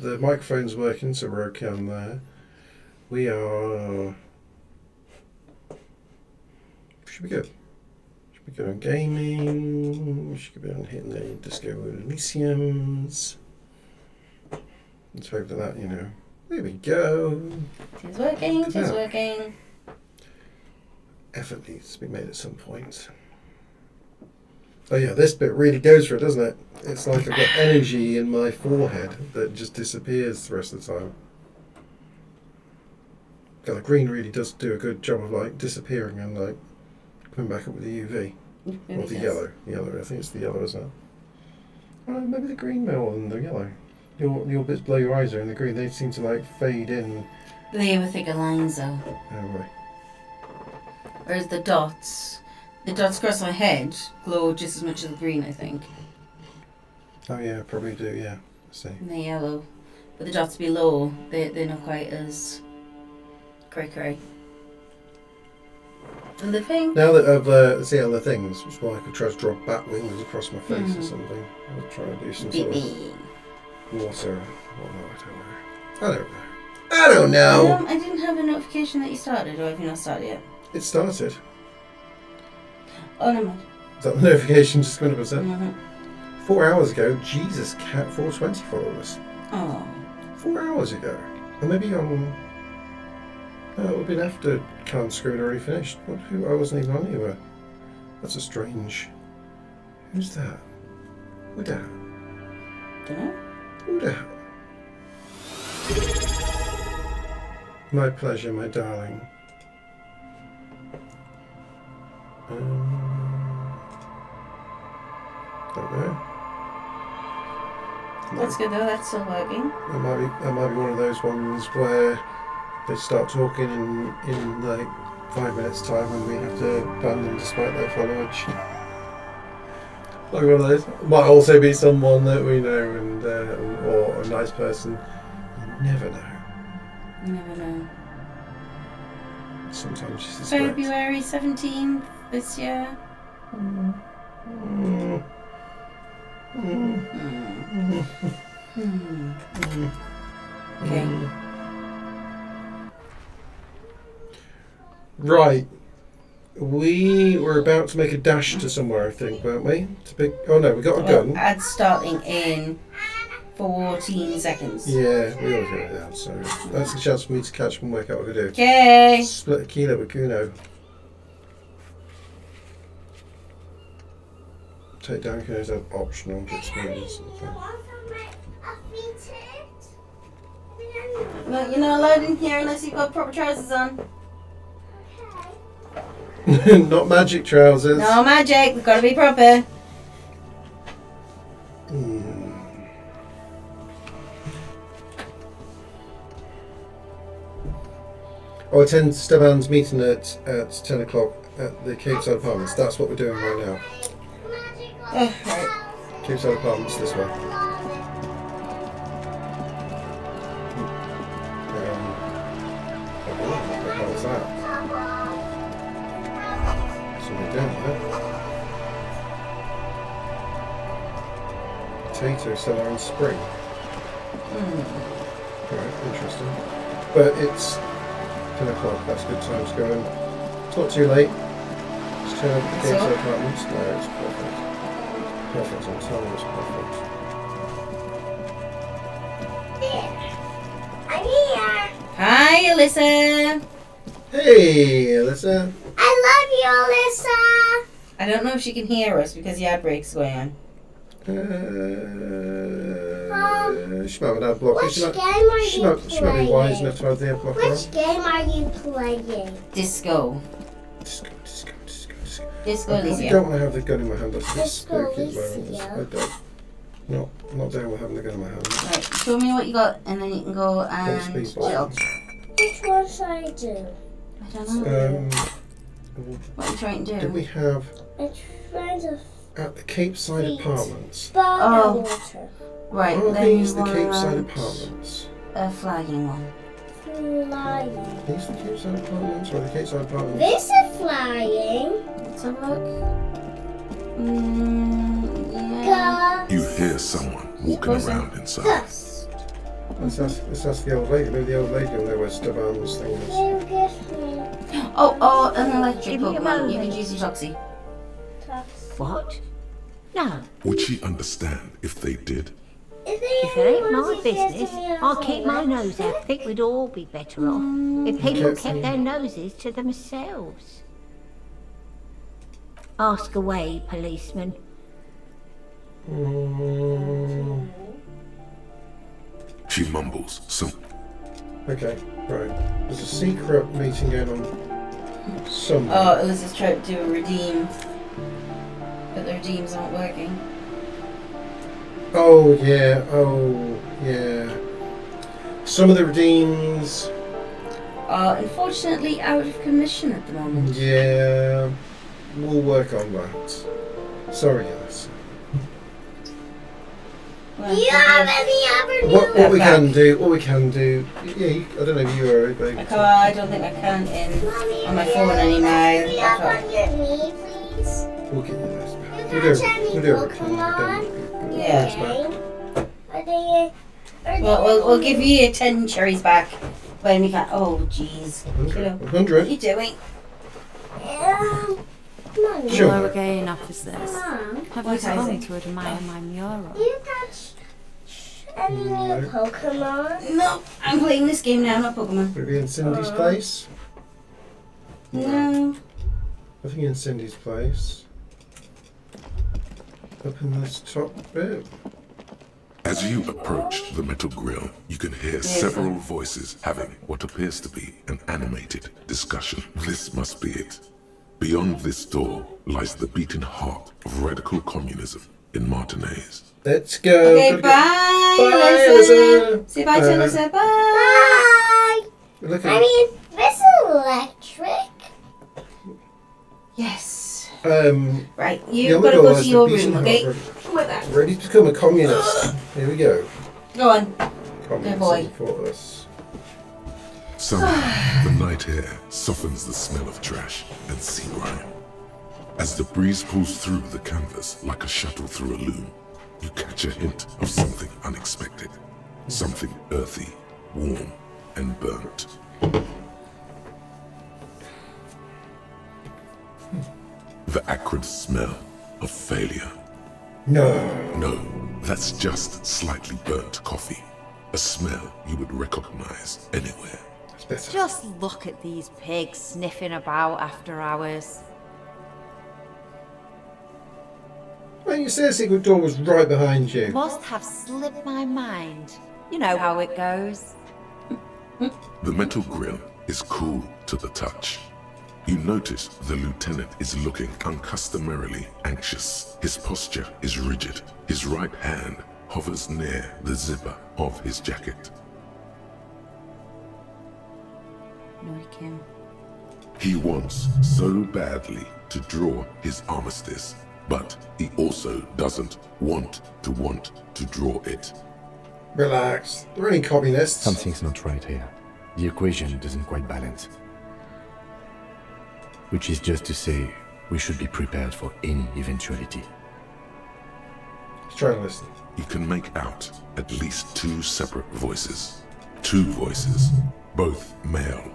the microphone's working, so we're okay on there. We are... Should be good. Should be good on gaming. Should be on hitting the Disco Elysiums. Let's hope that, you know... There we go. It's working, it's working. Effort needs to be made at some point. Oh yeah, this bit really goes for it, doesn't it? It's like I've got energy in my forehead that just disappears the rest of the time. The green really does do a good job of like disappearing and like coming back up with the UV. Or the yellow. Yellow, I think it's the yellow, isn't it? Oh, maybe the green more than the yellow. Your bits below your eyes are in the green. They seem to like fade in. They have thicker lines though. Oh right. Whereas the dots across my head glow just as much as the green, I think. Oh yeah, probably do. Yeah, I see. And the yellow, but the dots below, they're not quite as cray. And the pink. Now that I've seen other things, it's like I could try to draw bat wings across my face or something. I'll try to do some sort of water. I don't know. I didn't have a notification that you started, or have you not started yet? It started. Oh, never mind. Is that the notification just going to present? Mm-hmm. 4 hours ago, Jesus Cat 420 followed us. Oh. 4 hours ago. And maybe on... it would have been after Can't Screw had already finished. I wasn't even on anywhere. That's a strange... Who's that? Who that? Dunno. Who that? My pleasure, my darling. Don't know. That's good though, that's still working. That might be one of those ones where they start talking in like 5 minutes time and we have to ban them despite their followage. Like one of those. Might also be someone that we know and or a nice person. You never know. You never know. Sometimes you suspect. February 17th this year. Okay. Right. We were about to make a dash to somewhere, I think, weren't we? Oh no, we got a gun. Ads starting in 14 seconds. Yeah, we always get that, so that's a chance for me to catch up and work out what to do. Okay. Split a kilo with Kuno. Take down Kuno's optional, but it's maybe something. No, you're not allowed in here unless you've got proper trousers on. Not magic trousers. No magic, they've got to be proper. Oh, I attend Stefan's meeting at 10 o'clock at the Cape Side Apartments. That's what we're doing right now. Oh, right. Cape Side Apartments this way. What the hell is that? Something down there. Potato cellar and spring. Right, interesting. But it's 10 o'clock, that's a good time to go in. It's not too late. Just turn up the Cape Side Apartments. No, it's perfect. Perfect, I'm telling you, it's perfect. I'm here. Hi, Alyssa. Hey, Alyssa. I love you, Alyssa. I don't know if she can hear us because the ad break's going on. She might have an ad blocker. Which game are you playing? She might be wise enough to have the ad blocker. Which game are you playing? Disco. Disco. Disco I probably Elysium. don't want to have the gun in my hand. That's a bit Disco spooky at the moment. Elysium. I don't. Not down with having the gun in my hand. Right, show me what you got and then you can go and speed chill. buttons. Which one should I do? I don't know. What are you trying to do? Do we have I'm trying to at the Cape Side Feet. Apartments? bottle water. Right, Are then these you the Cape Side want Apartments? a flagging one. Flying. Are these the Cape Side Apartments or the Cape Side Apartments? This is flying. Let's have a look. Yeah. Go. You hear someone walking around inside. Ghost. Let's ask the old lady. Maybe the old lady will know where Staban's thing is. You give me Oh, an electric Give me a Pokemon. You moment. can use your Toxie. tops. What? No. Would she understand if they did? If it ain't my business, I'll keep my nose out. I think we'd all be better off if people Okay. kept their noses to themselves. Ask away, policeman. Mm, She mumbles some. okay, right. There's a secret meeting going on somewhere. Oh, Alyssa's tried to do a redeem. But the redeems aren't working. Oh yeah. Some of the redeems. Are unfortunately out of commission at the moment. Yeah, we'll work on that. Sorry, Alice. Well, Do you have any other news? What we back. can do? Yeah, I don't know if you are, I but can't. I don't think I can in Mommy, on my do phone you anymore. have any I up can't. on your knee, please? we'll get you this. You catch any Pokemon? Yeah. Okay. Are they? We'll give you your 10 cherries back when we can. Oh, jeez. What are 100. you doing? Mommy. Sure. Hello again, officers. Mom, Have What you is come it? to admire my mural? do you catch any new Pokemon? No, I'm playing this game now, not Pokemon. Would it be in Cindy's place? No. I think in Cindy's place. Up in this top bit. As you approach the metal grill, you can hear several voices having what appears to be an animated discussion. This must be it. Beyond this door lies the beating heart of radical communism in Martinez. Let's go. Okay, Gotta bye, Bye, Alyssa. Alyssa. Say bye to Bye. Alyssa. Bye. Bye. go. Look I at mean, this is electric. Yes. the Right, you've other got to door go has to the your beating room, heart okay? ready- With that. Ready to become a communist. Here we go. Go on. Communism boy. for us. Somehow, the night air softens the smell of trash and sea grime. As the breeze pulls through the canvas like a shuttle through a loom, you catch a hint of something unexpected. Something earthy, warm, and burnt. The acrid smell of failure. No. No, that's just slightly burnt coffee. A smell you would recognize anywhere. That's better. Just look at these pigs sniffing about after hours. Well, you said the secret door was right behind you. Must have slipped my mind. You know how it goes. The metal grill is cool to the touch. You notice the lieutenant is looking uncustomarily anxious. His posture is rigid. His right hand hovers near the zipper of his jacket. No, Kim. He wants so badly to draw his armistice, but he also doesn't want to draw it. Relax. There are any communists. Something's not right here. The equation doesn't quite balance. Which is just to say, we should be prepared for any eventuality. Let's try and listen. You can make out at least two separate voices. Two voices, both male,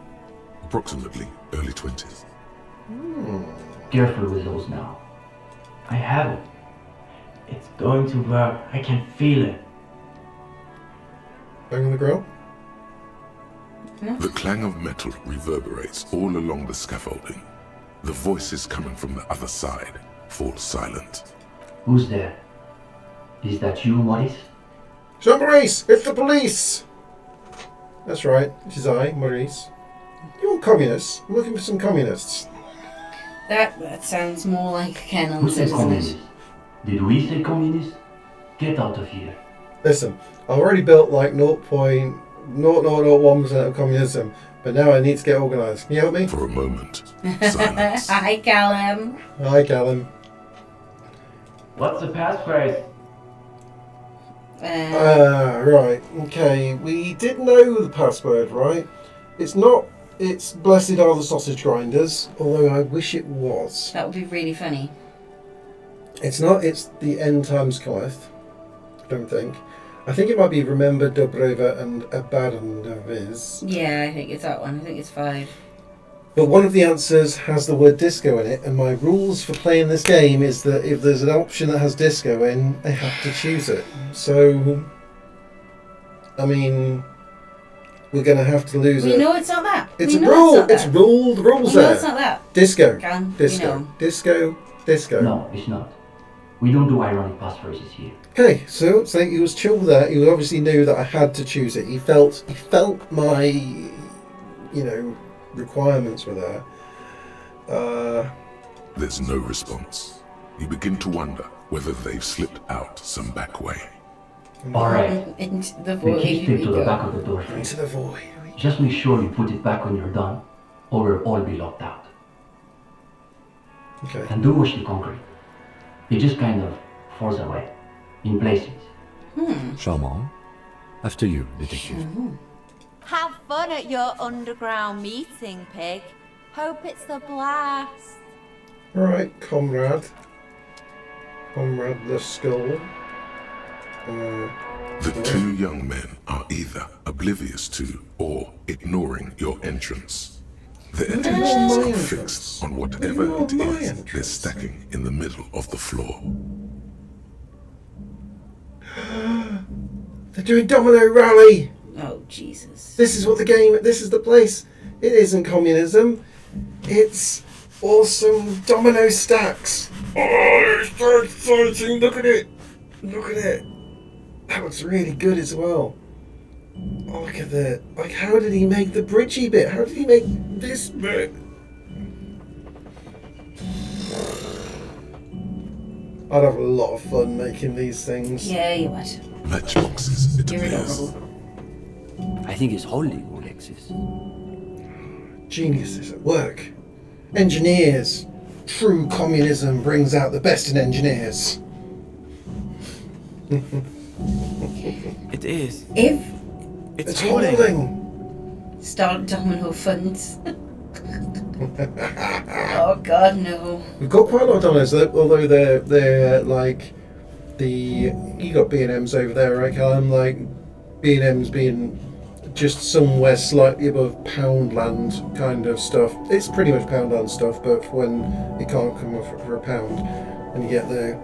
approximately early 20s. Careful with those now. I have it. It's going to work. I can feel it. Bang on the grill. The clang of metal reverberates all along the scaffolding. The voices coming from the other side fall silent. Who's there? Is that you, Maurice? Jean Maurice! It's the police! That's right. It is I, Maurice. You want communists? I'm looking for some communists. That sounds more like a Ken Who answer, said doesn't it? communist? Did we say communist? Get out of here. Listen, I've already built like 0.0001% of communism, but now I need to get organised. Can you help me? For a moment, silence. Hi, Callum. Hi, Callum. What's the passphrase? Right. Okay. We did know the password, right? It's not. It's blessed are the sausage grinders, although I wish it was. That would be really funny. It's not. It's the end times cometh. I don't think. I think it might be Remember Dobrova and Abadandaviz. Yeah, I think it's that one. I think it's 5. But one of the answers has the word disco in it, and my rules for playing this game is that if there's an option that has disco in, I have to choose it. So, I mean, we're going to have to lose it. We know it's not that. It's we a know rule. It's It's not that. rule. The rules We know there. it's not that. Disco. Can, Disco. we know. Disco. Disco. No, it's not. We don't do ironic past phrases here. Okay, so he was chill with that. He obviously knew that I had to choose it. He felt my, requirements were there. There's no response. You begin to wonder whether they've slipped out some back way. Alright, Into the the void. key we stick to the go. back of the door. Into the void. Just make sure you put it back when you're done, or we'll all be locked out. Okay. And do watch the concrete. It just kind of falls away, in places. Charmant. After you, detective. Have fun at your underground meeting, Pig. Hope it's a blast. Right, Comrade the Skull. The two young men are either oblivious to or ignoring your entrance. Their attentions are fixed on whatever it is they're stacking in the middle of the floor. They're doing Domino Rally! Oh, Jesus. This is what this is the place. It isn't communism. It's awesome domino stacks. Oh, it's so exciting. Look at it. Look at it. That looks really good as well. Oh, look at that. Like, how did he make the bridgey bit? How did he make this bit? I'd have a lot of fun making these things. Yeah, you would. Matchboxes, it You're appears. adorable. I think it's holding Alexis. Geniuses at work. Engineers. True communism brings out the best in engineers. It is. If It's holding. start domino funds. Oh, God, no. We've got quite a lot of dominoes, although they're like you got B&M's over there, right, Callum? Like B&M's being just somewhere slightly above Poundland kind of stuff. It's pretty much Poundland stuff, but for when it can't come off for a pound, and you get the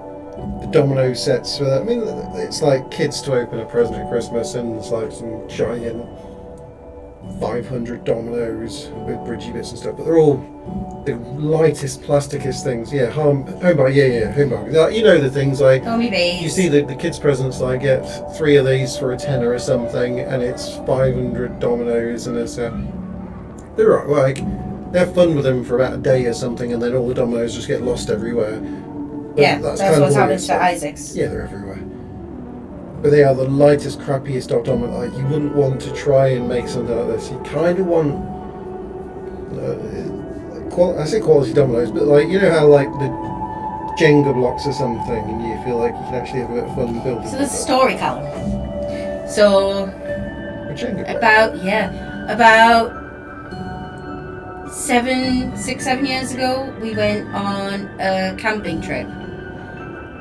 domino sets for that. I mean, it's like kids to open a present at Christmas, and it's like some giant 500 dominoes with bridgey bits and stuff, but they're all the lightest, plasticest things. Yeah, Homebar, Homebar. Like, you know the things like Homey babes. you see the kids' presents, like get 3 of these for a tenner or something, and it's 500 dominoes, and it's they're right, like they have fun with them for about a day or something, and then all the dominoes just get lost everywhere. But Yeah, that's kind of what's what happened it's to like. Isaac's. Yeah, they're everywhere. But they are the lightest, crappiest of dominoes. Like, you wouldn't want to try and make something like this. You kind of want, I say quality dominoes, but like, you know how like the Jenga blocks or something, and you feel like you can actually have a bit of fun building. So there's a story, Callum. So A Jenga block. about 6, 7 years ago, we went on a camping trip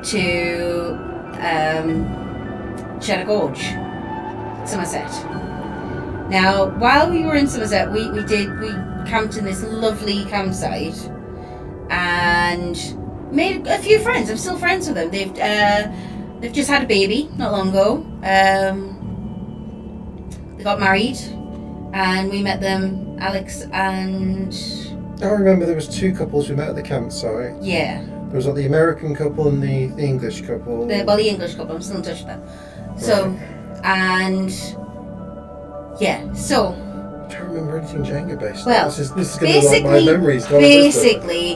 to Cheddar Gorge, Somerset. Now, while we were in Somerset, we camped in this lovely campsite and made a few friends. I'm still friends with them. They've just had a baby not long ago. They got married, and we met them, Alex and I remember there was 2 couples we met at the campsite. yeah, There was like the American couple and the English couple. the English couple. I'm still in touch with them. So, and yeah, so. I don't remember anything Jenga based. Well, this is going to be like my memories. gone at this point. basically,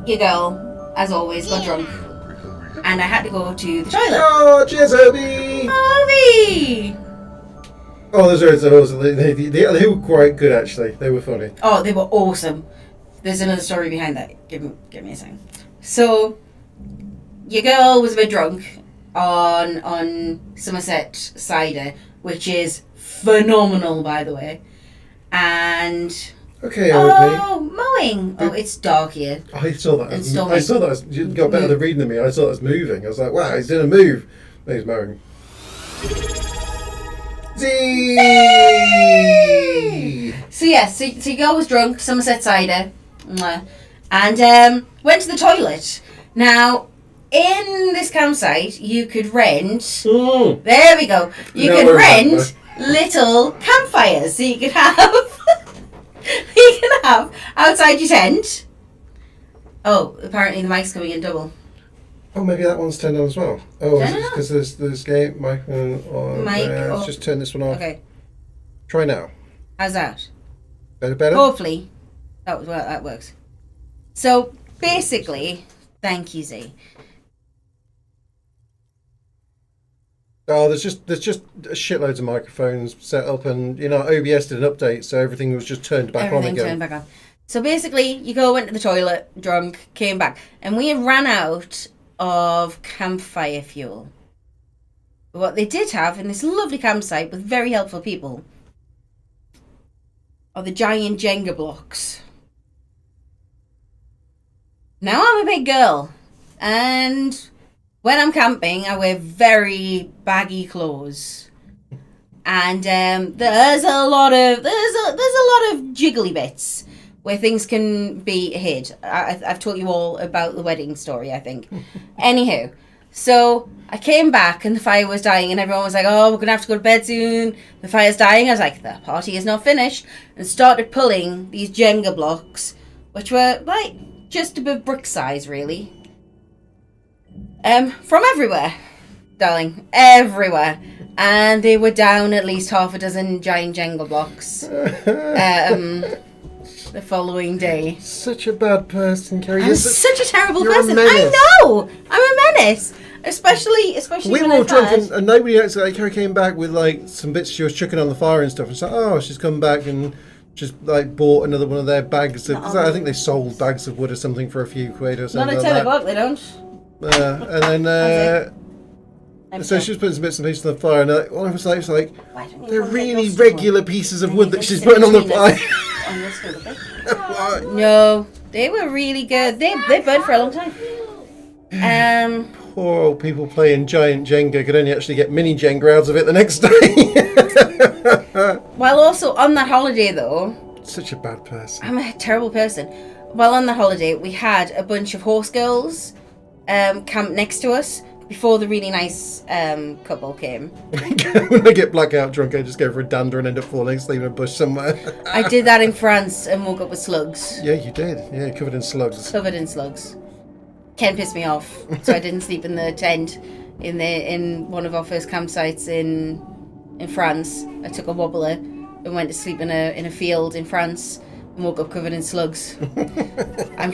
your girl, as always, got drunk, and I had to go to the toilet. Oh, cheers, Herbie! Obi! Oh, those they were quite good actually. They were funny. Oh, they were awesome. There's another story behind that. Give me a second. So, your girl was a bit drunk on Somerset cider, which is phenomenal, by the way. And Okay, Herbie. mowing. Oh, it's dark here. I saw that. And You got better than reading than me. I saw that as moving. I was like, wow, he's doing a move. He's mowing. Z. So your girl was drunk, Somerset cider, and went to the toilet. Now, in this campsite, you could rent. There we go. You could rent little campfires, so you could have. You can have outside your tent. Oh, apparently the mic's coming in double. Oh, maybe that one's turned on as well. Oh, No. because there's game mic on. Let's just turn this one off. Okay. Try now. How's that? Better. Hopefully, that works. So basically, thank you, Z. Oh, there's just shitloads of microphones set up, and OBS did an update, so everything was just turned back on again. Turned back on. So basically, you went to the toilet, drunk, came back, and we ran out of campfire fuel. But what they did have in this lovely campsite with very helpful people are the giant Jenga blocks. Now I'm a big girl, and when I'm camping, I wear very baggy clothes, and there's a lot of jiggly bits where things can be hid. I've told you all about the wedding story, I think. Anywho, so I came back and the fire was dying, and everyone was like, "Oh, we're gonna have to go to bed soon. The fire's dying." I was like, "The party is not finished," and started pulling these Jenga blocks, which were like just above brick size, really. From everywhere, darling, everywhere. And they were down at least half a dozen giant Jenga blocks the following day. Such a bad person, Carrie. I'm such a terrible you're person. a menace. I know! I'm a menace. Especially we when were all I've drunk, had... and nobody else. Like, Carrie came back with like some bits she was chucking on the fire and stuff, and so oh, she's come back and just like bought another one of their bags of. I think they sold bags of wood or something for a few quid or something. Not at 10 o'clock, they don't. And then so she was putting some bits and pieces on the fire, and I was like, they're really regular pieces of wood that she's putting on the fire. No, they were really good. They burned for a long time. Poor old people playing giant Jenga could only actually get mini Jenga out of it the next day. While also on that holiday, though, such a bad person. I'm a terrible person. While on the holiday, we had a bunch of horse girls camp next to us before the really nice couple came. When I get blackout drunk, I just go for a dander and end up falling asleep in a bush somewhere. I did that in France and woke up with slugs. Yeah, you did. Yeah, covered in slugs. Covered in slugs. Ken pissed me off, so I didn't sleep in the tent in one of our first campsites in France. I took a wobbler and went to sleep in a field in France and woke up covered in slugs. I'm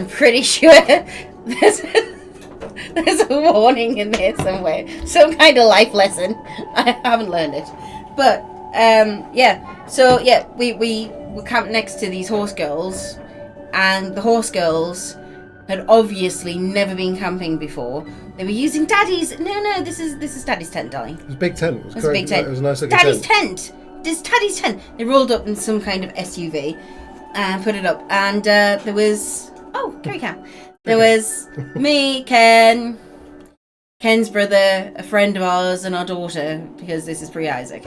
pretty sure there's a warning in there somewhere. Some kind of life lesson. I haven't learned it. But, we were camped next to these horse girls, and the horse girls had obviously never been camping before. They were using Daddy's... No, this is Daddy's tent, darling. It was a big tent. It was a big tent. It was a nice looking Daddy's tent! This Daddy's tent! They rolled up in some kind of SUV and put it up, and there was... Oh, Carrie Cam. There was me, Ken's brother, a friend of ours, and our daughter, because this is pre-Isaac.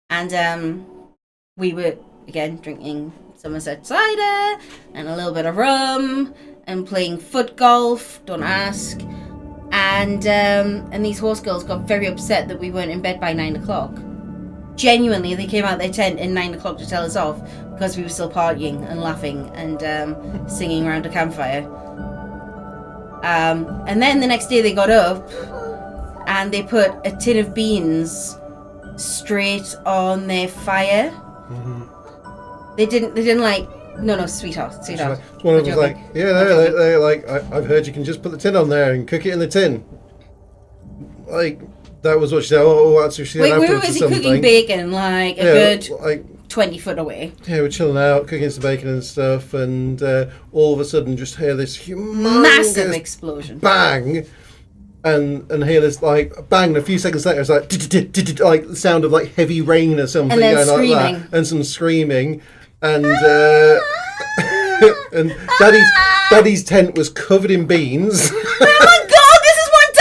And we were, again, drinking Somerset cider and a little bit of rum and playing foot golf, don't ask. And these horse girls got very upset that we weren't in bed by 9 o'clock. Genuinely, they came out their tent at 9 o'clock to tell us off because we were still partying and laughing and singing around a campfire. And then the next day they got up and they put a tin of beans straight on their fire. Mm-hmm. They didn't like, no, sweetheart. One of them was like, yeah, they're like, I've heard you can just put the tin on there and cook it in the tin. Like, that was what she said. Oh, that's what she said. We were busy cooking bacon, like a good 20 foot away. Yeah, we're chilling out, cooking some bacon and stuff, and all of a sudden just hear this humongous massive explosion. Bang! And hear this like bang, and a few seconds later it's like like the sound of like heavy rain or something, and then going screaming. like that, and some screaming, and and Daddy's tent was covered in beans. Oh my God! This is what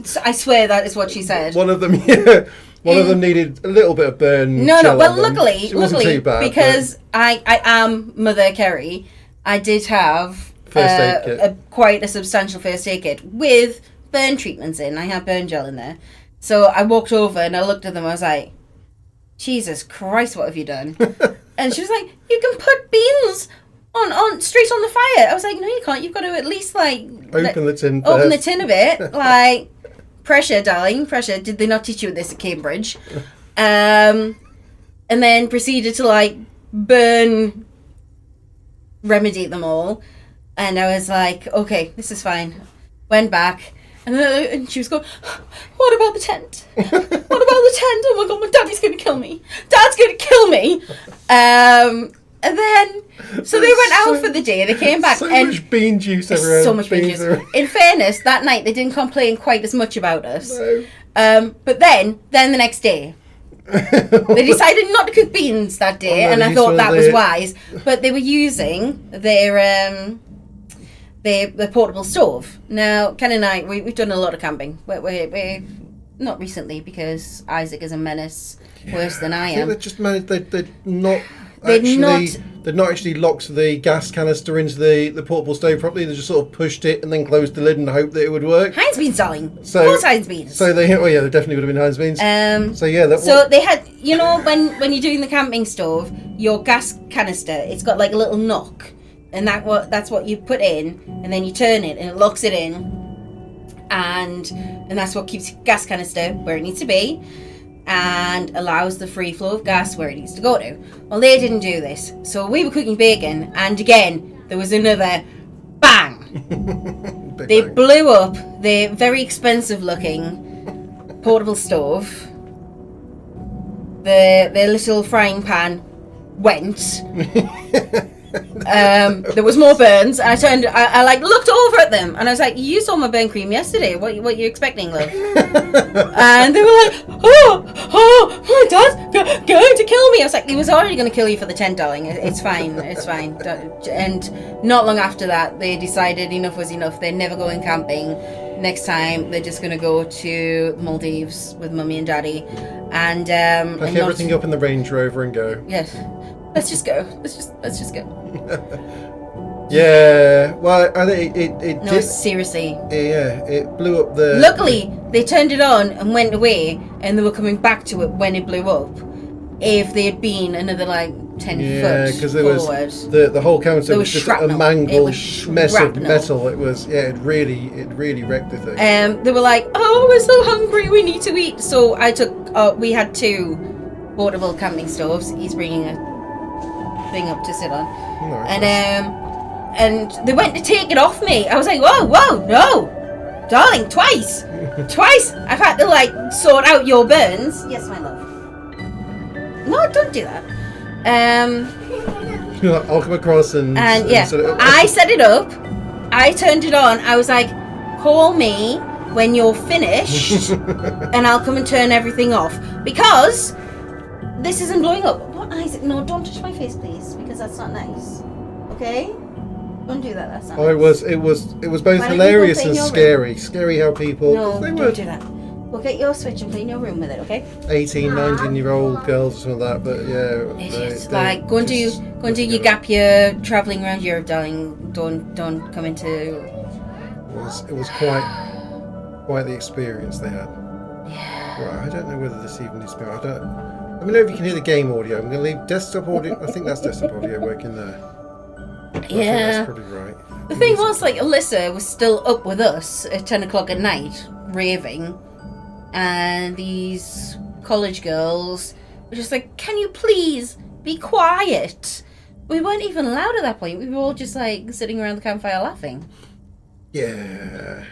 So I swear that is what she said. One of them, yeah. One of them needed a little bit of burn. No. gel Well, on them. luckily, It wasn't too bad, because I am Mother Kerry, I did have First aid kit. quite a substantial first aid kit with burn treatments in. I had burn gel in there. So I walked over and I looked at them. I was like, Jesus Christ, what have you done? And she was like, you can put beans on straight on the fire. I was like, no, you can't. You've got to at least like Open the tin open the first. tin a bit. Like, pressure, darling, pressure. Did they not teach you this at Cambridge? And then proceeded to like burn remediate them all. And I was like, okay, this is fine. Went back. And she was going, what about the tent? What about the tent? Oh my God, my daddy's going to kill me. Dad's going to kill me. And then, so they went out for the day. They came back. So and much bean juice everywhere. so much bean juice. everywhere. In fairness, that night they didn't complain quite as much about us. No. But then the next day, they decided not to cook beans that day, Oh, no, and they I used thought one of that was the- wise. But they were using their portable stove. Now, Ken and I, we've done a lot of camping. We're not recently because Isaac is a menace worse than I I think am. they just managed. They'd not. They'd They'd not actually locked the gas canister into the portable stove properly. They just sort of pushed it and then closed the lid and hoped that it would work. Heinz beans, darling. So- Of course, Heinz beans. So they, oh yeah, there definitely would have been Heinz beans. So yeah, that. So they had, you know, when you're doing the camping stove, your gas canister, it's got like a little knock, and that's what you put in, and then you turn it, and it locks it in, and that's what keeps your gas canister where it needs to be, and allows the free flow of gas where it needs to go to. Well, they didn't do this, so we were cooking bacon, and again there was another bang. They blew up the very expensive looking portable stove. The little frying pan went. There was more burns. I turned. I like looked over at them, and I was like, "You saw my burn cream yesterday. What you expecting, love?" And they were like, "Oh, my dad's going to kill me." I was like, "He was already going to kill you for the tent, darling. It's fine. It's fine." And not long after that, they decided enough was enough. They're never going camping. Next time, they're just going to go to the Maldives with mummy and daddy, and Pack everything up in the Range Rover and go. Yes. Let's just go. Let's just go. Yeah, well, I think it No, did. seriously. Yeah, it blew up the. Luckily, they turned it on and went away, and they were coming back to it when it blew up. If they had been another like 10 Yeah, foot because there forward, was the whole counter There was was just shrapnel. a It mangled was mess of shrapnel. metal. It was it really wrecked the thing. they were like, "Oh, we're so hungry. We need to eat." So I took. We had 2 portable camping stoves. He's bringing a thing up to sit on, Nice. and they went to take it off me. I was like, whoa, no, darling, twice. I've had to like sort out your burns. Yes, my love. No, don't do that. I'll come across and Yeah, set it up. I set it up. I turned it on. I was like, call me when you're finished, and I'll come and turn everything off because this isn't blowing up. What, Isaac? No, don't touch my face, please, because that's not nice. Okay? Don't do that. That's not. Oh, nice. it was both Why don't you go hilarious play in and your room? scary. Scary how people. No, they don't were do that. We'll get your Switch and play in your room with it, okay? 18, 19-year-old girls or something like that, but yeah. Idiots. they Like, go and do just your gap year travelling around Europe, darling. Don't come into. It was quite the experience they had. Yeah. Right, I don't know whether this even is. Let me know if you can hear the game audio. I'm going to leave desktop audio. I think that's desktop audio working there. I think Yeah. that's probably right. The thing was, like, Alyssa was still up with us at 10 o'clock at night, raving, and these college girls were just like, "Can you please be quiet?" We weren't even allowed at that point. We were all just, like, sitting around the campfire laughing. Yeah.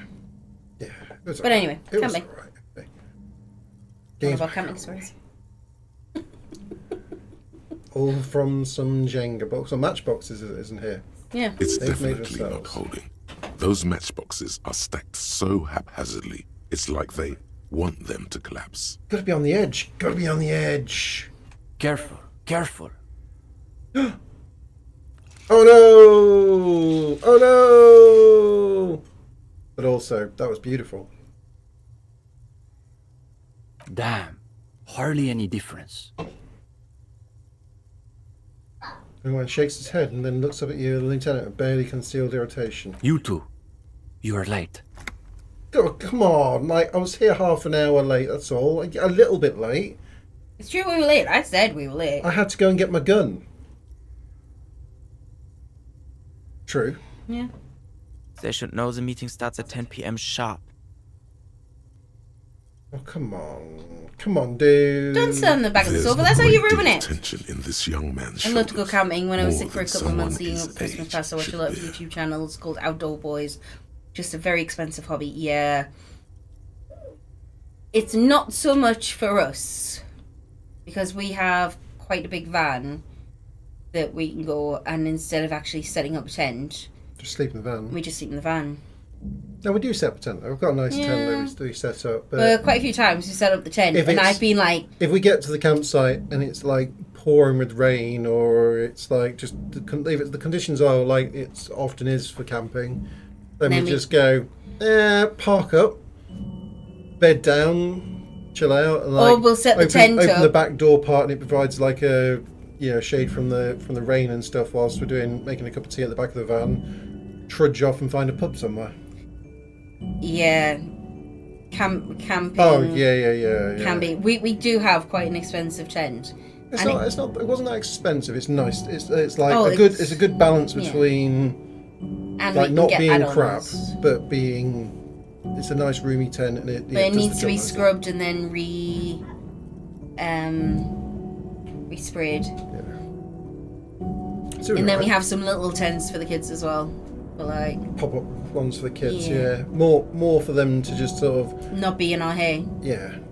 It was But anyway, it was camping. alright. Okay. What Games about camping stories? all from some Jenga box or matchboxes, isn't here? Yeah. It's They've made definitely not themselves. holding. Those matchboxes are stacked so haphazardly, it's like they want them to collapse. Gotta be on the edge. Gotta be on the edge. Careful, careful. Oh no! Oh no! but also that was beautiful. Damn, hardly any difference. Everyone shakes his head and then looks up at you, the lieutenant, with barely concealed irritation. You two, you are late. Oh, come on, like, I was here half an hour late, that's all. A little bit late. It's true we were late. I said we were late. I had to go and get my gun. True. Yeah. They should know the meeting starts at 10 p.m. sharp. Oh, come on. Come on, dude. Don't sit on the back of the There's sofa. That's how you great ruin deal it. tension in this young man's I love to go shoulders, camping. When I was more sick for a than couple of months, someone leading his up to Christmas age past, I watched a should lot of bear. YouTube channels called Outdoor Boys. Just a very expensive hobby. Yeah. It's not so much for us because we have quite a big van that we can go, and instead of actually setting up a tent, Just sleep in the van. we just sleep in the van. No, we do set up a tent. We've got a nice tent Yeah. that we set up. But quite a few times we set up the tent, If and it's- I've been like, if we get to the campsite and it's like pouring with rain, or it's like just if the conditions are like it often is for camping, then we just go park up, bed down, chill out, and like we'll set the tent open up. the back door part, and it provides like a shade from the rain and stuff whilst we're making a cup of tea at the back of the van. Trudge off and find a pub somewhere. yeah, camping. Oh yeah. Can be. We do have quite an expensive tent. It's And not. It wasn't that expensive. It's nice. It's like Oh, a good. it's- It's a good balance yeah. between And like we can not get being add-ons. crap, but being. It's a nice roomy tent, and it. But it does needs the to be job nicely. scrubbed and then re-sprayed. So And then we alright. have some little tents for the kids as well. But like, pop-up ones for the kids. Yeah. Yeah, more for them to just sort of not be in our hay.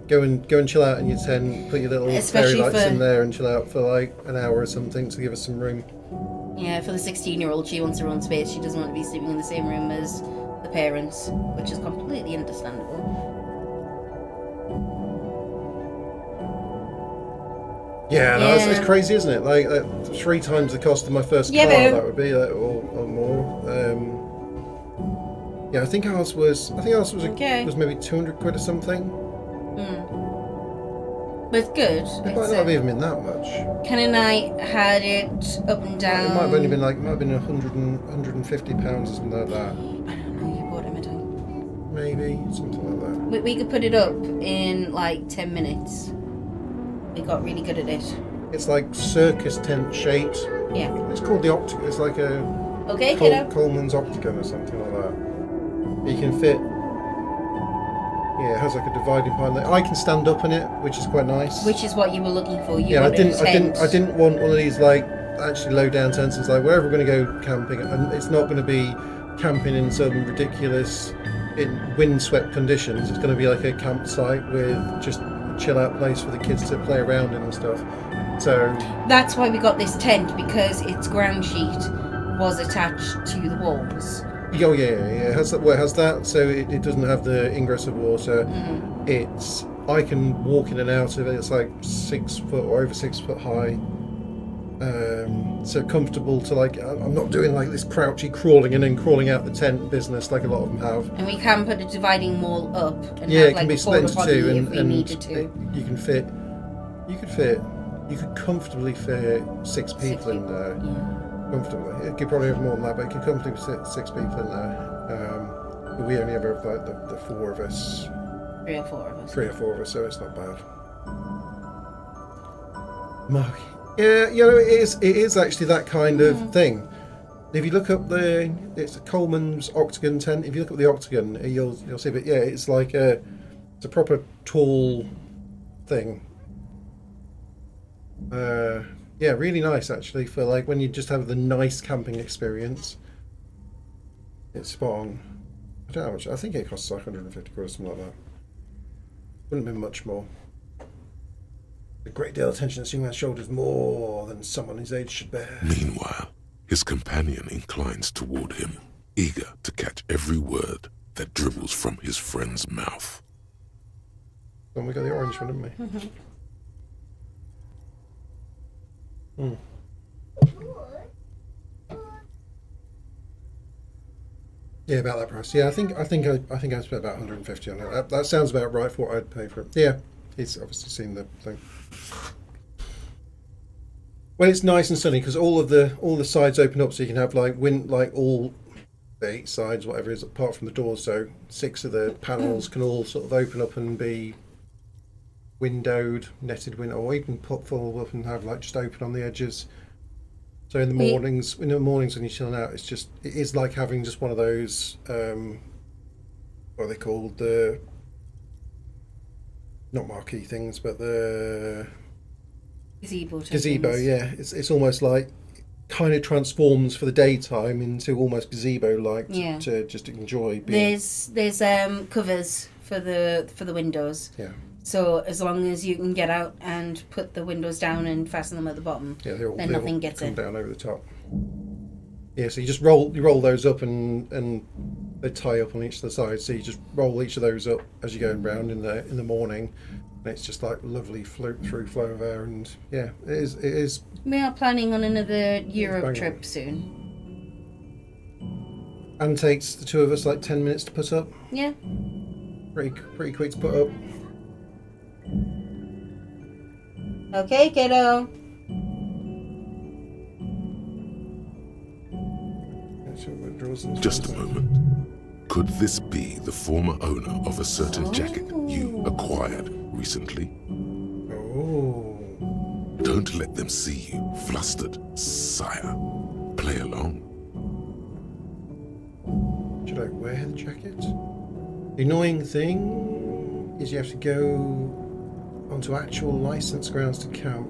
go and chill out in your tent. Put your little Especially fairy lights for- in there and chill out for like an hour or something to give us some room. Yeah, for the 16-year-old, she wants her own space. She doesn't want to be sleeping in the same room as the parents, which is completely understandable. Yeah, no, Yeah. it's crazy, isn't it? Like 3 times the cost of my first Yeah, car. but- That would be or more. Yeah, I think ours was. Okay. Was maybe 200 quid or something. But it's good. It might not have even been that much. Ken and I had it up and down. It might have only been like 150 pounds or something like that. I don't know, you bought him a time. Maybe something like that. We could put it up in like 10 minutes. We got really good at it. It's like circus tent shaped. Yeah. It's called the Octagon. It's like a Okay, kiddo. Coleman's Octagon or something like that. You can fit. Yeah, it has like a dividing part. I can stand up in it, which is quite nice. Which is what you were looking for. You Yeah, I wanted a didn't tent. want one of these like actually low down tents. It's like wherever we're going to go camping, and it's not going to be camping in some ridiculous windswept conditions. It's going to be like a campsite with just a chill out place for the kids to play around in and stuff. So That's why we got this tent, because its ground sheet was attached to the walls. oh yeah, it has that. Well, it has that, so it doesn't have the ingress of water. It's I can walk in and out of it. It's like 6 foot or over 6 foot high. So comfortable to like. I'm not doing like this crouchy crawling in and crawling out the tent business like a lot of them have. And we can put a dividing wall up and Yeah, have it like can be a split porta into potty two, if and, we and needed to. you could comfortably fit 6 people in there. Comfortably, it could probably have more than that, but it could comfortably fit 6 people in there. But we only ever have like the 4 of us, 3 or 4 of us. 3 or 4 of us, so it's not bad. Mark, yeah, it is actually that kind of thing. If you look up it's a Coleman's Octagon tent. If you look up the Octagon, you'll see. But yeah, it's like it's a proper tall thing. Yeah, really nice actually for like when you just have the nice camping experience. It's spot on. I don't know how much. I think it costs like 150 quid or something like that. Wouldn't have been much more. A great deal of attention at young man's shoulders, more than someone his age should bear. Meanwhile, his companion inclines toward him, eager to catch every word that dribbles from his friend's mouth. Then we got the orange one, didn't we? Yeah, about that price. Yeah, I think I spent about 150 on it. That sounds about right for what I'd pay for it. Yeah, it's obviously seen the thing. When it's nice and sunny, because all the sides open up, so you can have like all the 8 sides, whatever it is, apart from the doors. So 6 of the panels can all sort of open up and be windowed, netted window, or even put full up and have like just open on the edges. So in the mornings when you're chilling out, it is like having just one of those what are they called, the not marquee things, but the gazebo. Yeah, it's almost like kind of transforms for the daytime into almost gazebo like to just enjoy being. There's covers for the windows. Yeah. So as long as you can get out and put the windows down and fasten them at the bottom, then nothing gets in. Down over the top. Yeah, so you just roll those up and they tie up on each of the sides. So you just roll each of those up as you're going round in the morning, and it's just like lovely flow of air. And yeah, it is. We are planning on another Europe trip soon. And takes the 2 of us like 10 minutes to put up. Yeah. Pretty quick to put up. Okay, kiddo. Just a moment. Could this be the former owner of a certain jacket you acquired recently? Oh. Don't let them see you flustered, sire. Play along. Should I wear the jacket? The annoying thing is you have to go onto actual licensed grounds to camp.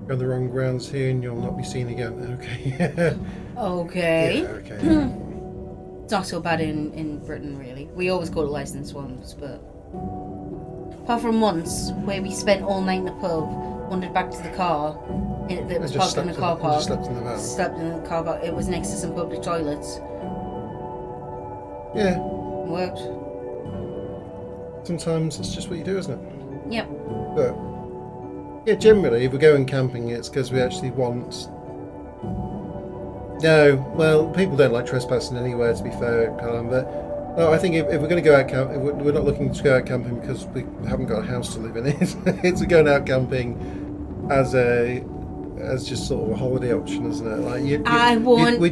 Go on the wrong grounds here and you'll not be seen again. Okay. Okay. Yeah, okay. It's not so bad in Britain, really. We always go to licensed ones, but apart from once where we spent all night in the pub, wandered back to the car that was parked in the car park. Slept in the van. Slept in the car park. It was next to some public toilets. Yeah. It worked. Sometimes it's just what you do, isn't it? Yep. But yeah, generally, if we're going camping, it's because we actually want. No, well, people don't like trespassing anywhere, to be fair, Callum. But no, I think if we're going to go out camping, we're not looking to go out camping because we haven't got a house to live in. It's going out camping as just sort of a holiday option, isn't it? Like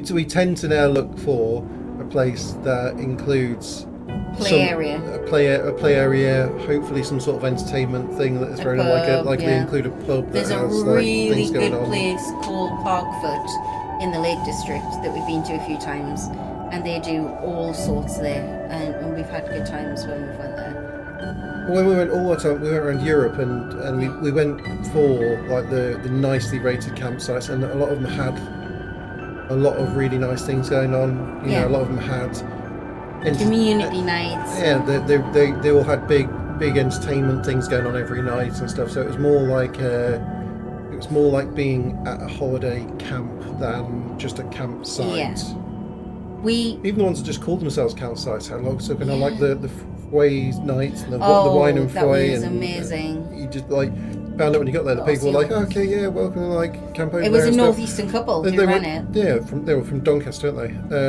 we tend to now look for a place that includes a play area, hopefully some sort of entertainment thing that is very we include a pub. There's a really good place called Parkfoot in the Lake District that we've been to a few times, and they do all sorts there, and we've had good times when we've went there. When we went all the time, we went around Europe and we went for like the nicely rated campsites, and a lot of them had a lot of really nice things going on. You know, a lot of them had community nights. Yeah, they all had big entertainment things going on every night and stuff. So it was more like being at a holiday camp than just a campsite. Yeah. Even the ones that just called themselves campsites had lots of, like the Fway nights and the wine and Fway. That was amazing. You just like found out when you got there, the people were like, okay, yeah, welcome to like camp over there. It was a northeastern couple who ran it. Yeah, they were from Doncaster, weren't they?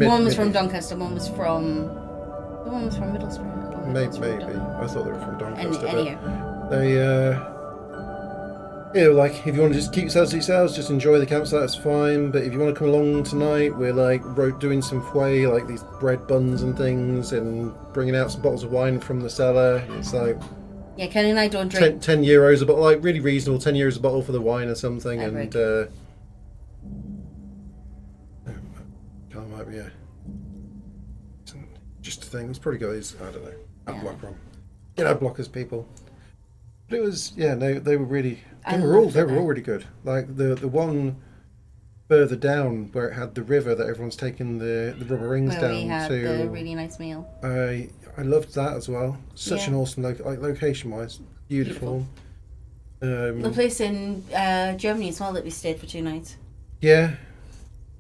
One was from Doncaster, one was from Middlesbrough. Maybe. I thought they were from Doncaster. Anyhow. They, like, if you want to just keep yourselves to yourselves, just enjoy the campsite, that's fine. But if you want to come along tonight, we're like doing some Fway, like these bread buns and things, and bringing out some bottles of wine from the cellar. It's like... Yeah, Ken and I don't drink. 10 euros a bottle, like really reasonable, 10 euros a bottle for the wine or something. Just a thing. It's probably guys, I don't know, ad block ad blockers people. But it was, they were really, they were all really good. Like the one further down where it had the river that everyone's taken the rubber rings down to. We had the really nice meal. I loved that as well. Such an awesome location wise, beautiful. The place in Germany as well that we stayed for 2 nights. Yeah,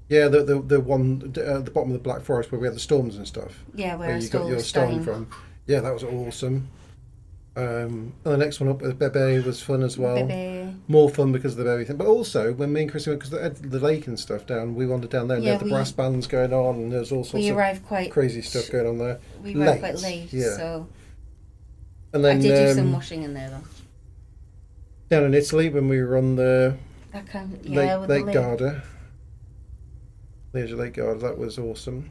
the one at the bottom of the Black Forest where we had the storms and stuff. Yeah, where you got your storm from. Yeah, that was awesome. And the next one up with Bebe was fun as well. Bebe. More fun because of the Bebe thing. But also, when me and Chrissy went, because they had the lake and stuff down, we wandered down there and they had the brass bands going on and there's all sorts of crazy stuff going on there. We arrived quite late, so... And then, I did do some washing in there, though. Down in Italy, when we were on the Lake Garda. The edge of Lake Garda, that was awesome.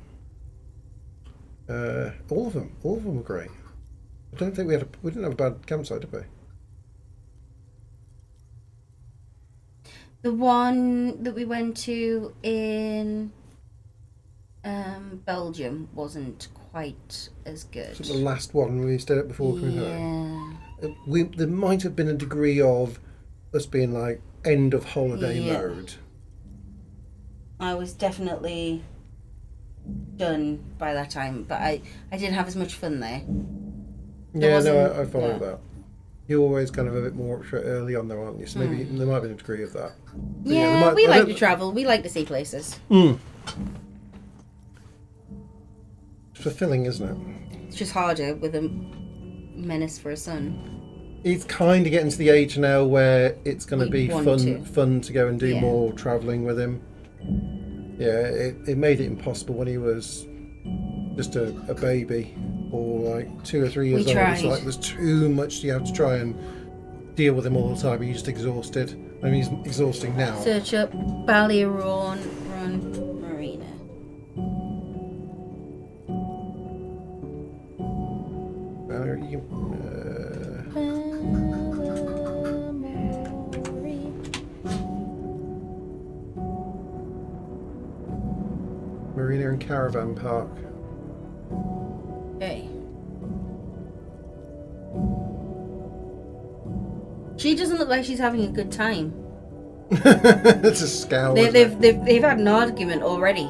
All of them were great. I don't think we didn't have a bad campsite, did we? The one that we went to in Belgium wasn't quite as good. So the last one we stayed at before coming home. There might have been a degree of us being like end of holiday mode. I was definitely done by that time, but I didn't have as much fun there. I follow that. You're always kind of a bit more early on though, aren't you? So maybe there might have been a degree of that. Yeah, we like to travel. We like to see places. It's fulfilling, isn't it? It's just harder with a menace for a son. He's kind of getting to the age now where it's going to be fun to go and do more travelling with him. Yeah, it made it impossible when he was just a baby or like 2 or 3 years old. It's like there's too much you have to try and deal with him all the time. He's just exhausted. I mean, he's exhausting now. Search up Ballyron Marina. Marina and Caravan Park. Okay. She doesn't look like she's having a good time. It's a scowl. They've had an argument already.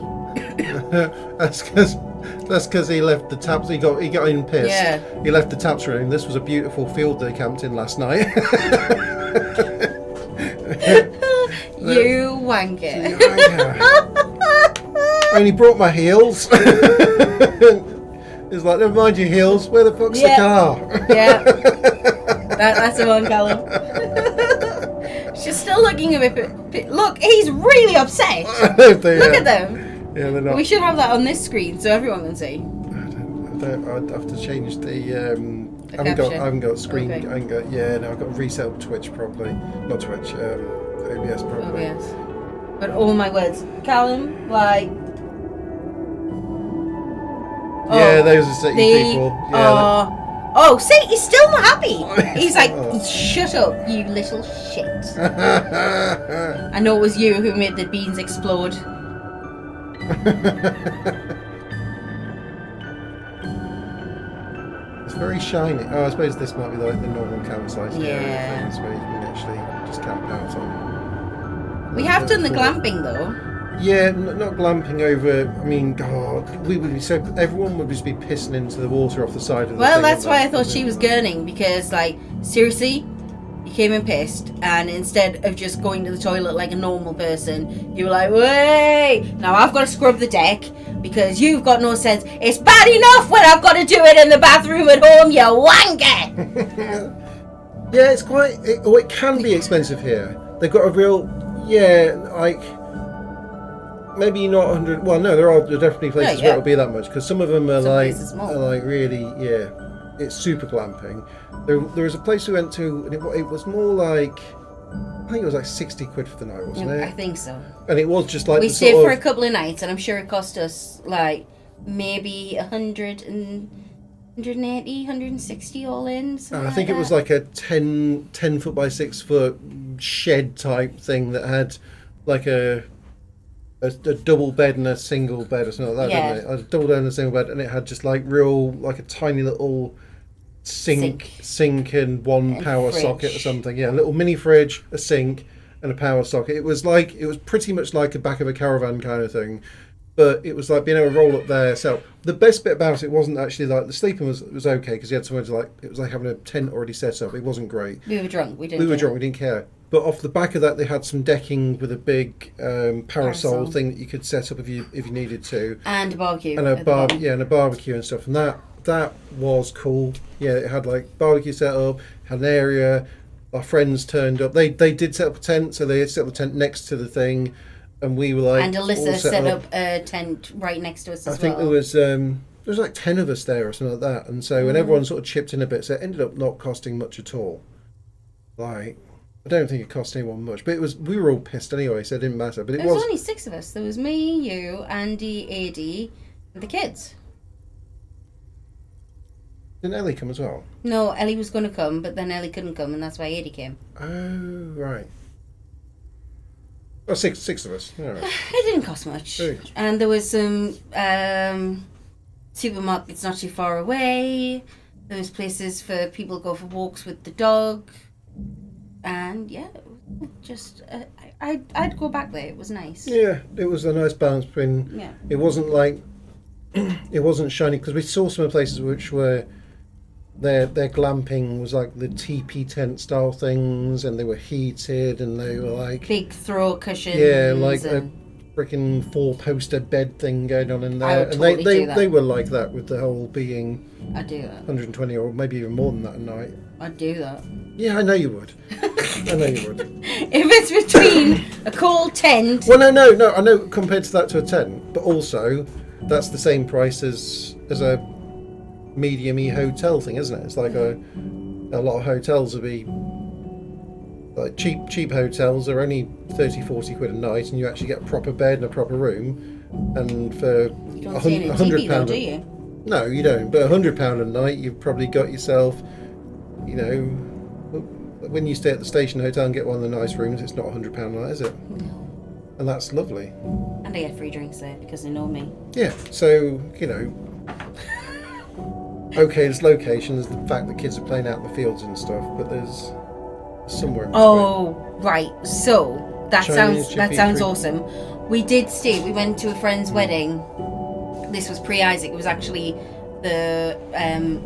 That's because he left the taps. He got in pissed. Yeah. He left the taps running. This was a beautiful field they camped in last night. You wanker. I only brought my heels. It's like, never mind your heels. Where the fuck's the car? Yeah. That's the one, Callum. She's still looking a bit. Look, he's really upset. Look at them. Yeah, they're not. We should have that on this screen so everyone can see. I'd have to change the. I haven't got screen. Okay. I've got to reset up Twitch probably. Not Twitch. OBS probably. OBS. But all my words, Callum, like. Yeah, those are city people. Yeah. Oh, see, he's still not happy. He's like, shut up, you little shit. I know it was you who made the beans explode. It's very shiny. Oh, I suppose this might be like the normal campsite. Yeah. Things where you can actually just camp out on. We have done the glamping though. Yeah, not glamping over. I mean, God, everyone would just be pissing into the water off the side of the. Well, that's why I thought she was gurning, because, like, seriously, you came in pissed, and instead of just going to the toilet like a normal person, you were like, "Wait, now I've got to scrub the deck because you've got no sense. It's bad enough when I've got to do it in the bathroom at home, you wanker." Yeah, it's quite. It can be expensive here. They've got a real, like. Maybe not 100. Well, no, there are definitely places where it'll be that much, because some of them are like really, it's super glamping. There was a place we went to, and it was more like, I think it was like 60 quid for the night, wasn't it? I think so. And it was just like we stayed for a couple of nights, and I'm sure it cost us like maybe 180, 160 all in. I think it was like a 10 foot by 6 foot shed type thing that had like a double bed and a single bed or something like that, didn't it? A double bed and a single bed, and it had just like like a tiny little sink and one power socket or something. Yeah, a little mini fridge, a sink, and a power socket. It was pretty much like the back of a caravan kind of thing, but it was like being able to roll up there. So the best bit about it wasn't actually like the sleeping was okay, because you had somewhere to it was like having a tent already set up. It wasn't great. We were drunk. We were drunk. We didn't care. But off the back of that, they had some decking with a big parasol thing that you could set up if you needed to, and a barbecue, and a barbecue and stuff. And that that was cool. Yeah, it had like barbecue set up, had an area. Our friends turned up. They did set up a tent, so they set up a tent next to the thing, and we were like. And Alyssa set up a tent right next to us as well. I think there was like 10 of us there or something like that, and so and everyone sort of chipped in a bit, so it ended up not costing much at all. Like, I don't think it cost anyone much, but we were all pissed anyway, so it didn't matter. But there was only 6 of us. There was me, you, Andy, Adi, and the kids. Didn't Ellie come as well? No, Ellie was going to come, but then Ellie couldn't come, and that's why Adi came. Oh, right. Oh, six of us. Yeah, right. It didn't cost much. And there was some supermarkets not too far away. There was places for people to go for walks with the dog. And yeah, just I'd go back there. It was nice. Yeah, it was a nice balance between. Yeah. It wasn't like it wasn't shiny, because we saw some places which were their glamping was like the teepee tent style things, and they were heated, and they were like big throw cushions. Yeah, like a freaking 4-poster bed thing going on in there. I would totally do that. They were like that with the whole being. I'd do that. 120 or maybe even more than that a night. I'd do that. Yeah, I know you would. I know you would. If it's between a cold tent. Well, no. I know compared to that to a tent, but also that's the same price as a medium-y hotel thing, isn't it? It's like a lot of hotels will be like cheap hotels are only 30-40 quid a night, and you actually get a proper bed and a proper room, and for £100 do you? No, you don't. But £100 a night, you've probably got yourself, you know, when you stay at the station hotel and get one of the nice rooms, it's not £100 a night, is it? No. And that's lovely. And I get free drinks there because they know me. Yeah, so, you know, okay, there's locations, the fact that kids are playing out in the fields and stuff, but there's somewhere in between. Oh, right. So that sounds awesome. We went to a friend's wedding. This was pre-Isaac. It was actually the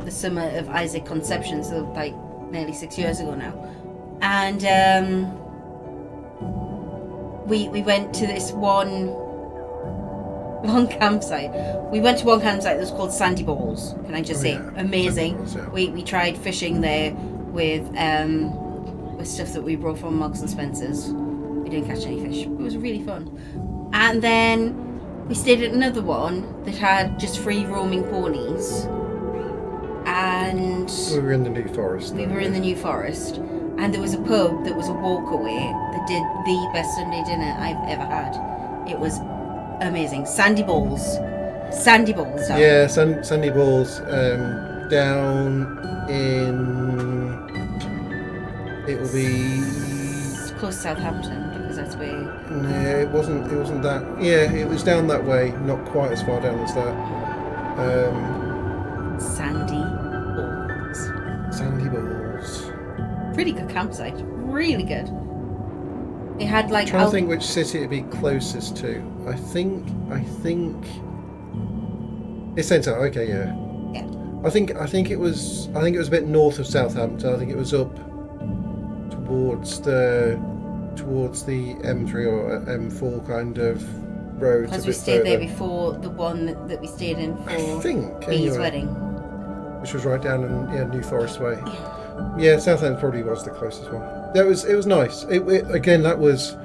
summer of Isaac conception, so like nearly 6 years ago now. And we went to this one campsite. We went to one campsite that was called Sandy Balls. Can I just say, amazing. Balls, yeah. We tried fishing there with stuff that we brought from Marks and Spencer's. We didn't catch any fish. It was really fun. And then we stayed at another one that had just free roaming ponies. And we were in the New Forest. We were in the New Forest. And there was a pub that was a walk away that did the best Sunday dinner I've ever had. It was amazing. Sandy Balls. Sandy Balls. Down. Yeah, Sandy Balls. Down in. It will be. It's close to Southampton, because that's where. No, it wasn't that. Yeah, it was down that way. Not quite as far down as that. Sandy Balls. Sandy Balls. Pretty good campsite. Really good. It had like. I'm trying to think which city it'd be closest to. I think it's Centre. Okay, yeah. Yeah. I think it was a bit north of Southampton. I think it was up towards the M3 or M4 kind of road. Because we stayed there before the one that we stayed in for Bee's wedding, which was right down in New Forest way. Yeah, Southampton probably was the closest one. It was nice. Again, that was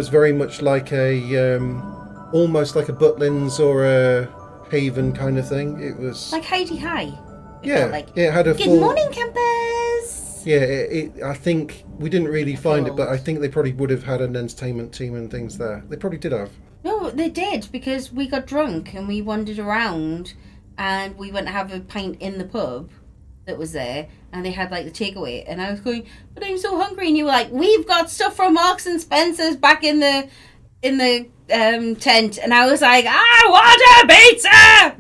very much like a almost like a Butlins or a Haven kind of thing. It was like Heidi High. It had a Good full morning, campers. Yeah, I think we didn't really find it, but I think they probably would have had an entertainment team and things there. They probably did have. No, they did, because we got drunk and we wandered around and we went to have a pint in the pub that was there, and they had like the takeaway, and I was going, but I'm so hungry, and you were like, we've got stuff from Marks and Spencer's back in the tent, and I was like, I want a pizza.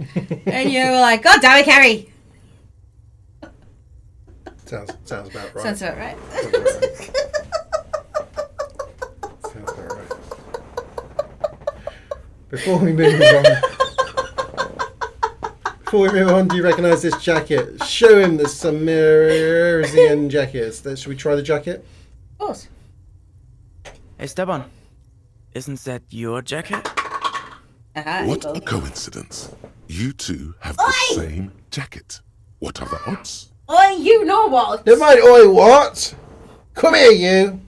And you were like, God damn it, Carrie. Sounds about right. Sounds about right. Sounds about right. Before we move on, do you recognise this jacket? Show him the Cimmerian jacket. Should we try the jacket? Of course. Hey, Esteban, isn't that your jacket? Aha, What Eagle. a coincidence. You two have the same jacket. What are the odds? Oh, you know what? Never mind, oi, what? Come here, you.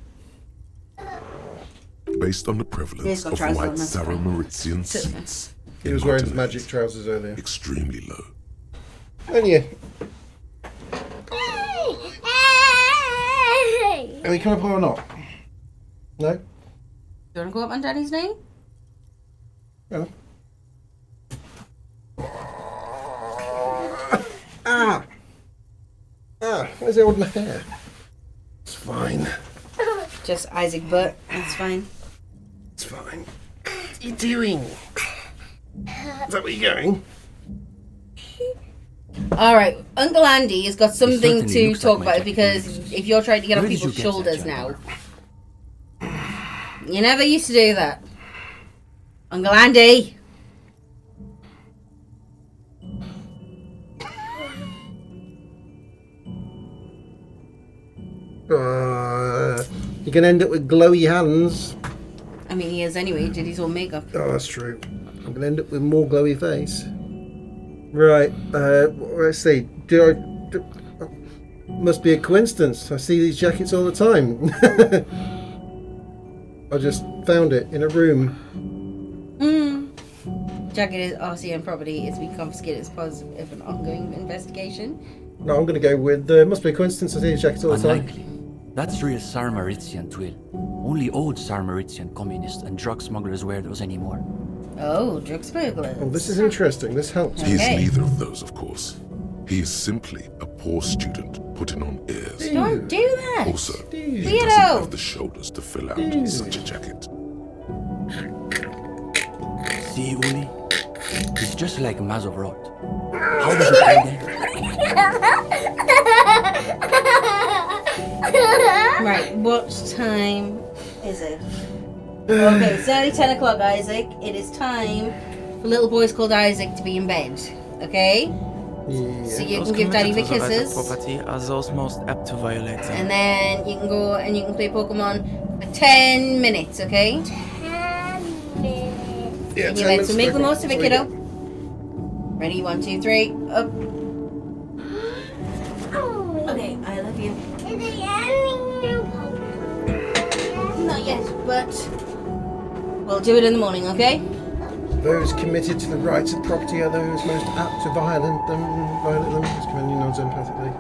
Based on the He's prevalence got of trousers on, white that's fine. Saramuritian seeds. He was wearing his magic trousers earlier. Extremely low. And you. Are we coming up or not? No? Do you want to go up on Daddy's name? No. Ah! Where's the old my hair? It's fine. Just Isaac Butt. That's fine. It's fine. What are you doing? Is that where you're going? All right, Uncle Andy has got something certainly to looks talk like my about because if you're trying to get on Where did people's you get that shoulders now, Jaguar? you never used to do that. Uncle Andy. You're going to end up with glowy hands. I mean, he is anyway. He did his own makeup. Oh, that's true. I'm going to end up with more glowy face. Right. Let's see. Must be a coincidence. I see these jackets all the time. I just found it in a room. Jacket is RCM property. It's been confiscated as part of an ongoing investigation. No, I'm going to go with must be a coincidence. I see these jackets all the time. Unlikely. That's real Sarmaritian twill. Only old Sarmaritian communists and drug smugglers wear those anymore. Oh, drug smugglers. Oh, this is interesting. This helps. He is Okay. neither of those, of course. He is simply a poor student putting on airs. Don't do that. Also, he Weirdo. doesn't have the shoulders to fill out such a jacket. See, Uli? It's just like Mazovrot. How does it go there? Right, what time is it? Okay, it's nearly 10 o'clock, Isaac. It is time for little boys called Isaac to be in bed. Okay? So you Those can give Daddy the committed to the right of kisses. property are those most apt to violate them. And then you can go and you can play Pokemon for 10 minutes, okay? 10 minutes. Yeah, You like to make the most of it, kiddo. Ready? 1, 2, 3. Up. Oh, Okay, I love you. is there any new Pokemon? Not yet, but we'll do it in the morning, okay? Those committed to the rights of property are those most apt to violate them. Just commending nods empathically.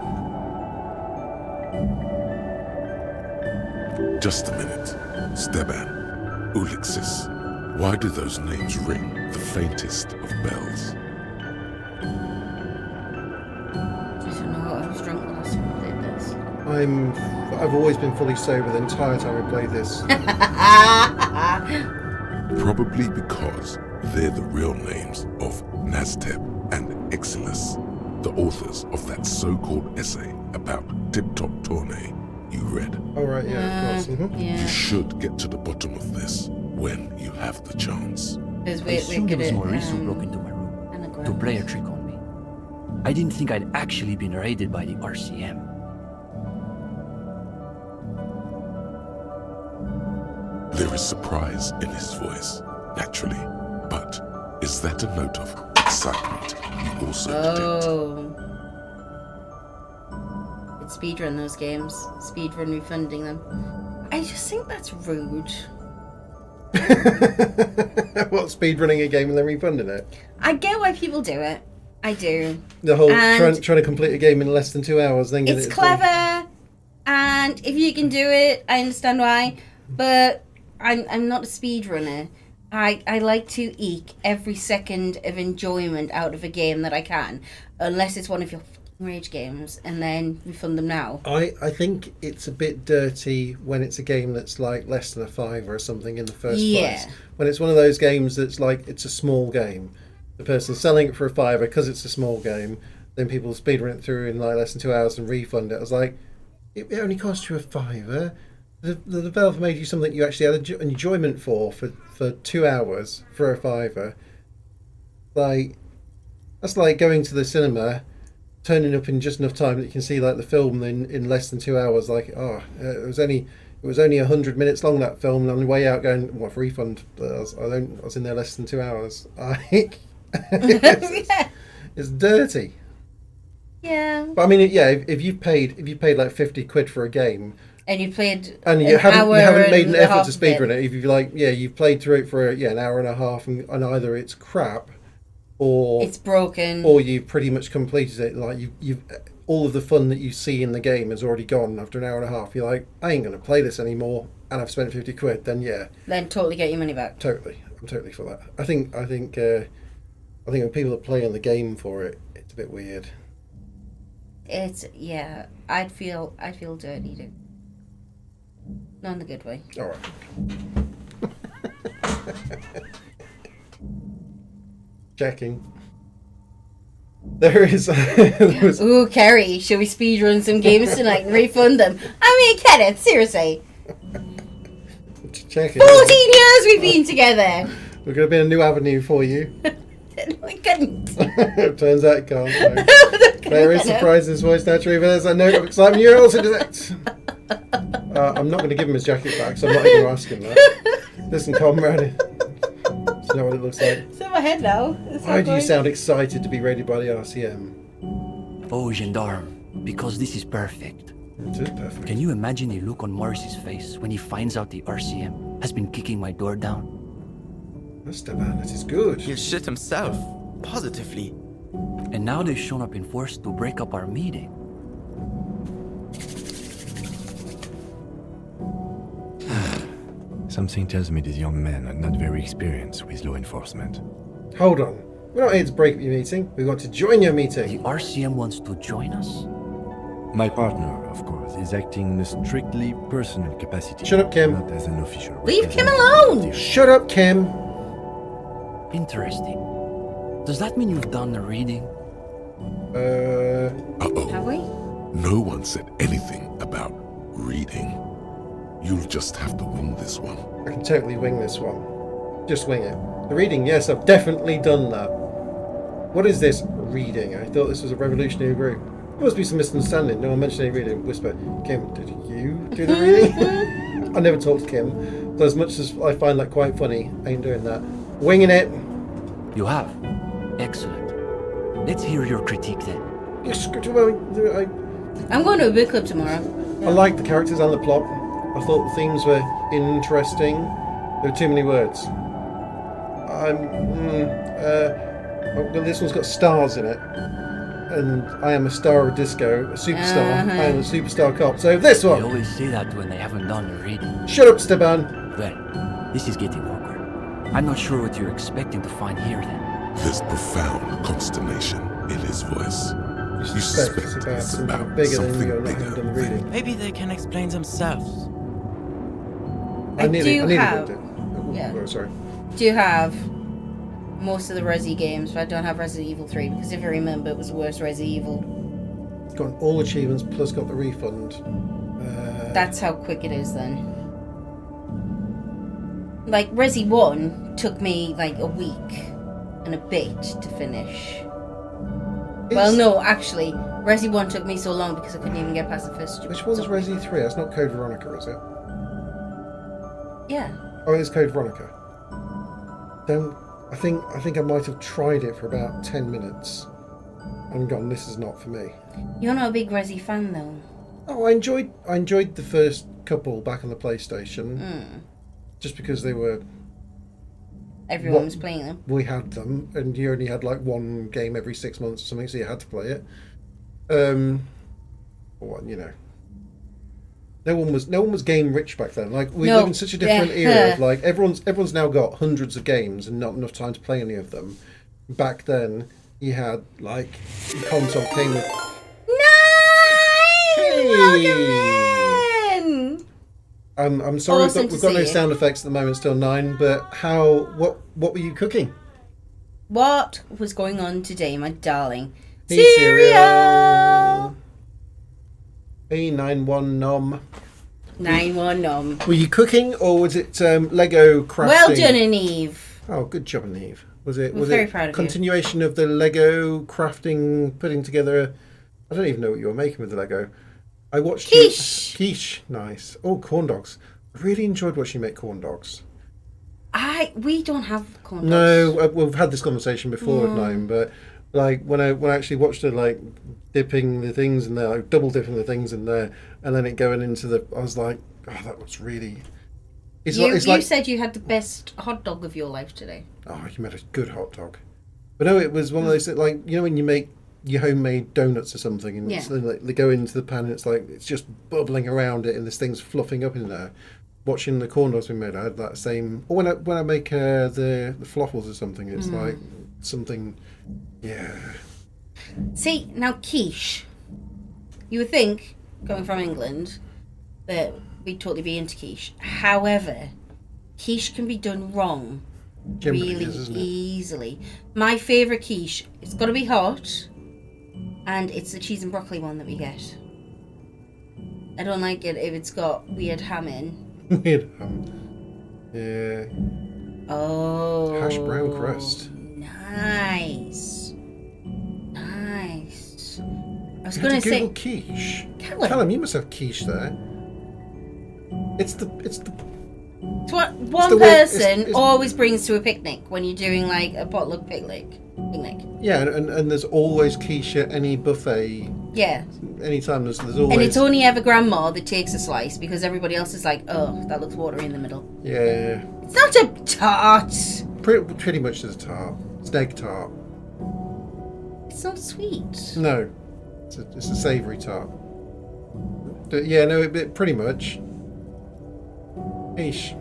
Just a minute. Steban, Ulixis, why do those names ring the faintest of bells? I don't know. I was drunk last time I played this. I've always been fully sober the entire time I played this. Probably because they're the real names of Nazteb and Exilus, the authors of that so-called essay about Tip-Top Tournay you read. Oh, right, yeah, of course. You Yeah, should get to the bottom of this when you have the chance. because I we're assumed good it was at Maurice who broke into my room to anagrams. play a trick on me. I didn't think I'd actually been raided by the RCM. There is surprise in his voice, naturally, but is that a note of excitement you also detect? Oh. It's speedrun those games. Speedrun refunding them. I just think that's rude. What, speedrunning a game and then refunding it? I get why people do it. I do. The whole And trying to complete a game in less than 2 hours, then get It's it. clever, and if you can do it, I understand why. But I'm not a speedrunner. I like to eke every second of enjoyment out of a game that I can, unless it's one of your rage games, and then refund them now. I think it's a bit dirty when it's a game that's like less than a £5 or something in the first place. When it's one of those games that's like it's a small game, the person's selling it for a £5 because it's a small game, then people speedrun it through in like less than 2 hours and refund it. I was like, it only cost you a £5. The developer made you something you actually had enjoyment for 2 hours for a £5. Like, that's like going to the cinema, turning up in just enough time that you can see like the film in less than 2 hours. Like, it was only It was only 100 minutes long, that film, and on the way out going, what refund? I was in there less than 2 hours. It's dirty. Yeah. But I mean, yeah, if you paid like 50 quid for a game, and you played and you haven't made an effort to speedrun it. If you like, you've played through it for an hour and a half, and either it's crap, or it's broken, or you pretty much completed it. Like you've all of the fun that you see in the game has already gone after an hour and a half. You're like, I ain't going to play this anymore, and I've spent 50 quid. Then totally get your money back. Totally, I'm totally for that. I think when people are playing the game for it, it's a bit weird. I'd feel dirty too. Not in the good way. All right. Checking. There is. Ooh, Kerry, should we speedrun some games tonight and refund them? I mean, Kenneth, seriously. Checking. 14 years we've been together. We're going to be a new avenue for you. We couldn't. Turns out it can't. There is surprise in his voice naturally, but there's a note of excitement. You're also direct. I'm not going to give him his jacket back, so I'm not even going to ask him that. Listen, comrade. Do you know what it looks like? It's in my head now. Why do you sound excited to be raided by the RCM? Oh, gendarme, because this is perfect. It is perfect. Can you imagine the look on Morris's face when he finds out the RCM has been kicking my door down? Esteban, that is good. He'll shit himself. Positively. And now they've shown up in force to break up our meeting. Something tells me these young men are not very experienced with law enforcement. Hold on. We're not here to break up your meeting. We want to join your meeting. The RCM wants to join us? My partner, of course, is acting in a strictly personal capacity. Shut up, Kim. Not as an official. Leave Kim alone! Shut up, Kim. Interesting. Does that mean you've done the reading? Uh-oh. Have we? No one said anything about reading. You'll just have to wing this one. I can totally wing this one. Just wing it. The reading, yes, I've definitely done that. What is this reading? I thought this was a revolutionary group. There must be some misunderstanding. No one mentioned any reading. Whisper, Kim, did you do the reading? I never talked to Kim. So as much as I find that quite funny, I ain't doing that. Winging it. You have? Excellent. Let's hear your critique then. Yes, I'm going to a book club tomorrow. I like the characters and the plot. I thought the themes were interesting. There were too many words. Well, this one's got stars in it. And I am a star of disco, a superstar. I am a superstar cop. So this one. They always say that when they haven't done the reading. Shut up, Steban. Well, this is getting awkward. I'm not sure what you're expecting to find here then. There's profound consternation in his voice. You suspect it's about bigger than you haven't done the reading. Maybe they can explain themselves. I do have most of the Resi games, but I don't have Resident Evil 3 because if I remember, it was the worst Resident Evil. Got all achievements plus got the refund. That's how quick it is then. Like Resi 1 took me like a week and a bit to finish. Well, no, actually, Resi 1 took me so long because I couldn't even get past the first. Which one's Resi 3? That's not Code Veronica, is it? Yeah. Oh, it's Code Veronica. Then I think I might have tried it for about 10 minutes and gone, this is not for me. You're not a big Resi fan though. Oh, I enjoyed the first couple back on the PlayStation. Just because they were... Everyone was playing them. We had them, and you only had like one game every 6 months or something, so you had to play it. Well, you know, no one was game rich back then. Like we live in such a different era. Of, like everyone's now got hundreds of games and not enough time to play any of them. Back then, you had like the console came with. Welcome in! I'm sorry, Awesome we've got no sound effects at the moment. Still 9, but what were you cooking? What was going on today, my darling? Hey, Cereal! Hey, 9-1 nom. 9-1 nom. Were you cooking or was it Lego crafting? Well done, Eve. Oh, good job, Eve. Was it very proud of continuation of the Lego crafting, putting together? I don't even know what you were making with the Lego. I watched Quiche. Quiche, nice. Oh, corn dogs. I really enjoyed watching you make corn dogs. We don't have corn dogs. No, we've had this conversation before at Nine, but like when I actually watched her like dipping the things in there, like double dipping the things in there, and then it going into the, I was like, oh, that was really. You said you had the best hot dog of your life today. Oh, you made a good hot dog. But no, it was one of those like, you know, when you make your homemade donuts or something, and it's, like, they go into the pan, and it's like it's just bubbling around it, and this thing's fluffing up in there. Watching the corn dogs we made, I had that same. Or when I make the falafels or something, it's like something. Yeah. See, now quiche. You would think, going from England, that we'd totally be into quiche. However, quiche can be done wrong really easily. My favourite quiche, it's got to be hot, and it's the cheese and broccoli one that we get. I don't like it if it's got weird ham in. Weird ham. Yeah. Oh. Hash brown crust. Nice. Nice. I was You going had to to say... Google quiche. Callum, you must have quiche there. It's what one the way- person it's- always brings to a picnic when you're doing like a potluck picnic. Yeah, and there's always quiche at any buffet. Yeah. Anytime there's always. And it's only ever grandma that takes a slice because everybody else is like, oh, that looks watery in the middle. Yeah. It's not a tart. Pretty much as a tart. It's an egg tart. It's not sweet. No, it's a savoury tart. But yeah, no, it pretty much. Quiche.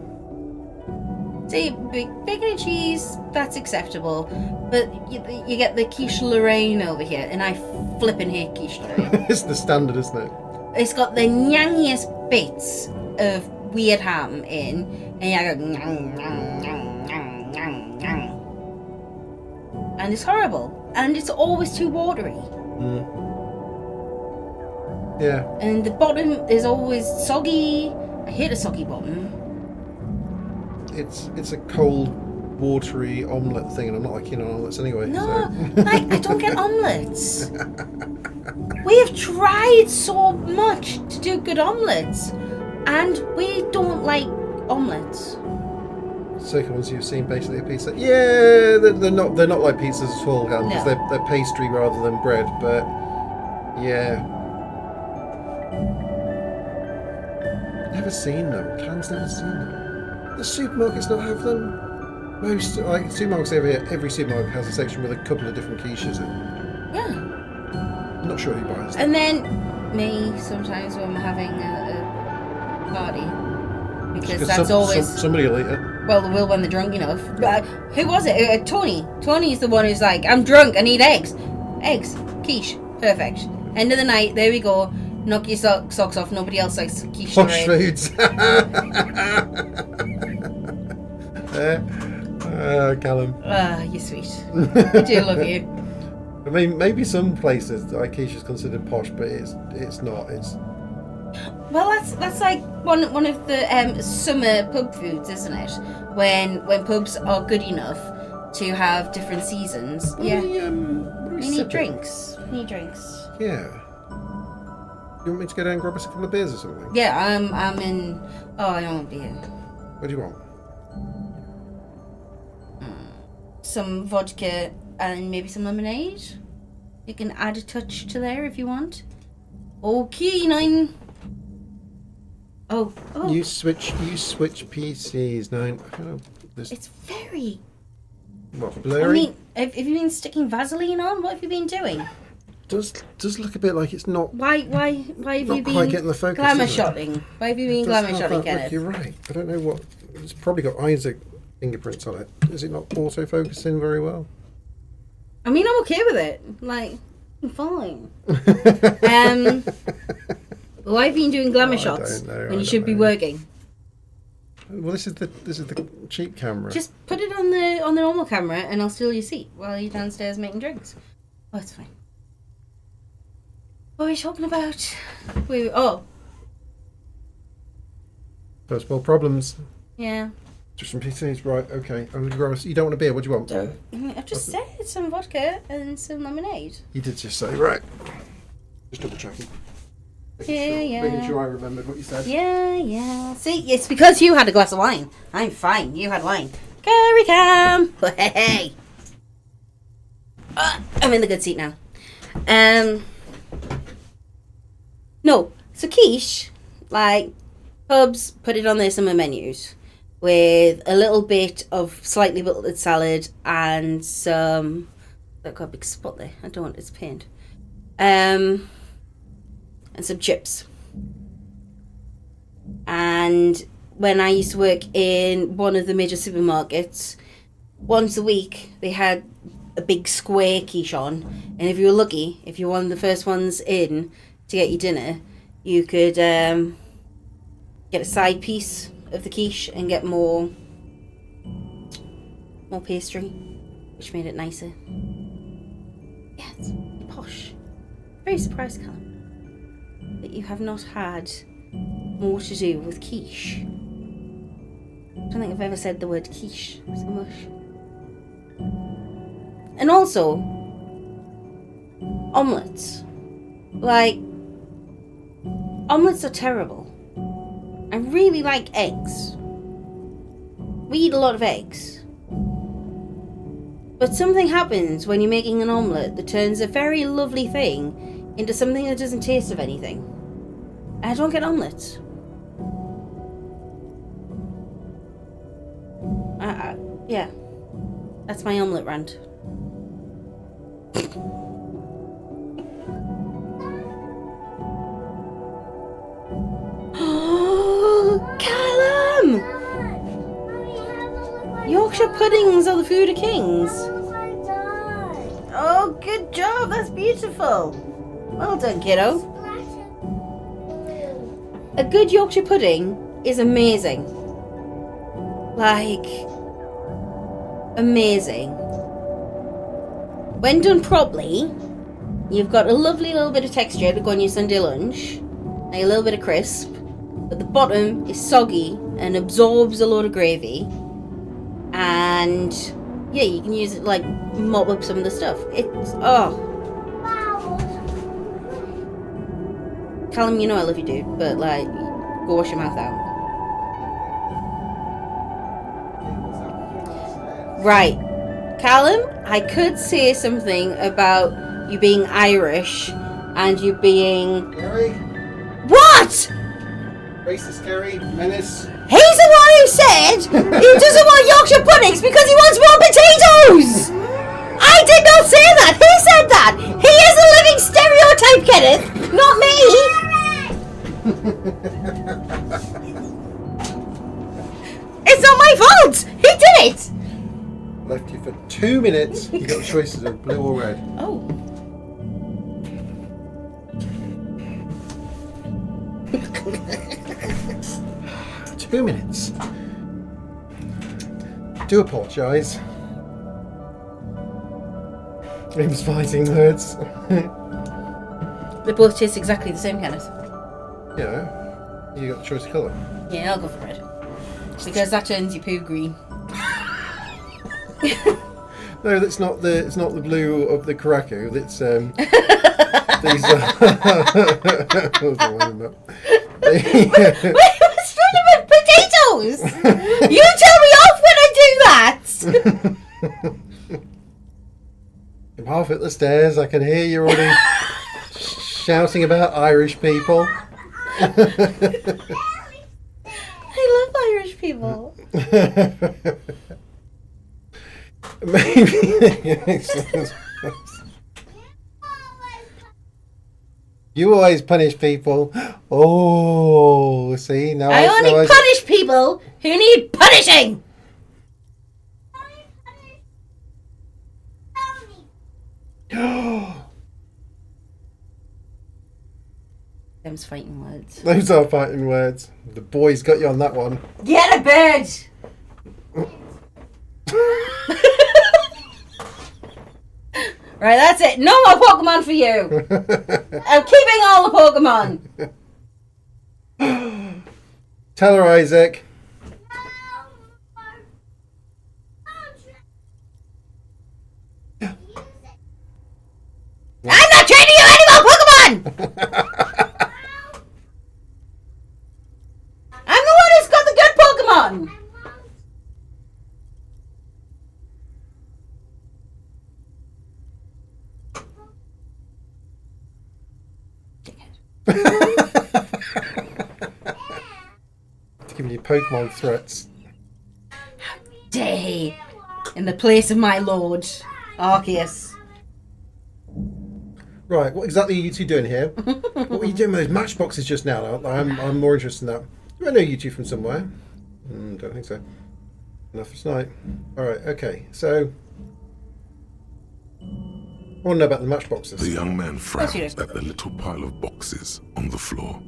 See, bacon and cheese, that's acceptable. But you get the quiche Lorraine over here, and I flippin' hate quiche Lorraine. It's the standard, isn't it? It's got the nyangiest bits of weird ham in, and you go nyang, nyang, nyang, nyang, nyang, nyang. And it's horrible. And it's always too watery. Yeah. And the bottom is always soggy. I hate a soggy bottom. It's a cold, watery omelette thing, and I'm not like keen on omelettes anyway. No, so. like, I don't get omelettes. We have tried so much to do good omelettes, and we don't like omelettes. Second ones you've seen, basically a pizza. Yeah, they're not like pizzas at all, because they're pastry rather than bread. But yeah, never seen them. Can's never seen them. The supermarkets not have them. Most like supermarkets over here, every supermarket has a section with a couple of different quiches in. Yeah. I'm not sure who buys them. And then me sometimes when we're having a party, because that's always somebody will eat it. Well, they will when they're drunk enough. But who was it? Tony. Tony's the one who's like, I'm drunk, I need eggs. Eggs. Quiche. Perfect. End of the night, there we go. Knock your socks off. Nobody else likes quiche. Posh foods. Callum. Ah, you're sweet. I do love you. I mean, maybe some places quiche is considered posh, but it's not. It's well, that's like one of the summer pub foods, isn't it? When pubs are good enough to have different seasons. Yeah. We need drinks. Yeah. You want me to go down and grab us a couple of beers or something? Yeah, I'm in. Oh, I don't want beer. What do you want? Some vodka and maybe some lemonade. You can add a touch to there if you want. Okay, 9. Oh. You switch PCs, 9. I don't know. It's very. What, blurry? I mean, have you been sticking Vaseline on? What have you been doing? Does look a bit like it's not. Why have you been quite getting the focus, glamour is it? shotting? Why have you been It does glamour have shotting, that look, Kenneth? You're right. I don't know what. It's probably got Isaac fingerprints on it. Is it not auto-focusing very well? I mean, I'm okay with it. Like, I'm fine. Why have you been doing glamour shots when you should be working? Well, this is the cheap camera. Just put it on the normal camera, and I'll steal your seat while you're downstairs making drinks. Oh, it's fine. What are we talking about? First world problems. Yeah. Just some PCs, right? Okay. You don't want a beer? What do you want? I've just said some vodka and some lemonade. You did just say right. Just double checking. Making sure I remembered what you said. Yeah. See, it's because you had a glass of wine. I'm fine. You had wine. Carry cam. Hey. I'm in the good seat now. No. So quiche, like pubs, put it on their summer menus with a little bit of slightly wilted salad and some. I've got a big spot there. I don't want it's pained. And some chips. And when I used to work in one of the major supermarkets, once a week they had a big square quiche on, and if you were lucky, if you were one of the first ones in to get your dinner, you could get a side piece of the quiche and get more pastry, which made it nicer. Yeah, it's posh. Very surprised, Callum, that you have not had more to do with quiche. I don't think I've ever said the word quiche so much. And also, omelettes. Like, omelettes are terrible. I really like eggs. We eat a lot of eggs. But something happens when you're making an omelette that turns a very lovely thing into something that doesn't taste of anything. I don't get omelettes. Yeah. That's my omelette rant. Callum! Yorkshire puddings are the food of kings. Oh, good job. That's beautiful. Well done, kiddo. A good Yorkshire pudding is amazing. Like, amazing. When done properly, you've got a lovely little bit of texture to go on your Sunday lunch, like a little bit of crisp, but the bottom is soggy and absorbs a load of gravy, and yeah, you can use it like mop up some of the stuff. It's Callum, you know I love you, dude, but like, go wash your mouth out. Right, Callum, I could say something about you being Irish and you being... Gary? What?! Racist Gary, menace. He's the one who said he doesn't want Yorkshire puddings because he wants more potatoes! I did not say that! He said that! He is a living stereotype, Kenneth! Not me! It's not my fault! He did it! Left you for 2 minutes. You got choices of blue or red. Oh. Two minutes. Do apologise. It was fighting words. They both taste exactly the same, Kenneth. Yeah. You got the choice of colour. Yeah, I'll go for red. Because that turns your poo green. No, that's not the. It's not the blue of the Karaku. It's these. Wait, what's wrong with potatoes? You tell me off when I do that. I'm half at the stairs. I can hear you already shouting about Irish people. I love Irish people. Maybe. You always punish people. Oh, see now. I only punish people who need punishing. Them's fighting words. Those are fighting words. The boys got you on that one. Get a bed. Right, that's it. No more Pokemon for you. I'm keeping all the Pokemon. Tell her, Isaac. I'm not training you any more Pokemon. Giving you Pokemon threats. Day in the place of my lord, Arceus. Right, what exactly are you two doing here? What were you doing with those matchboxes just now? I'm more interested in that. Do I know you two from somewhere? Don't think so. Enough for tonight. Alright, okay, so... I want to know about the matchboxes. The young man frowns at the little pile of boxes on the floor.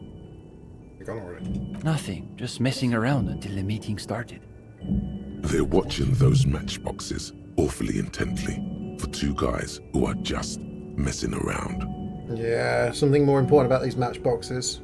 You're gone already. Nothing, just messing around until the meeting started. They're watching those matchboxes awfully intently for two guys who are just messing around. Yeah, something more important about these matchboxes.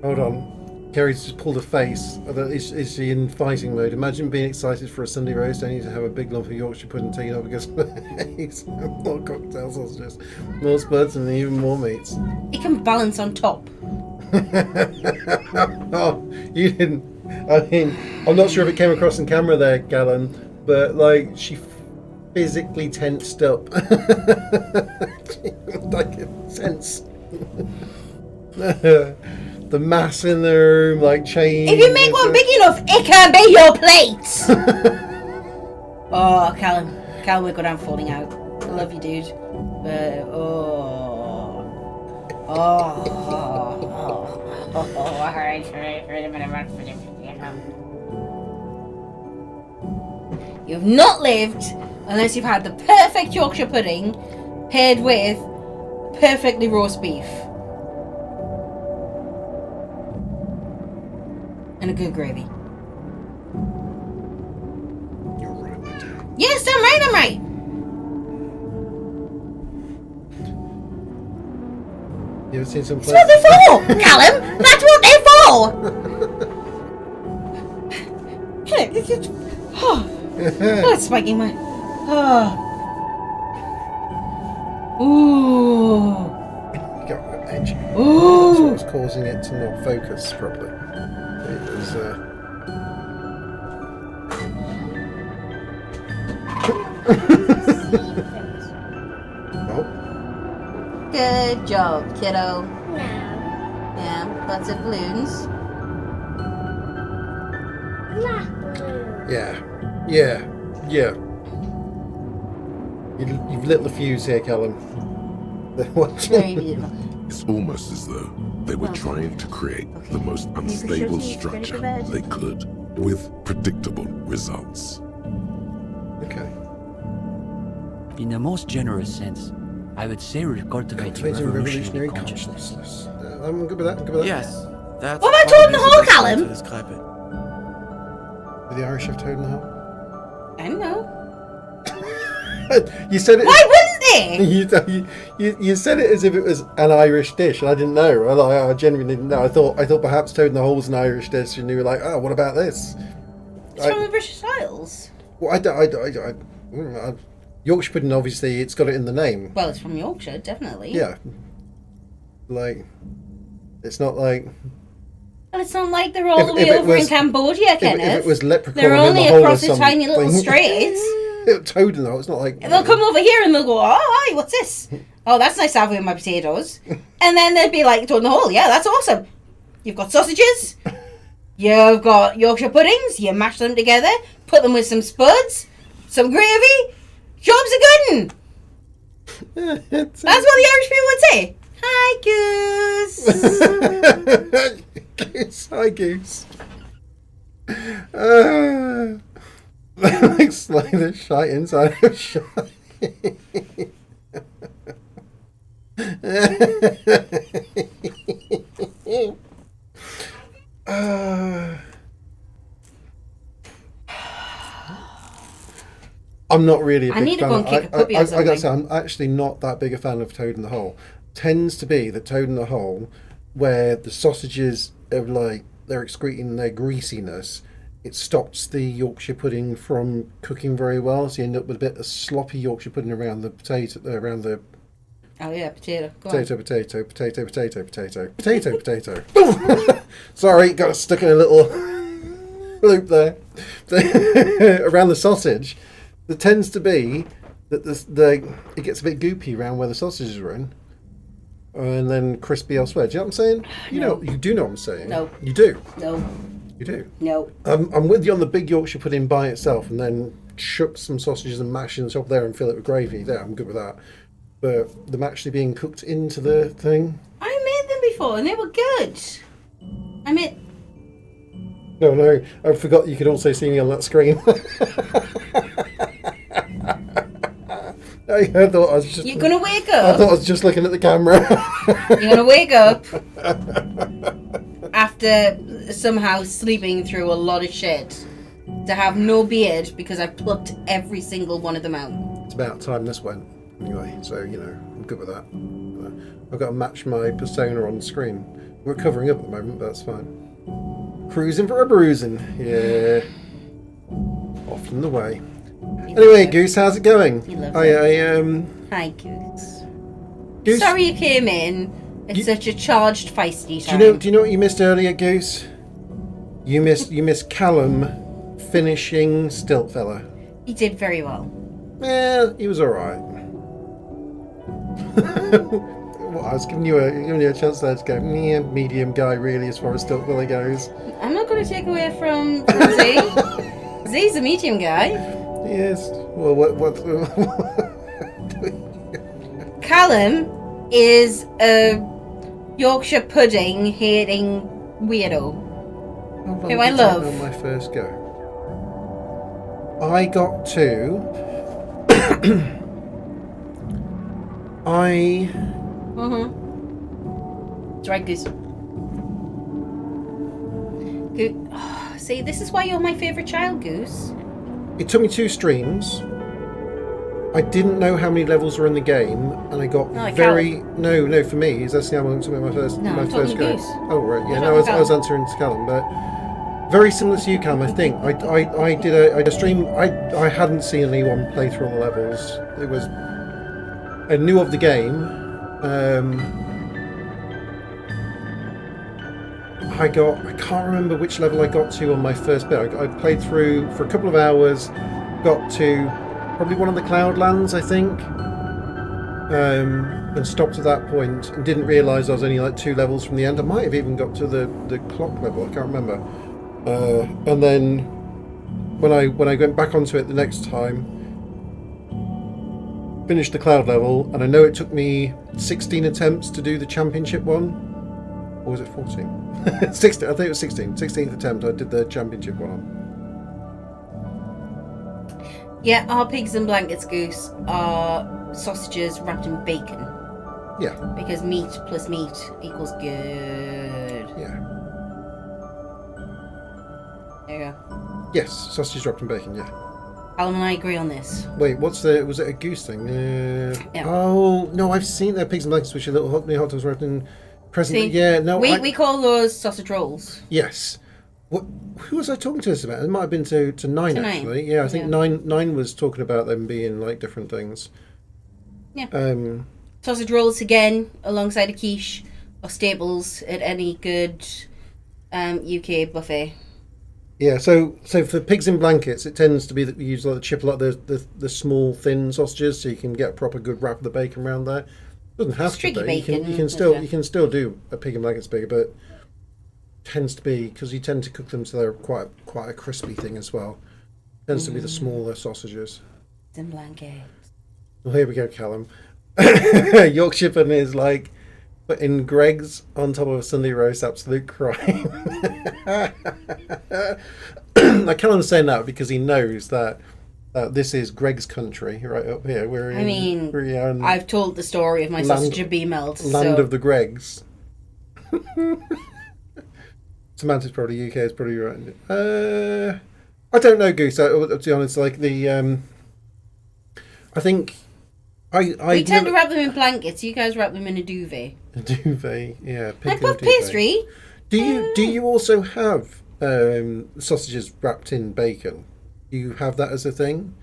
Hold on. Kerry's just pulled a face. Is she in fighting mode? Imagine being excited for a Sunday roast only to have a big lump of Yorkshire pudding taken up against face. More cocktail sausages, more spuds, and even more meats. It can balance on top. Oh, you didn't. I mean, I'm not sure if it came across in camera there, Galen, but like she physically tensed up. Like a tense. The mass in the room, like changed. If you make one big enough, it can be your plate. Oh, Callum, we're going down falling out. I love you, dude. But you've not lived unless you've had the perfect Yorkshire pudding paired with perfectly roast beef. And a good gravy. You're right. Yes, I'm right. You ever seen some That's what they're for, Callum. That's what they're for. Oh, it's spiking my. Oh. Ooh. You got that edge. Ooh. That's what was causing it to not focus properly. It was. Oh. Good job, kiddo. No. Yeah, lots of balloons. Black blue. Yeah. You've lit the fuse here, Callum. Very beautiful. It's almost as though they were trying to create the most unstable structure they could with predictable results. Okay. In the most generous sense, I would say we're cultivating Cultivating revolutionary revolutionary consciousness. consciousness. I'm good with that. Yes, that's. What about probably Toad in the Hole, best way Callum? to describe it. With the Irish have Toad in the Hole. I don't know. You said it. Why wouldn't they? You said it as if it was an Irish dish, and I didn't know. I genuinely didn't know. I thought perhaps Toad in the Hole was an Irish dish, and you were like, oh, what about this? It's from the British Isles. Well, Yorkshire pudding, obviously, it's got it in the name. Well, it's from Yorkshire, definitely. Yeah. Like, it's not like. Well, it's not like they're all the If way it over in was- Cambodia, Kenneth. If it was Leprechaun they're in only the Hole across or the tiny little something. straits. Toad in the Hole, it's not like. And they'll come over here and they'll go, oh, hi, what's this? Oh, that's nice to have with my potatoes. And then they'd be like, Toad in the Hole, yeah, that's awesome. You've got sausages, you've got Yorkshire puddings, you mash them together, put them with some spuds, some gravy, job's a good one. That's what the Irish people would say. Hi, Goose. Goose, hi, Goose. Looks like the shite inside of shite. I'm not really a big I need to fan go and kick a puppy or I gotta say, something. I'm actually not that big a fan of Toad in the Hole. Tends to be the Toad in the Hole where the sausages are like, they're excreting their greasiness. It stops the Yorkshire pudding from cooking very well, so you end up with a bit of sloppy Yorkshire pudding around the potato, around the Oh, yeah, potato. Go on. potato. Sorry, got stuck in a little loop there. Around the sausage, there tends to be that it gets a bit goopy around where the sausages are in. and then crispy elsewhere. Do you know what I'm saying? You know, you do know what I'm saying. No. You do. No. You do. No. I'm with you on the big Yorkshire pudding by itself, and then chuck some sausages and mash in the top there and fill it with gravy. There, I'm good with that. But them actually being cooked into the thing. I made them before, and they were good. I made. No, I forgot you could also see me on that screen. I thought I was just. You're gonna wake I up. thought I was just looking at the camera. You're gonna wake up after somehow sleeping through a lot of shit to have no beard because I've plucked every single one of them out. It's about time this went. Anyway, so, you know, I'm good with that. I've got to match my persona on the screen. We're covering up at the moment, but that's fine. Cruising for a bruising. Yeah. Off and the way. Anyway, Goose, how's it going? You love Hi, Goose. Goose? Sorry you came in at such a charged, feisty time. Do you know what you missed earlier, Goose? You missed Callum finishing Stiltfella. He did very well. Yeah, he was alright. Well, I was giving you a chance there to go, yeah, medium guy really as far as Stiltfella goes. I'm not going to take away from Z. Z's a medium guy. Yes. Well, what Callum is a Yorkshire pudding hating weirdo. Who I love. On my first go, I got to. That's right, Goose. See, this is why you're my favourite child, Goose. It took me 2 streams. I didn't know how many levels were in the game, and I got no. For me, is that's how I'm talking about my first go. Goose. Oh right, yeah. No, I was answering to Callum, but very similar to you, Callum. I think I did a stream. I hadn't seen anyone play through all the levels. It was I knew of the game. I can't remember which level I got to on my first bit. I played through for a couple of hours, got to probably one of the Cloudlands, I think, and stopped at that point and didn't realise I was only like 2 levels from the end. I might have even got to the clock level, I can't remember. And then when I went back onto it the next time, finished the Cloud level, and I know it took me 16 attempts to do the championship one. Or was it 14? 16. I think it was 16. 16th attempt I did the championship one on. Yeah, our pigs and blankets, Goose, are sausages wrapped in bacon. Yeah. Because meat plus meat equals good. Yeah. There you go. Yes, sausages wrapped in bacon, yeah. Alan and I agree on this. Wait, was it a goose thing? Yeah. Oh, no, I've seen their pigs and blankets, which are little hot dogs wrapped in present. See, yeah, no. We call those sausage rolls. Yes. Who was I talking to us about? It might have been to Nine, actually. Yeah, I think Nine was talking about them being like different things. Yeah. Sausage rolls, again, alongside a quiche, are staples at any good UK buffet. Yeah, so for pigs in blankets, it tends to be that we use like the chipolata, the small thin sausages, so you can get a proper good wrap of the bacon around there. It doesn't have to be. Bacon, you can still do a pig in blankets bigger, but tends to be because you tend to cook them so they're quite a crispy thing as well. Tends to be the smaller sausages. In blankets. Well, here we go, Callum. Yorkshire pudding is like putting Greggs on top of a Sunday roast, absolute crime. Now, Callum's saying that because he knows that this is Greg's country right up here. I've told the story of my sausage and bee melt. Land of the Greggs. Samantha's probably UK, is probably right. I don't know, Goose. To be honest, like I think we tend to wrap them in blankets. You guys wrap them in a duvet. A duvet, yeah. Like puff pastry. Do you also have sausages wrapped in bacon? Do you have that as a thing?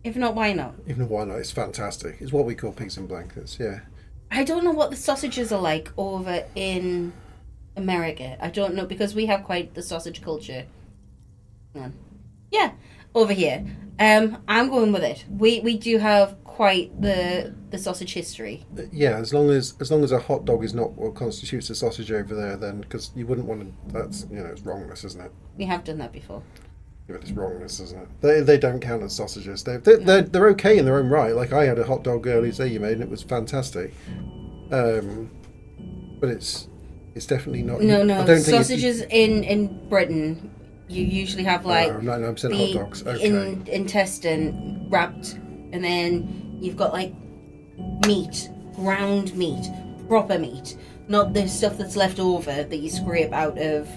If not, why not? If not, why not? It's fantastic. It's what we call pigs in blankets. Yeah. I don't know what the sausages are like over in America. I don't know because we have quite the sausage culture. Yeah, over here. I'm going with it. We do have quite the sausage history. Yeah, as long as a hot dog is not what constitutes a sausage over there, then because you wouldn't want to. That's it's wrongness, isn't it? We have done that before. Yeah, it's wrongness, isn't it? They don't count as sausages. They're okay in their own right. Like I had a hot dog earlier today you made, and it was fantastic. But it's definitely not. No. I don't think Sausages in Britain, you usually have like 99% hot dogs. Okay. Intestine wrapped, and then you've got like meat, ground meat, proper meat, not the stuff that's left over that you scrape out of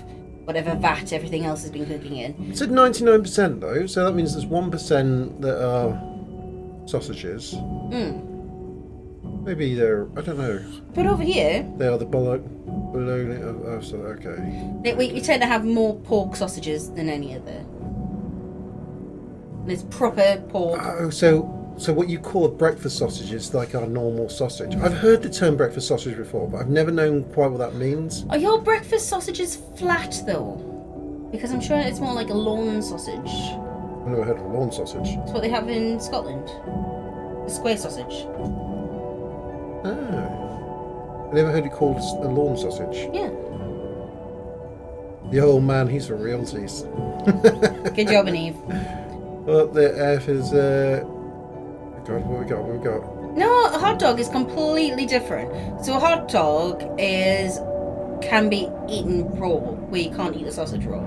whatever vat everything else has been cooking in. It's at 99% though, so that means there's 1% that are sausages. Maybe they're, I don't know. But over here, They are the bologna. So okay. we tend to have more pork sausages than any other. And it's proper pork. Oh, so what you call a breakfast sausage is like our normal sausage. I've heard the term breakfast sausage before, but I've never known quite what that means. Are your breakfast sausages flat though? Because I'm sure it's more like a lawn sausage. I've never heard of a lawn sausage. It's what they have in Scotland. A square sausage. Oh. I never heard it called a lawn sausage. Yeah. The old man, he's for realties. Good job, Eve. Well, the F is, God, what we got? No, a hot dog is completely different. So a hot dog can be eaten raw, where you can't eat a sausage raw.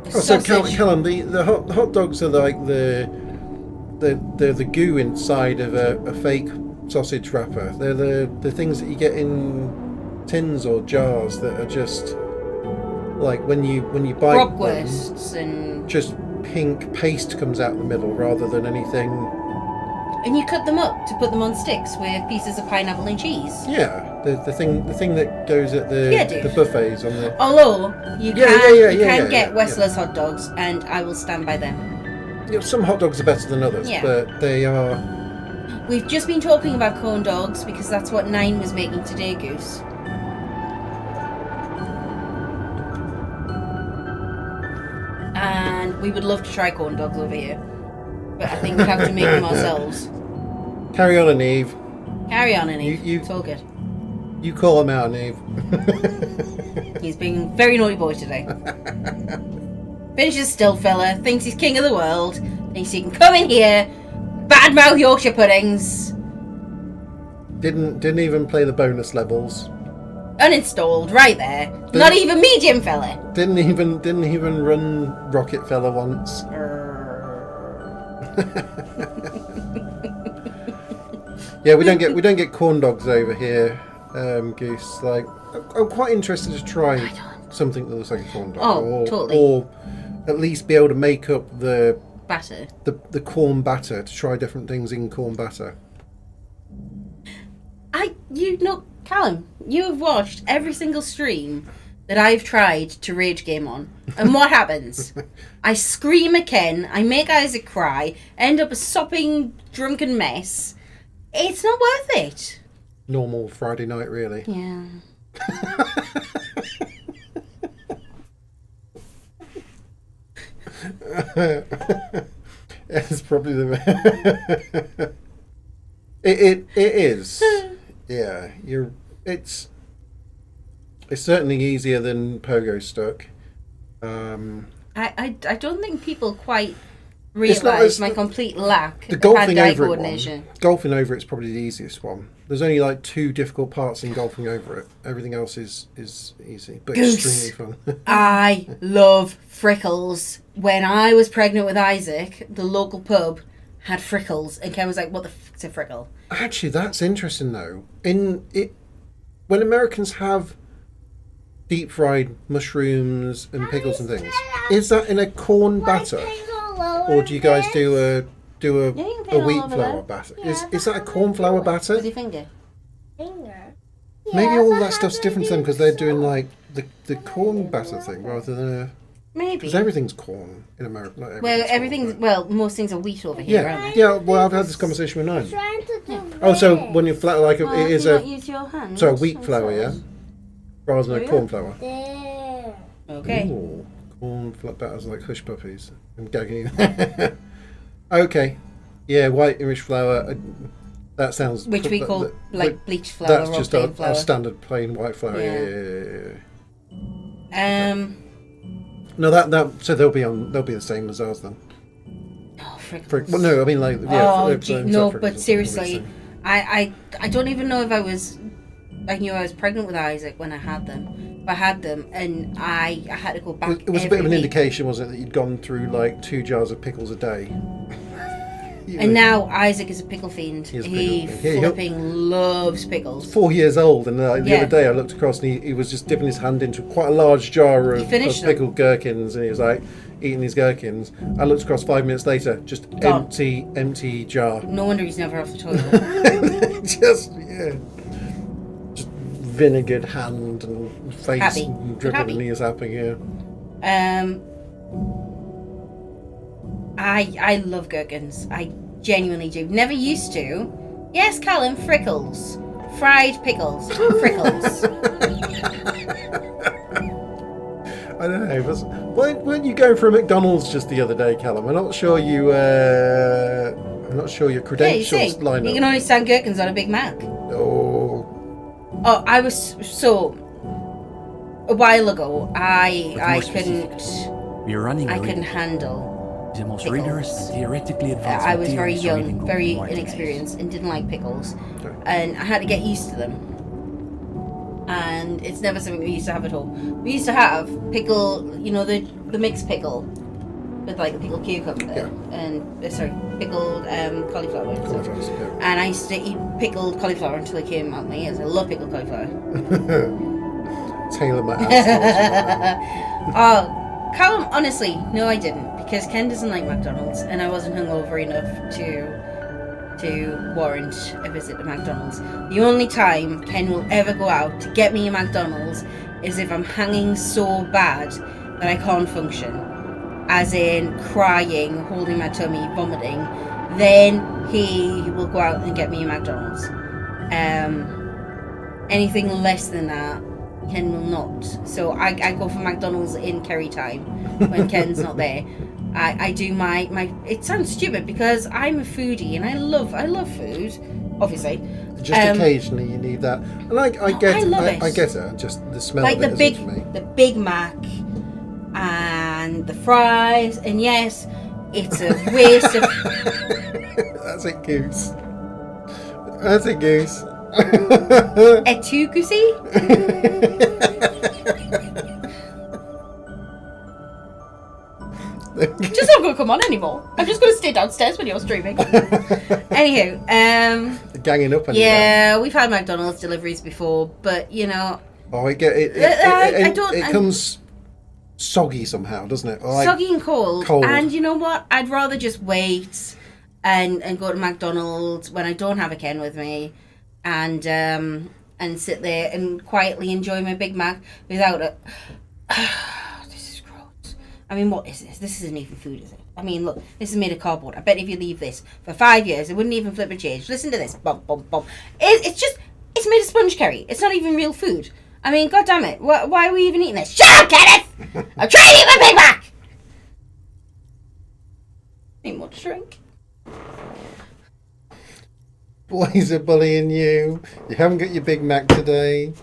So Callum, the hot dogs are like the goo inside of a fake sausage wrapper. They're the things that you get in tins or jars that are just like when you bite Brockwursts and just pink paste comes out the middle rather than anything. And you cut them up to put them on sticks with pieces of pineapple and cheese. Yeah, the thing that goes at the buffets on the. Although you can get Westler's hot dogs, and I will stand by them. Some hot dogs are better than others, but they are. We've just been talking about corn dogs because that's what Nine was making today, Goose. And we would love to try corn dogs over here, but I think we have to make them ourselves. Carry on, Eve. Carry on, Eve. It's all good. You call him out, Eve. He's being a very naughty boy today. Finishes still fella, thinks he's king of the world, thinks he can come in here, badmouth Yorkshire puddings. Didn't even play the bonus levels. Uninstalled, right there. Not even medium fella. Didn't even run Rocket Fella once. Yeah, we don't get corn dogs over here, Goose. Like, I'm quite interested to try something that looks like a corn dog. Oh, totally. Or at least be able to make up the batter. The corn batter, to try different things in corn batter. Callum, you have watched every single stream that I've tried to rage game on. And what happens? I scream at Ken, I make Isaac cry, end up a sopping, drunken mess. It's not worth it. Normal Friday night, really. Yeah. It's probably the. It is. Yeah, it's certainly easier than Pogo Stuck. I don't think people quite realise my complete lack the of golfing hand-eye over coordination. Golfing over it's probably the easiest one. There's only like 2 difficult parts in golfing over it. Everything else is easy, but Goose. extremely fun. I love Frickles. When I was pregnant with Isaac, the local pub had Frickles, and Ken was like, "What the fuck's a Frickle?" Actually, that's interesting though. When Americans have deep fried mushrooms and pickles and things, is that in a corn batter, or do you guys do a wheat flour batter? Is that a corn flour batter? With your finger. Maybe all that stuff's different to them because they're doing like the corn batter thing rather than a. Maybe. Because everything's corn in America. Not Well, everything's corn, well, most things are wheat over here, aren't they? yeah. Well, I've had this conversation with Nine. Oh, so when you flat like Well, it is do you a not use your hands so a wheat flour, yeah, rather than a corn flour. Okay. Ooh, corn batters like hush puppies. I'm gagging. Okay. Yeah, white Irish flour. That sounds... Which we call, like, bleached flour That's or just plain flour. our standard plain white flour. Yeah. No, that so they'll be the same as ours then. Oh, frickles. Well, no, I mean like no, but seriously, I don't even know if I knew I was pregnant with Isaac when I had them. I had them, and I had to go back. It was a bit of an indication, wasn't it, that you'd gone through like 2 jars of pickles a day. And now Isaac is a pickle fiend. He flipping loves pickles. 4 years old, and the other day I looked across and he was just dipping his hand into quite a large jar of pickled gherkins, and he was like eating these gherkins. I looked across 5 minutes later, just empty jar. No wonder he's never off the toilet. just vinegared hand and face and dripping, and he is happy. I love gherkins. I genuinely do. Never used to. Yes, Callum, frickles. Fried pickles. Frickles. I don't know. Weren't you going for a McDonald's just the other day, Callum? I'm not sure your credentials line up. You can only stand gherkins on a Big Mac. Oh, I was so... A while ago, I couldn't... We're running I couldn't handle... The most rigorous and theoretically advanced. I was very young, very inexperienced, and didn't like pickles, and I had to get used to them. And it's never something we used to have at home. We used to have pickle, the mixed pickle with like the pickled cucumber and pickled cauliflower. And I used to eat pickled cauliflower until it came out my ears. I love pickled cauliflower. Taylor my ass. Oh, Callum, honestly, no, I didn't. Because Ken doesn't like McDonald's, and I wasn't hungover enough to warrant a visit to McDonald's. The only time Ken will ever go out to get me a McDonald's is if I'm hanging so bad that I can't function, as in crying, holding my tummy, vomiting. Then he will go out and get me a McDonald's. Anything less than that, Ken will not. So I go for McDonald's in Kerry time when Ken's not there. I do my. It sounds stupid because I'm a foodie and I love food, obviously. Just occasionally you need that, and I get it. Just the smell like of it isn't for me. The Big Mac and the fries, and yes, it's a waste of. That's it, Goose. That's it, Goose. Et tu, Goosey? Just not gonna come on anymore. I'm just gonna stay downstairs when you're streaming. Anywho, ganging up on you. Yeah, we've had McDonald's deliveries before, but Oh, it comes soggy somehow, doesn't it? Like, soggy and cold. And you know what? I'd rather just wait and go to McDonald's when I don't have a Ken with me, and sit there and quietly enjoy my Big Mac without a. This is gross. I mean, what is this? This isn't even food, is it? I mean, look, this is made of cardboard. I bet if you leave this for 5 years, it wouldn't even flip a change. Listen to this. Bum, bum, bum. It's made of sponge curry. It's not even real food. I mean, God damn it. Why are we even eating this? Shut up, Kenneth! I'm trying to eat my Big Mac! Need more to drink. Boys are bullying you. You haven't got your Big Mac today.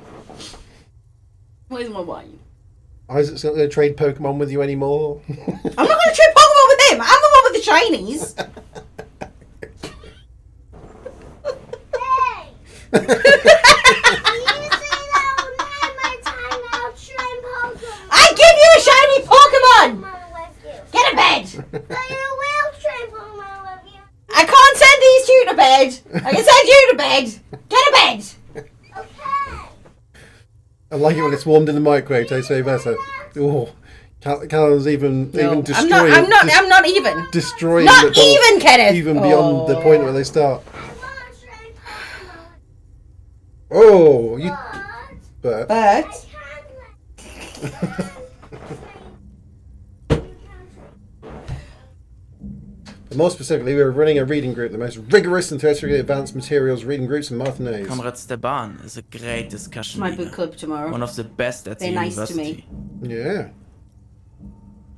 Where's my wine? Isaac's not going to trade Pokemon with you anymore. I'm not going to trade Pokemon with him. I'm the one with the shinies. Hey! You say that will never time out shrimp Pokemon. I give you a shiny Pokemon! Get a bed! But you will shrimp Pokemon with you. I can't send these two to bed. I can send you to bed. Get a bed. Okay. I like it when it's warmed in the microwave. Tastes way better. Oh, Callum's even destroying. I'm not even destroying. Not even, Kenneth. Even beyond the point where they start. Oh, you. But. More specifically, we were running a reading group, the most rigorous and theoretically advanced materials reading groups in Martinez. Comrade Steban is a great discussion My leader. book club tomorrow. One of the best at They're the nice university. to me. Yeah.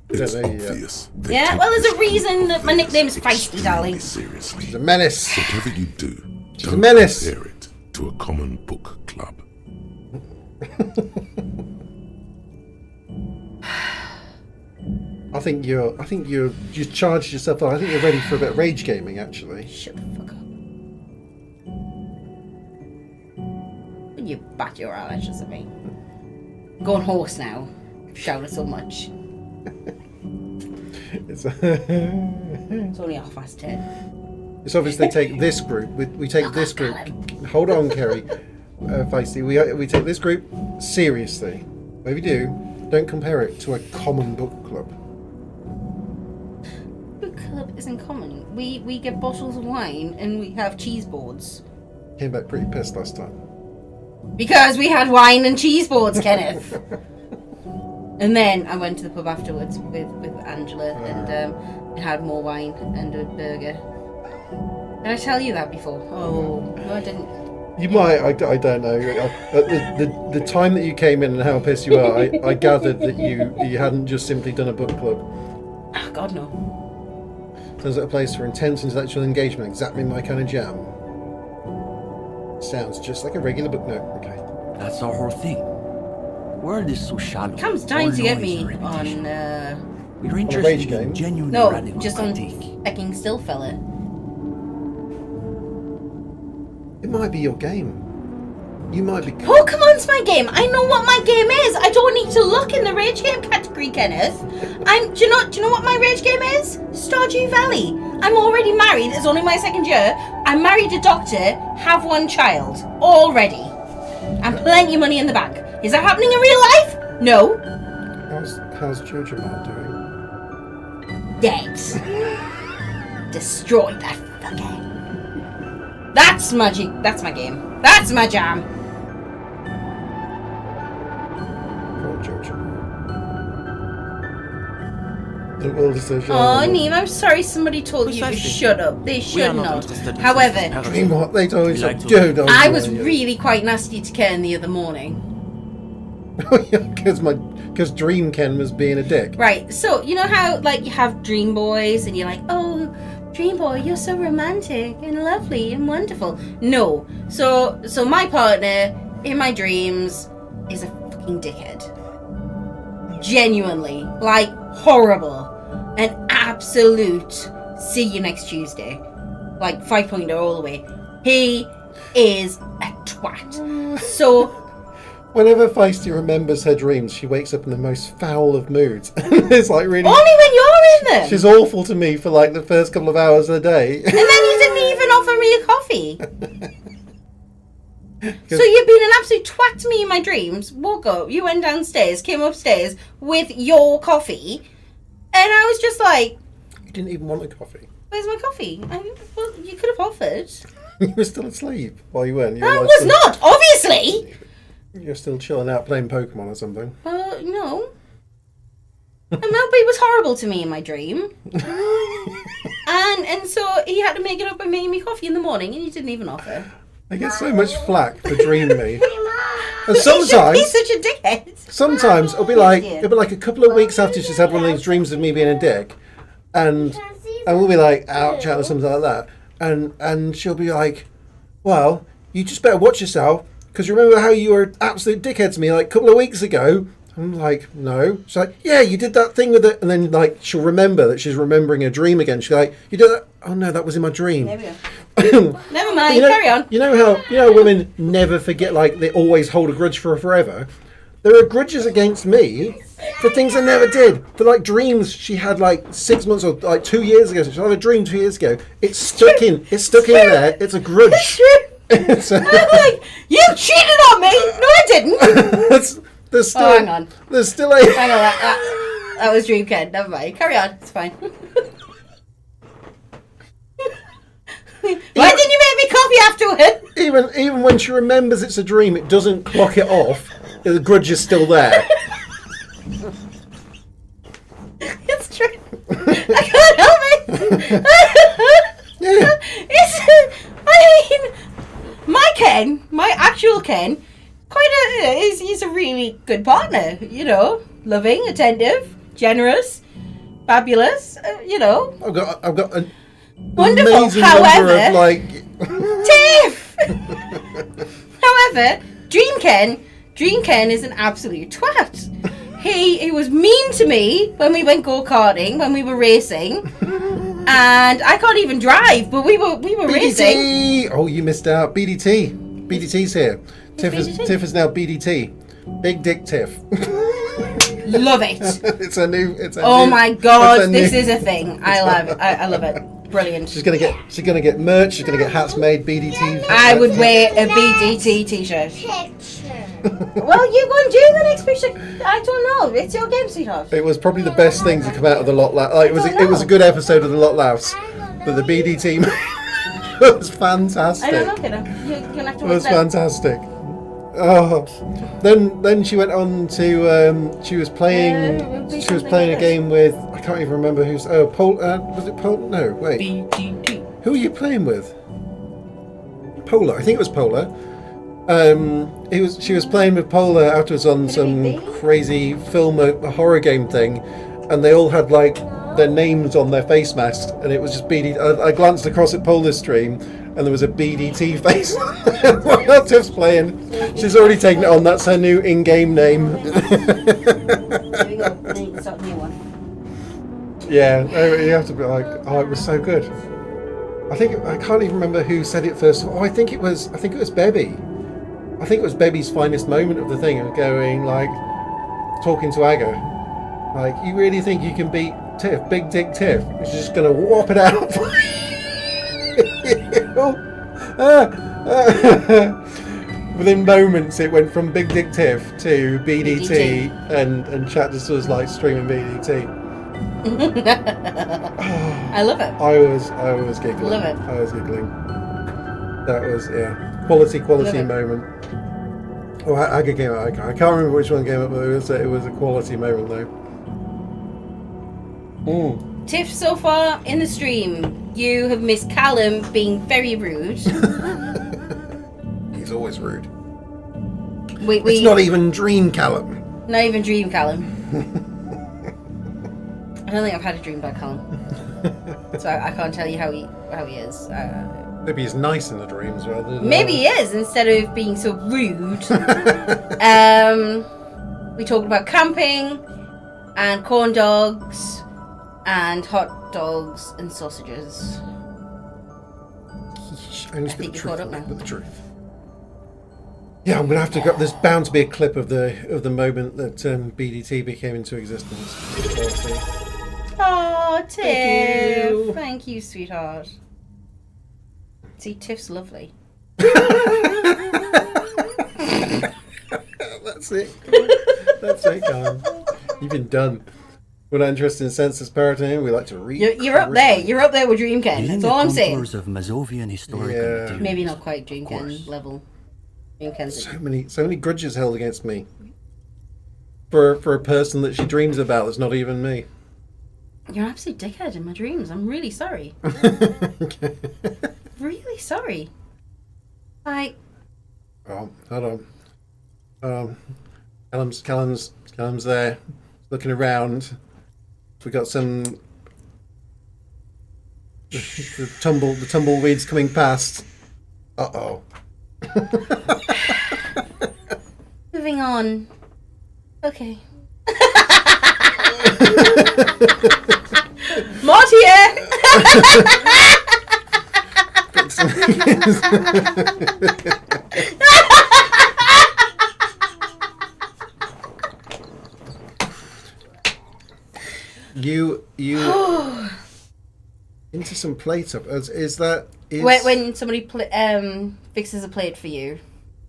It's obvious. Yeah, well, there's a reason that my nickname is Feisty, darling. Seriously. She's a menace. Whatever you do, She's a Don't menace. compare it to a common book club. I think you charged yourself up. I think you're ready for a bit of rage gaming, actually. Shut the fuck up. You bat your eyelashes at me. Go on horse now. Shouted so much. It's, It's only 10:30. it's obvious they take this group. We take this group. Hold on, Kerry. Feisty. We take this group seriously. Whatever you do, don't compare it to a common book club. Book club isn't common. We get bottles of wine and we have cheese boards. Came back pretty pissed last time. Because we had wine and cheese boards, Kenneth. And then I went to the pub afterwards with Angela and it had more wine and a burger. Did I tell you that before? Oh, no, I didn't. You might. I don't know. The time that you came in and how pissed you are, I gathered that you hadn't just simply done a book club. Oh, God, no. Sounds like a place for intense intellectual engagement. Exactly my kind of jam. Sounds just like a regular book note. Okay. That's our whole thing. The world is so shallow. Cam's dying All to get noise me and repetition. on, We're rage interested game? in genuine no, radical just on critique. fucking still fella. It might be your game. You might be. Pokemon's my game. I know what my game is. I don't need to look in the rage game category, Kenneth. Do you know what my rage game is? Stardew Valley. I'm already married. It's only my second year. I'm married a doctor. Have one child already, and plenty of money in the bank. Is that happening in real life? No. How's Jojo Man doing? Dead. Destroy that fucker. That's magic. That's my game. That's my jam. Poor Jojo. The world is so shallow. Oh, Neem, I'm sorry somebody told you to shut up. They should not. However, I mean, what they told you like to to- do. I was really quite nasty to Ken the other morning. Because Dream Ken was being a dick. Right, so you know how like you have dream boys and you're like, oh, dream boy, you're so romantic and lovely and wonderful. No. So my partner in my dreams is a fucking dickhead. Genuinely. Like horrible. An absolute see you next Tuesday. Like 5.0 all the way. He is a twat. So Whenever Feisty remembers her dreams, she wakes up in the most foul of moods. It's like really. only when you're in them. She's awful to me for like the first couple of hours of the day. And then you didn't even offer me a coffee. So you've been an absolute twat to me in my dreams. Woke up, you went downstairs, came upstairs with your coffee, and I was just like, You didn't even want a coffee. "Where's my coffee?" Well, you could have offered. You were still asleep while you went. You I were, like, was still- not, obviously. You're still chilling out playing Pokemon or something. No. And Melby was horrible to me in my dream. and so he had to make it up by making me coffee in the morning, and he didn't even offer. I get so much flack for dreaming me. And He's sometimes, such a dickhead. sometimes it'll be like a couple of weeks after she's had one of these dreams of me being a dick, and we'll be like out chatting or something like that, and she'll be like, "Well, you just better watch yourself, because remember how you were absolute dickhead to me like a couple of weeks ago." I'm like, "No." She's like, "Yeah, you did that thing with it," and then like she'll remember that she's remembering a dream again. She's like, "You did that? Oh no, that was in my dream." There we go. Never mind, You know, carry on. You know how women never forget, like they always hold a grudge for forever. There are grudges against me for things I never did. For like dreams she had like 6 months or like 2 years ago. So she had a dream 2 years ago. It's stuck in there. It's a grudge. It's true. It's I'm like, you cheated on me. No, I didn't. there's still, hang on. There's still a. Hang on, that was Dream Ken. Never mind. Carry on. It's fine. Why didn't you make me coffee afterward? Even when she remembers it's a dream, it doesn't clock it off. The grudge is still there. It's true. I can't help it. Yeah. My Ken, my actual Ken, he's a really good partner. You know, loving, attentive, generous, fabulous. You know, I've got an wonderful. amazing However, number of like Tiff! However, Dreamken is an absolute twat. He was mean to me when we went go-karting, when we were racing. And I can't even drive, but we were racing. BDT! Oh, you missed out. BDT. BDT's here. Tiff is now BDT. Big Dick Tiff. Love it. Oh my god, this is a thing. I love it. Brilliant. She's gonna get merch. She's gonna get hats made. BDT. I would wear a BDT t-shirt. Well, you go and do the next picture. I don't know. It's your game, sweetheart. It was probably the best thing to come out of the Lot Laugh. It was a good episode of the Lot Laughs, but the BDT was fantastic. I don't know. You'll have to. It was fantastic. Oh, then she went on to she was playing a game with, I can't even remember who's was it Pol? No, wait. BDT. Who were you playing with? Polar. I think it was Polar. She was playing with Polar afterwards on some crazy film, a horror game thing, and they all had like their names on their face masks, and it was just BDT. I glanced across at Polar's stream, and there was a BDT face. While Tiff's playing, she's already taken it on. That's her new in-game name. Yeah, you have to be like, oh, it was so good. I can't even remember who said it first. Oh, I think it was Bebby. I think it was Bebby's finest moment of the thing, of going like, talking to Aga, like, you really think you can beat Tiff, Big Dick Tiff? She's just gonna whop it out. Within moments, it went from Big Dick Tiff to BDT. And chat just was like streaming BDT. I love it. I was giggling. Love it. I was giggling. That was quality moment. Oh, Aga came out. I can't remember which one came up, but it was a quality moment though. Tiff, so far in the stream, you have missed Callum being very rude. He's always rude. It's not even Dream Callum. Not even Dream Callum. I don't think I've had a dream about Callum, so I can't tell you how he is. Maybe he's nice in the dreams rather than... Maybe he is, instead of being so rude. We talked about camping and corn dogs and hot dogs and sausages. I think you're caught up now. With the truth. Yeah, I'm gonna have to go. There's bound to be a clip of the moment that BDT became into existence. Oh, Tiff! Thank you, sweetheart. See, Tiff's lovely. That's it. That's it, Colin. You've been done. We're not interested in census parity. We like to read. You're up there. You're up there with Dreamken. That's all I'm saying. Of Mazovian historical material. Maybe not quite Dreamken level. Dreamken's so many grudges held against me. For a person that she dreams about that's not even me. You're an absolute dickhead in my dreams. I'm really sorry. Really sorry. Like. Oh, hold on. Callum's there, looking around. We got some the tumbleweeds coming past. Uh-oh. Moving on. Okay. Mort here! You into some plate up. When somebody fixes a plate for you,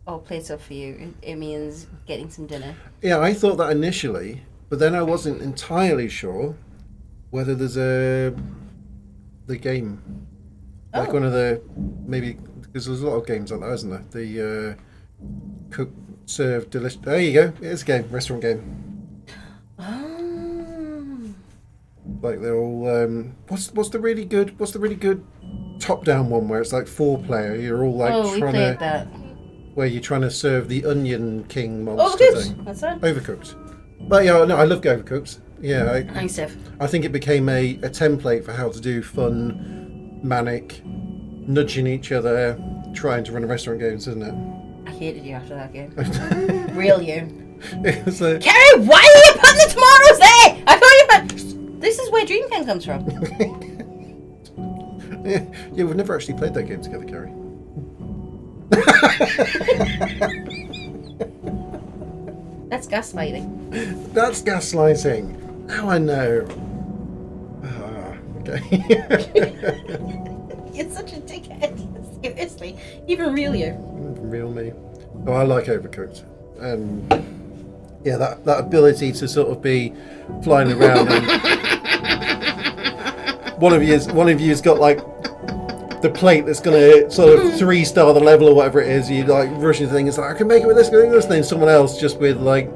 or plates up for you, it means getting some dinner. Yeah, I thought that initially, but then I wasn't entirely sure whether there's the game, like one of the, maybe, because there's a lot of games like that, isn't there? The cook, serve, delicious. There you go. It's a game, restaurant game. Like they're all what's the really good top down one where it's like 4-player, you're all like where you're trying to serve the Onion King monster thing. That's it. Overcooked. But yeah, no, I love Overcooked. Yeah, thanks, Tiff. I think it became a template for how to do fun, manic, nudging each other, trying to run restaurant games, isn't it? I hated you after that game. Real you. It was like, Kerry, why are you putting the tomatoes there? I thought you meant... This is where Dreamcan comes from. yeah, we've never actually played that game together, Kerry. That's gaslighting. That's gaslighting. Now I know. Okay. You're such a dickhead. Seriously. Even real you. Real me. Oh, I like Overcooked. Yeah, that ability to sort of be flying around and one of you's got like the plate that's going to sort of 3-star the level or whatever it is. You like rushing the thing. It's like, I can make it with this, and then someone else just with like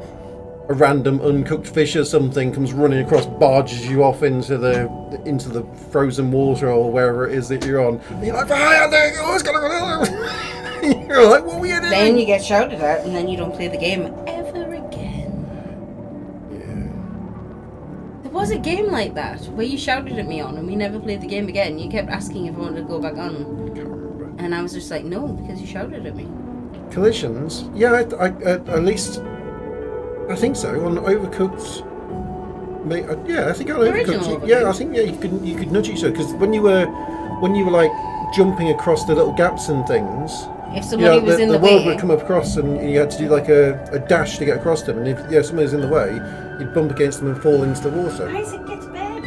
a random uncooked fish or something comes running across, barges you off into the frozen water or wherever it is that you're on. And you're like, oh, it's gonna go. You're like, what were you doing? Then you get shouted at, and then you don't play the game ever again. Yeah. There was a game like that where you shouted at me on, and we never played the game again. You kept asking if I wanted to go back on. I can't remember. And I was just like, no, because you shouted at me. Collisions? Yeah, I at least I think so. On Overcooked, yeah, I think on Overcooked. Yeah, I think you could nudge each other because when you were like jumping across the little gaps and things, if somebody was in the way, the world would come across and you had to do like a dash to get across them. And if somebody was in the way, you'd bump against them and fall into the water. Isaac, get to bed.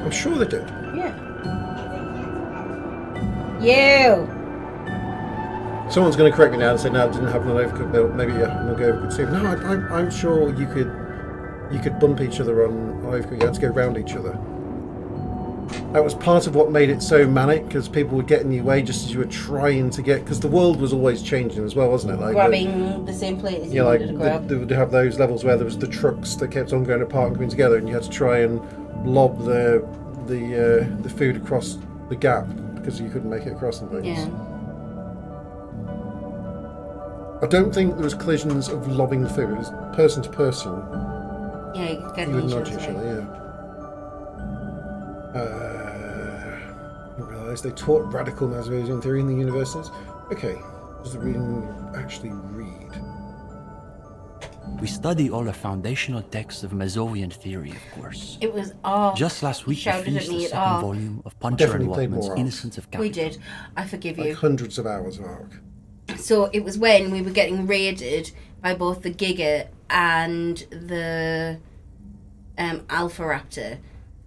I'm sure they did. Yeah. You. Someone's going to correct me now and say, no, it didn't happen on Overcooked. No, maybe we'll go Overcooked soon. No, I'm sure you could bump each other on Overcooked. You had to go around each other. That was part of what made it so manic, because people would get in your way just as you were trying to get... Because the world was always changing as well, wasn't it? Like grabbing the same plate as you wanted to grab. They would have those levels where there was the trucks that kept on going apart and coming together, and you had to try and lob the food across the gap because you couldn't make it across and things. Yeah. I don't think there was collisions of lobbing the food. It was person to person. Yeah, you could You would each nudge other's each way. other, yeah. I didn't realise they taught radical Maslowian theory in the universities. Okay, does the reading actually read? We study all the foundational texts of Maslowian theory, of course. It was Just last week, we shouted at finished me the at second Ark. volume of Puncher and Definitely played Watman's more Ark. Innocence of Capital. We did. I forgive Like you. hundreds of hours of Ark. So it was when we were getting raided by both the Giga and the Alpha Raptor,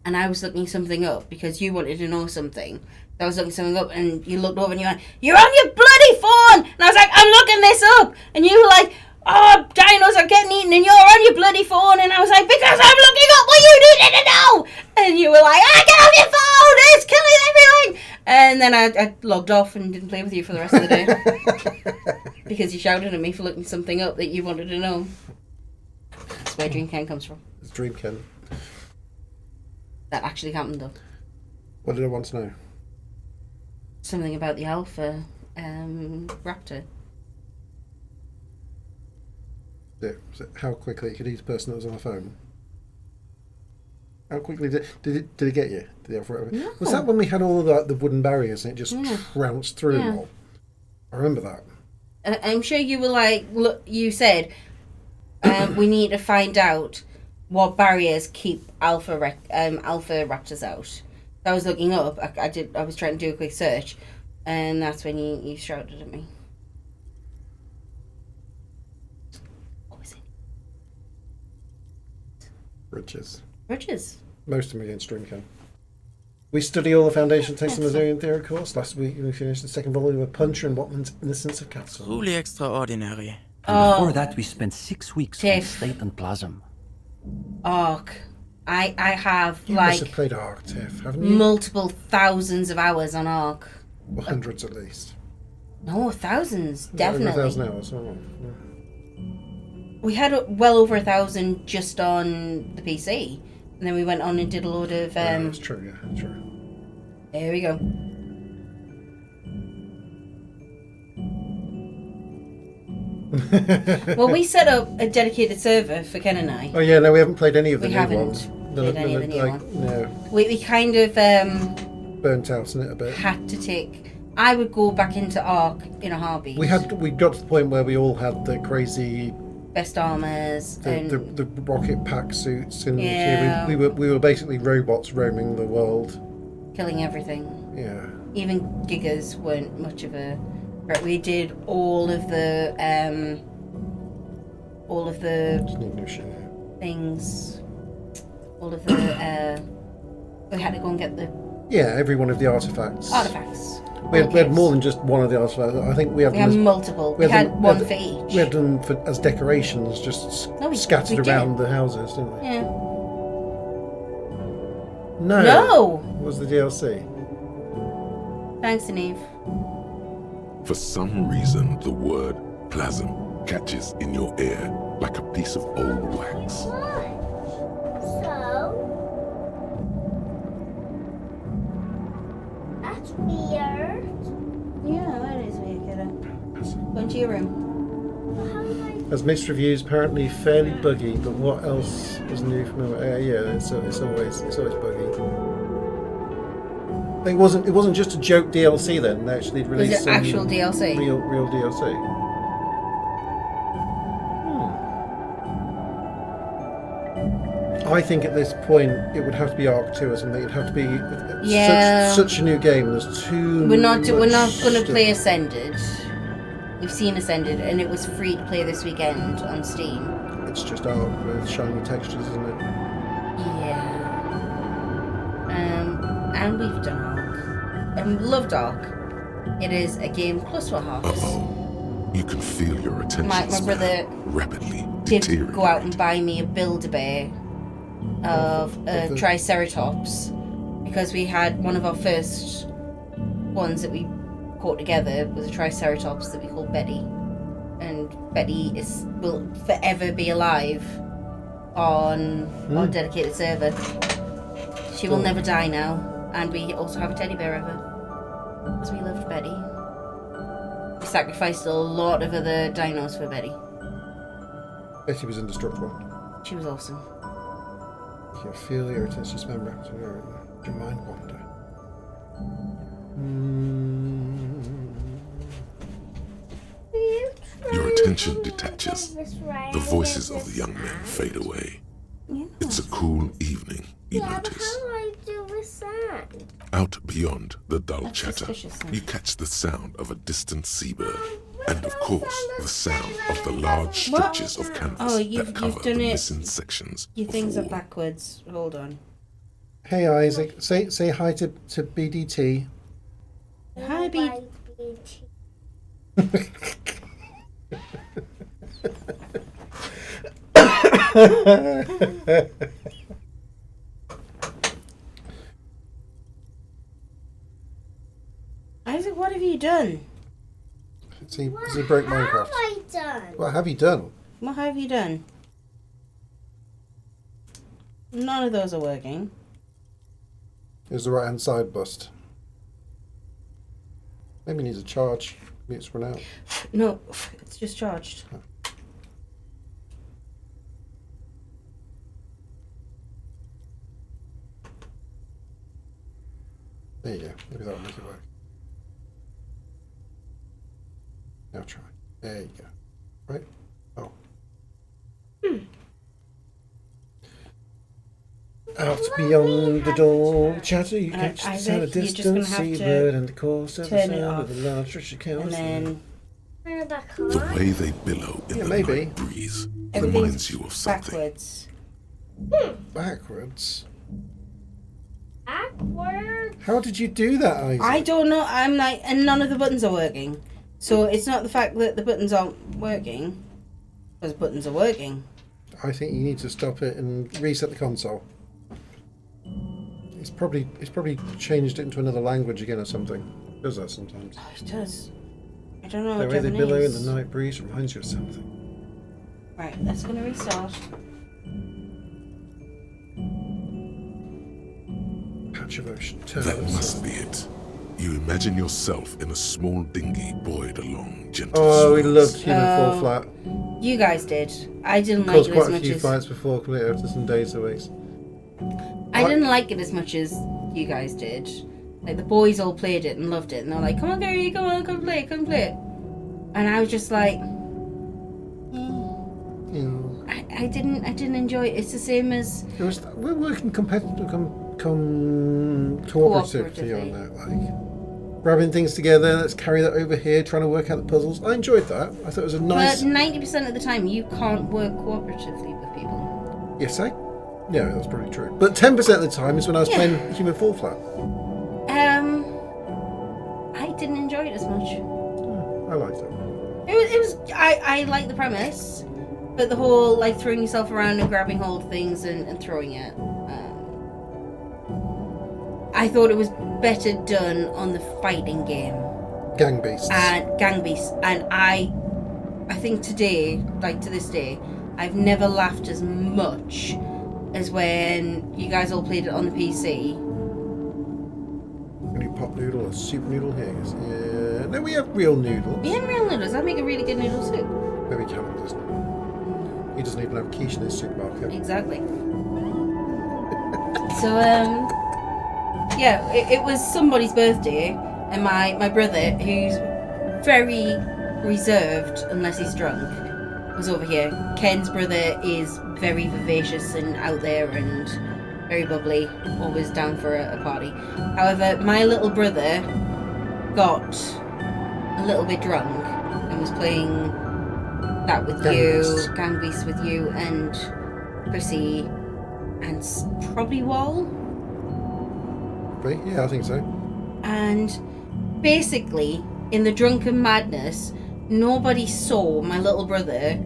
and I was looking something up because you wanted to know something. I was looking something up, and you looked over and you went, "You're on your bloody phone!" And I was like, "I'm looking this up," and you were like, "Oh, dinos are getting eaten, and you're on your bloody phone." And I was like, "Because I'm looking up what you needed to know." And you were like, "Get off your phone! It's killing everything!" And then I logged off and didn't play with you for the rest of the day because you shouted at me for looking something up that you wanted to know. That's where Dreamcan comes from. It's Dreamcan. That actually happened though. What did I want to know? Something about the Alpha Raptor. Was it how quickly it could eat a person that was on the phone? How quickly did it get you? Did it No. Was that when we had all of the wooden barriers and it just Yeah. trounced through them Yeah. all? I remember that. I'm sure you were like, look, you said, we need to find out what barriers keep alpha raptors out. So I was looking up. I was trying to do a quick search, and that's when you shouted at me. What was it? Bridges. Most of them against Dreamcan. We study all the foundation texts in the Maslowian theory course. Last week we finished the second volume of Puncher and Watman's Innocence of Capital. Truly extraordinary. And before that, we spent 6 weeks on Tiff. State and Plasm. Ark. I have You must have played Ark, Tiff, haven't you? multiple thousands of hours on Ark. Well, hundreds at least. No, thousands, Over definitely. 1,000 hours. Oh, yeah. We had well over 1,000 just on the PC, and then we went on and did a load of. That's true. Yeah, true. There we go. Well, we set up a dedicated server for Ken and I. Oh yeah, no, we haven't played any of the We new haven't. ones. did any of the new like, one. no, We kind of burnt out in it a bit. had to take. I would go back into Ark in a heartbeat. We got to the point where we all had the crazy, best armors and the rocket pack suits, and Yeah. we were basically robots roaming the world. killing everything. Yeah. Even gigas weren't much of a. But we did all of the Just need new shit. things. All of the we had to go and get the Yeah, every one of the artifacts. artifacts. We had more than just one of the artifacts. I think we had We them had as, multiple. We had them- one had- for each. We had them as decorations, just No, we scattered did. around the houses, didn't we? Yeah. No. No. It was the DLC. Thanks, Neve. For some reason, the word plasm catches in your ear like a piece of old wax. What? So? That's weird. Yeah, that is weird, kiddo. Go into your room. How do I... As mixed reviews, apparently fairly buggy, but what else was new from yeah, it's always buggy. It wasn't just a joke DLC then. They actually Was released it some actual DLC? real DLC. I think at this point it would have to be Ark 2 or something. It'd have to be Yeah. such a new game. There's too We're not much going to stuff. play Ascended. We've seen Ascended, and it was free to play this weekend on Steam. It's just Ark with shiny textures, isn't it? Yeah. And we've done Ark. And loved Ark. It is a game close to a heart. Uh-oh. You can feel your attention My brother rapidly did deteriorating. go out and buy me a Build-A-Bear of a Triceratops, because we had one of our first ones that we caught together was a Triceratops that we called Betty, and Betty will forever be alive on our dedicated server. She will never die now, and we also have a teddy bear of her because we loved Betty. We sacrificed a lot of other dinos for Betty. Betty was indestructible. She was awesome. You can feel your attention span rapidly. Your mind wander. Your attention detaches. The voices of the young men fade away. It's a cool evening, you Yeah, but notice. how do I do with that? Out beyond the dull That's chatter, suspicious, huh? you catch the sound of a distant seabird, and of course, the sound of the large What? stretches of canvas Oh, you've that cover done the it. missing sections Your of things the are wall. backwards. Hold on. Hey Isaac, say hi to BDT. Hi, B. Isaac, what have you done? See, he broke What Minecraft. have I done? What have you done? What have you done? None of those are working. Is the right hand side bust? Maybe it needs a charge. Maybe it's run out. No, it's just charged. There you go. Maybe that'll make it work. Now try. There you go. Right? Oh. Out beyond the dull chatter, you Alright, catch the sound of Isaac, you're just gonna distant have to seabird and the course of the turn it sound off. of the large stretch of And cows. then Turn it back The on. way they billow in Yeah, the maybe. night breeze everything's reminds you of something. backwards. Backwards. Backwards. How did you do that, Isaac? I don't know. I'm like, and none of the buttons are working. So it's not the fact that the buttons aren't working, because buttons are working. I think you need to stop it and reset the console. It's probably changed it into another language again or something. It does that sometimes. Oh, it does. I don't know The what way they billow in Japanese. the night breeze reminds you of something. Right, that's gonna restart. Patch of ocean. Turn That on the must sun. be it. You imagine yourself in a small dinghy buoyed along gentle Oh, we swells. loved Human Oh, Fall Flat. You guys did. I didn't like Caused it quite as a much few as. fights before coming out after some days or weeks. I didn't like it as much as you guys did. Like, the boys all played it and loved it, and they're like, come on, Gary, come on, come play it. And I was just like, I didn't enjoy it. It's the same as... We're working cooperatively on that, like grabbing things together. Let's carry that over here, trying to work out the puzzles. I enjoyed that. I thought it was a nice. But 90% of the time, you can't work cooperatively with people. Yes, yeah, that's probably true. But 10% of the time is when I was playing Human Fall Flat. I didn't enjoy it as much. I liked it. It was. I like the premise, but the whole like throwing yourself around and grabbing hold of things and throwing it. I thought it was better done on the fighting game. Gang Beasts. And I think today, like to this day, I've never laughed as much as when you guys all played it on the PC. Any pop noodle or soup noodle here? Yeah. No, we have real noodles. We have real noodles. I make a really good noodle soup. Maybe Callum doesn't. He doesn't even have quiche in his supermarket. Exactly. So, yeah, it was somebody's birthday, and my brother, who's very reserved unless he's drunk, was over here. Ken's brother is very vivacious and out there and very bubbly, always down for a party. However, my little brother got a little bit drunk and was playing that with Gang Beasts with you and Chrissy and probably Wall. Yeah, I think so. And basically, in the drunken madness, nobody saw my little brother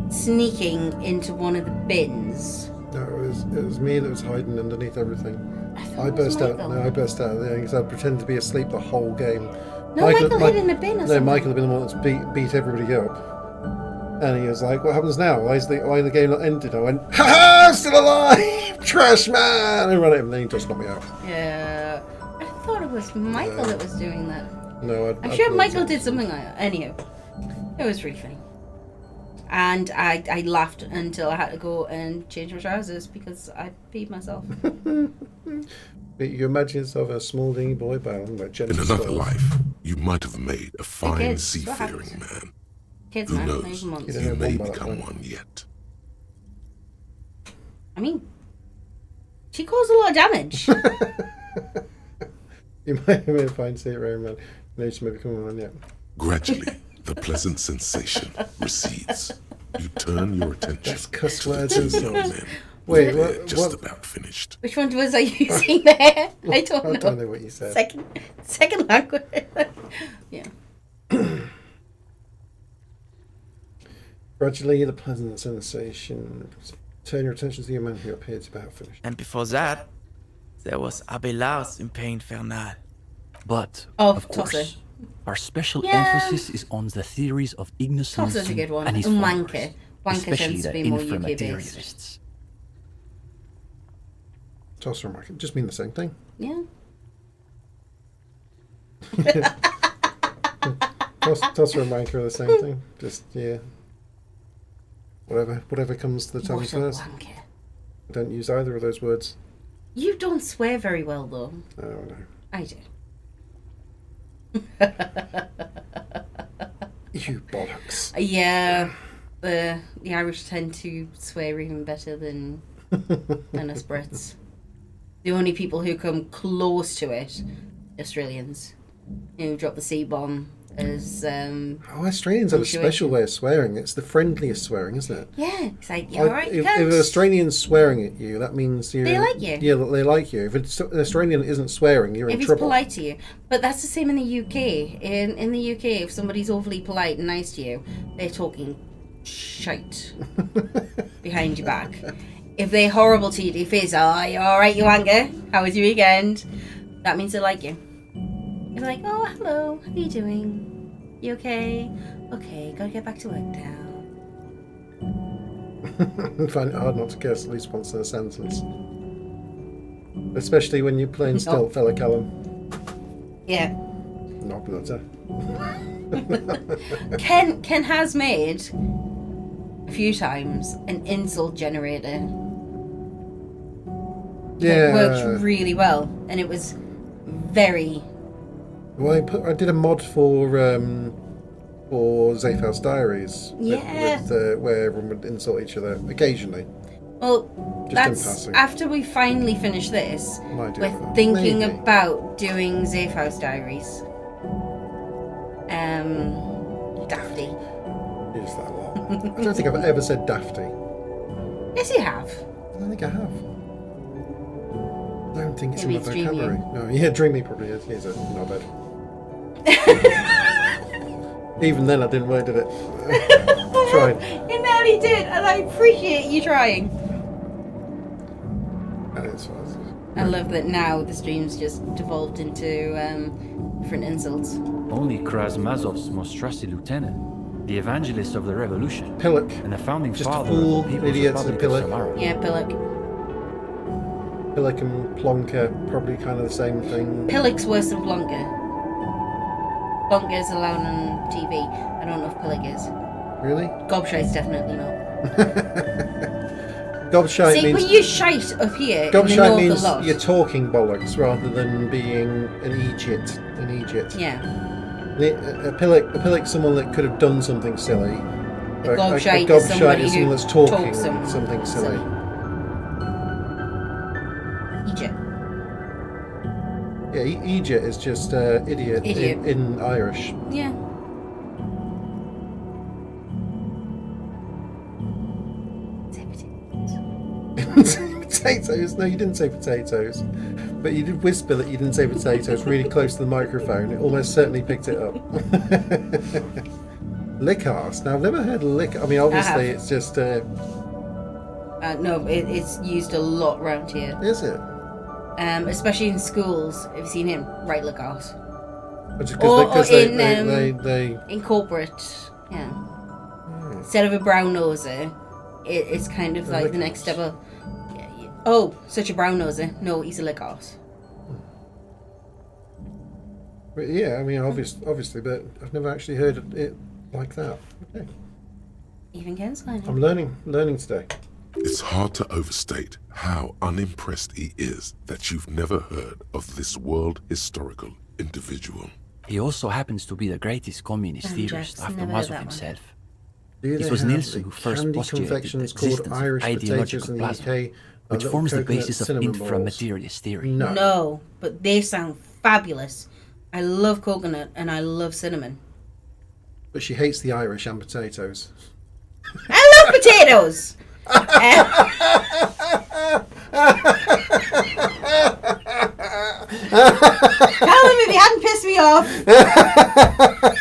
sneaking into one of the bins. No, it was me that was hiding underneath everything. I burst out there because I pretended to be asleep the whole game. No, Michael hid in a bin or something. Michael had been the one that's beat everybody up. And he was like, what happens now? Why the game not ended? I went, ha ha, I'm still alive! Trash man! And ran at him and then he just knocked me out. Yeah. I thought it was Michael that was doing that. No, I'm sure Michael did something like that. Anyhow, it was really funny. And I laughed until I had to go and change my trousers because I peed myself. But you imagine yourself a small dingy boy battling by Jenny. In another life, you might have made a fine seafaring man. Kids, Who man, knows? You may become one yet. I mean, she caused a lot of damage. You might have made a fine seafaring man. No, she may become one yet. Gradually, the pleasant sensation recedes. You turn your attention cuss to words the and two young stuff. men. Wait, They're just about finished. Which one was I using there? I don't know. I don't know what you said. Second language. Yeah. Gradually, the pleasant sensation. Turn your attention to the young man who appeared about finished. And before that, there was Abelard's Impé Infernal. But, of course, Tosser. our special emphasis is on the theories of Ignis Tosser's a good one. and his And followers, Wanker. Wanker especially tends to the be more UK inframaterialists. based. Tosser and Michael just mean the same thing. Yeah. Tosser and Michael are the same thing. Just, yeah. Whatever comes to the tongue first. Wanker. Don't use either of those words. You don't swear very well, though. Oh, no. I do. You bollocks. Yeah. The Irish tend to swear even better than us Brits. The only people who come close to it, Australians, who drop the C-bomb as Australians have a special way of swearing. It's the friendliest swearing, isn't it? Yeah, it's like, yeah, alright, if an Australian's swearing at you, that means they like you. Yeah, they like you. If an Australian isn't swearing, you're in if trouble. If he's polite to you. But that's the same in the UK. In the UK, if somebody's overly polite and nice to you, they're talking shite behind your back. If they're horrible to you to your face, oh, you alright, you wanker? How was your weekend? That means they like you. You're like, oh, hello, how are you doing? You okay? Okay, gotta get back to work now. I find it hard not to curse at least once in a sentence. Especially when you're playing stealth, fella Callum. Yeah. Not blotter. Ken has made a few times an insult generator. Yeah. It worked really well, and it was very. Well, I did a mod for Zephal's Diaries. Yeah. Where everyone would insult each other occasionally. Well, Just in that's passing. after we finally finish this. Might do We're that. thinking Maybe. about doing Zephal's Diaries. Dafty. Use that a lot. I don't think I've ever said Dafty. Yes, you have. I don't think I have. I don't think it's Maybe in my it's Dreamy. vocabulary. No, yeah, Dreamy probably is. He's a knobhead. Even then, I didn't word it. Tried. You nearly did, and I appreciate you trying. And it's I love that now the stream's just devolved into different insults. Only Krasmazov's most trusted lieutenant, the evangelist of the revolution, Pillock, and the founding just a father fool, of the People's idiots, and Republic of Pillock. Samara. Yeah, Pillock. Pillock and Plonker, probably kind of the same thing. Pillock's worse than Plonker. Plonker's allowed on TV. I don't know if Pillock is. Really? Gobshite's definitely not. Gobshite See, means... when you shite up here in the Gobshite north means a lot. you're talking bollocks rather than being an Egypt. Yeah. A pillock's someone that could have done something silly. A gobshite is somebody is someone who that's talking talks something silly. Egypt. Yeah, Egypt is just idiot. Idiot. In Irish. Yeah. Potatoes? No, you didn't say potatoes. But you did whisper that you didn't say potatoes really close to the microphone. It almost certainly picked it up. Lickarse. Now, I've never heard lick. I mean, obviously, it's just... No, it's used a lot around here. Is it? Especially in schools. Have you seen him? Right, Lickarse. Because they... In corporate, yeah. Instead of a brown noser, it's kind of like the next step up. Oh, such a brown noser. No, he's a Lickarse. But yeah, I mean, obviously, but I've never actually heard it like that. Okay. Even Ken's learning. I'm learning today. It's hard to overstate how unimpressed he is that you've never heard of this world historical individual. He also happens to be the greatest communist theorist Jack's after never heard Mazov that one. himself. Do It they was have Nielsen the who first candy postulated the confections called existence of Irish potatoes ideological in the plasma, UK, which little forms the coconut basis of cinnamon balls? inframaterialist theory. No, but they sound fabulous. I love coconut and I love cinnamon. But she hates the Irish and potatoes. I love potatoes! Callum, if you hadn't pissed me off,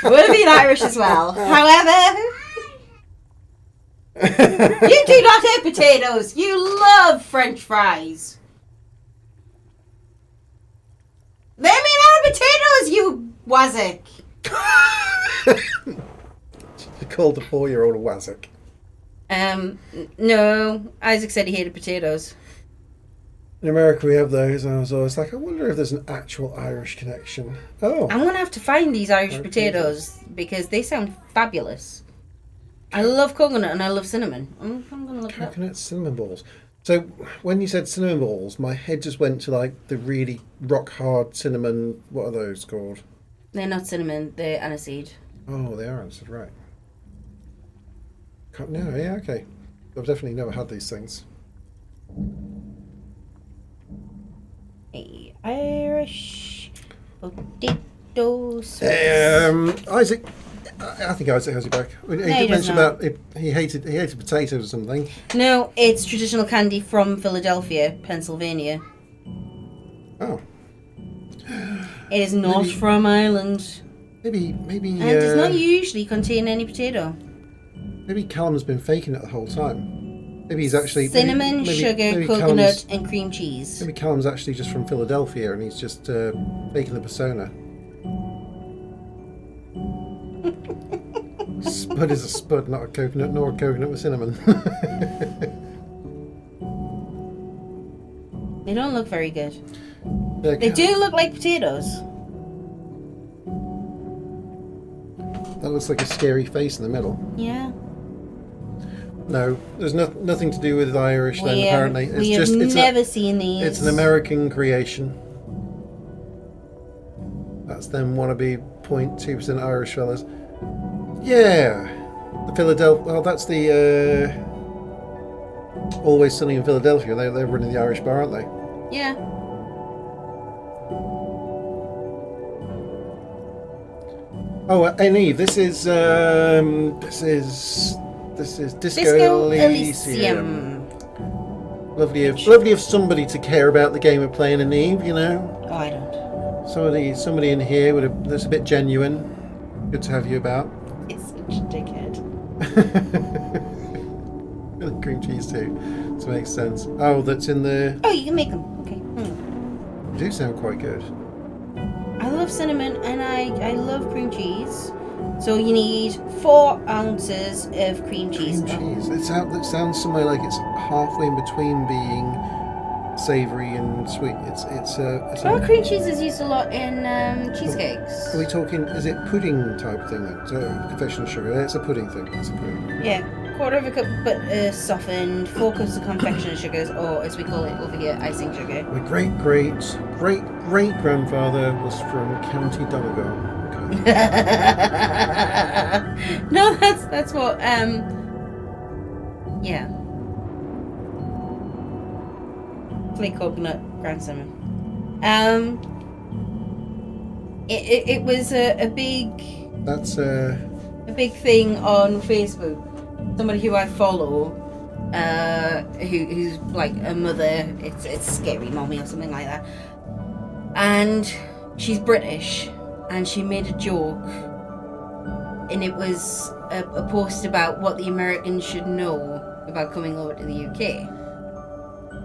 would have been Irish as well. However, you do not hate potatoes. You love French fries. They're made out of potatoes, you wazzick. She called the 4-year-old a wazzock. No. Isaac said he hated potatoes. In America we have those, and I was always like, I wonder if there's an actual Irish connection. Oh. I'm going to have to find these Irish potatoes because they sound fabulous. I love coconut and I love cinnamon. I'm going to look it up. Coconut cinnamon balls. So when you said cinnamon balls, my head just went to like the really rock hard cinnamon. What are those called? They're not cinnamon, they're aniseed. Oh, they are answered right. No, yeah, okay. I've definitely never had these things. Irish potatoes. Isaac, I think Isaac has you back. He he did does mention not. about he hated potatoes or something. No, it's traditional candy from Philadelphia, Pennsylvania. Oh. It is not from Ireland. Maybe. And it does not usually contain any potato. Maybe Callum's been faking it the whole time. Maybe he's actually Cinnamon, sugar, maybe coconut, and cream cheese. Maybe Callum's actually just from Philadelphia and he's just faking the persona. Spud is a spud, not a coconut, nor a coconut with cinnamon. They don't look very good. Yeah, They do look like potatoes. That looks like a scary face in the middle. Yeah. No, there's nothing to do with Irish then, We, apparently. It's we just, have never seen these. It's an American creation. That's them wannabe 0.2% Irish fellas. Yeah. The Philadelphia... Well, that's the... Always Sunny in Philadelphia. They're running the Irish bar, aren't they? Yeah. Oh, and Eve, this is Disco Elysium. Lovely of somebody to care about the game we're playing in Eve, you know. Oh, I don't. Somebody in here that's a bit genuine. Good to have you about. It's such a dickhead. Cream cheese too. This makes sense. Oh, that's in the. Oh, you can make them. Okay. They do sound quite good. I love cinnamon and I love cream cheese. So you need 4 ounces of cream cheese. Cream cheese. It sounds somewhere like it's halfway in between being savoury and sweet. It's cream cheese is used a lot in cheesecakes. Are we talking? Is it pudding type thing? Confectionery sugar. It's a pudding thing. It's a pudding. Yeah, 1/4 cup but softened, 4 cups of confectionery sugars, or as we call it over here, icing sugar. My great grandfather was from County Donegal. Okay. No, that's what yeah. Flake coconut ground cinnamon. It was a big. That's a big thing on Facebook. Somebody who I follow, who's like a mother. It's Scary Mommy or something like that, and she's British, and she made a joke, and it was a post about what the Americans should know about coming over to the UK.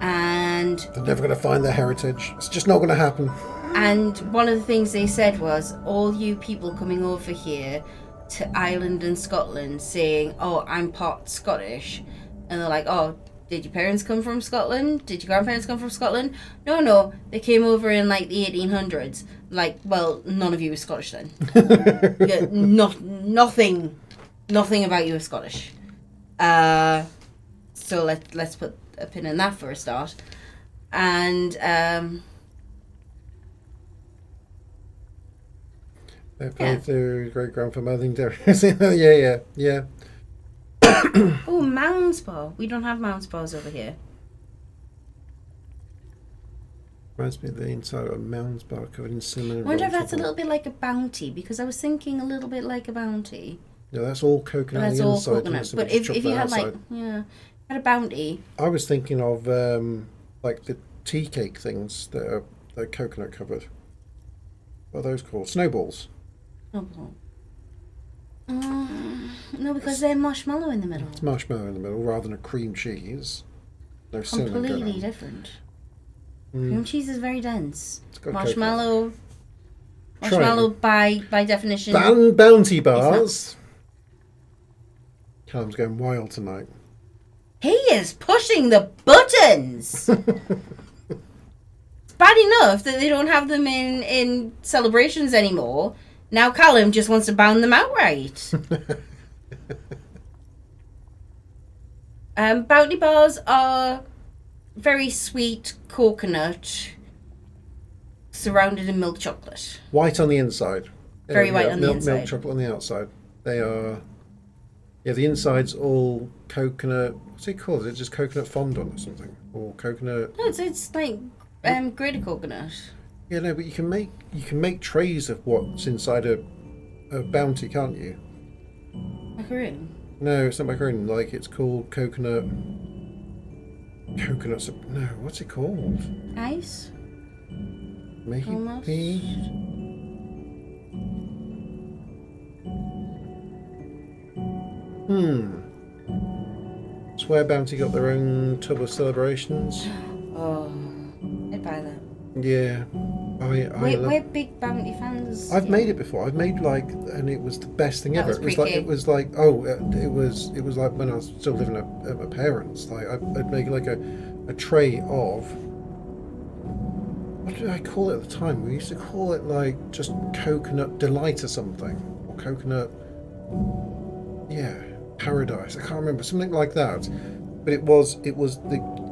And they're never going to find their heritage. It's just not going to happen. And one of the things they said was, all you people coming over here to Ireland and Scotland saying, oh, I'm part Scottish. And they're like, oh, did your parents come from Scotland? Did your grandparents come from Scotland? No, they came over in like the 1800s. Like, well, none of you are Scottish then. Yeah, nothing about you is Scottish. So let's put a pin in that for a start. And they played their great grandfather. Yeah. Oh, Mounds Bar. We don't have Mounds Bars over here. Reminds me of the inside of a Mounds Bar covered in cinnamon. I wonder if that's a little bit like a Bounty, because I was thinking a little bit like a Bounty. No, that's all coconut on the all inside. Coconut. But if you had had a Bounty. I was thinking of like the tea cake things that are coconut covered. What are those called? Snowballs. No, because they're marshmallow in the middle. It's marshmallow in the middle rather than a cream cheese. No cinnamon. Completely different. Cream cheese is very dense. Marshmallow by definition. Bounty bars. Callum's going wild tonight. He is pushing the buttons. It's bad enough that they don't have them in celebrations anymore. Now Callum just wants to ban them outright. Bounty bars are very sweet coconut surrounded in milk chocolate. White on the inside. Very white on the inside. Milk chocolate on the outside. They are... Yeah, the inside's all coconut... What's it called? Is it just coconut fondant or something? Or coconut... No, it's like grated coconut. Yeah, no, but you can make trays of what's inside a Bounty, can't you? Macaroon? No, it's not macaroon. Like, it's called coconut... No, what's it called? Ice? Maybe? Swear Bounty got their own tub of celebrations. Oh, I'd buy that. Yeah. We're big Bounty fans. I've made it before. I've made and it was the best thing ever. It was like when I was still living at my parents. Like I'd make like a tray of, what did I call it at the time? We used to call it like just coconut delight or something, or coconut. Yeah, Paradise. I can't remember, something like that. But it was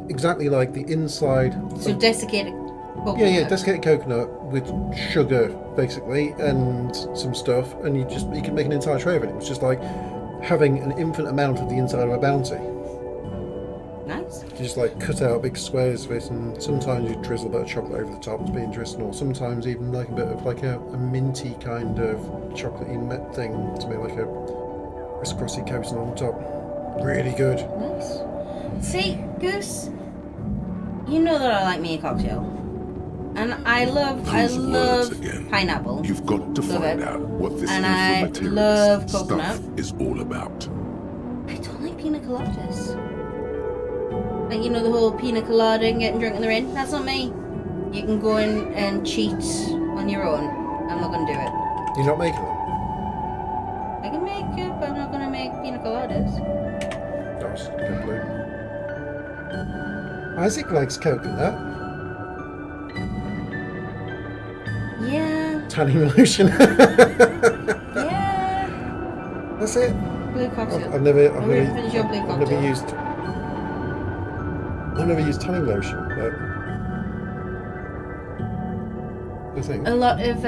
exactly like the inside. So desiccated coconut. Yeah, desiccated coconut with sugar basically and some stuff, and you can make an entire tray of it. It was just like having an infinite amount of the inside of a Bounty. Nice. You just like cut out big squares of it, and sometimes you drizzle a bit of chocolate over the top. It's be interesting, or sometimes even like a bit of like a minty kind of chocolatey thing to make like a crisscrossy coating on top. Really good. Nice. See, Goose, you know that I like me a cocktail, and I love again. pineapple. You've got to Love find it. out what this And I inflammatory love stuff coconut. is all about. I don't like pina coladas. Like, you know, the whole pina colada and getting drunk in the rain. That's not me. You can go in and cheat on your own. I'm not going to do it. You're not making them? I can make it, but I'm not going to make pina coladas. That was good blue. Isaac likes coconut. Yeah. Tanning lotion. Yeah. That's it. Blue cocktail. I've never finish your blue cocktail. I've never used tanning lotion, but I think. A lot of,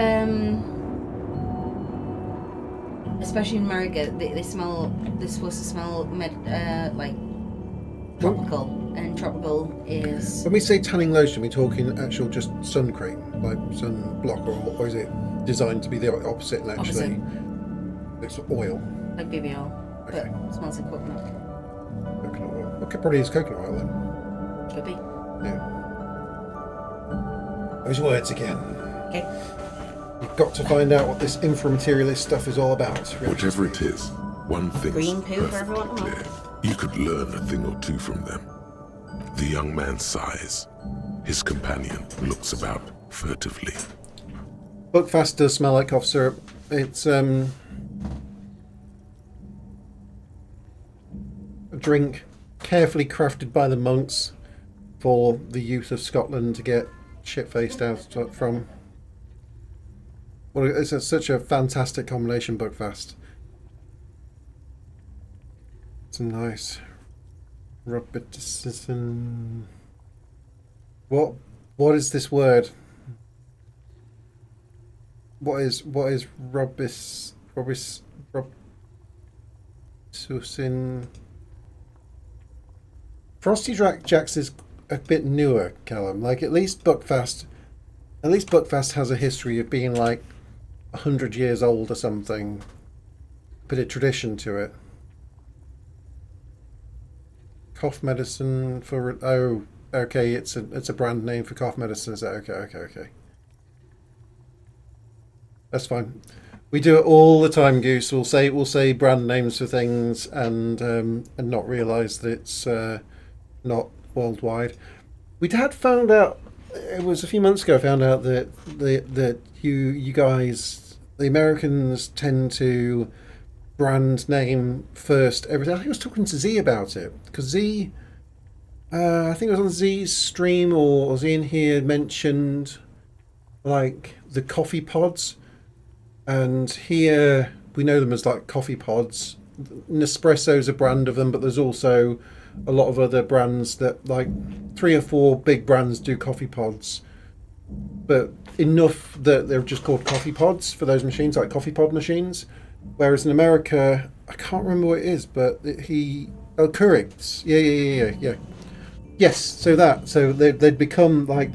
especially in America, they smell, they're supposed to smell like tropical, and tropical is... When we say tanning lotion, we're talking actual just sun cream, like sun block, or is it designed to be the opposite and actually it's oil? Like baby oil, Okay. but it smells like coconut. Coconut oil. Okay, probably is coconut oil then. Could be. Yeah. Those words again. Okay. You've got to find out what this inframaterialist stuff is all about. Whatever it is, one thing's Green poo for everyone to perfectly clear. You could learn a thing or two from them. The young man sighs. His companion looks about furtively. Buckfast does smell like cough syrup. It's a drink carefully crafted by the monks for the youth of Scotland to get shit-faced out from. Well, it's such a fantastic combination, Buckfast. Some nice robitussin. What is this word? What is robitussin? Frosty Jacks is a bit newer, Callum. Like at least Buckfast has a history of being like 100 years old or something. Bit of tradition to it. Cough medicine for okay, it's a brand name for cough medicine. Is that okay? That's fine. We do it all the time, Goose. We'll say brand names for things and not realise that it's not worldwide. We had found out, it was a few months ago, I found out that you guys, the Americans, tend to brand name first everything. I think I was talking to Z about it, because Z, I think it was on Z's stream, or Z in here mentioned like the coffee pods, and here we know them as like coffee pods. Nespresso's a brand of them, but there's also a lot of other brands that, like 3 or 4 big brands do coffee pods, but enough that they're just called coffee pods for those machines, like coffee pod machines. Whereas in America, I can't remember what it is, but Keurigs. Yeah. Yes, so they'd become like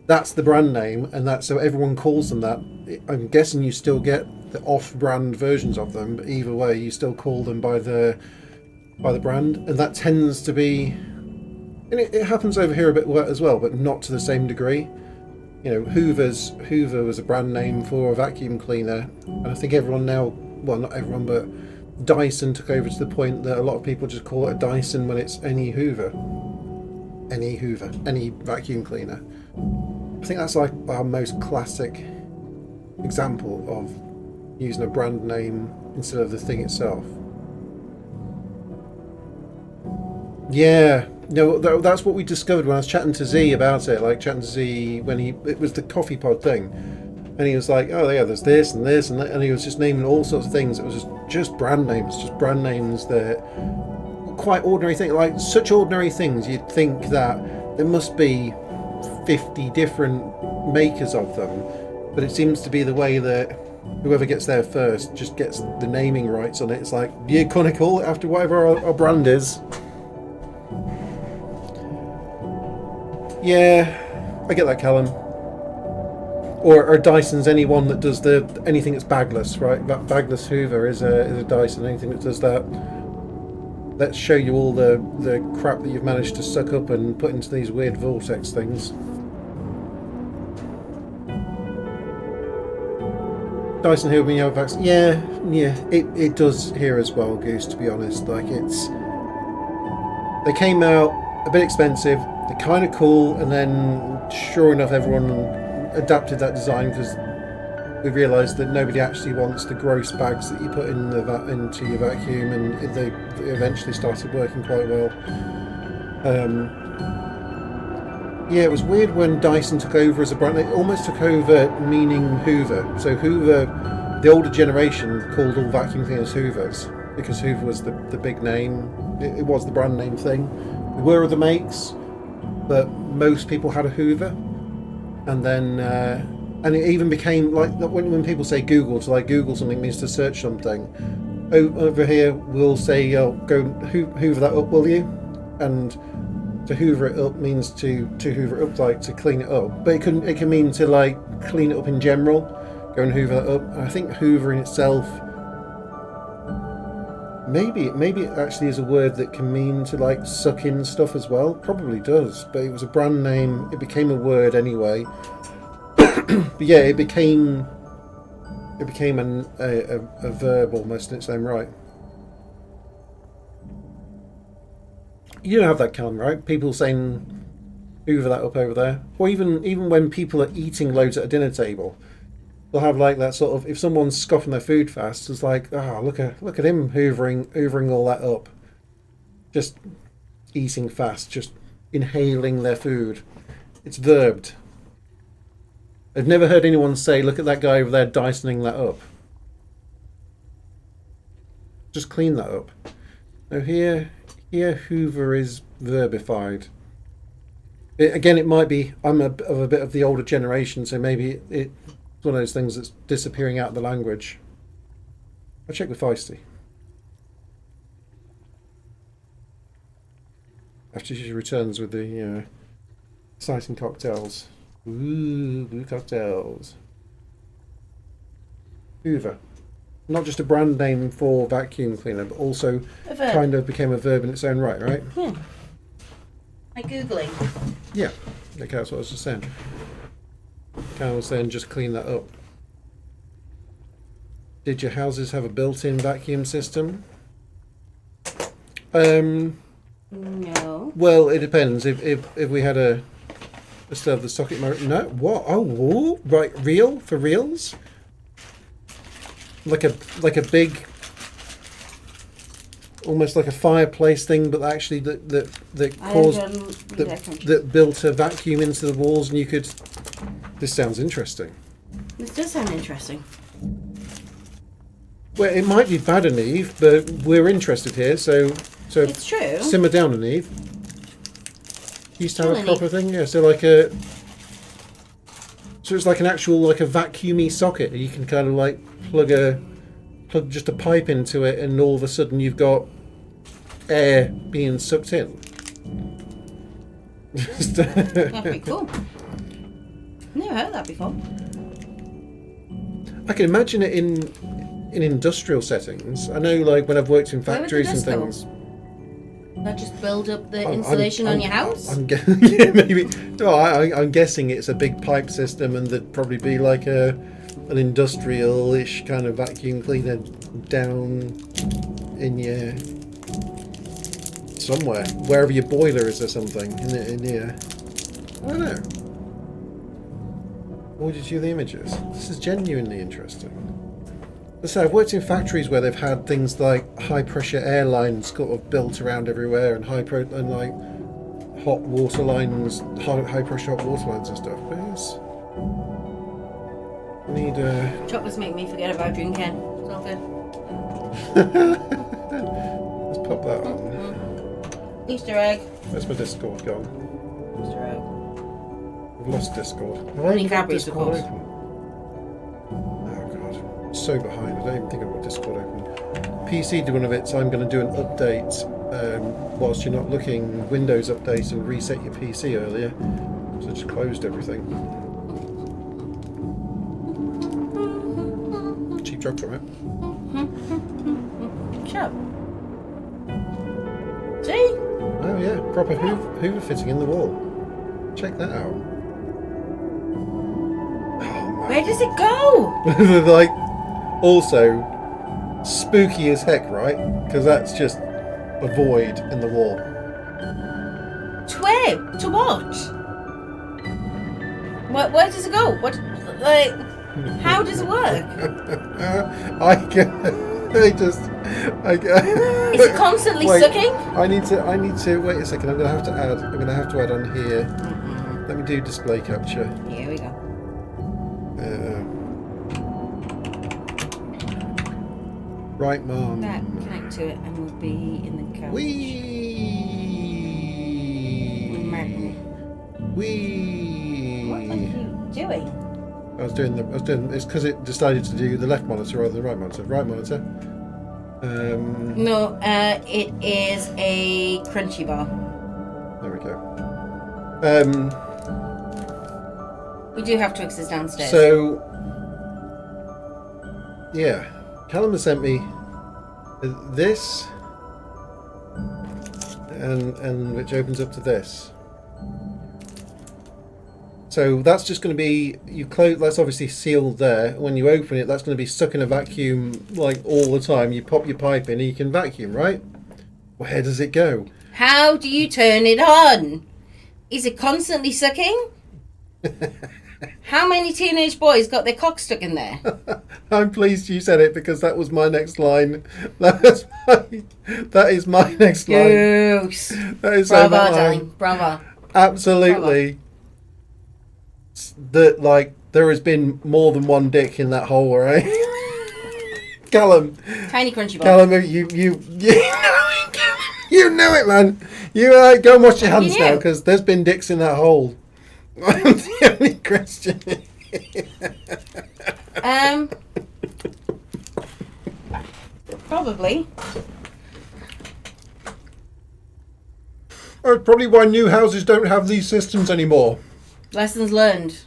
that's the brand name, and so everyone calls them that. I'm guessing you still get the off-brand versions of them, but either way, you still call them by the brand, and that tends to be, and it happens over here a bit as well, but not to the same degree. You know, Hoover was a brand name for a vacuum cleaner, and I think everyone now, well, not everyone, but Dyson took over to the point that a lot of people just call it a Dyson when it's any Hoover, any vacuum cleaner. I think that's like our most classic example of using a brand name instead of the thing itself. Yeah, no, that's what we discovered when I was chatting to Z about it. Like chatting to Z when it was the coffee pod thing. And he was like, oh yeah, there's this and this and that, and he was just naming all sorts of things. It was just brand names that quite ordinary things, like such ordinary things. You'd think that there must be 50 different makers of them, but it seems to be the way that whoever gets there first just gets the naming rights on it. It's like, you're gonna call it after whatever our brand is. Yeah, I get that, Callum. Or Dyson's anyone that does anything that's bagless, right? That bagless Hoover is a Dyson. Anything that does that. Let's show you all the crap that you've managed to suck up and put into these weird vortex things. Dyson Hoover, you have vaccine. Yeah, it does here as well, Goose. To be honest, like they came out a bit expensive. They're kind of cool, and then sure enough, everyone adapted that design because we realised that nobody actually wants the gross bags that you put in into your vacuum, and they eventually started working quite well. Yeah, it was weird when Dyson took over as a brand. It almost took over meaning Hoover. So Hoover, the older generation called all vacuum cleaners Hoovers because Hoover was the big name. It was the brand name thing. There were other makes, but most people had a Hoover. And then, and it even became like when people say Google, to like Google something means to search something. Over here, we'll say, "Oh, go Hoover that up, will you?" And to Hoover it up means to Hoover it up, like to clean it up. But it can mean to like clean it up in general. Go and Hoover that up. And I think Hoover in itself, maybe it actually is a word that can mean to like suck in stuff as well. Probably does, but it was a brand name. It became a word anyway. But yeah, it became a verb almost in its own right. You don't have that, Callum, right? People saying Hoover that up over there, or even when people are eating loads at a dinner table. They'll have like that sort of, if someone's scoffing their food fast, it's like, oh, look at him hoovering all that up. Just eating fast, just inhaling their food. It's verbed. I've never heard anyone say, look at that guy over there Dysoning that up. Just clean that up. Now here Hoover is verbified. It might be, I'm a bit of the older generation, so maybe it's one of those things that's disappearing out of the language. I'll check with Feisty. After she returns with the exciting cocktails. Ooh, blue cocktails. Hoover. Not just a brand name for vacuum cleaner, but also kind of became a verb in its own right? Yeah. Like Googling. Yeah. Okay, that's what I was just saying. Karen was saying just clean that up. Did your houses have a built-in vacuum system? No. Well, it depends. If we had a still have the socket motor. No. What? Oh, whoa. Right. Real for reals. Like a big, almost like a fireplace thing, but actually that built a vacuum into the walls, and you could. This sounds interesting. This does sound interesting. Well, it might be bad, Eve, but we're interested here, so it's true. Simmer down, Eve. Used to have a proper thing, yeah. So it's like an actual like a vacuumy socket. You can kind of like plug just a pipe into it, and all of a sudden you've got air being sucked in. That'd be cool. Never heard that before. I can imagine it in industrial settings. I know, like when I've worked in factories and things. That just build up the insulation on your house? Yeah, maybe. No, I'm guessing it's a big pipe system, and there'd probably be like an industrial-ish kind of vacuum cleaner down in your somewhere, wherever your boiler is or something. In here. I don't know. What did you the images? This is genuinely interesting. So I've worked in factories where they've had things like high pressure air lines sort of built around everywhere, and hot water lines, high pressure hot water lines and stuff. But Need Chocolates make me forget about drinking. It's all good. Let's pop that on. Easter egg. Where's my Discord gone? Easter egg. I've lost Discord. Have I Only even got Cadbury's, of Discord course. open? Oh god. I'm so behind. I don't even think I've got Discord open. PC did one of it, so I'm going to do an update whilst you're not looking. Windows update and reset your PC earlier. So I just closed everything. Cheap joke from it. Shut up. See? Oh yeah, proper Hoover fitting in the wall. Check that out. Where does it go? Like, also spooky as heck, right? Because that's just a void in the wall. To where? To what? Where does it go? What? Like, how does it work? Is it constantly sucking? I need to wait a second. I'm gonna have to add on here. Let me do display capture. Here we go. Right, Mom. That connect to it and we'll be in the couch. Wee. What are you doing? I was doing. It's because it decided to do the left monitor rather than the right monitor. Right monitor. No, it is a crunchy bar. There we go. We do have Twixes downstairs. So, yeah, Callum has sent me this, and which opens up to this. So that's just going to be, you close, that's obviously sealed there. When you open it, that's going to be sucking a vacuum like all the time. You pop your pipe in and you can vacuum, right? Where does it go? How do you turn it on? Is it constantly sucking? How many teenage boys got their cock stuck in there? I'm pleased you said it because that was my next line. That is my next line. Goose. That is Bravo, so darling. Bravo. Absolutely. That, like, there has been more than one dick in that hole, right? Callum. Tiny crunchy bar. Callum, you know it, man. You go and wash your hands now because there's been dicks in that hole. I'm the only Christian. Probably. That's probably why new houses don't have these systems anymore. Lessons learned.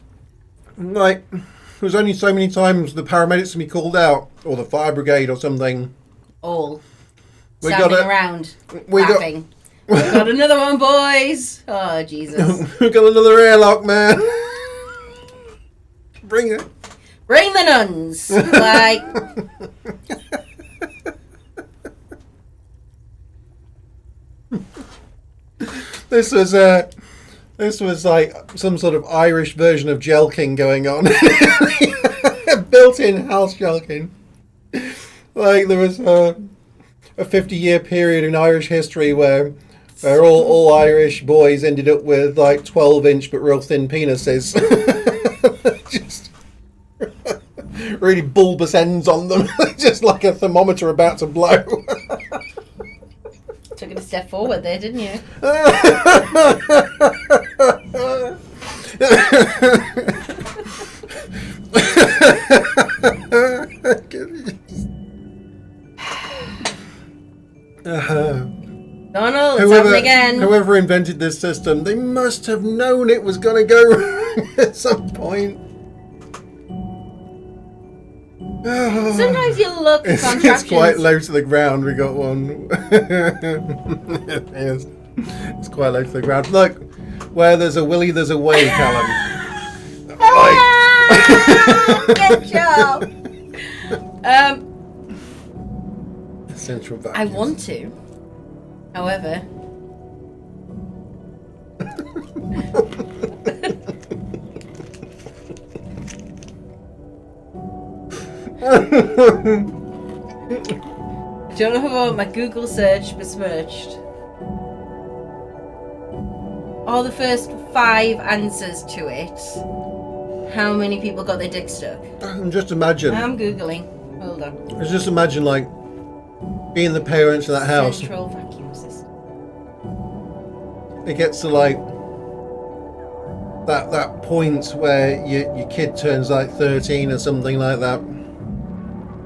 Like, there's only so many times the paramedics can be called out, or the fire brigade or something. All. We Standing got around. we got- laughing. We got another one, boys. Oh, Jesus. We got another airlock, man. Bring it. Bring the nuns. Like... This was like some sort of Irish version of Jelking going on. Built-in house Jelking. Like there was a 50-year period in Irish history where all Irish boys ended up with like 12-inch but real thin penises. Just really bulbous ends on them, just like a thermometer about to blow. Took it a step forward there, didn't you? Donald, it's happening again. Whoever invented this system, they must have known it was going to go wrong at some point. Sometimes you look at contraptions. It's quite low to the ground. We got one. Yes. It's quite low to the ground. Look, where there's a willy, there's a way, Callum. Good job. Central vacuum. I want to. However. I don't know about my Google search besmirched. All the first 5 answers to it how many people got their dick stuck? And just imagine. I'm Googling. Hold on. Just imagine, like, being the parents in that house. Central vacuum system. It gets to, like, that point where your kid turns, like, 13 or something like that.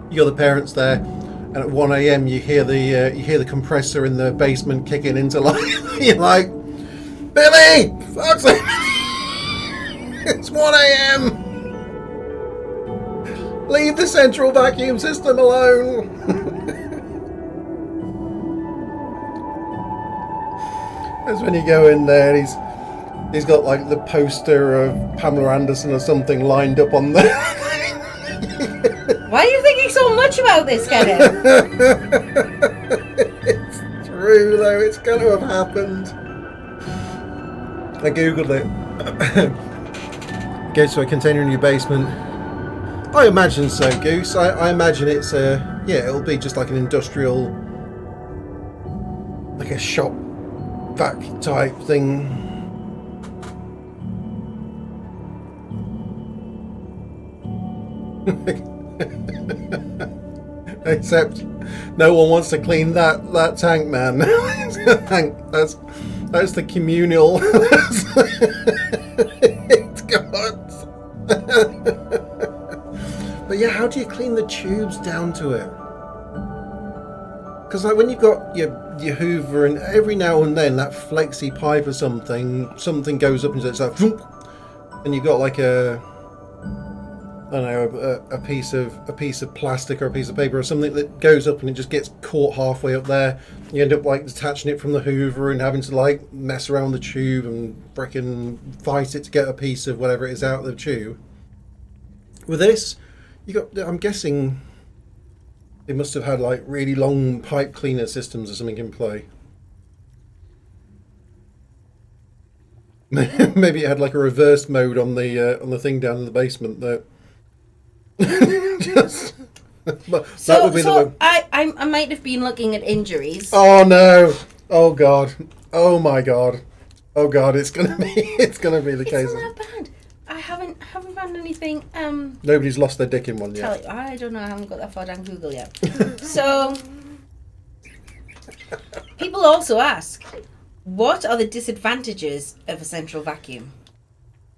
You got the parents there, and at 1 a.m. you hear the compressor in the basement kicking into life. You're like, Billy, fuck's sake, it's 1 a.m. Leave the central vacuum system alone. That's when you go in there. He's got like the poster of Pamela Anderson or something lined up on there. Why are you thinking so much about this, Kenneth? It's true though, it's going to have happened. I googled it. Go to a container in your basement. I imagine so, Goose. I imagine it's it'll be just like an industrial, like a shop vac type thing. Except no one wants to clean that tank, man. That's the communal. It's got. But yeah, how do you clean the tubes down to it? Because like when you've got your Hoover, and every now and then that flexi pipe or something goes up and it's like, and you've got like a piece of plastic or a piece of paper or something that goes up and it just gets caught halfway up there. You end up like detaching it from the Hoover and having to like mess around the tube and frickin' fight it to get a piece of whatever it is out of the tube. With this, I'm guessing they must have had like really long pipe cleaner systems or something in play. Maybe it had like a reverse mode on the thing down in the basement that. I might have been looking at injuries. Oh no! Oh god! Oh my god! Oh god! It's gonna be the case. It's not bad. I haven't found anything. Nobody's lost their dick in one yet. I don't know. I haven't got that far down Google yet. So people also ask, what are the disadvantages of a central vacuum?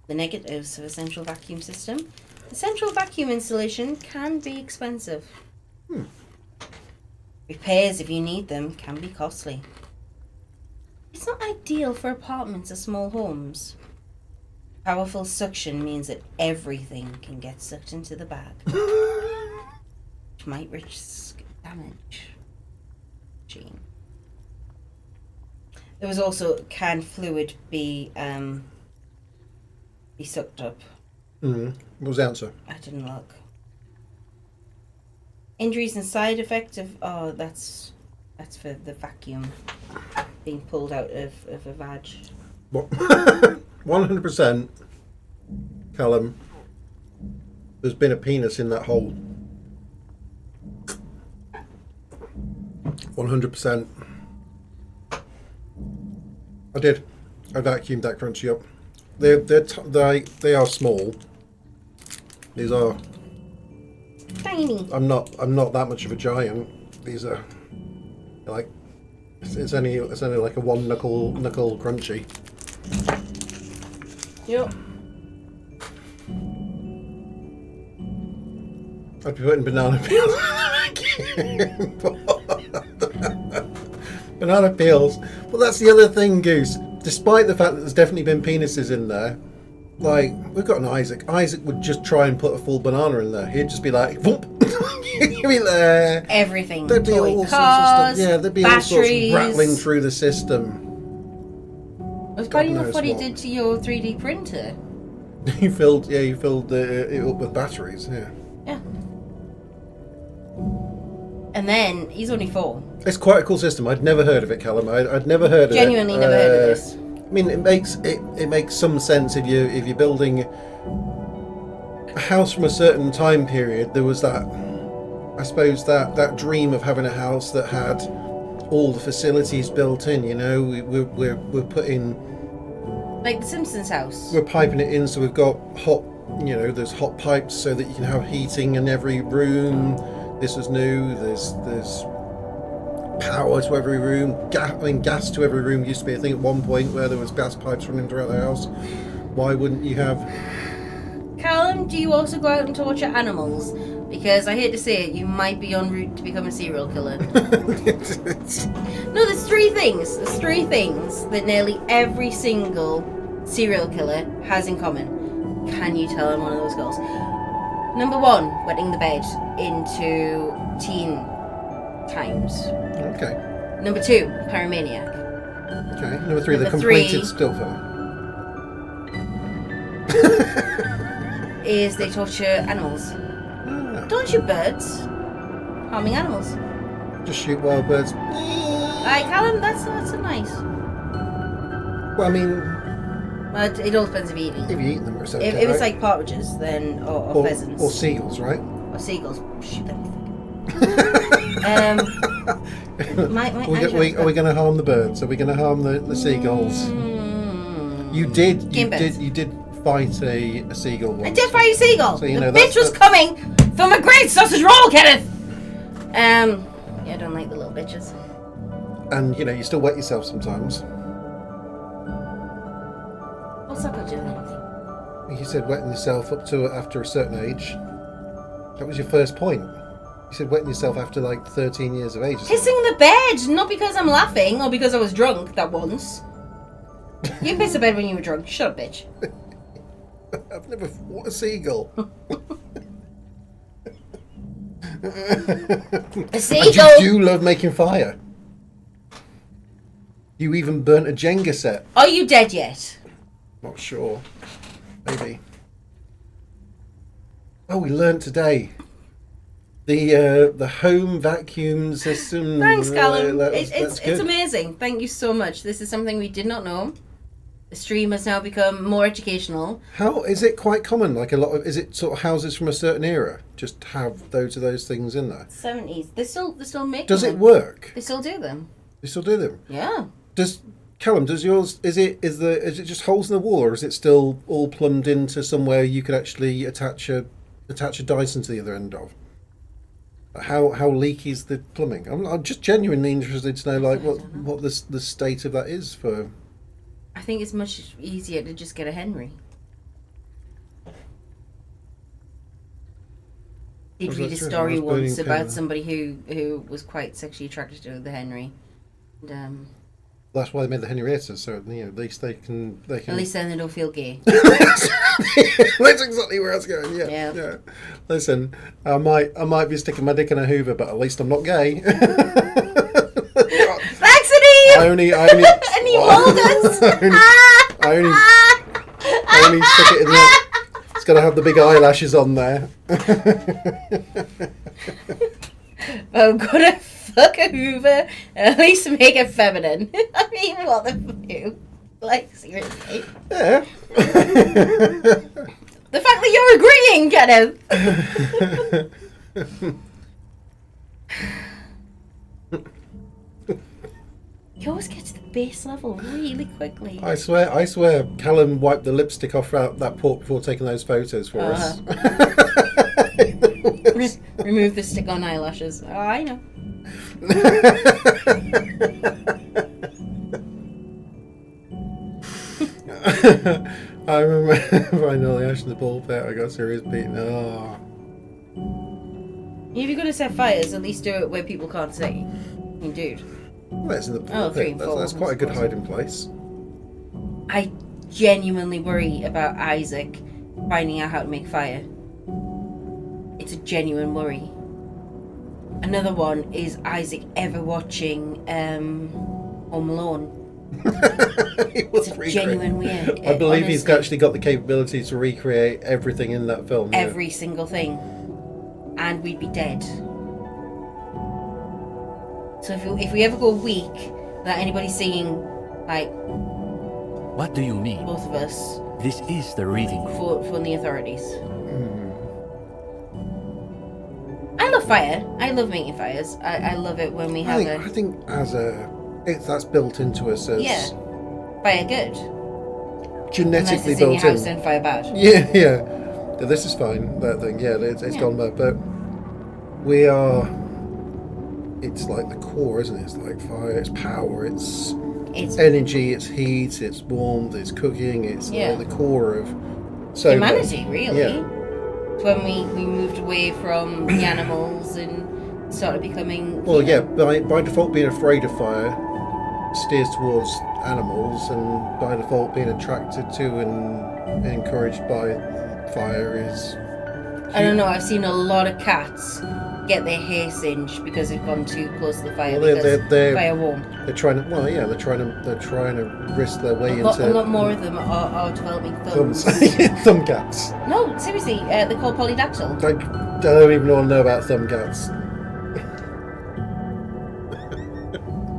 The negatives of a central vacuum system. The central vacuum installation can be expensive. Repairs, if you need them, can be costly. It's not ideal for apartments or small homes. Powerful suction means that everything can get sucked into the bag, which might risk damage. There was also, can fluid be sucked up? What was the answer? I didn't look. Injuries and side effects of that's for the vacuum being pulled out of a vag. What? 100%, Callum. There's been a penis in that hole. 100%. I did. I vacuumed that crunchy up. They are small. These are tiny. I'm not that much of a giant. These are like it's only like a one knuckle crunchy. Yep. I'd be putting banana peels. Banana peels. Well, that's the other thing, Goose. Despite the fact that there's definitely been penises in there, like, we've got an Isaac. Isaac would just try and put a full banana in there. He'd just be like, whoop! He'd be there. Everything. There'd be all sorts of stuff. Yeah, there'd be batteries. all sorts of rattling through the system. It was quite enough what he did to your 3D printer. He filled it up with batteries, yeah. Yeah. And then, he's only 4. It's quite a cool system. I'd never heard of it, Callum. I'd never heard of it. Genuinely never heard of this. I mean, it makes some sense if you're building a house from a certain time period. There was that, I suppose, that dream of having a house that had all the facilities built in. You know, we're putting, like the Simpsons house. we're piping it in, so we've got hot you know, there's hot pipes so that you can have heating in every room. This is new. There's power to every room. Gas to every room used to be a thing at one point where there was gas pipes running throughout the house. Why wouldn't you have? Callum, do you also go out and torture animals? Because I hate to say it, you might be en route to become a serial killer. No, there's three things. There's three things that nearly every single serial killer has in common. Can you tell I'm one of those girls? Number one, wetting the bed into teen times. Okay. Number two, pyromaniac. Okay. Number three, the Number completed three. still fella. Is they torture animals. Don't shoot birds. Harming animals. Just shoot wild birds. Like, Callum, that's a nice. Well, I mean, Well, it all depends if you eat them. if you eat them, it's okay, If it's right? like partridges, then or pheasants Or seagulls, right? or seagulls, shoot them. My Are we going to harm the birds? Are we going to harm the seagulls? You did fight a seagull once. I did fight a seagull. So, you the know, bitch was coming from a great sausage roll, Kenneth. Yeah, I don't like the little bitches. And you know, you still wet yourself sometimes. What's that got to do with anything? You said wetting yourself up to after a certain age. That was your first point. You said wetting yourself after like 13 years of age. Pissing the bed, not because I'm laughing or because I was drunk that once. You piss the bed when you were drunk. Shut up, bitch. I've never fought a seagull. A seagull. And you do love making fire. You even burnt a Jenga set. Are you dead yet? Not sure. Maybe. Oh, we learnt today. The home vacuum system. Thanks, Callum. That's It's good. amazing. Thank you so much. This is something we did not know. The stream has now become more educational. How is it quite common? Like a lot of, is it sort of houses from a certain era just have those things in there? 70s. They still make Does them. it work? They still do them. You still do them? Yeah. Does Callum? Does yours? Is it just holes in the wall, or is it still all plumbed into somewhere you could actually attach a Dyson to the other end of? How leaky is the plumbing? I'm just genuinely interested to know like what the state of that is for. I think it's much easier to just get a Henry. Did Was read that a true? story I was burning once about paper. somebody who was quite sexually attracted to the Henry. And, That's why they made the Henrietta, so you know at least they can. at least then they don't feel gay. That's exactly where I was going. Yeah. Listen, I might be sticking my dick in a Hoover, but at least I'm not gay. Thanks, Annie! I only Annie Walters! I only stick it in the. It's got to have the big eyelashes on there. I'm gonna fuck a Hoover and at least make it feminine. I mean, what the fuck? Like, seriously. Yeah. The fact that you're agreeing, Kenneth! You always get to the base level really quickly. I swear, Callum wiped the lipstick off that port before taking those photos for us. Remove the stick-on eyelashes. Oh, I know. I remember finally actually the ball pit. I got serious beating. Oh. If you're gonna set fires, at least do it where people can't see. I mean, dude. Well, that's in the Oh, pit. 3 and 4. That's quite a good hiding place. I genuinely worry about Isaac finding out how to make fire. It's a genuine worry. Another one is Isaac ever watching Home Alone. It's a genuine weird. I believe he's honestly, actually got the capability to recreate everything in that film. every single thing, and we'd be dead. So if we ever go a week without anybody seeing, like, What do you mean? both of us, This is the reading room. phone the authorities. I love fire. I love making fires. I love it when we have I think as that's built into us as fire good. genetically Unless it's in built your house in. and fire bad. Yeah. This is fine. That thing, yeah, it's gone bad. But we are. It's like the core, isn't it? It's like fire. It's power. It's energy. It's heat. It's warmth. It's cooking. It's like the core of humanity, really. Yeah. It's when we moved away from the animals and started becoming. Well, yeah. By default, being afraid of fire steers towards animals, and by default, being attracted to and encouraged by fire is. I don't know. I've seen a lot of cats get their hair singed because they've gone too close to the fire. Well, they're fire warm. They're trying to. Well, yeah, they're trying to risk their way A lot more of them are developing thumbs. Thumb cats. No, seriously, they're called polydactyl. I don't even want to know about thumb cats.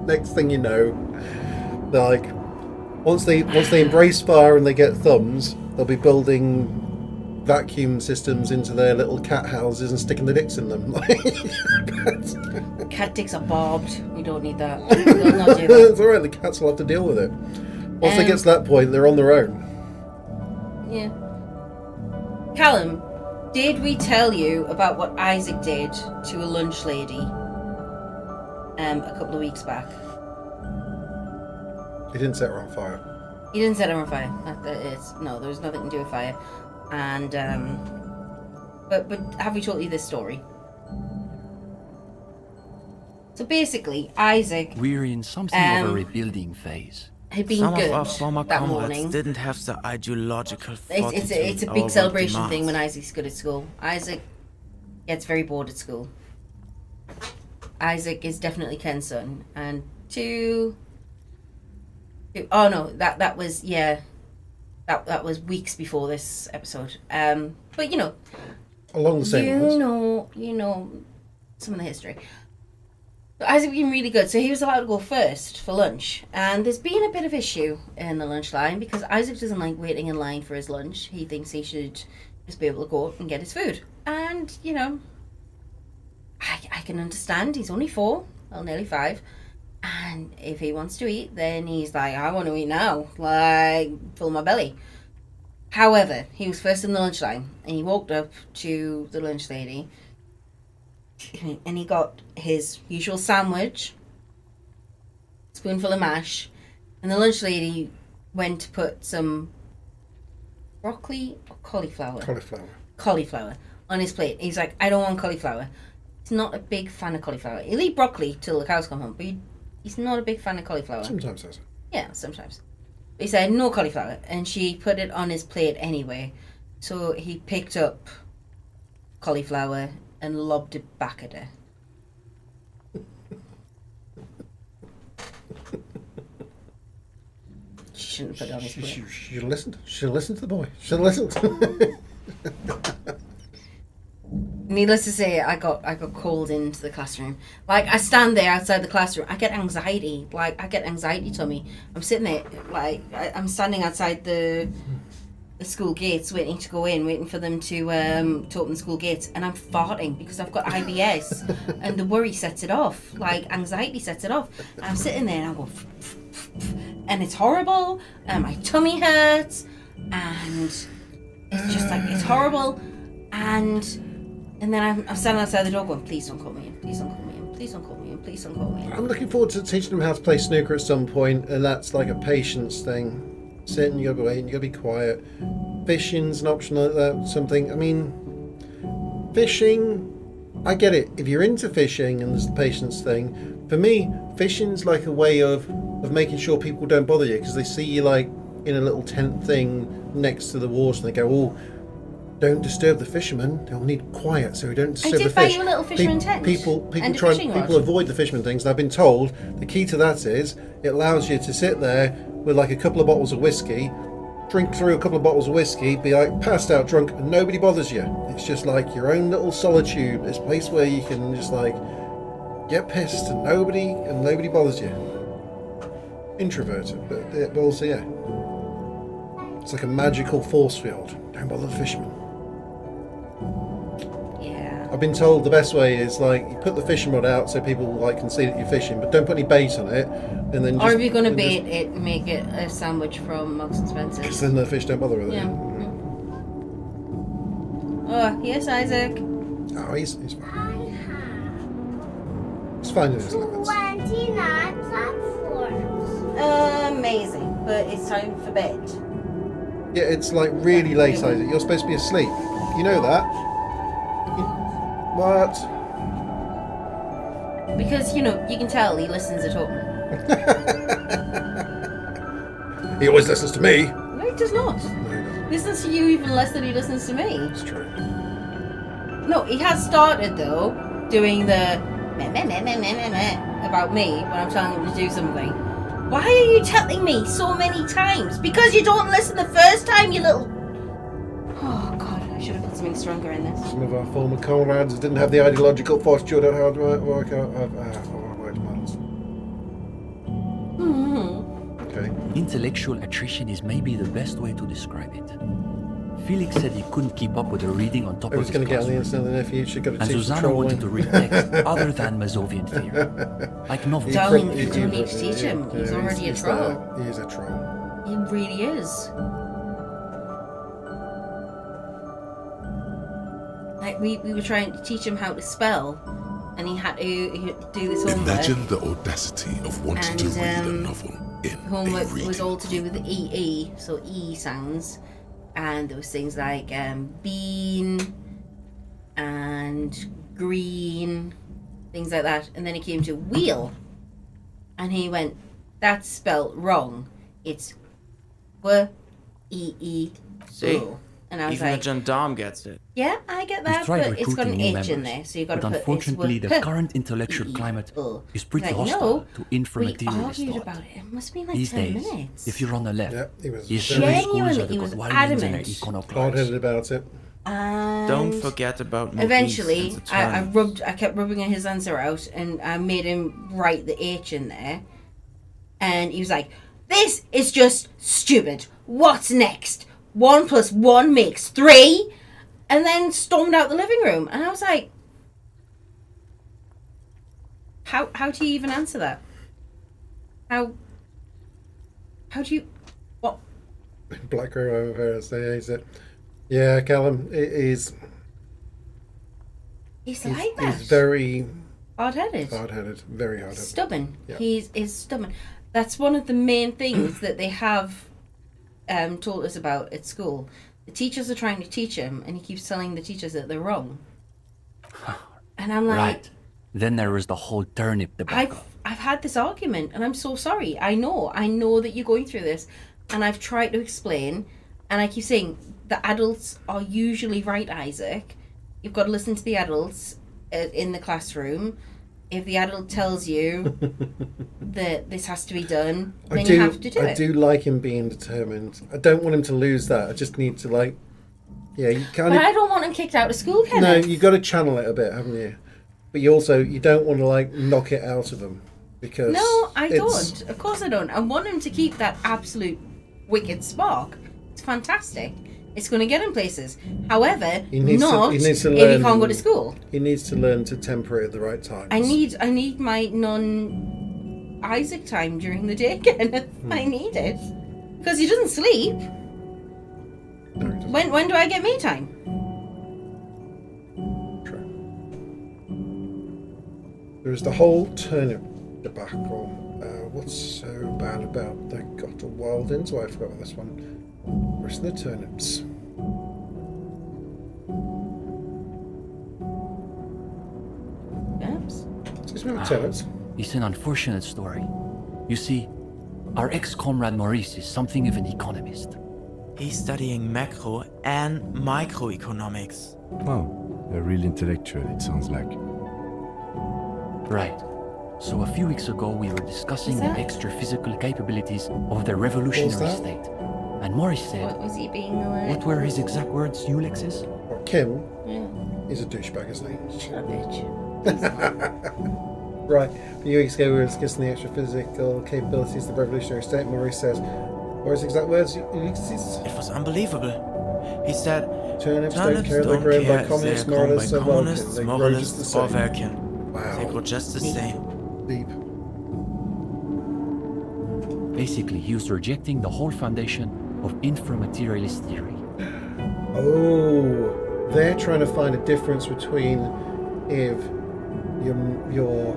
Next thing you know, they're like, once they embrace fire and they get thumbs, they'll be building vacuum systems into their little cat houses and sticking the dicks in them. Cat dicks are barbed. We don't need that. We'll not do that. It's alright, the cats will have to deal with it. Once they get to that point, they're on their own. Yeah. Callum, did we tell you about what Isaac did to a lunch lady a couple of weeks back? He didn't set her on fire. He didn't set her on fire. No, there was nothing to do with fire. And but have we told you this story? So basically, Isaac. We're in something of a rebuilding phase. Had been Some good of our former that comrades morning. didn't have the ideological It's a big celebration thing when Isaac's good at school. Isaac gets very bored at school. Isaac is definitely Ken's son, and oh no, that was that was weeks before this episode. But you know, along the same lines. You know some of the history. So Isaac being really good, so he was allowed to go first for lunch, and there's been a bit of issue in the lunch line because Isaac doesn't like waiting in line for his lunch. He thinks he should just be able to go and get his food, and you know, I can understand. He's only 4, well, nearly 5. And if he wants to eat, then he's like, I want to eat now. Like, fill my belly. However, he was first in the lunch line. And he walked up to the lunch lady. And he got his usual sandwich. Spoonful of mash. And the lunch lady went to put some broccoli or cauliflower? Cauliflower on his plate. He's like, I don't want cauliflower. He's not a big fan of cauliflower. He'll eat broccoli till the cows come home. But he's not a big fan of cauliflower. Sometimes has it. Yeah, sometimes. He said no cauliflower, and she put it on his plate anyway. So he picked up cauliflower and lobbed it back at her. She shouldn't have put it on his plate. She should have listened. She should have listened to the boy. She should have listened. Needless to say, I got called into the classroom. Like, I stand there outside the classroom. I get anxiety. Like, I get anxiety tummy. I'm sitting there, like, I'm standing outside the school gates, waiting to go in, waiting for them to open the school gates, and I'm farting because I've got IBS, and the worry sets it off. Like, anxiety sets it off. And I'm sitting there, and I go, and it's horrible. And my tummy hurts, and it's just like, it's horrible, And then I'm standing outside the door going, please don't call me in, please don't call me in, please don't call me in, please don't call me in. I'm looking forward to teaching them how to play snooker at some point, and that's like a patience thing. Sit and you gotta wait and you gotta be quiet. Fishing's an option like that, something. I mean, fishing, I get it. If you're into fishing and there's the patience thing, for me, fishing's like a way of making sure people don't bother you because they see you like in a little tent thing next to the water and they go, oh, don't disturb the fishermen. They'll need quiet, so we don't disturb the fish. I did buy you a little fisherman tent. People avoid the fisherman things. And I've been told the key to that is it allows you to sit there with like a couple of bottles of whiskey, drink through a couple of bottles of whiskey, be like passed out drunk, and nobody bothers you. It's just like your own little solitude. This place where you can just like get pissed and nobody bothers you. Introverted, but also yeah. It's like a magical force field. Don't bother the fishermen. I've been told the best way is like you put the fishing rod out so people like can see that you're fishing, but don't put any bait on it. And then or if you're going to bait it, make it a sandwich from Marks and Spencer's. Because then the fish don't bother with it. Yeah. Oh, yes, Isaac. Oh, he's fine. I have He's finding his limits. 29 platforms. Amazing. But it's time for bed. Yeah, it's like really late, Isaac. You're supposed to be asleep. You know that? What? Because, you know, you can tell he listens at home. He always listens to me. No, he does not. He listens to you even less than he listens to me. It's true. No, he has started, though, doing the meh, meh, meh, meh, meh, meh, meh about me when I'm telling him to do something. Why are you telling me so many times? Because you don't listen the first time, you little... Oh, God, I should have put something stronger in this. Some of our former comrades didn't have the ideological fortitude on how to work out word models. Okay. Intellectual attrition is maybe the best way to describe it. Felix said he couldn't keep up with the reading on top I of was his going to get on the classwork. instant of the nephew. She got to And teach Susanna trolling. wanted to read text other than Mazovian fear. Like novels. Darling, you don't need to teach him. He's already a troll. He is a troll. He really is. Like, we were trying to teach him how to spell, and he had to do this homework. Imagine the audacity of wanting to read a novel in Homework a reading was all to do group. with EE, so E sounds, and there was things like bean and green, things like that. And then he came to wheel, and he went, "That's spelt wrong. It's W-E-E." See? And I was Even like, the gendarme gets it. "Yeah, I get We've that, tried but it's got an recruiting new H in members, there, so you got to but put unfortunately it's the current intellectual climate is pretty Like, hostile no, to we inframaterialist argued thought. about it. It must be like These 10 days, minutes. if you're on the left, Yeah, he was you very schools Genuinely, are the he was Godwallians and their adamant. iconoclasts. hard-headed about it. And Don't forget about movies eventually, and the I kept rubbing his answer out, and I made him write the H in there. And he was like, "This is just stupid. What's next? 1 + 1 makes 3?" And then stormed out the living room. And I was like, how do you even answer that? How do you... What? Black Crow over there, is it? Yeah, Callum, He's like that. He's very hard-headed. hard-headed, very hard-headed. Stubborn. Yeah. He's stubborn. That's one of the main things that they have told us about at school. The teachers are trying to teach him, and he keeps telling the teachers that they're wrong. And I'm like, Right. Then there was the whole turnip debacle. I've had this argument, and I'm so sorry. I know that you're going through this, and I've tried to explain, and I keep saying the adults are usually right, Isaac. You've got to listen to the adults in the classroom. If the adult tells you that this has to be done, then you have to do it. I do like him being determined. I don't want him to lose that. I just need to you kind But I don't want him kicked out of school, Kenneth. No, you got to channel it a bit, haven't you? But you don't want to knock it out of him because No, I don't. Of course I don't. I want him to keep that absolute wicked spark. It's fantastic. It's going to get him places. However, He needs not to if learn, he can't go to school. He needs to learn to temper it at the right times. I need my non-Isaac time during the day, Kenneth. I need it. Because he doesn't sleep. No, he doesn't. When do I get me time? True. There is the whole turnip debacle. What's so bad about the Got a Wildins? Oh, I forgot this one. Where's the turnips? Oops. Excuse me, turnips. It's an unfortunate story. You see, our ex-comrade Maurice is something of an economist. He's studying macro and microeconomics. Oh, a real intellectual, it sounds like. Right. So a few weeks ago we were discussing the that? extra physical capabilities of the revolutionary that? state. And Maurice said, What was he being what were his exact words, Ulex's? Well, Kim, Yeah. he's a douchebag, isn't he? Shut up, bitch. Right. A few weeks ago, we were discussing the extra physical capabilities of the revolutionary state. Maurice says, what are his exact words? Ulysses? It was unbelievable. He said, Turnips don't turnips care, they're don't grown care by if communists, they're grown by moralists, or communists, Vulcan. They grow just the moralists, or same. Vulcan. They Wow. grow just the same. Deep. Basically, he was rejecting the whole foundation of inframaterialist theory. Oh, they're trying to find a difference between if your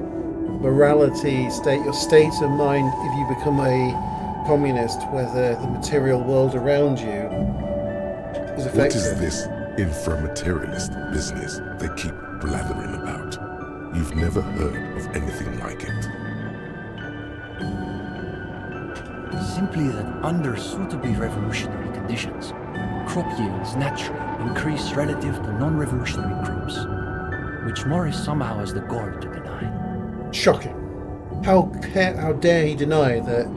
morality state, your state of mind, if you become a communist, whether the material world around you is affected. What is this infra-materialist business they keep blathering about? You've never heard of anything like it. Simply that under suitably revolutionary conditions, crop yields naturally increase relative to non-revolutionary crops, which Morris somehow has the gall to deny. Shocking. How dare he deny that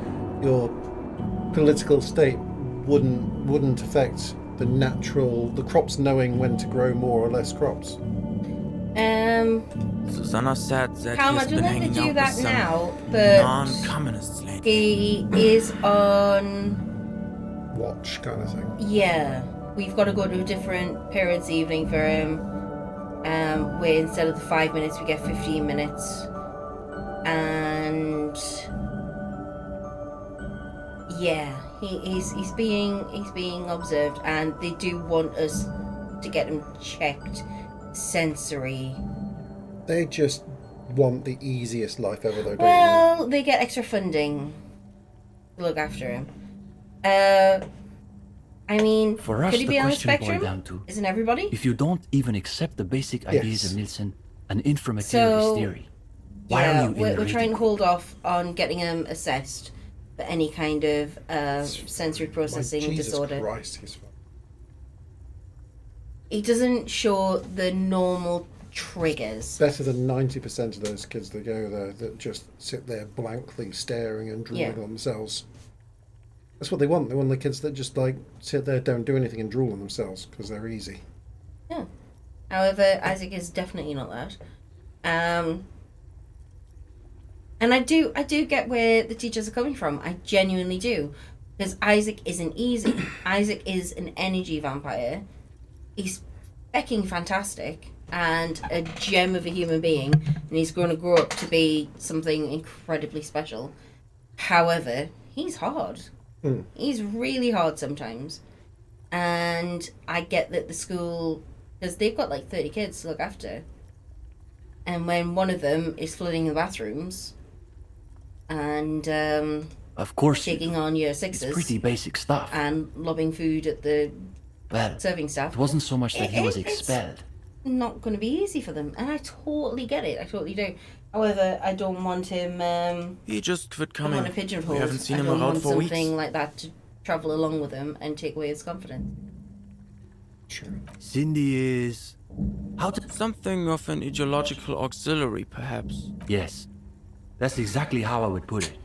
your political state wouldn't affect the crops knowing when to grow more or less crops? Susanna said that Callum, he I has don't been think hanging they do out that with some now, but non-communists lately. he is on. Watch kind of thing. Yeah, we've got to go to a different parents' evening for him. Where instead of the 5 minutes, we get 15 minutes, and yeah, he's being observed, and they do want us to get him checked. Sensory. They just want the easiest life ever, though, don't Well, they get extra funding to look after him. I mean, For us, could he the be on the question boiled spectrum? down to, Isn't everybody? if you don't even accept the basic ideas Yes. of Nielsen and inframaterialist So, theory, why yeah, are you in we're the trying to reading hold off on getting him assessed for any kind of sensory they? processing Jesus disorder. Christ, he's He doesn't show the normal triggers. better than 90% of those kids that go there that just sit there blankly staring and drooling Yeah. on themselves. That's what they want. They want the kids that just like sit there, don't do anything, and drool on themselves because they're easy. Yeah. However, Isaac is definitely not that. And I do get where the teachers are coming from. I genuinely do. Because Isaac isn't easy. Isaac is an energy vampire. He's fucking fantastic and a gem of a human being, and he's going to grow up to be something incredibly special. However, he's hard. He's really hard sometimes. And I get that the school, because they've got like 30 kids to look after, and when one of them is flooding the bathrooms and Of course, taking on year it's sixes pretty basic stuff. and lobbing food at the Well, serving staff, it wasn't so much that he was It's expelled. not going to be easy for them, and I totally get it. I totally do. However, I don't want him. He just quit I don't coming. want a pigeonhole. We haven't seen I him don't around want for weeks. something like that to travel along with him and take away his confidence. Sure. Cindy is... How to... Something of an ideological auxiliary, perhaps. Yes, that's exactly how I would put it.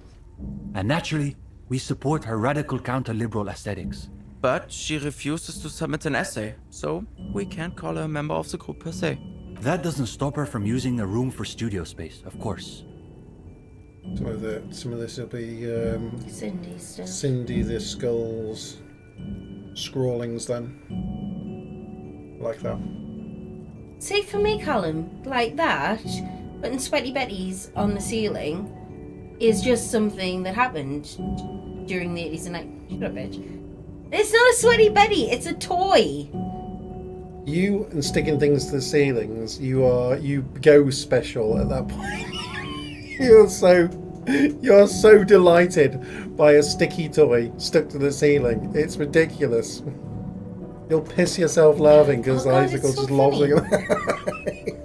And naturally, we support her radical counter-liberal aesthetics. But she refuses to submit an essay, so we can't call her a member of the group per se. That doesn't stop her from using a room for studio space, of course. Some of this will be Cindy stuff. Cindy the Skulls scrawlings then. Like that. See, for me, Callum, like that, putting sweaty Betties on the ceiling is just something that happened during the 80s and 90s. Shut up, bitch. It's not a sweaty Betty, it's a toy. You and sticking things to the ceilings, you go special at that point. You're so delighted by a sticky toy stuck to the ceiling. It's ridiculous. You'll piss yourself laughing because Oh God, Isaac it's will so just lob funny. something.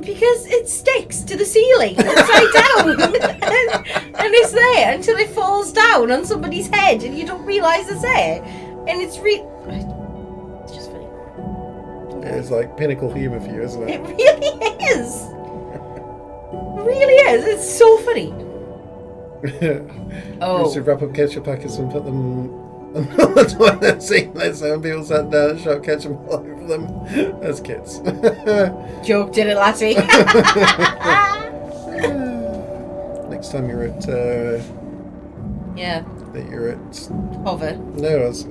Because it sticks to the ceiling upside down. and it's there until it falls down on somebody's head and you don't realise it's there. And it's it's just funny. It's like pinnacle humour for you, isn't It it? really is. It really is. It's so funny. You used to wrap up ketchup packets and put them on the toilet seat. So when people sat down and shot ketchup all over them as kids. Joke did it last week. Next time you're at Yeah. that you're at Hover. no, I was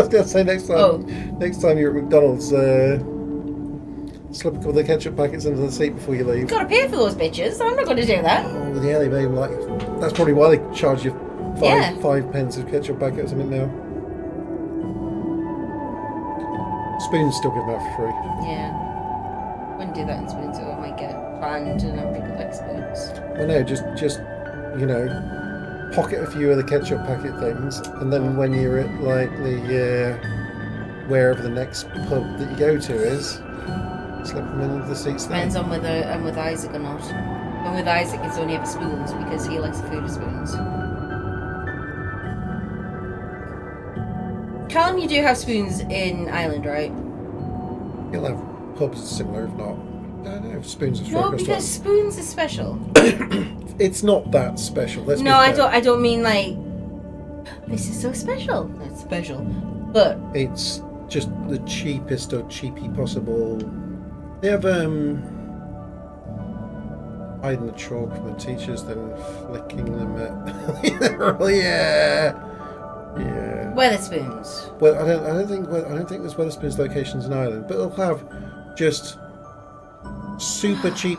gonna say next time you're at McDonald's, slip a couple of the ketchup packets into the seat before you leave. Gotta pay for those bitches. I'm not gonna do that. Oh yeah, they may like that's probably why they charge you five pence of ketchup packet or something now. Spoons still given out for free. Yeah. Wouldn't do that in spoons, or I might get banned and everybody like spoons. Well, no, just you know, pocket a few of the ketchup packet things, and then when you're at like the wherever the next pub that you go to is, slip them in the seats there. Depends on whether I'm with Isaac or not. When with Isaac, it's only ever spoons because he likes the food of spoons. Callum, you do have spoons in Ireland, right? You'll have pubs similar, if not. I don't know, Spoons of No, Strikers. because spoons is special. It's not that special. Let's No, be I fair. don't mean like this is so special. It's special, but It's just the cheapest of cheapy possible. They have hiding the chalk from the teachers, then flicking them at. yeah. Weatherspoons. Well, I don't think there's Weatherspoons locations in Ireland, but they'll have just super cheap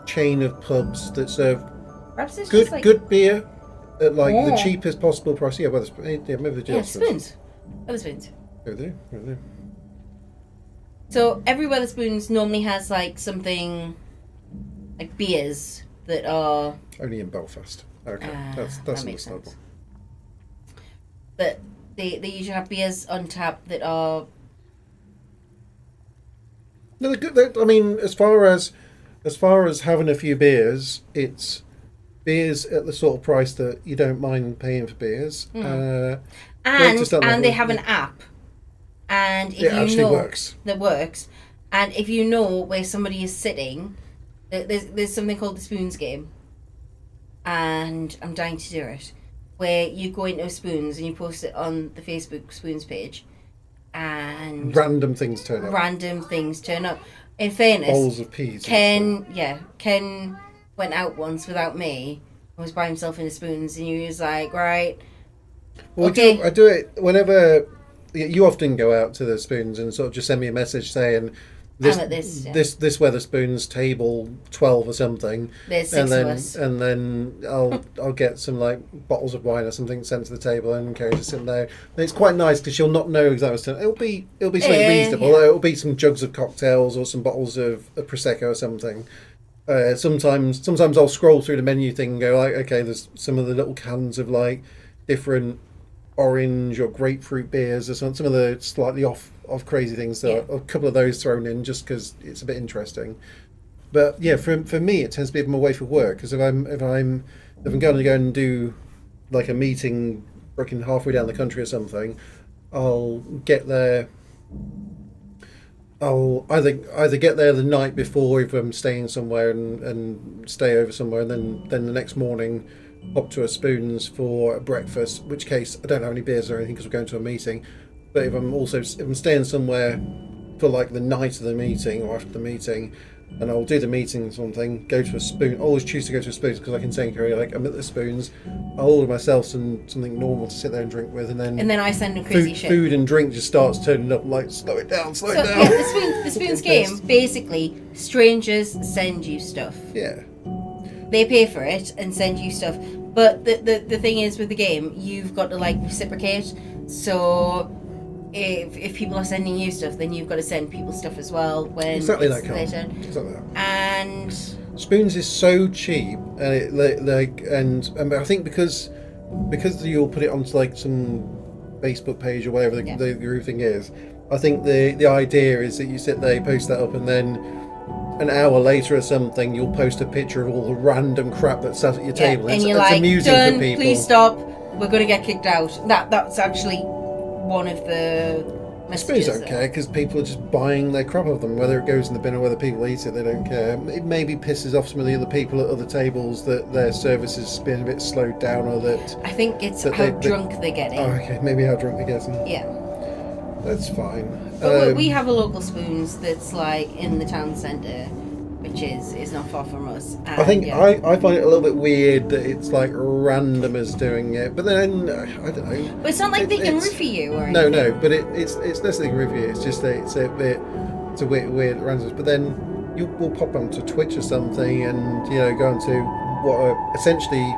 chain of pubs that serve Perhaps it's good just like beer at like the Yeah. cheapest possible price. Yeah, Weatherspoons. Yeah, maybe the yeah, Weatherspoons. spoons. Weatherspoons. Over there. So every Weatherspoons normally has like something like beers that are Only in Belfast. Okay, that's that makes understandable. sense. But they usually have beers on tap that are No, they're good. I mean, as far as having a few beers, it's beers at the sort of price that you don't mind paying for beers. and just that they level. have an app, and if It you actually know works. that works, and if you know where somebody is sitting, there's something called the Spoons game, and I'm dying to do it, where you go into Spoons and you post it on the Facebook Spoons page, and Random things turn up. random things turn up. In fairness, Bowls of peas. Ken went out once without me. Was by himself in the Spoons, and he was like, right. Well, Okay. I do it whenever you often go out to the Spoons and sort of just send me a message saying this I'm at this, yeah. this Weatherspoons table 12 or something. There's six and of then us. and then I'll get some like bottles of wine or something sent to the table and Kerry just sitting there. And it's quite nice because she'll not know exactly what's done. It'll be something Yeah, reasonable. yeah. It'll be some jugs of cocktails or some bottles of prosecco or something. Sometimes I'll scroll through the menu thing and go like, okay, there's some of the little cans of like different orange or grapefruit beers or some of the slightly off crazy things. So a couple of those thrown in just because it's a bit interesting. But yeah, for me, it tends to be my way for work because if I'm going to go and do like a meeting working halfway down the country or something, I'll get there. I'll either get there the night before if I'm staying somewhere and stay over somewhere, and then the next morning hop to a Spoons for breakfast. In which case I don't have any beers or anything because we're going to a meeting. But if I'm staying somewhere for like the night of the meeting or after the meeting, and I'll do the meeting or something, go to a Spoon. Always choose to go to a Spoons because I can say, like, I'm at the Spoons. I'll order myself something normal to sit there and drink with, and then I send them crazy food, shit. Food and drink just starts turning up. Like, slow it down. Yeah, the Spoons game, basically, strangers send you stuff. Yeah. They pay for it and send you stuff. But the thing is with the game, you've got to like reciprocate. So if people are sending you stuff, then you've got to send people stuff as well when Exactly it's that, Carl. their turn. Exactly that. And Spoons is so cheap, and I think because you'll put it onto like some Facebook page or whatever the group thing is. I think the idea is that you sit there, you post that up, and then an hour later or something, you'll post a picture of all the random crap that's sat at your table. and it's, you're it's like, amusing done, for people. please stop, we're going to get kicked out. That's actually one of the Spoons messages. don't care because people are just buying their crap of them, whether it goes in the bin or whether people eat it. They don't care. It maybe pisses off some of the other people at other tables that their service has been a bit slowed down, or that I think it's that how drunk they're getting. Oh, okay, maybe how drunk they're getting. Yeah. That's fine. But we have a local Spoons that's like in the town centre, which is not far from us. And I think yeah. I find it a little bit weird that it's like randomers doing it, but then I don't know. But it's not like they can roofie you or No, anything. no, but it's less than a review. It's just that it's a bit weird randomers. But then you will pop onto Twitch or something, and go onto what are essentially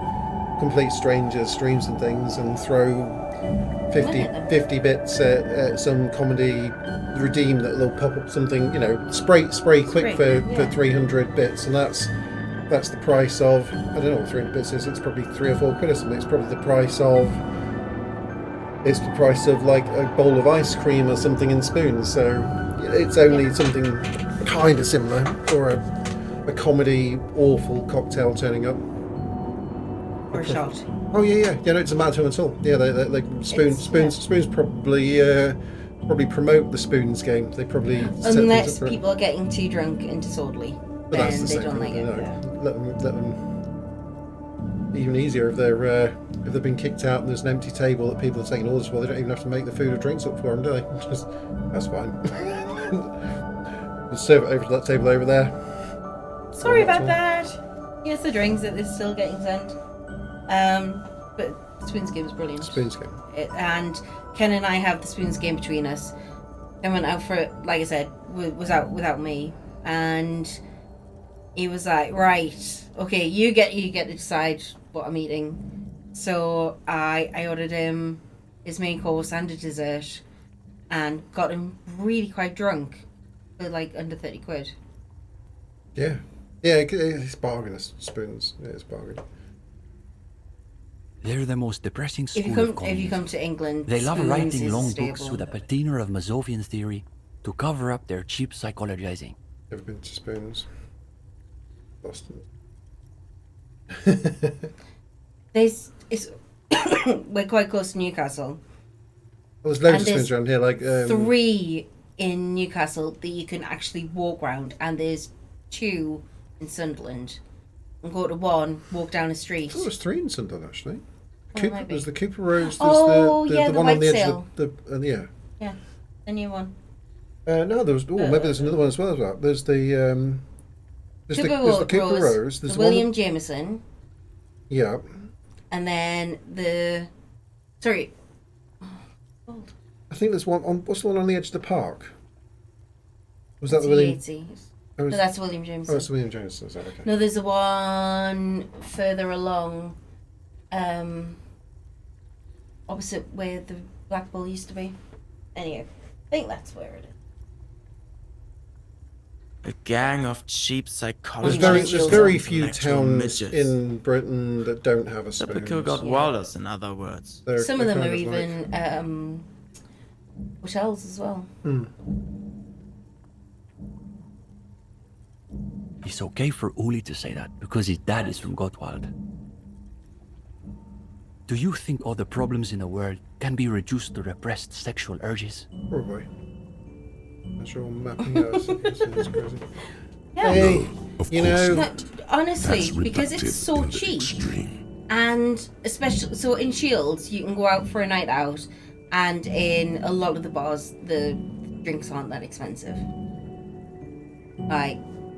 complete strangers' streams and things, and throw Minute. 50 bits at some comedy, redeem that they'll pop up something, you know, spray quick for 300 bits, and that's the price of, I don't know what 300 bits is, it's probably 3 or 4 quid or something. It's probably the price of like a bowl of ice cream or something in spoons. So it's only something kind of similar for a comedy awful cocktail turning up. Or a shot. Oh yeah. No, it's a matter at all. Yeah, they spoons probably promote the spoons game. They probably unless people are getting too drunk into Swordly, but then they don't like it. Let them. Even easier if they've been kicked out and there's an empty table that people are taking orders for. They don't even have to make the food or drinks up for them, do they? That's fine. We'll serve it over to that table over there. Sorry about that. Yes, the drinks that is still getting sent. But Spoons game is brilliant. Spoons game. And Ken and I have the Spoons game between us. Ken went out for it, like I said, was out without me, and he was like, right, okay, you get to decide what I'm eating. So I ordered him his main course and a dessert, and got him really quite drunk for like under 30 quid. Yeah, it's bargain. Spoons, yeah, it's bargain. They're the most depressing school If you come to England, they love Spoons writing is long stable. books with a patina of Mazovian theory to cover up their cheap psychologizing. Ever been to Spoons? Boston. We're quite close to Newcastle. Well, there's loads of Spoons around here, like 3 in Newcastle that you can actually walk round, and there's 2 in Sunderland. And go to 1, walk down a street. I thought there was 3 in Sunderland actually. There's the Cooper Rose. There's the one on the edge Whitesale. of the Yeah, the new one. No, there was. Maybe there's another one as well. There's the there's the Cooper Rose. There's the William one, Jameson. Yeah. And then sorry. I think there's one on. What's the one on the edge of the park? Was that the William? No, that's William Jameson. Oh, it's William Jameson. Is that okay? No, there's a one further along, opposite where the Black Bull used to be. Anyway, I think that's where it is. A gang of cheap psychologists. There's very few intellectual towns midgets. in Britain that don't have a spoon. Typical Godwalders, in other words. Some of them are even hotels as well. It's okay for Uli to say that because his dad is from Gottwald. Do you think all the problems in the world can be reduced to repressed sexual urges? Probably. That's your mapping out. It's crazy. Yeah. Hey, you know, No, honestly, because it's so cheap, and especially so in Shields, you can go out for a night out, and in a lot of the bars, the drinks aren't that expensive. Like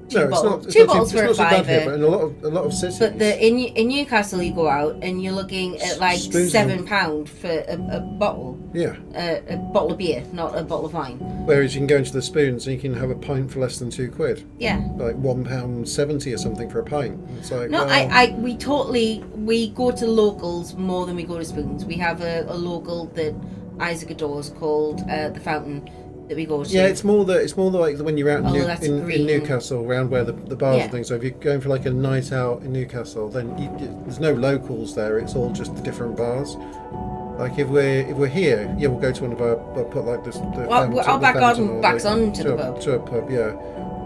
two bottles for a fiver. But in a lot of cities. But in Newcastle, you go out and you're looking at like £7 for a bottle. Yeah. A bottle of beer, not a bottle of wine. Whereas you can go into the Spoons and you can have a pint for less than £2. Yeah. Like £1.70 or something for a pint. It's like No, well, we go to locals more than we go to Spoons. We have a local that Isaac adores called the Fountain that we go to. Yeah, it's more like when you're out in green. Newcastle, around where the bars Yeah. and things. So if you're going for like a night out in Newcastle, then there's no locals there. It's all just the different bars. Like if we're here, yeah, we'll go to one of our put like this. Our back garden backs on to the pub. To a pub, yeah.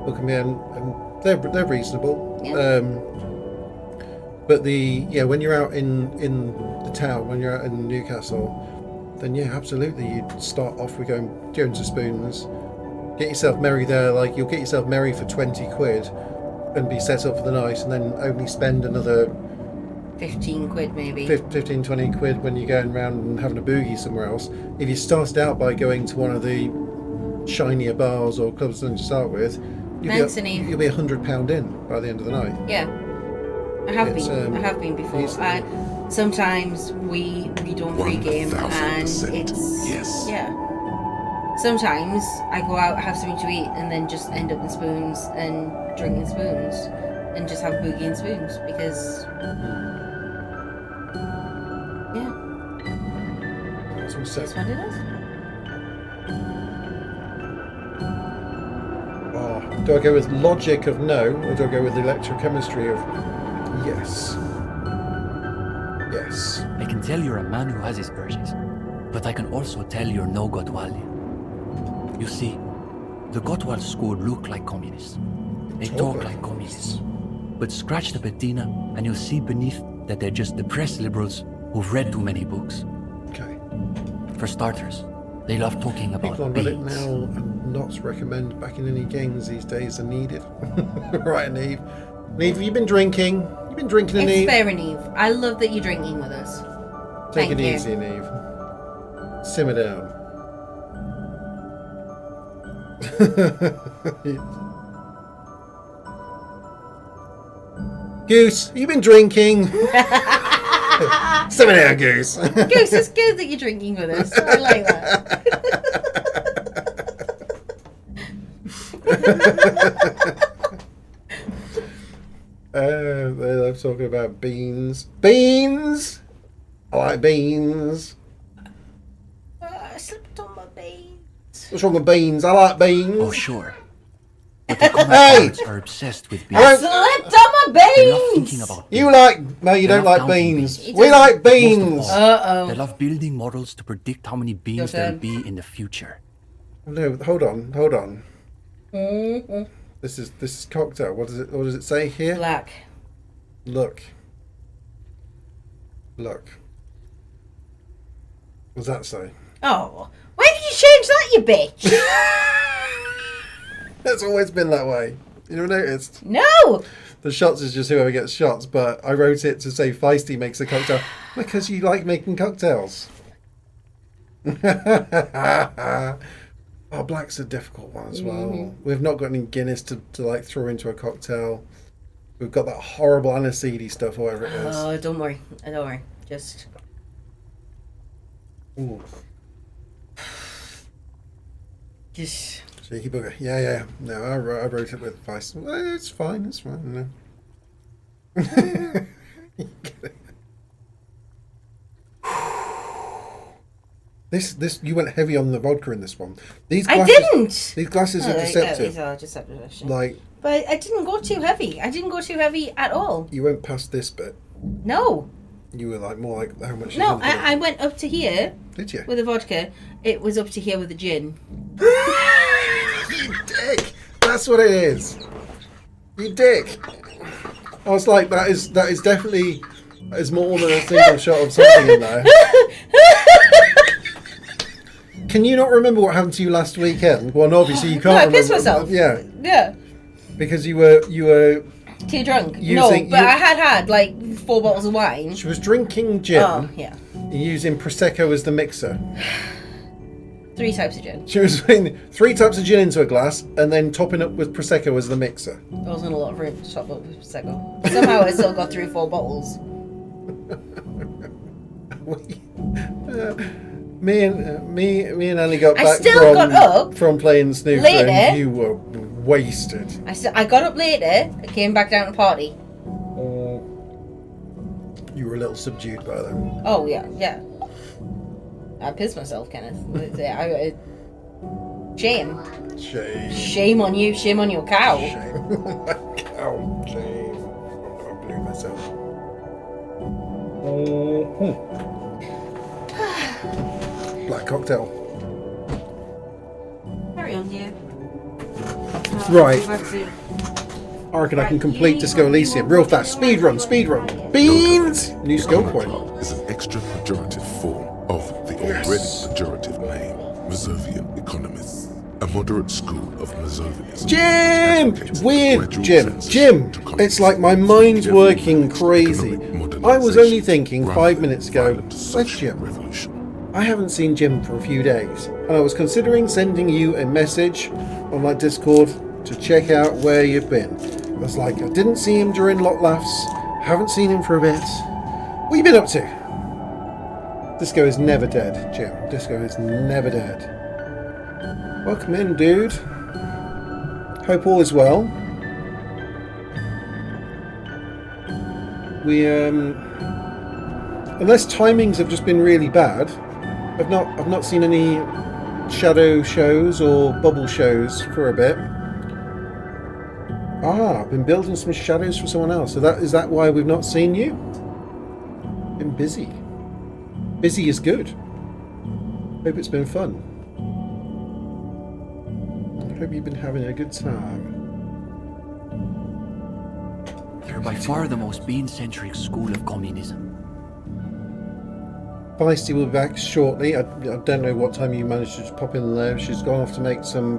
We'll come in and they're reasonable. Yeah. But when you're out in the town, when you're out in Newcastle, then yeah, absolutely, you'd start off with going to Spoons, get yourself merry there. Like you'll get yourself merry for 20 quid, and be set up for the night, and then only spend another 15 quid maybe. 15, 20 quid when you're going around and having a boogie somewhere else. If you started out by going to one of the shinier bars or clubs to start with, you'll be £100 in by the end of the night. Yeah, I have been before. Sometimes we don't pre-game and it's Sometimes I go out, have something to eat, and then just end up in Spoons and drink in Spoons and just have boogie in Spoons because It's all set. This one it is. Oh, do I go with logic of no, or do I go with electrochemistry of yes? Yes. I can tell you're a man who has his urges, but I can also tell you're no Gotwali. You see, the Gotwal school look like communists. They talk like communists. But scratch the patina and you'll see beneath that they're just depressed liberals who've read too many books. Okay. For starters, they love talking about People on Reddit beans. now and not recommend backing any games these days are needed. Right, Neve. Neve, have you been drinking? You've been drinking, It's Neve? fair, Eve. I love that you're drinking with us. Take Thank it you. easy, Neve. Simmer down. Goose, you been drinking? Simmer down, Goose. Goose, it's good that you're drinking with us. I like that. They love talking about beans. Beans! I like beans. I slipped on my beans. What's wrong with beans? I like beans. Oh, sure. But the common Hey! parents are obsessed with beans. I Slipped on my They love thinking beans. about You beans. like... No, you They don't love like counting beans. beans. We like Most of beans. all, they love building models to predict how many beans Your there'll turn. be in the future. No, hold on. Mm-hmm. This is cocktail. What does it say here? Black. Look. What does that say? Oh, why did you change that, you bitch? That's always been that way. You never noticed? No. The shots is just whoever gets shots, but I wrote it to say Feisty makes a cocktail because you like making cocktails. Oh, black's a difficult one as well. Mm-hmm. We've not got any Guinness to like throw into a cocktail. We've got that horrible aniseedy stuff, or whatever it is. Oh, don't worry. Don't worry. Just. Ooh. Just. Cheeky bugger. Yeah. No, I wrote it with Feisty. Well, it's fine. No. This you went heavy on the vodka in this one. These I glasses, didn't. These glasses are deceptive. Like But I didn't go too heavy. I didn't go too heavy at all. you went past this bit. No. You were like more like how much? No, is in it? I went up to here. Did you? With the vodka. It was up to here with the gin. You dick! That's what it is. You dick! I was like, that is definitely more than a single shot of something in there. Can you not remember what happened to you last weekend? Well, no, obviously you can't. No, I remember. pissed myself. Yeah, Yeah. because you were. Too drunk. Using- No, but I had like 4 bottles of wine. She was drinking gin. Oh, yeah. Using prosecco as the mixer. 3 types of gin. She was putting 3 types of gin into a glass and then topping up with prosecco as the mixer. There wasn't a lot of room to top up with Prosecco. Somehow I still got through 4 bottles. Me and Annie got I back still got up from playing snooker later. and you were wasted. I got up later. I came back down to party. You were a little subdued by then. Oh, yeah. I pissed myself, Kenneth. Shame. Shame on you. Shame on your cow. Cow. Shame. I blew myself. Black cocktail. Carry on, dear. Right. I reckon I can complete Disco Elysium real fast. Speed run. Beans! New skill point. Is an extra pejorative form of the already pejorative name, Mazovian economists. A moderate school of Mazovianism. Jim! Weird, Jim. It's like my mind's working crazy. I was only thinking 5 minutes ago, where's Jim? I haven't seen Jim for a few days, and I was considering sending you a message on my Discord to check out where you've been. I was like, I didn't see him during Lot Laughs, haven't seen him for a bit. What you been up to? Disco is never dead, Jim. Disco is never dead. Welcome in, dude. Hope all is well. We, unless timings have just been really bad, I've not seen any shadow shows or bubble shows for a bit. Ah, I've been building some shadows for someone else. So is that why we've not seen you? Been busy. Busy is good. Hope it's been fun. I hope you've been having a good time. You're by far the most bean-centric school of communism. Feisty will be back shortly. I don't know what time you managed to just pop in there. She's gone off to make some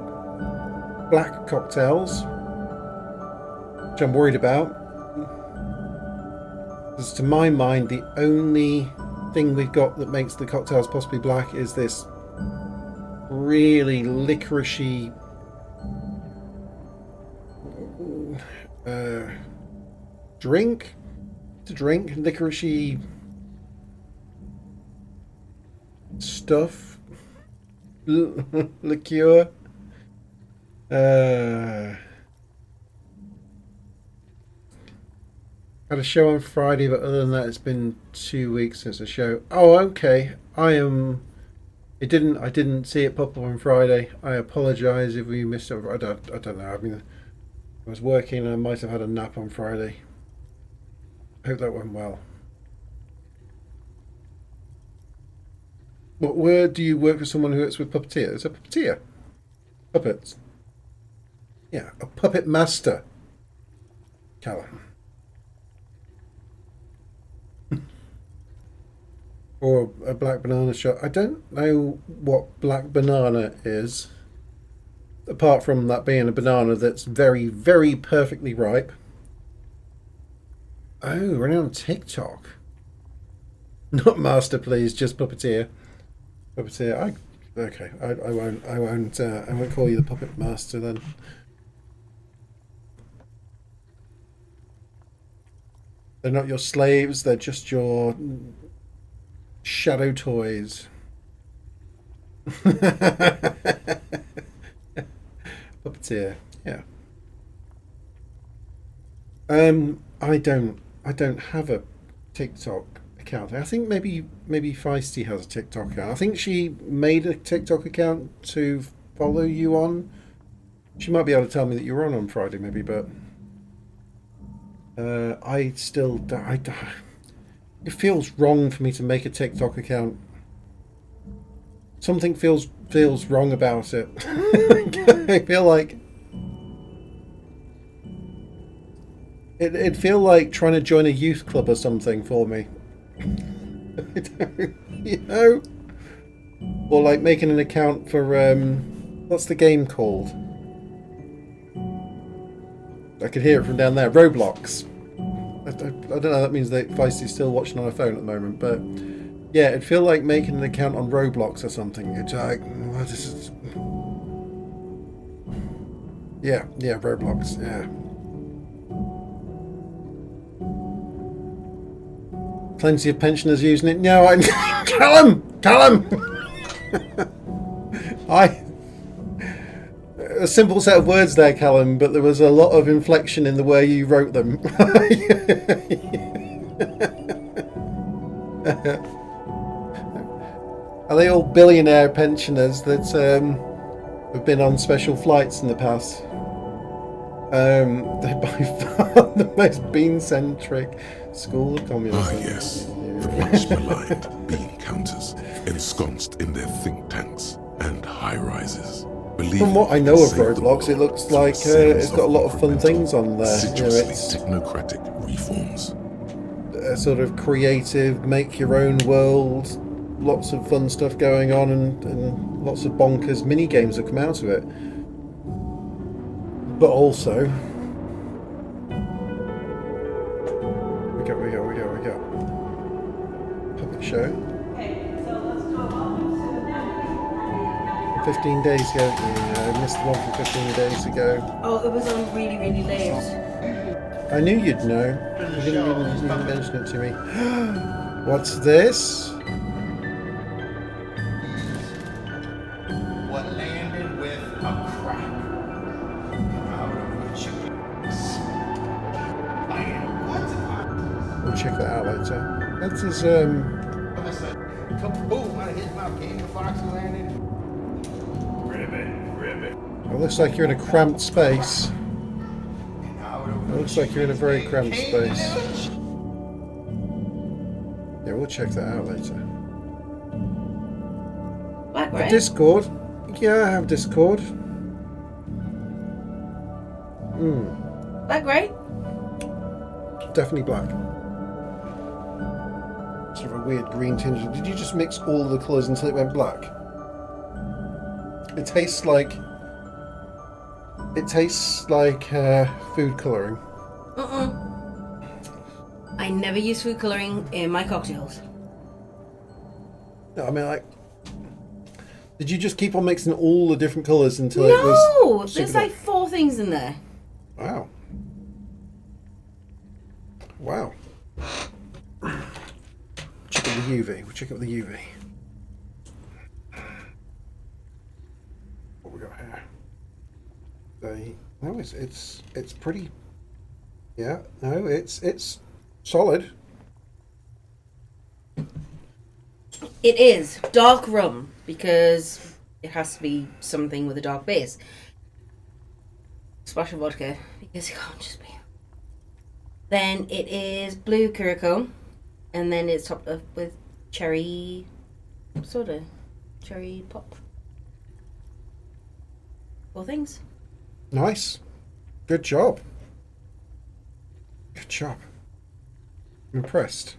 black cocktails, which I'm worried about. Because to my mind, the only thing we've got that makes the cocktails possibly black is this really licoricey drink. Licoricey stuff. Liqueur. Had a show on Friday, but other than that, it's been 2 weeks since the show. Oh, okay. I didn't see it pop up on Friday. I apologise if we missed it. I don't know. I mean, I was working and I might have had a nap on Friday. Hope that went well. Where do you work for someone who works with puppeteers? A puppeteer? Puppets? Yeah, a puppet master. Callum. Or a black banana shop. I don't know what black banana is, apart from that being a banana that's very, very perfectly ripe. Oh, running on TikTok. Not master, please, just puppeteer. Puppeteer. Okay. I won't call you the puppet master then. They're not your slaves. They're just your shadow toys. Puppeteer. Yeah. I don't have a TikTok account. I think maybe Feisty has a TikTok account. I think she made a TikTok account to follow you on. She might be able to tell me that you were on Friday, maybe, but I still don't. It feels wrong for me to make a TikTok account. Something feels wrong about it. I feel like it'd feel like trying to join a youth club or something for me. You know? Or like making an account for what's the game called? I could hear it from down there. Roblox. I don't know. That means that Feisty's still watching on her phone at the moment, but yeah, it'd feel like making an account on Roblox or something. It's like, what is it? Yeah, Roblox. Yeah. Plenty of pensioners using it. No, Callum. A simple set of words there, Callum, but there was a lot of inflection in the way you wrote them. Are they all billionaire pensioners that have been on special flights in the past? They're by far the most bean-centric school of communism. Ah, yes. The once maligned bean counters, ensconced in their think tanks and high-rises. From what I know of Roblox, it looks like it's got a lot of fun things on there. Assiduously technocratic reforms. Sort of creative, make your own world, lots of fun stuff going on, and lots of bonkers mini games that come out of it. But also, we go. Puppet show. 15 days ago. Yeah, I missed the one from 15 days ago. Oh, it was on really, really late. I knew you'd know. You didn't even mention it to me. What's this? What landed with a crack out of which We'll check that out later. That is Kaboom! I hit my King of Fox landed. Ribbit. It looks like you're in a cramped space. It looks like you're in a very cramped space. Yeah, we'll check that out later. Black, right? Discord? Yeah, I have Discord. Black, right? Definitely black. Sort of a weird green tinge. Did you just mix all the colours until it went black? It tastes like food colouring. I never use food colouring in my cocktails. No, I mean, like, did you just keep on mixing all the different colours until it No! was... There's like 4 things in there. Wow. Wow. Check out the UV. We'll check out the UV. What we got here? No, it's pretty. Yeah, no, it's solid. It is dark rum because it has to be something with a dark base. Splash of vodka because it can't just be. Then it is blue curacao, and then it's topped up with cherry soda, cherry pop. 4 things. Nice. Good job. Good job. I'm impressed.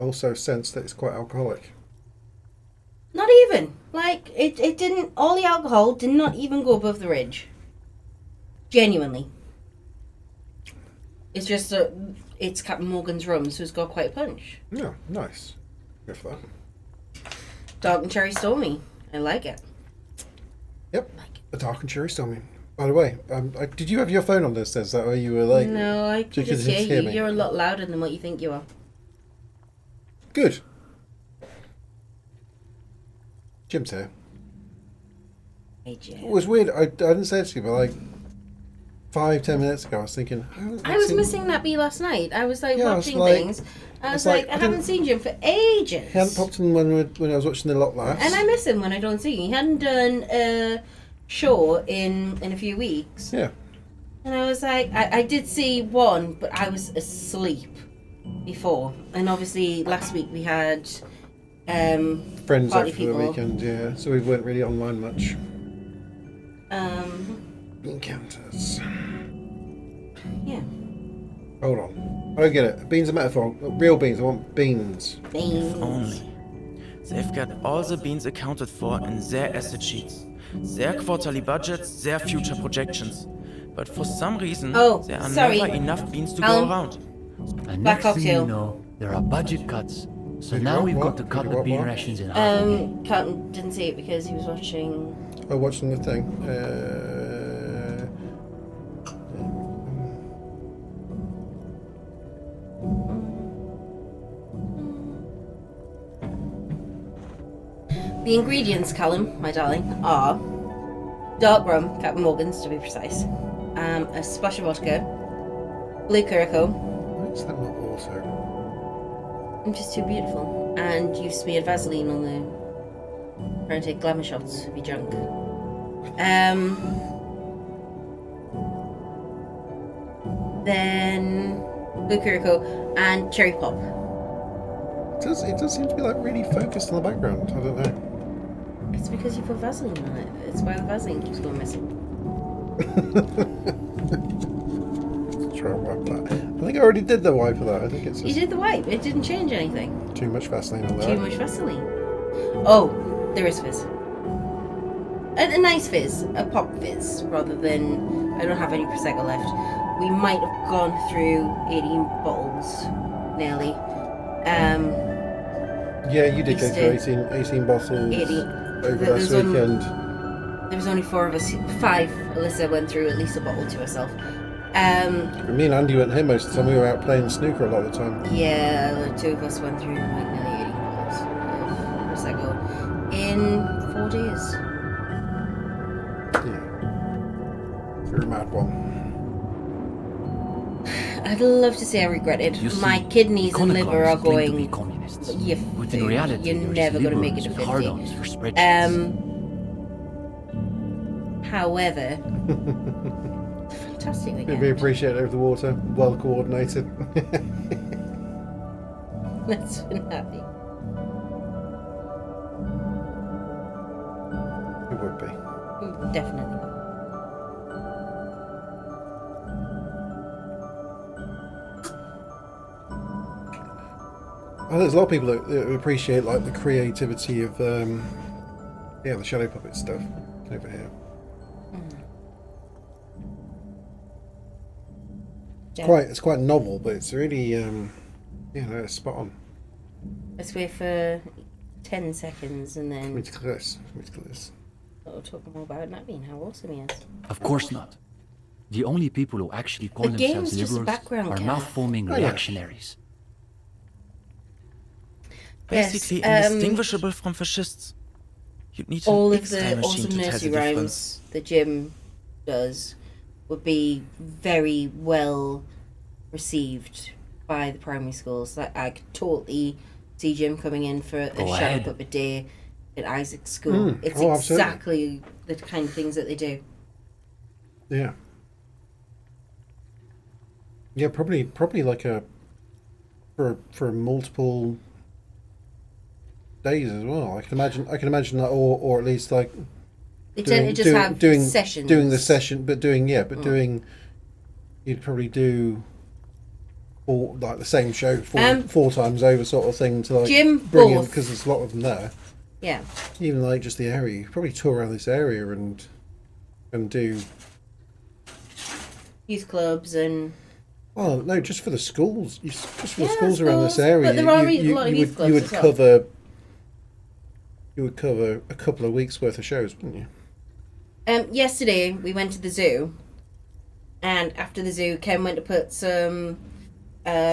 Also sense that it's quite alcoholic. Not even. Like, it didn't, all the alcohol did not even go above the ridge. Genuinely. It's just it's Captain Morgan's rum, so it's got quite a punch. Yeah, nice. Good for that. Dark and cherry stormy. I like it. Yep. A dark and cherry stormy. By the way, did you have your phone on this? Is that where you were like? No, I could could just you hear you. me? You're a lot louder than what you think you are. Good. Jim's here. Hey, Jim. It was weird. I didn't say it to you, but like 5-10 minutes ago, I was thinking. I was missing that bee last night. I was like Yeah, I was watching like- things. I was like, I haven't seen Jim for ages. He hadn't popped in when I was watching the lot last. And I miss him when I don't see him. He hadn't done a show in a few weeks. Yeah. And I was like, I did see one, but I was asleep before. And obviously last week we had Friends party over the people. weekend, yeah. So we weren't really online much. Encounters. Yeah. Hold on. I don't get it. Beans are metaphor. Real beans. I want beans. Beans. If only. They've got all the beans accounted for in their asset sheets, their quarterly budgets, their future projections. But for some reason, there are sorry. never enough beans to Alan. go around. And Black next thing you cocktail. know, there are budget cuts. So Did you now want we've what? got to Did cut you the want bean what? rations in half again. Carlton didn't see it because he was watching. Oh, watching the thing. The ingredients, Callum, my darling, are dark rum, Captain Morgan's to be precise, a splash of vodka, blue curacao. Why is that not auto? I'm just too beautiful. And you smeared Vaseline on the trying to take glamour shots of your junk. Then blue curacao and cherry pop. It does seem to be like really focused on the background. I don't know. It's because you put Vaseline on it. It's why the Vaseline keeps going missing. Let's try and wipe that. I think I already did the wipe of that. I think it's You just did the wipe. It didn't change anything. too much Vaseline on there. Too much Vaseline. Oh, there is fizz. A nice fizz, a pop fizz, rather than I don't have any Prosecco left. We might have gone through 18 bottles, nearly. Yeah, you did go Easter. through 18 bottles 80. over There last was weekend. There was only 4 of us, 5. Alyssa went through at least a bottle to herself. Me and Andy weren't here most of the time. We were out playing snooker a lot of the time. Yeah, the 2 of us went through like nearly 80 bottles of Prosecco in 4 days. Yeah. You're a mad one. I'd love to say I regret it. You see, My kidneys and liver are iconoclasts claim to be going. communists, You but in fool. reality, You're they're never going to make it to liberals 50. with hard-ons for spreadsheets. However, fantastic It'd be weekend. appreciated over the water. Well coordinated. That's been happy. It would be. Definitely. Well, there's a lot of people that appreciate like the creativity of the shadow puppet stuff over here. Yeah. It's quite novel, but it's really it's spot on. Let's wait for 10 seconds and then Ridiculous. we'll talk more about Naveen, how awesome he is. Of course not. The only people who actually call The themselves game's just a liberals background are cat. mouth-foaming Oh, yeah. reactionaries. Basically Yes, indistinguishable from fascists. You'd need all an of the X-ray machine awesome to tell nursery the difference. rhymes that Jim does would be very well received by the primary schools. Like, I could totally see Jim coming in for a Go shadow ahead. puppet day at Isaac's school. It's Oh, absolutely. exactly the kind of things that they do. Yeah. Yeah, probably like for multiple days as well. I can imagine that, or at least like They tend to just have sessions. doing the session, but doing you'd probably do all like the same show four times over, sort of thing, to like Jim bring in, both. because there's a lot of them there. Yeah. Even like just the area, you could probably tour around this area and do. Youth clubs and Well, no, just for the schools. Just for the Yeah, schools around this schools, area. but there are a lot of youth clubs you would as well. cover. You would cover a couple of weeks worth of shows, wouldn't you? yesterday we went to the zoo, and after the zoo, Ken went to put some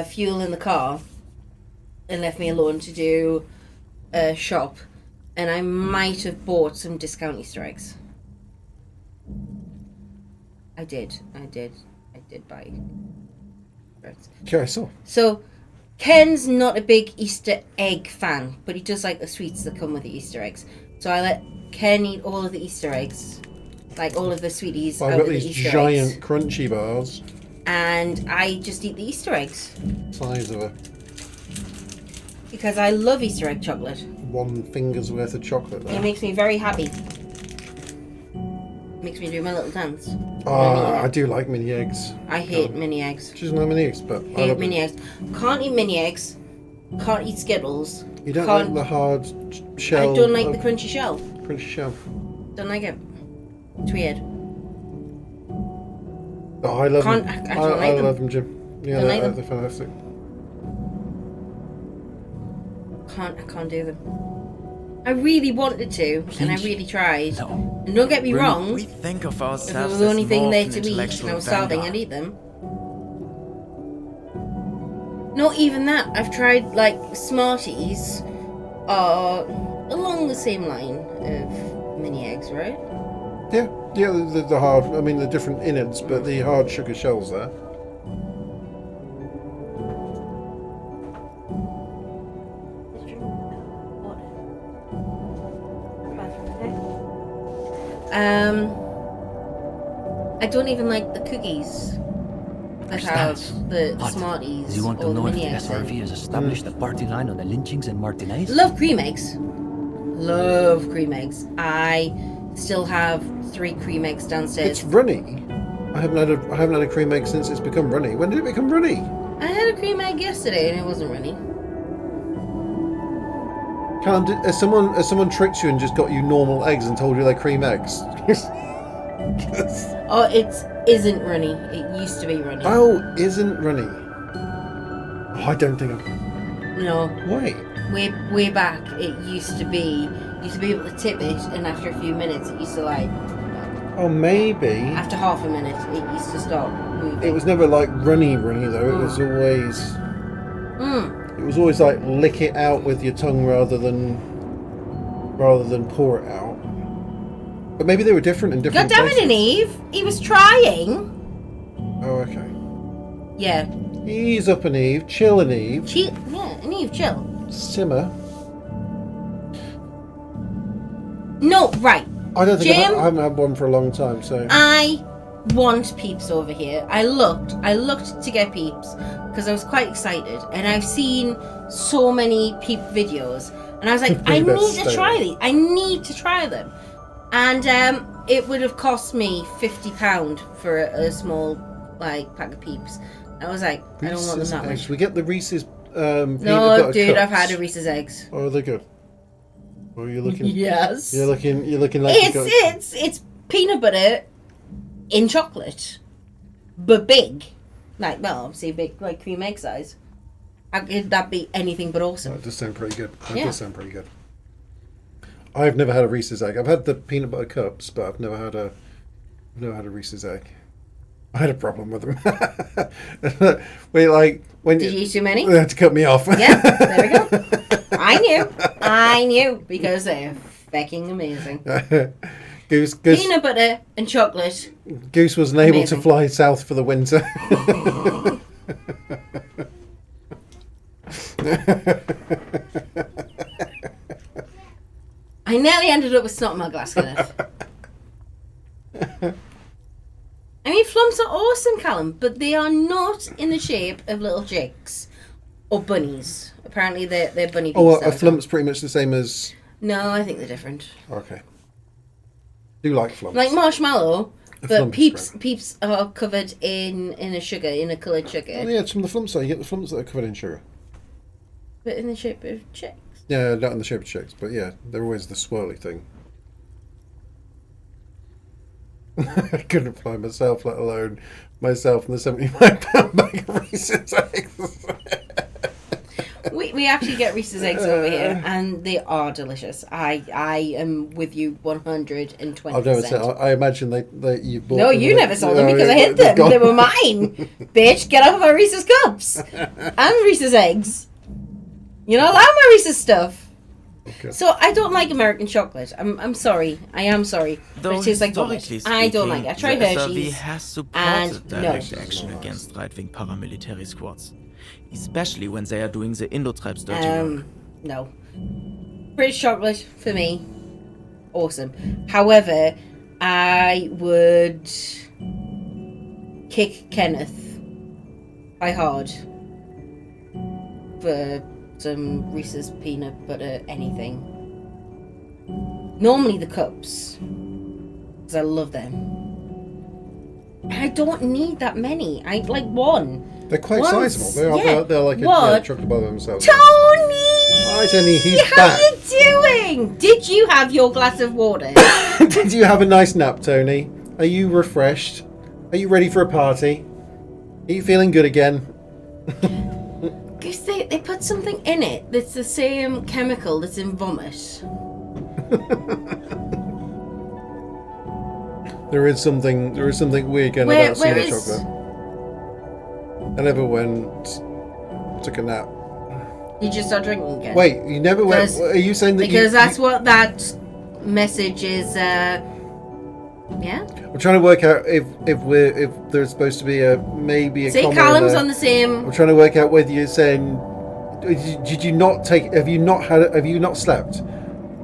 fuel in the car and left me alone to do a shop, and I might have bought some discount Easter eggs. I did buy eggs. Yeah, I saw. So Ken's not a big Easter egg fan, but he does like the sweets that come with the Easter eggs. So I let Ken eat all of the Easter eggs, like all of the sweeties I've out got of the these Easter giant eggs, crunchy bars, and I just eat the Easter eggs size of because I love Easter egg chocolate. one finger's worth of chocolate. It There. makes me very happy. Makes me do my little dance. I do like mini eggs. I hate mini eggs. She's not mini eggs, but I Hate love mini it. eggs. Can't eat mini eggs. Can't eat Skittles. You don't can't, like the hard shell? I don't like the of- crunchy shell. crunchy shell. Don't like it. It's weird. Oh, I love Can't- them. I don't like them. love them, Jim. Yeah, Don't like they're them. fantastic. I can't do them. I really wanted to, and I really tried. No. And don't get me Really? wrong, We think of if it ourselves was the only as thing more there of to an eat and I intellectual was starving, vanguard. I'd eat them. Not even that. I've tried, like, Smarties are along the same line of mini eggs, right? Yeah, the hard. I mean, the different innards, but the hard sugar shells there. I don't even like the cookies that have the What? Smarties Do you want or to the know if mini the eggs in. SRV has established a party line on the lynchings in Martinez? Love cream eggs. Love cream eggs. I still have 3 cream eggs downstairs. It's runny. I haven't had a cream egg since it's become runny. When did it become runny? I had a cream egg yesterday and it wasn't runny. Callum, has someone tricked you and just got you normal eggs and told you they're cream eggs? Oh, it isn't runny. It used to be runny. Oh, isn't runny. Oh, I don't think I'm. No. Wait. Way back, it used to be able to tip it, and after a few minutes, it used to like. Oh, maybe. After half a minute, it used to stop moving. It was never like runny though. It was always. Mm. It was always like lick it out with your tongue rather than pour it out. But maybe they were different in different God damn it, places. Eve! He was trying. Oh, okay. Yeah. Ease up an Eve, chill an Eve. Yeah, and Eve, chill. Simmer. No, right. I don't think Jim, I haven't had one for a long time, so. I want Peeps over here. I looked to get Peeps because I was quite excited, and I've seen so many Peep videos, and I was like, I need to try these. I need to try them, and it would have cost me £50 for a small like pack of Peeps. I was like, I don't want them that much. We get the Reese's. Peanut No, butter dude, cups. I've had a Reese's eggs. Oh, they're good. Oh, you're looking. Yes. You're looking like It's peanut butter in chocolate, but big, like obviously big, like cream egg size. Could that be anything but awesome? That does sound pretty good. That Yeah. does sound pretty good. I've never had a Reese's egg. I've had the peanut butter cups, but I've never had a Reese's egg. I had a problem with them. Did you eat too many? They had to cut me off. Yeah, there we go. I knew because they're fucking amazing. Goose, Peanut butter and chocolate. Goose wasn't able Amazing. to fly south for the winter. I nearly ended up with snot in my glass, Kenneth. I mean, flumps are awesome, Callum, but they are not in the shape of little chicks or bunnies. Apparently, they're bunny beaks. Oh, a flump's pretty much the same as. No, I think they're different. Okay. Do like flumps. Like marshmallow, A but flump is peeps are covered in a sugar, in a coloured sugar. Oh, yeah, it's from the flumps. You get the flumps that are covered in sugar. But in the shape of chicks. Yeah, not in the shape of chicks, but yeah, they're always the swirly thing. I couldn't fly myself, let alone myself and the 75-pound bag of Reese's eggs. We actually get Reese's eggs over here, and they are delicious. I am with you 120%. I've never said. I imagine they you bought. No, them you and never saw them because I hid they're them. gone. They were mine. Bitch, get off of my Reese's cups and Reese's eggs. You know, allow my Reese's stuff. Okay. So I don't like American chocolate. I'm sorry. I am sorry. But Though it tastes like vomit. historically I don't like it. I tried the SRV Hershey's. has supported And direct no. action against right-wing paramilitary squads, especially when they are doing the Indo-tribes dirty work. No. British chocolate, for me, awesome. However, I would kick Kenneth by hard for some Reese's peanut butter anything. Normally the cups, because I love them. And I don't need that many. I like one. They're quite Once, sizable. They're like a What? chocolate bar themselves. Tony! Hi, Tony. He's How back. you doing? Did you have your glass of water? Did you have a nice nap, Tony? Are you refreshed? Are you ready for a party? Are you feeling good again? Because they put something in it that's the same chemical that's in vomit. There is something weird going Where- about where cinnamon is- chocolate. I never went, took a nap. You just start drinking again. Wait, you never went? Because- Are you saying that Because you? that's what that message is. Yeah. I'm trying to work out if there's supposed to be maybe a See, comma Callum's there. on the same. I'm trying to work out whether you're saying, did you not take? Have you not slept?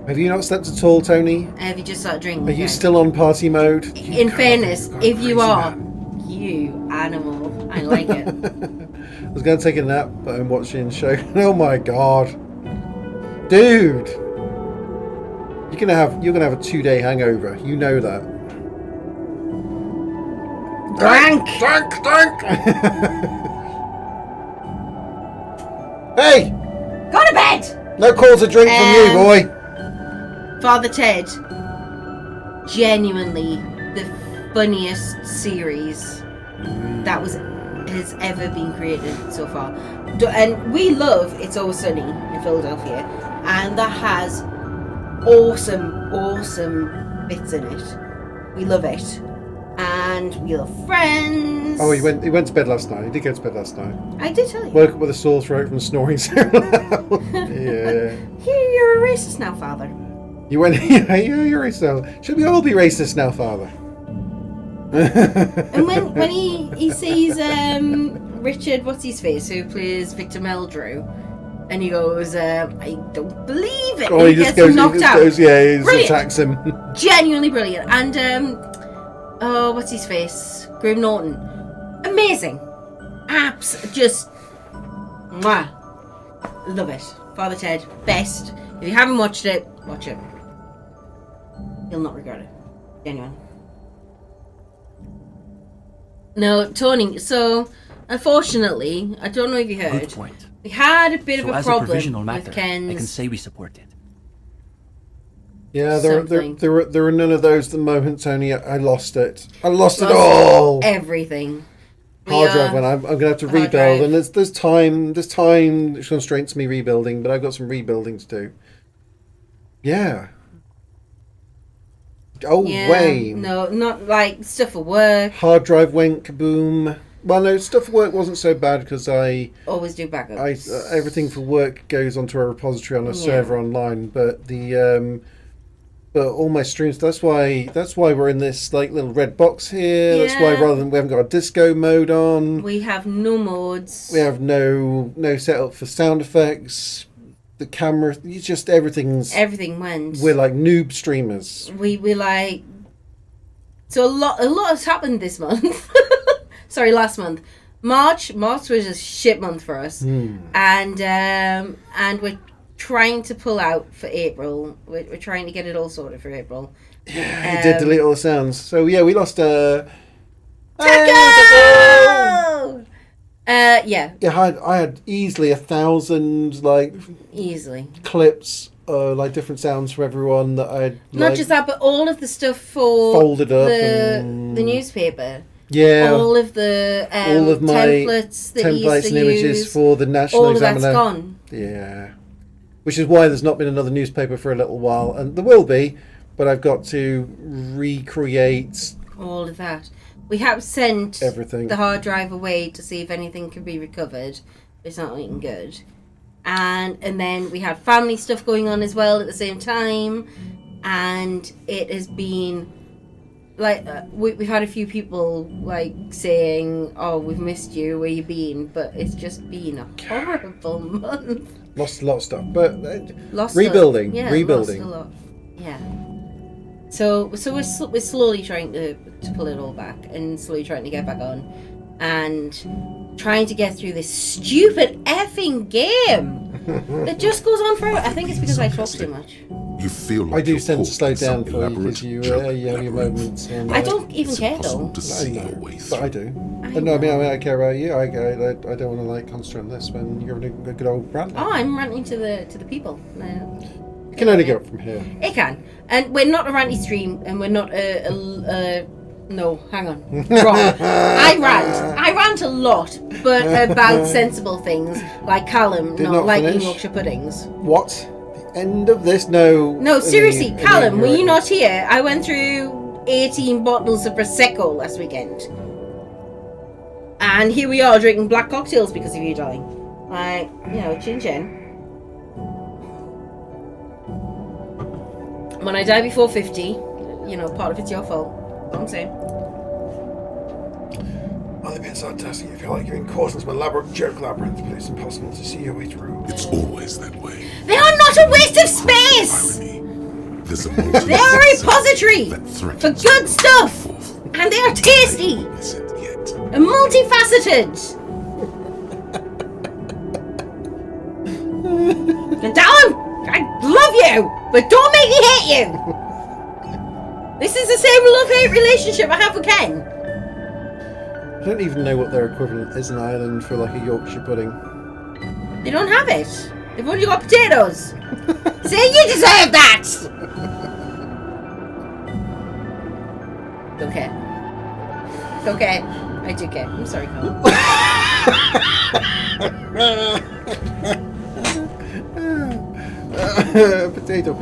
Have you not slept at all, Tony? Have you just started drinking? Are you again? still on party mode? In fairness, if you crazy are, you animal, I like it. I was going to take a nap, but I'm watching the show. Oh my god, dude! You're gonna have a 2-day hangover. You know that. Drank. Hey! Go to bed. No calls a drink from you, boy. Father Ted, genuinely the funniest series that has ever been created so far. And we love It's Always Sunny in Philadelphia, and that has awesome bits in it. We love it, and we love Friends. Oh, he went to bed last night. He did go to bed last night. I did tell you. Woke up with a sore throat from snoring so loud. Yeah. You're a racist now, Father. You went, yeah, you're racist now. Should we all be racist now, Father? And when he sees Richard, what's his face, who plays Victor Meldrew, and he goes, I don't believe it. Oh, he just goes, knocked out. he just Brilliant. attacks him. Genuinely brilliant. And oh, what's his face? Graham Norton. Amazing. Just mwah. Love it. Father Ted, best. If you haven't watched it, watch it. You'll not regret it. Genuine. No, Tony, so unfortunately, I don't know if you heard. Good point. We had a bit So of a as a problem provisional with matter, I Ken's. can say we support it. Yeah, Something. there were none of those at the moment, Tony. I lost it. I lost it Lost all. Everything. Hard drive, and I'm going to have to Hard rebuild. drive. And there's time which constraints me rebuilding, but I've got some rebuilding to do. Yeah. Oh, Yeah, Wayne. no, not like stuff for work. Hard drive went kaboom. Well, no, stuff for work wasn't so bad because I Always do backups. everything for work goes onto a repository on a server online, but but all my streams. That's why we're in this like little red box here. That's why we haven't got a disco mode on. We have no modes. We have no setup for sound effects. The camera, Everything went. We're like noob streamers. We like. So a lot has happened this month. Sorry, last month. March was a shit month for us, and we're trying to pull out for April. We're trying to get it all sorted for April. It did delete all the sounds. So yeah, we lost Taco! Yeah. Yeah, I had easily 1,000 like Easily clips, like different sounds for everyone that I'd not just that, but all of the stuff for folded up the newspaper. Yeah, all of the all of my templates that you used to and images use, for the National all Examiner. Of that's gone. Yeah, which is why there's not been another newspaper for a little while, and there will be, but I've got to recreate all of that. We have sent everything, the hard drive away to see if anything can be recovered. It's not looking good, and then we had family stuff going on as well at the same time, and it has been. Like, we've had a few people, like, saying, oh, we've missed you, where you been? But it's just been a horrible month. Lost a lot of stuff, but Lost rebuilding. Lost a lot. Yeah. So we're slowly trying to pull it all back and slowly trying to get back on. And trying to get through this stupid effing game. It just goes on forever. I think it's because I talk too much. You feel like I do you're tend to caught slow in some down for you because you have your moments. And, I don't even care though. to see your way But through. I do. But no, I mean, I care about you. I don't want to like concentrate on this when you're a good old brand. Oh, I'm ranting to the people. It can only go up from here. It can, and we're not a ranty stream, and we're not no, hang on, wrong. I rant a lot, but about sensible things like Callum Did not not liking finish. Yorkshire puddings. What? The end of this? No. Seriously, Callum, were you not here? I went through 18 bottles of Prosecco last weekend, and here we are drinking black cocktails because of you, darling. Like, chin chin. When I die before 50, part of it's your fault. That's what I'm saying. Oh, they've been sarcastic. You feel like you're in caught in some elaborate joke labyrinth, but it's impossible to see your way through. It's always that way. They are not a waste of space! There's a They are a repository for good stuff! And they are tasty! And multifaceted! And Darren, I love you, but don't make me hate you! This is the same love-hate relationship I have with Ken. I don't even know what their equivalent is in Ireland for like a Yorkshire pudding. They don't have it. They've only got potatoes. Say you deserve that! Don't care. Don't care. I do care. I'm sorry, Colin. Potato.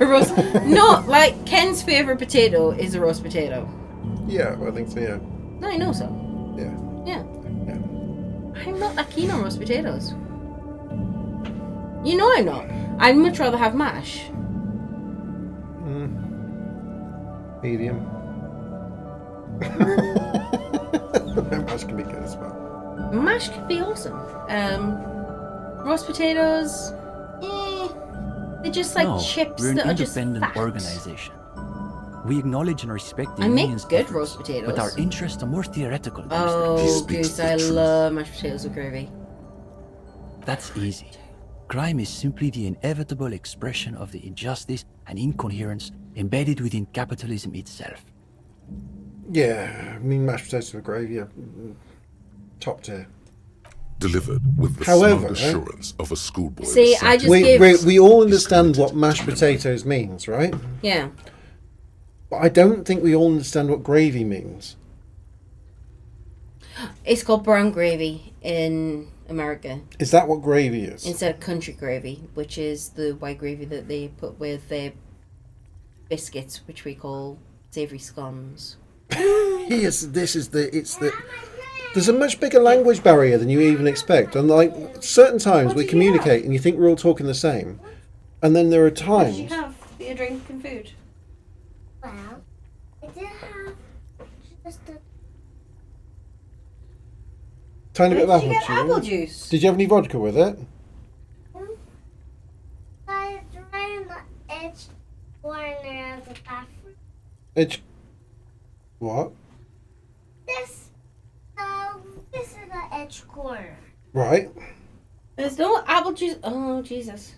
A roast. No, like Ken's favourite potato is a roast potato. Yeah, I think so, yeah. No, I know so. Yeah. Yeah. I'm not that keen on roast potatoes. You know I'm not. I'd much rather have mash. Medium. Mash can be good as well. Mash could be awesome. Roast potatoes, they're just like No, chips we're an that are just independent fat. organization. We acknowledge and respect the I make union's good efforts, roast potatoes. but our interests are more theoretical. than Oh, He speaks Goose, the I truth. love mashed potatoes with gravy. That's easy. Crime is simply the inevitable expression of the injustice and incoherence embedded within capitalism itself. Yeah, I mean mashed potatoes with gravy are top tier. Delivered with the However, smug assurance of a schoolboy. See, I just We all understand what mashed potatoes means, right? Yeah. But I don't think we all understand what gravy means. It's called brown gravy in America Is that what gravy is? instead of country gravy, which is the white gravy that they put with their biscuits, which we call savoury scones. Yes, there's a much bigger language barrier than you even expect. And like certain times we communicate and you think we're all talking the same. And then there are times have for your drink and food? Well, I did have just a tiny bit of Did you get apple juice? Did you have any vodka with it? I right in the edge corner of the bathroom. It's what? This is the edge corner. Right. There's no apple juice. Oh, Jesus.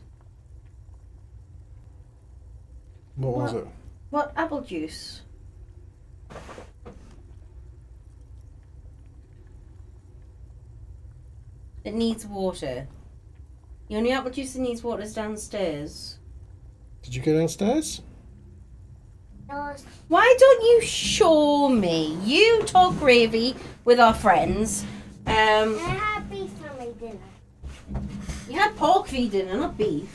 What was it? What apple juice? It needs water. The only apple juice that needs water is downstairs. Did you go downstairs? Why don't you show me? You talk gravy with our friends. I had beef for my dinner. You had pork for your dinner, not beef.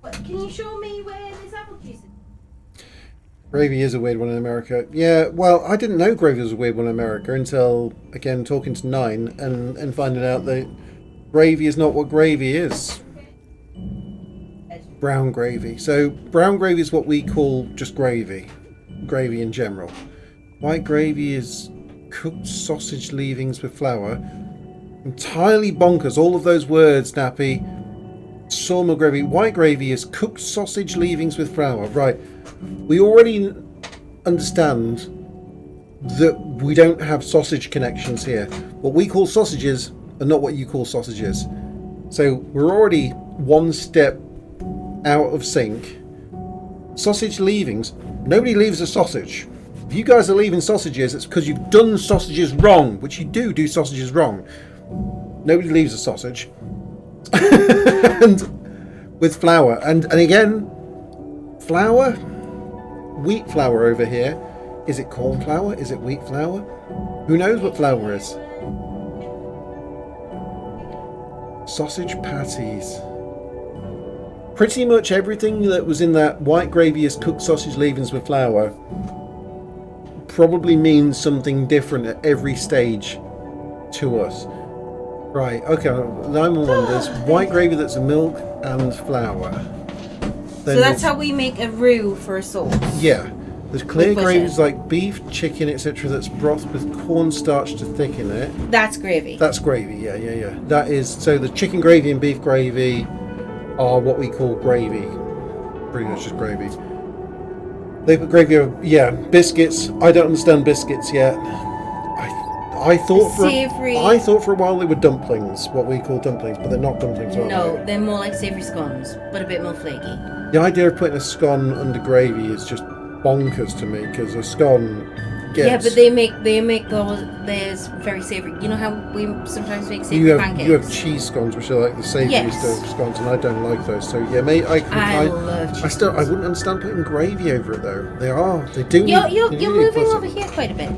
But can you show me where this apple juice is? Gravy is a weird one in America. Yeah, well, I didn't know gravy was a weird one in America until, again, talking to Nine and finding out that gravy is not what gravy is. Brown gravy. So brown gravy is what we call just gravy. Gravy in general. White gravy is cooked sausage leavings with flour. Entirely bonkers. All of those words, Nappy. Sawmill gravy. White gravy is cooked sausage leavings with flour. Right. We already understand that we don't have sausage connections here. What we call sausages are not what you call sausages. So we're already one step out of sync. Sausage leavings. Nobody leaves a sausage. If you guys are leaving sausages, it's because you've done sausages wrong, which you do sausages wrong. Nobody leaves a sausage. And with flour. And again, flour, wheat flour over here. Is it corn flour? Is it wheat flour? Who knows what flour is? Sausage patties. Pretty much everything that was in that white gravy is cooked sausage leavings with flour probably means something different at every stage to us. Right, okay, I'm wonders. White gravy that's milk and flour. So that's how we make a roux for a sauce. Yeah. There's clear With butter. gravies like beef, chicken, etc. that's broth with cornstarch to thicken it. That's gravy. That's gravy, yeah. That is, so the chicken gravy and beef gravy are what we call gravy. Pretty much just gravy. They put gravy over, yeah, biscuits. I don't understand biscuits yet. I thought for a while they were dumplings, what we call dumplings, but they're not dumplings, are No, they? they're more like savoury scones, but a bit more flaky. The idea of putting a scone under gravy is just bonkers to me, because a scone gets... Yeah, but they make those. There's very savoury. You know how we sometimes make savoury pancakes. You have cheese scones, which are like the savoury style scones, and I don't like those. So yeah, mate, I love cheese I wouldn't understand putting gravy over it though. They do. You're need moving butter. over here quite a bit.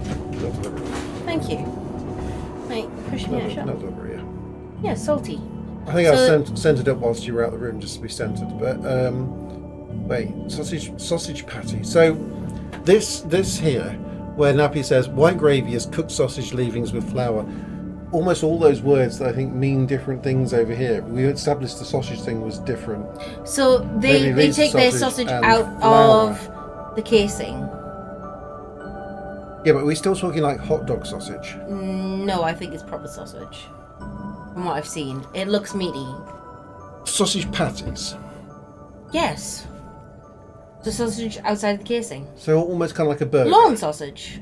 Thank you. Right, push me out, shut. Not over here. Yeah, salty. I think I was centered up whilst you were out of the room, just to be centered. But wait, sausage patty. So this here, where Nappy says white gravy is cooked sausage leavings with flour. Almost all those words that I think mean different things over here. We established the sausage thing was different. So they take their sausage out of the casing. Yeah, but we're still talking like hot dog sausage. No, I think it's proper sausage. From what I've seen. It looks meaty. Sausage patties. Yes. The sausage outside the casing. So almost kind of like a burger. Lawn sausage.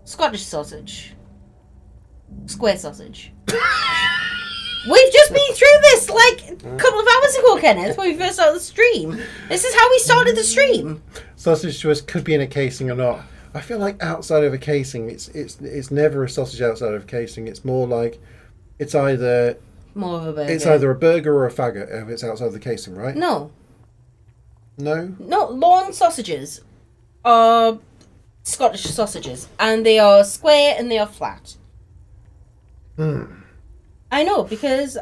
Scottish sausage. Square sausage. We've just been through this like a couple of hours ago, Kenneth, when we first started the stream. This is how we started the stream. Sausage twist could be in a casing or not. I feel like outside of a casing, it's never a sausage outside of a casing. It's more like it's either more of a burger. It's either a burger or a faggot if it's outside the casing, right? No. No? No, lawn sausages are Scottish sausages, and they are square and they are flat. I know, because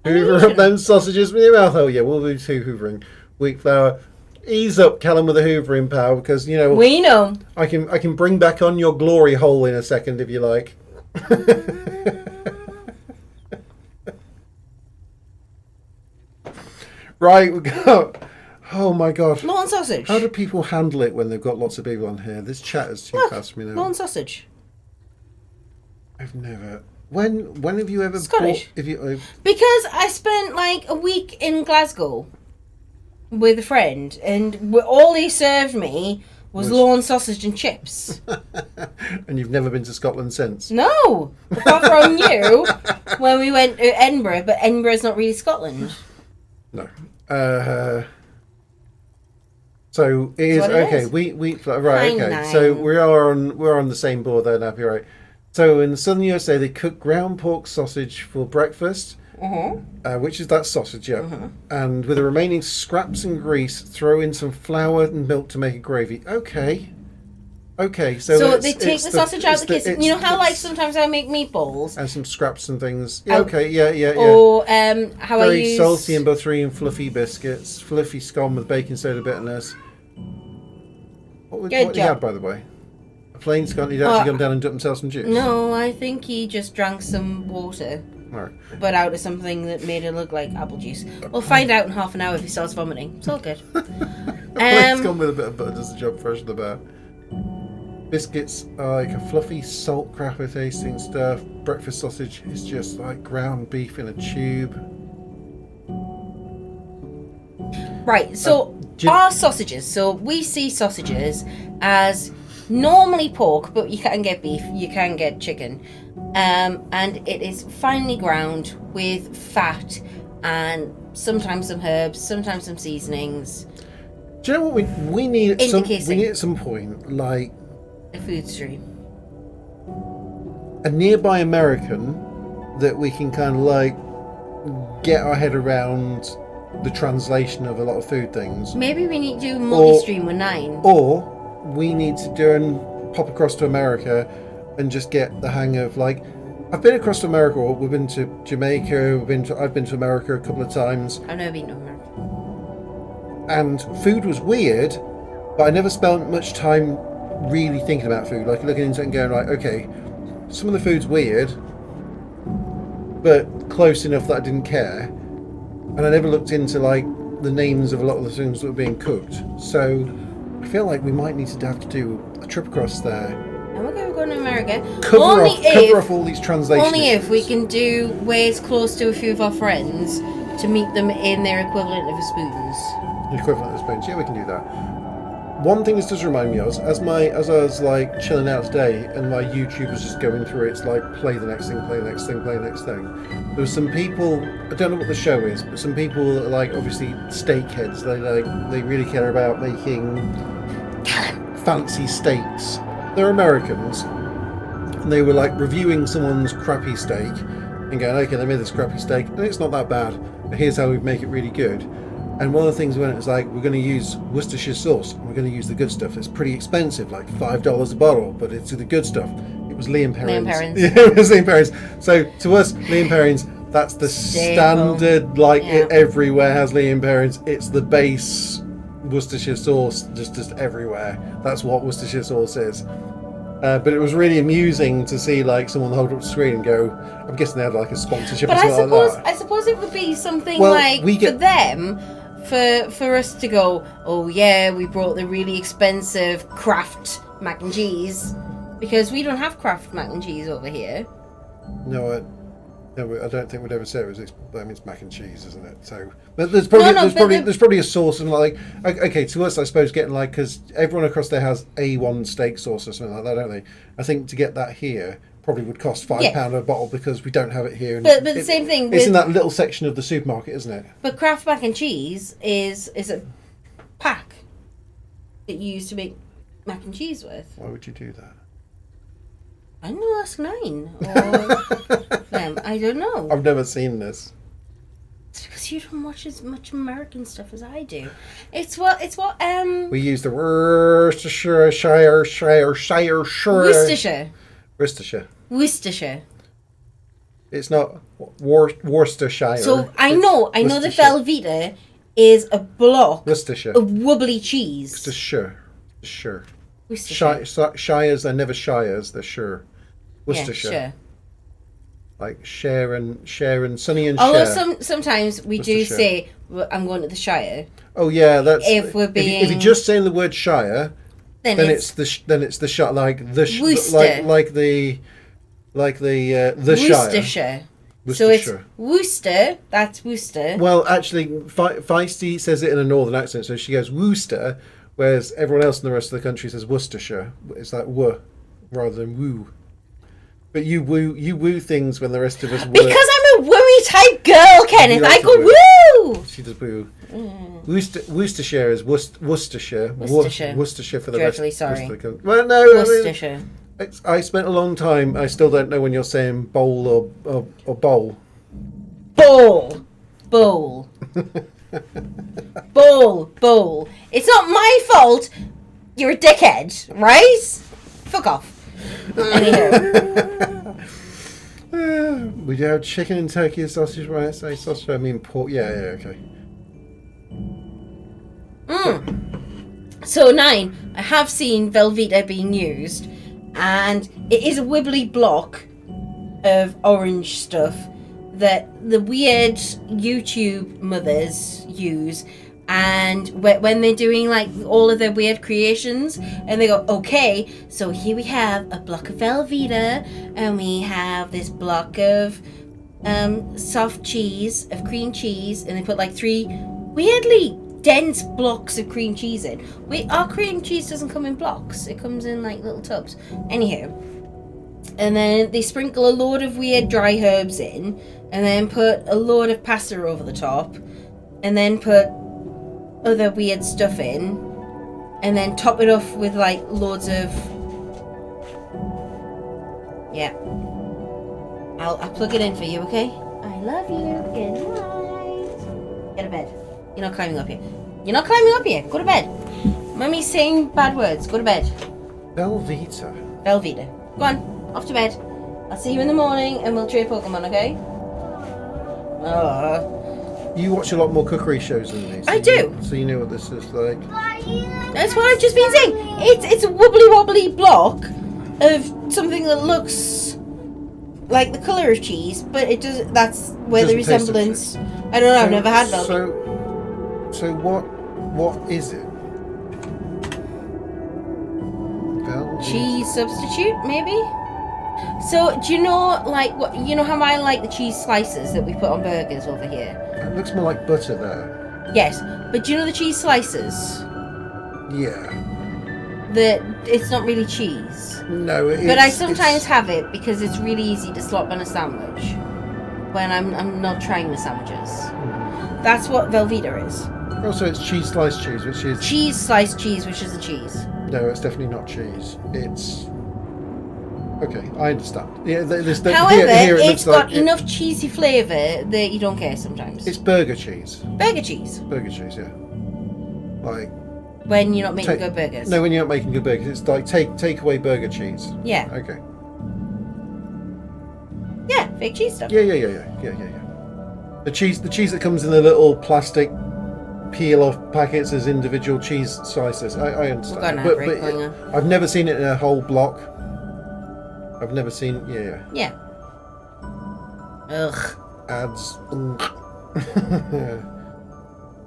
Hoover up them sausages with your mouth. Oh yeah, we'll do 2 hoovering. Wheat flour. Ease up, Callum, with the hoovering power, because you know we know. I can bring back on your glory hole in a second if you like. Right, we go. Oh my god. Lawn sausage. How do people handle it when they've got lots of people on here? This chat is too fast for me now. Lawn sausage. I've never. When have you ever Scottish? bought? If you Because I spent like a week in Glasgow with a friend, and all he served me was lawn sausage and chips. And you've never been to Scotland since? No, apart from you when we went to Edinburgh, but Edinburgh's not really Scotland. No. So it is okay. Wheat flour. Right. Okay. Fine. So we're on the same board there now. Right. So in the southern USA, they cook ground pork sausage for breakfast, which is that sausage, yeah. And with the remaining scraps and grease, throw in some flour and milk to make a gravy. Okay. So they take the sausage out of the casing. You know how like sometimes I make meatballs and some scraps and things. Yeah. Okay. Yeah. Or how very I use salty and buttery and fluffy biscuits, fluffy scone with baking soda bitterness. What did he have, by the way? A plain scone. He'd actually gone down and dumped himself some juice. No, I think he just drank some water. Right. But out of something that made it look like apple juice. We'll find out in half an hour if he starts vomiting. It's all good. Plain scone with a bit of butter does the job fresh the bear. Biscuits are like a fluffy salt cracker tasting stuff. Breakfast sausage is just like ground beef in a tube. Right, so our sausages. So we see sausages as normally pork, but you can get beef, you can get chicken. And it is finely ground with fat and sometimes some herbs, sometimes some seasonings. Do you know what we need? We need at some point, like a food stream, a nearby American that we can kind of like get our head around the translation of a lot of food things. Maybe we need to do a multi-stream with 9. Or we need to do and pop across to America and just get the hang of like. I've been across to America. We've been to Jamaica. I've been to America a couple of times. I've never been to America. And food was weird, but I never spent much time really thinking about food. Like looking into it and going like, okay, some of the food's weird, but close enough that I didn't care. And I never looked into like the names of a lot of the things that were being cooked. So I feel like we might need to have to do a trip across there. And we're going to America. Cover off all these translations. Only if we can do ways close to a few of our friends to meet them in their equivalent of spoons. Equivalent of spoons. Yeah, we can do that. One thing this does remind me of, as I was like chilling out today and my YouTube was just going through, it's like play the next thing, play the next thing, play the next thing. There were some people, I don't know what the show is, but some people that are like obviously steakheads. They really care about making fancy steaks. They're Americans, and they were like reviewing someone's crappy steak and going, okay, they made this crappy steak and it's not that bad, but here's how we make it really good. And one of the things when it was like, we're going to use Worcestershire sauce, and we're going to use the good stuff. It's pretty expensive, like $5 a bottle, but it's the good stuff. It was Liam Perrins. Yeah, it was Liam Perrins. So to us, Liam Perrins, that's the standard, like it everywhere has Liam Perrins. It's the base Worcestershire sauce, just everywhere. That's what Worcestershire sauce is. But it was really amusing to see like someone hold up the screen and go, I'm guessing they had like a sponsorship or something like that. I suppose it would be something for them. For us to go, oh yeah, we brought the really expensive Kraft mac and cheese, Because we don't have Kraft mac and cheese over here. No, I don't think we'd ever say it was. I mean, it's mac and cheese, isn't it? So, but there's probably a sauce and like. Okay, to us, I suppose getting like because everyone across there has A1 steak sauce or something like that, don't they? I think to get that here probably would cost £5 a bottle because we don't have it here. And but the same thing. It's in that little section of the supermarket, isn't it? But Kraft mac and cheese is a pack that you use to make mac and cheese with. Why would you do that? I don't know, ask 9 or them. I don't know. I've never seen this. It's because you don't watch as much American stuff as I do. It's what We use the Worcestershire. Worcestershire. It's not Worcestershire. So I know the Velveeta is a block Worcestershire. of wobbly cheese. Worcestershire. Worcestershire. Shires, they're never shires, they're sure. Worcestershire. Yeah, sure. Like Cher and Sonny and Although Cher. sometimes we do say, well, I'm going to the Shire. Oh yeah, that's if we're being. If you're just saying the word Shire, then it's the Shire, like the Worcester. like the Shire. Worcestershire. So it's Worcester. That's Worcester. Well, actually, Feisty says it in a northern accent, so she goes Worcester, whereas everyone else in the rest of the country says Worcestershire. It's like "w" rather than "woo." But you woo things when the rest of us woo. Because I'm a wooey type girl, Kenneth. I go woo. She does woo. Worcestershire is Worcestershire. Worcestershire for the Dreadfully rest. sorry. Well, no. Worcestershire. I spent a long time. I still don't know when you're saying bowl or bowl. Bowl. Bowl. Bowl. It's not my fault. You're a dickhead, right? Fuck off. We do have chicken and turkey and sausage, right? Say sausage, I mean pork. Yeah, okay. So 9, I have seen Velveeta being used, and it is a wibbly block of orange stuff that the weird YouTube mothers use. And when they're doing like all of their weird creations, and they go, okay, so here we have a block of Velveeta, and we have this block of soft cheese, of cream cheese, and they put like 3 weirdly dense blocks of cream cheese in. Our cream cheese doesn't come in blocks; it comes in like little tubs. Anyhow, and then they sprinkle a load of weird dry herbs in, and then put a load of pasta over the top, and then put other weird stuff in, and then top it off with like loads of I'll plug it in for you, okay? I love you. Good night. Get to bed. You're not climbing up here. Go to bed. Mummy's saying bad words. Go to bed. Velveeta. Go on, off to bed. I'll see you in the morning and we'll trade Pokemon, okay? You watch a lot more cookery shows than me. I do. So you know what this is like. That's what I've just been saying. It's a wobbly block of something that looks like the colour of cheese, but it does. That's where the resemblance. I don't know. I've never had Velveeta. So what is it? Cheese substitute, maybe. So do you know how I like the cheese slices that we put on burgers over here? It looks more like butter there. Yes, but do you know the cheese slices? Yeah. That it's not really cheese. No, it is. But I sometimes have it because it's really easy to slop on a sandwich when I'm not trying the sandwiches. That's what Velveeta is. Also, it's cheese sliced cheese, which is cheese sliced cheese, which is a cheese. No, it's definitely not cheese. It's okay. I understand. Yeah, however, it's got like enough cheesy flavour that you don't care sometimes. It's burger cheese. Burger cheese. Burger cheese, yeah. Like when you're not making good burgers. No, when you're not making good burgers, it's like take away burger cheese. Yeah. Okay. Yeah, fake cheese stuff. Yeah. The cheese that comes in the little plastic peel-off packets as individual cheese slices. I understand. But I've never seen it in a whole block. I've never seen. Yeah. Ugh. Ads.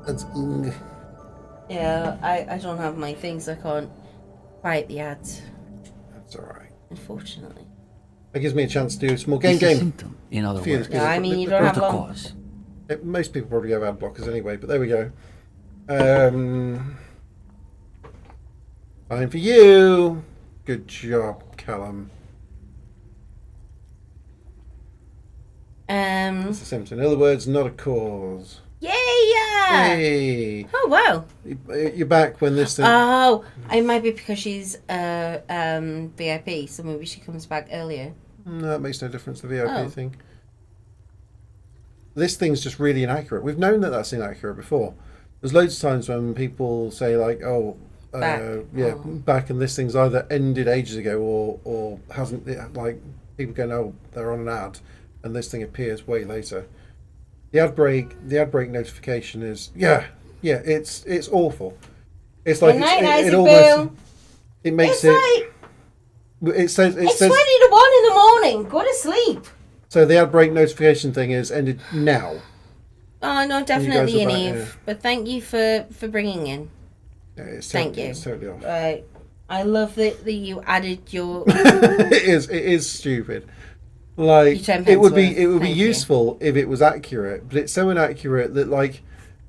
Ads. Yeah, I don't have my things. I can't fight the ads. That's all right. unfortunately. That gives me a chance to do some more It's a game. symptom, in other Few of words. these people- I mean, you the- don't have Not a long. cause. Most people probably have ad blockers anyway, but there we go. Fine for you. Good job, Callum. It's a symptom. In other words, not a cause. Yeah. Hey, Oh wow. you're back when this thing. Oh, it might be because she's VIP, so maybe she comes back earlier. No, that makes no difference. The VIP Oh. thing. This thing's just really inaccurate. We've known that that's inaccurate before. There's loads of times when people say like, "Oh, Back. back," and this thing's either ended ages ago or hasn't. Like people go, "No, they're on an ad," and this thing appears way later. The ad break notification is it's awful. It's like Good night, it Isaac almost Boo. it makes It's it. It says It's 20 to 1 in the morning. Go to sleep. so the ad break notification thing is ended now. Oh no, guys definitely are an back, Eve. yeah. But thank you for bringing in. Yeah, it's Thank totally, you. It's totally off. Right. I love that you added your. It is stupid. Like Your 10 it would pence be worth. Thank you. useful if it was accurate, but it's so inaccurate that like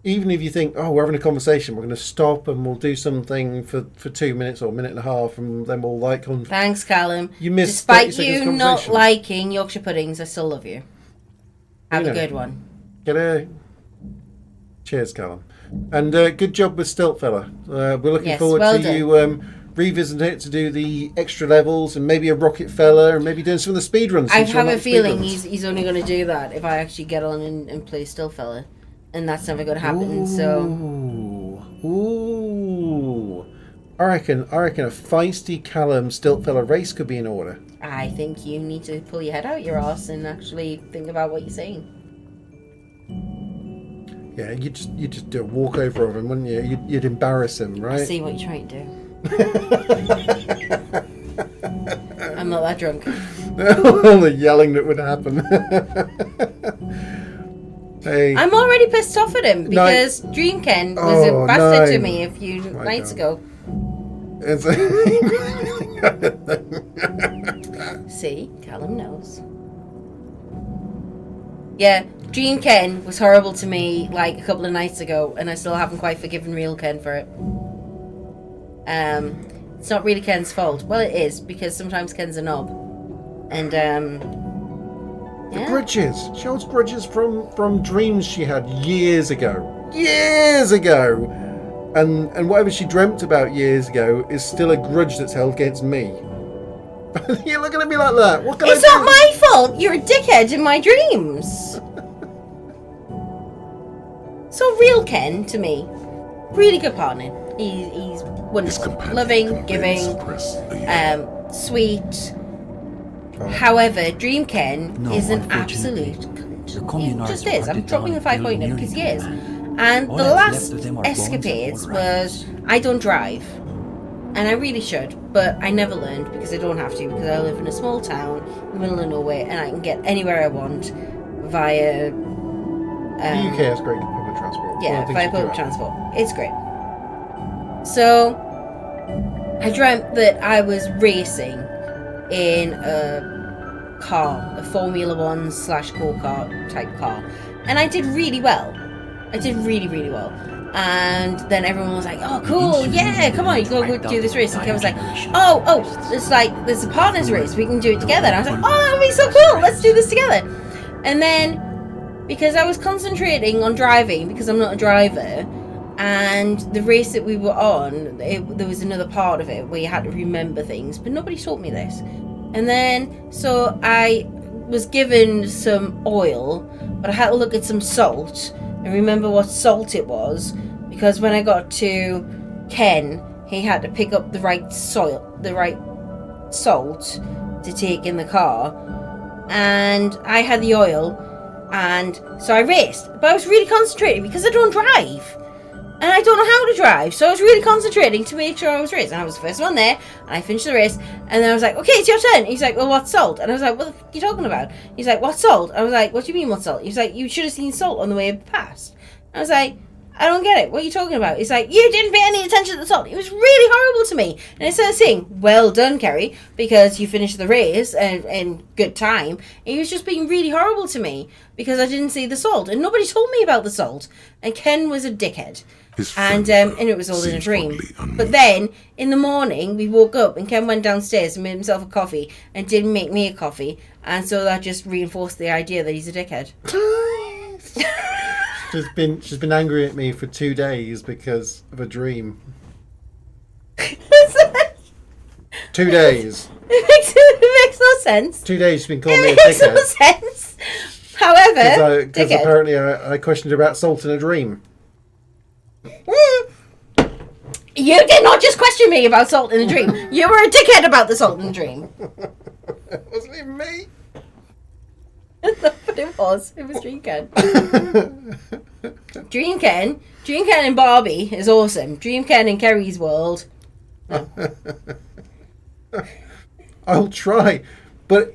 even if you think, oh, we're having a conversation, we're going to stop and we'll do something for 2 minutes or a minute and a half, and then we'll like on. Thanks, Callum. You missed Despite 30 seconds you not conversation. liking Yorkshire puddings, I still love you. Have You a know. good one. Get a cheers, Callum, and good job with Stilt Fella. We're looking Yes, forward well to done. you revisiting it to do the extra levels and maybe a Rocket Fella and maybe doing some of the speed runs. I since you're have not a feeling speedrunners. he's only going to do that if I actually get on and play Stillfella. And that's never going to happen, so... Ooh. I reckon a feisty Callum Stilt Fella race could be in order. I think you need to pull your head out your arse and actually think about what you're saying. Yeah, you just do a walkover of him, wouldn't you? You'd embarrass him, right? I see what you're trying to do. I'm not that drunk. All the yelling that would happen. Hey. I'm already pissed off at him because Dreamken was a bastard to me a few nights ago. See, Callum knows. Yeah, Dreamken was horrible to me like a couple of nights ago, and I still haven't quite forgiven real Ken for it. It's not really Ken's fault. Well, it is because sometimes Ken's a knob, and The grudges. She holds grudges from dreams she had years ago. Years ago! And whatever she dreamt about years ago is still a grudge that's held against me. You're looking at me like that. What can It's I do? not my fault. You're a dickhead in my dreams. So real Ken to me, really good partner. He's wonderful, loving, giving, sweet. However, Dream Ken No, is an unfortunately, absolute cunt. the He communards just were is. I'm hunted dropping down a 5 and point killed because he nearly is. blind. And All the that's last left of them are bones and escapades old was I don't drive. And I really should, but I never learned because I don't have to because I live in a small town in the middle of nowhere and I can get anywhere I want via... The UK has great public transport. Yeah, One of the via things you do public have. transport. It's great. So, I dreamt that I was racing in a car, a Formula 1 / go-kart type car. And I did really well. I did really, really well. And then everyone was like, oh, cool, yeah, come on, you go do this race. And Ken was like, oh, there's a partner's race, we can do it together. And I was like, oh, that would be so cool, let's do this together. And then, because I was concentrating on driving, because I'm not a driver, and the race that we were on, there was another part of it where you had to remember things, but nobody taught me this. And then, so I was given some oil, but I had to look at some salt and remember what salt it was, because when I got to Ken, he had to pick up the right salt to take in the car, and I had the oil, and so I raced, but I was really concentrating because I don't drive. And I don't know how to drive, so I was really concentrating to make sure I was racing. And I was the first one there, and I finished the race, and then I was like, okay, it's your turn. He's like, well, what salt? And I was like, what the f*** are you talking about? He's like, what salt? I was like, what do you mean, what salt? He's like, you should have seen salt on the way past. I was like, I don't get it. What are you talking about? It's like, you didn't pay any attention to the salt. It was really horrible to me. And instead of saying, well done, Kerry, because you finished the race in good time, he was just being really horrible to me because I didn't see the salt. And nobody told me about the salt. And Ken was a dickhead. And it was all in a dream. But then, in the morning, we woke up and Ken went downstairs and made himself a coffee and didn't make me a coffee. And so that just reinforced the idea that he's a dickhead. She's been angry at me for 2 days because of a dream. 2 days. It makes no sense. 2 days she's been calling me a It makes dickhead. no sense. However, Because apparently I questioned her about salt in a dream. You did not just question me about salt in a dream. You were a dickhead about the salt in the dream. It wasn't even me. But it was. It was Dream Ken. Dream Ken and Barbie is awesome. Dream Ken in Kerry's world. No. I'll try, but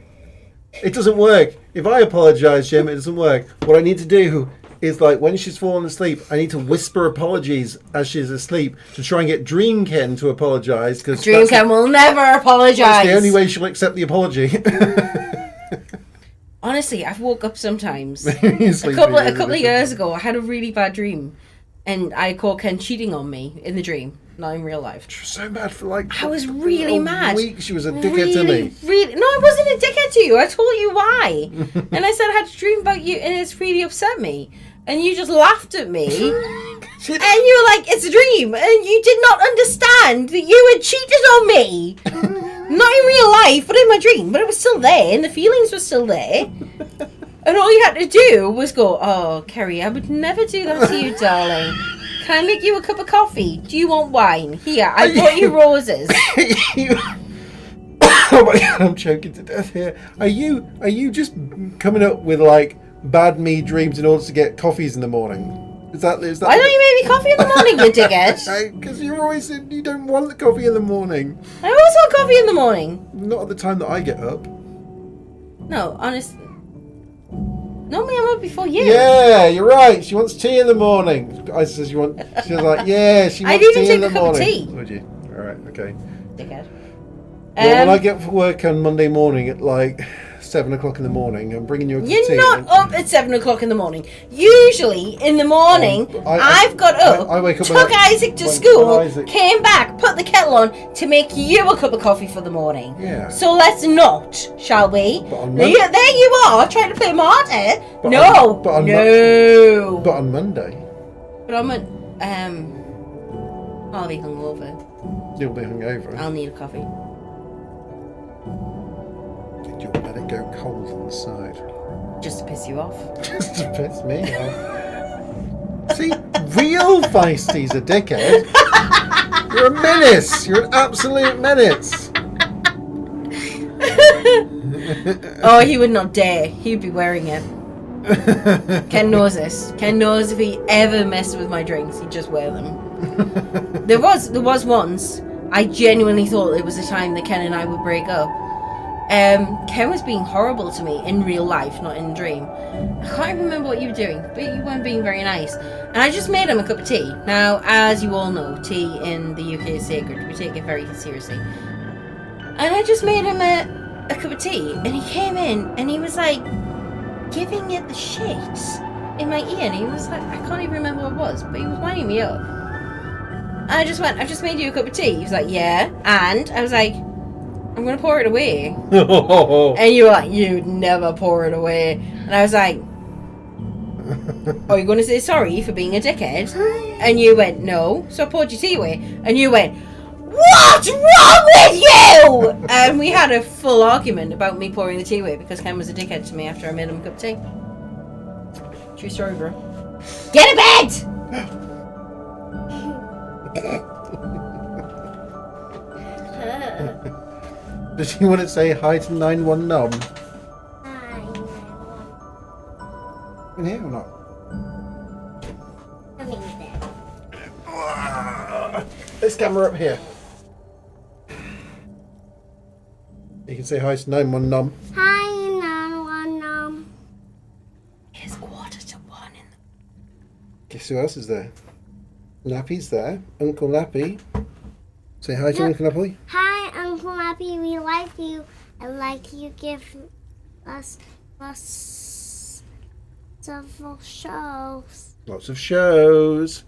it doesn't work. If I apologise, Jim, it doesn't work. What I need to do is, like, when she's fallen asleep, I need to whisper apologies as she's asleep to try and get Dream Ken to apologise. Because Dream Ken will never apologise. That's the only way she'll accept the apology. Honestly, I've woke up sometimes. A couple of years ago, I had a really bad dream, and I caught Ken cheating on me in the dream, not in real life. She was so mad for like. I was really mad. Week she was a dickhead to me. Really, no, I wasn't a dickhead to you. I told you why, and I said I had a dream about you, and it's really upset me. And you just laughed at me, and you were like, "It's a dream," and you did not understand that you had cheated on me. Not in real life, but in my dream. But it was still there, and the feelings were still there. And all you had to do was go, "Oh, Kerry, I would never do that to you, darling. Can I make you a cup of coffee? Do you want wine? Here, I brought you roses." Oh my god, I'm choking to death here. Are you just coming up with like bad me dreams in order to get coffees in the morning? Is that? Why don't you make me coffee in the morning, you dickhead? Because you're always you don't want the coffee in the morning. I always want coffee in the morning. Not at the time that I get up. No, honestly. Normally I'm up before you. Yeah, you're right. She wants tea in the morning. I says you want. She was like, yeah, she wants tea in the morning. I'd even take a cup of tea. Would you? All right, okay. Dickhead. Well, when I get for work on Monday morning at like 7 o'clock in the morning, I'm bringing you a cup of tea. You're not up at 7 o'clock in the morning. Usually in the morning, I've got up, I wake up took Isaac to school, came back, put the kettle on to make you a cup of coffee for the morning. Yeah. So let's not, shall we? There you are, trying to play martyr. But No. But on Monday. But I'm I'll be hungover. You'll be hungover. I'll need a coffee. You'll let it go cold on the side. Just to piss you off. Just to piss me off. See, real feisties a dickhead. You're a menace. You're an absolute menace. Oh, he would not dare. He'd be wearing it. Ken knows this. Ken knows if he ever messed with my drinks, he'd just wear them. There was once, I genuinely thought it was the time that Ken and I would break up. Ken was being horrible to me in real life, not in dream. I can't remember what you were doing, but you weren't being very nice. And I just made him a cup of tea. Now, as you all know, tea in the UK is sacred. We take it very seriously. And I just made him a cup of tea, and he came in, and he was like giving it the shakes in my ear, and he was like, I can't even remember what it was, but he was winding me up. And I just went, I've just made you a cup of tea. He was like, yeah, and I was like, I'm gonna pour it away. And you were like, you'd never pour it away. And I was like, are you gonna say sorry for being a dickhead? And you went, no. So I poured your tea away. And you went, what's wrong with you? And we had a full argument about me pouring the tea away because Ken was a dickhead to me after I made him a cup of tea. True story, bro. Get in bed! Does you want to say hi to 9-1 Nom? Hi, In here or not? come in there. This camera up here. You can say hi to 9-1 Nom. Hi, Nan. It's 1:45 in Guess who else is there? Lappy's there. Uncle Lappy. Say hi to Yeah. Uncle Lappy. Hi, Uncle Lappy. We like you. And like you give us several shows. Lots of shows.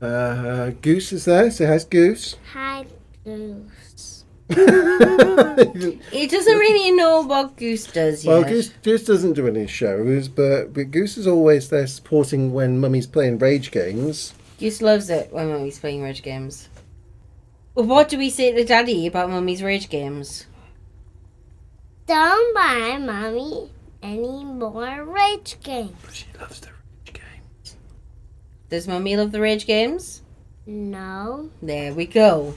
Goose is there. Say hi to Goose. Hi, Goose. He doesn't really know what Goose does yet. Well, Goose doesn't do any shows, but Goose is always there supporting when Mummy's playing rage games. Goose loves it when Mummy's playing rage games. Well, what do we say to Daddy about Mummy's rage games? Don't buy Mommy any more rage games. She loves the rage games. Does Mummy love the rage games? No. There we go.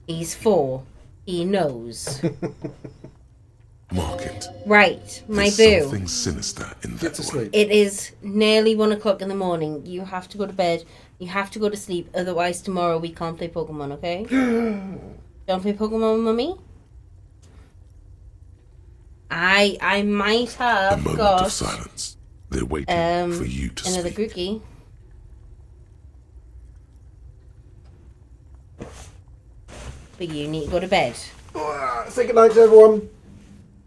He's 4. He knows. Mark it. Right, my There's boo. something sinister in Get that to one. sleep. It is nearly 1 o'clock in the morning. You have to go to bed. You have to go to sleep. Otherwise, tomorrow we can't play Pokemon, okay? Don't play Pokemon with Mummy? I might A have moment got of silence. They're waiting for you to another speak. Grookey. But you need to go to bed. Say goodnight to everyone.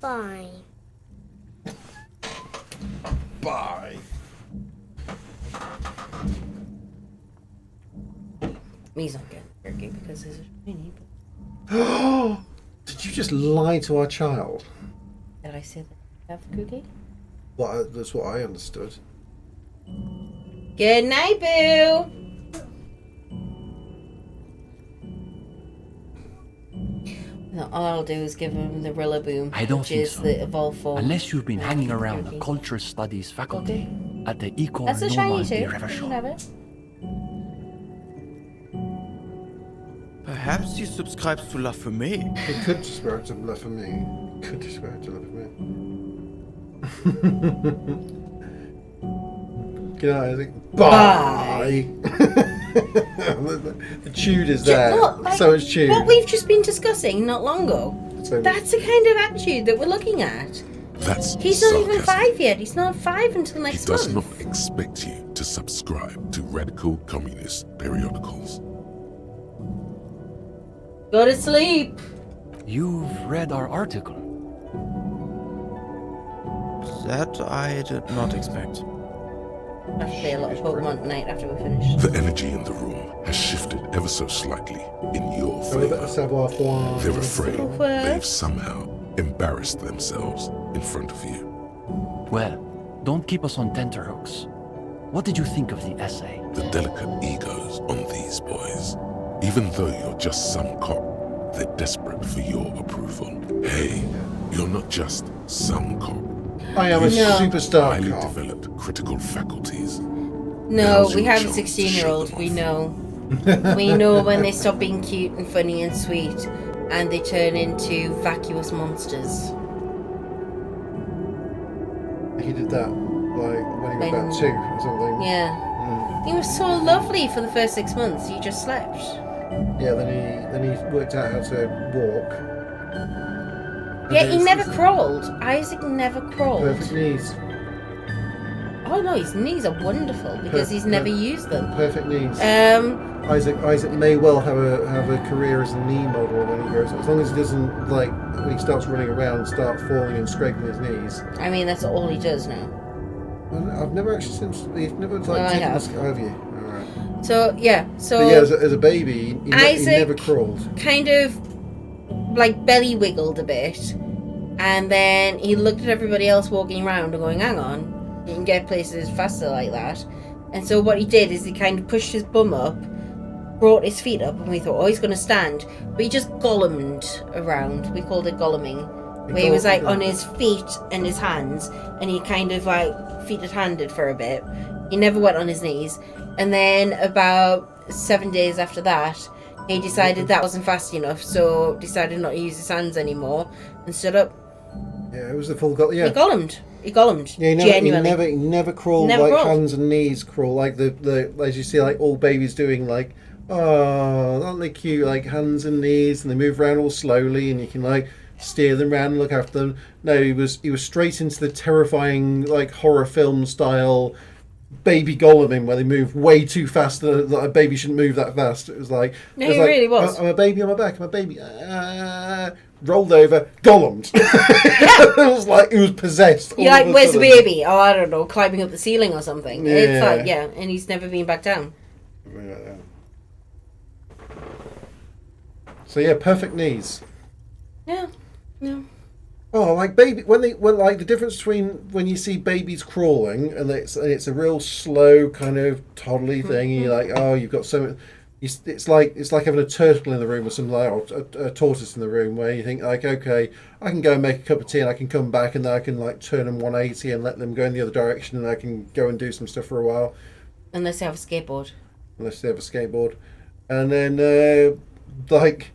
Bye. Bye. He's not getting Grookey because there's a shiny. But Did you just lie to our child? did I say that I have Grookey? Well, that's what I understood. Good night, boo. No, all I'll do is give him the Rillaboom, I don't which think is so. the evolved form. Unless you've been hanging around the Grookey. Culture Studies faculty at the Ecor That's a shiny too. Normandie You River can Show. have it. Perhaps he subscribes to La Fumée. He could subscribe to Love for Me. Could subscribe to Love for Me. Good night, Isaac. Bye. The chewed is there. Look, like, So much chewed. what we've just been discussing not long ago. So That's the kind of attitude that we're looking at. That's He's not even sarcasm. 5 yet. He's not 5 until He next does month. not expect you to subscribe to radical communist periodicals. Go to sleep. You've read our article. That I did not expect. I have to play a lot of Pokemon tonight after we finish. The energy in the room has shifted ever so slightly in your So favor. let's have our fun. They're afraid Over. they've somehow embarrassed themselves in front of you. Well, don't keep us on tenterhooks. What did you think of the essay? The delicate egos on these boys. Even though you're just some cop, they're desperate for your approval. Hey, you're not just some cop. I am a No. superstar Highly cop. developed critical faculties. No, Now's we your have a chance to 16-year-old. show We them know. We know when they stop being cute and funny and sweet and they turn into vacuous monsters. He did that like when he was When- about 2 or something. Yeah. He was so lovely for the first 6 months. He just slept. Yeah, then he worked out how to walk. And Yeah, then he it's- never crawled. Isaac never crawled. Perfect knees. Oh no, his knees are wonderful because he's never used them. Perfect knees. Isaac may well have a career as a knee model when he grows up, as long as he doesn't like when he starts running around, start falling and scraping his knees. I mean, that's all he does now. I've never actually seen him. He's never No, I like taken have. this over you. Alright. So yeah, so But yeah, as a baby, he Isaac never crawled. kind of like belly wiggled a bit, and then he looked at everybody else walking around and going, "Hang on, you can get places faster like that." And so what he did is he kind of pushed his bum up, brought his feet up, and we thought, "Oh, he's going to stand," but he just gollumed around. We called it golluming, where he was like on his feet and his hands, and he kind of like feet-handed for a bit. He never went on his knees, and then about 7 days after that, he decided that wasn't fast enough, so decided not to use his hands anymore and stood up. Yeah, it was the full goal. Yeah. He gollumed. Yeah, he never crawled Never like crawled. hands and knees crawl like the as you see like all babies doing, like, oh, aren't they cute, like hands and knees, and they move around all slowly and you can like steer them around and look after them. No, he was straight into the terrifying like horror film style baby Gollum in where they move way too fast. That a baby shouldn't move that fast. It was like, No, it really was. I'm a baby on my back. I'm a baby. Rolled over, Gollum. It was like he was possessed. You're like, where's the baby? Oh, I don't know, climbing up the ceiling or something. Yeah. It's like, yeah, and he's never been back down. So yeah, perfect knees. Yeah, no. Oh, like baby when like the difference between when you see babies crawling and it's a real slow kind of toddly thing. And you're like, oh, you've got so. It's like having a turtle in the room or something like, or a tortoise in the room where you think like, okay, I can go and make a cup of tea and I can come back and then I can like turn them 180 and let them go in the other direction and I can go and do some stuff for a while. Unless they have a skateboard. And then like.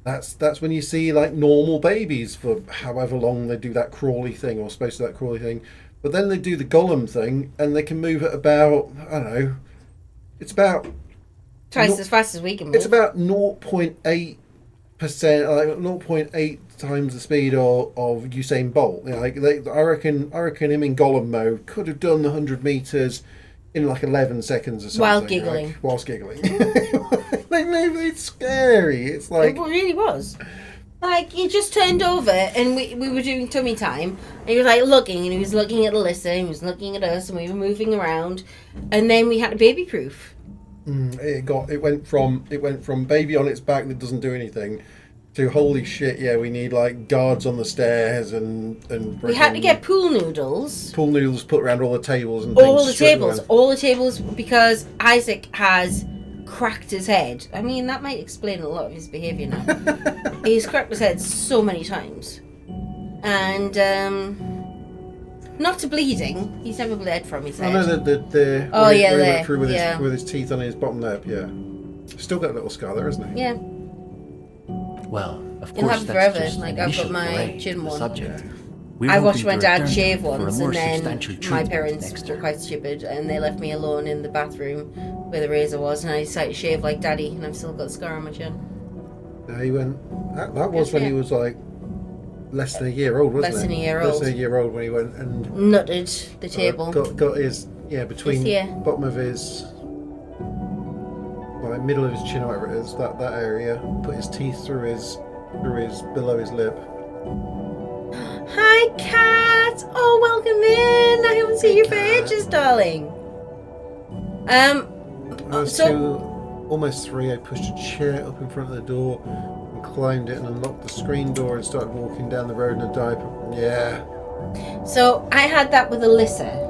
That's when you see like normal babies for however long they do that crawly thing or supposed to do that crawly thing, but then they do the Gollum thing and they can move at about I don't know, it's about twice as fast as we can move. It's about 0.8%, like 0.8 times the speed of Usain Bolt. You know, like I reckon him in Gollum mode could have done the 100 meters in like 11 seconds or something. While giggling. Like, whilst giggling. It's scary. It's like... It really was. Like, he just turned over and we were doing tummy time. And he was like looking and he was looking at Alyssa and he was looking at us and we were moving around. And then we had a baby proof. It went from baby on its back that doesn't do anything to holy shit, yeah, we need like guards on the stairs and we had to get pool noodles put around all the tables and all things the tables because Isaac has cracked his head. I mean, that might explain a lot of his behaviour now. He's cracked his head so many times and not to bleeding. He's never bled from his head. I know the oh yeah, he there. went through with his teeth on his bottom lip. Yeah, still got a little scar there, isn't he? Yeah. Well, of You'll course, have that's forever. just Like an I've initial got my foray chin to the one. subject. I watched my dad shave for a once, more and then substantial my treatment parents next were time. quite stupid, and they left me alone in the bathroom where the razor was, and I decided to shave like Daddy, and I've still got a scar on my chin. Yeah, he went. That was when he was like less than a year old, wasn't it? Less than a year Less old. than a year old when he went and Nutted the table. Got his between His ear. bottom of his like middle of his chin or whatever it is, that area. Put his teeth through his below his lip. Hi, Kat! Oh, welcome in! I haven't seen you for ages, darling. I was almost 3. I pushed a chair up in front of the door and climbed it and unlocked the screen door and started walking down the road in a diaper. Yeah. So I had that with Alyssa.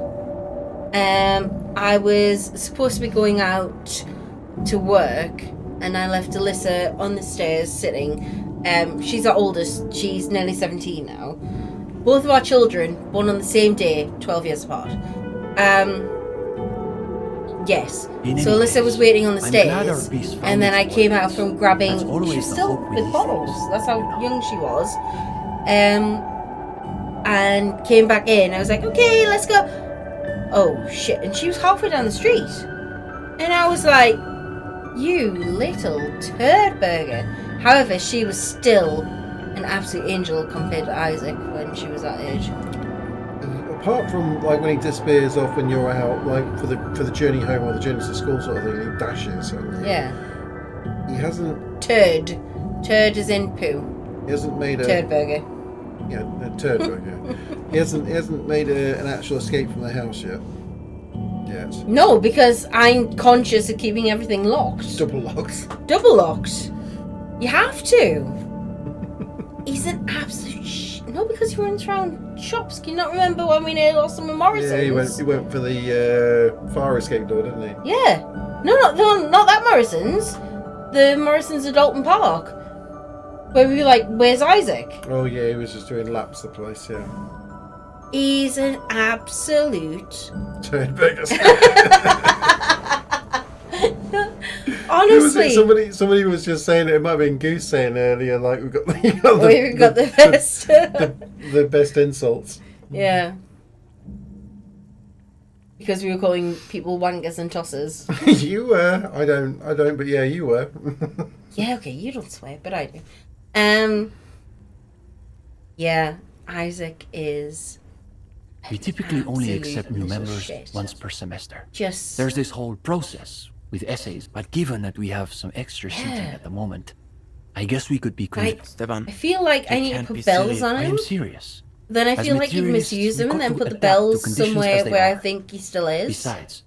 I was supposed to be going out to work, and I left Alyssa on the stairs sitting. She's our oldest. She's nearly 17 now. Both of our children born on the same day, 12 years apart. Yes. So Alyssa was waiting on the stairs, and then I came out from grabbing. She was still with bottles. That's how young she was. And came back in. I was like, okay, let's go. Oh shit! And she was halfway down the street, and I was like, you little turd burger. However, she was still an absolute angel compared to Isaac when she was that age. Apart from like when he disappears off when you're out, like for the journey home or the journey to school sort of thing, he dashes. Yeah. He hasn't. Turd. Turd is in poo. He hasn't made a turd burger. Yeah, a turd burger. He hasn't made an actual escape from the house yet. Yes. No, because I'm conscious of keeping everything locked. Double locked. Double locked. You have to. He's an absolute no, because he runs around shops. Can you not remember when we nearly lost him at Morrison's? Yeah, he went for the fire escape door, didn't he? Yeah. No, not that Morrison's. The Morrison's at Dalton Park. Where we were like, where's Isaac? Oh yeah, he was just doing laps the place, yeah. He's an absolute turd burger. Honestly, somebody was just saying it might have been Goose saying earlier, like we've got the best the best insults. Yeah, because we were calling people wankers and tossers. You were. I don't. But yeah, you were. Yeah. Okay. You don't swear, but I do. Yeah. Isaac is We typically only Absolute accept new little members shit. once per semester. Just There's this whole process with essays, but given that we have some extra seating at the moment, I guess we could be Esteban, I feel like I need to can't be put bells silly. on I him. am serious. Then I As feel like you'd materialists, misuse we him and got then to put the adapt to bells conditions somewhere as they where I are. think he still is. Besides,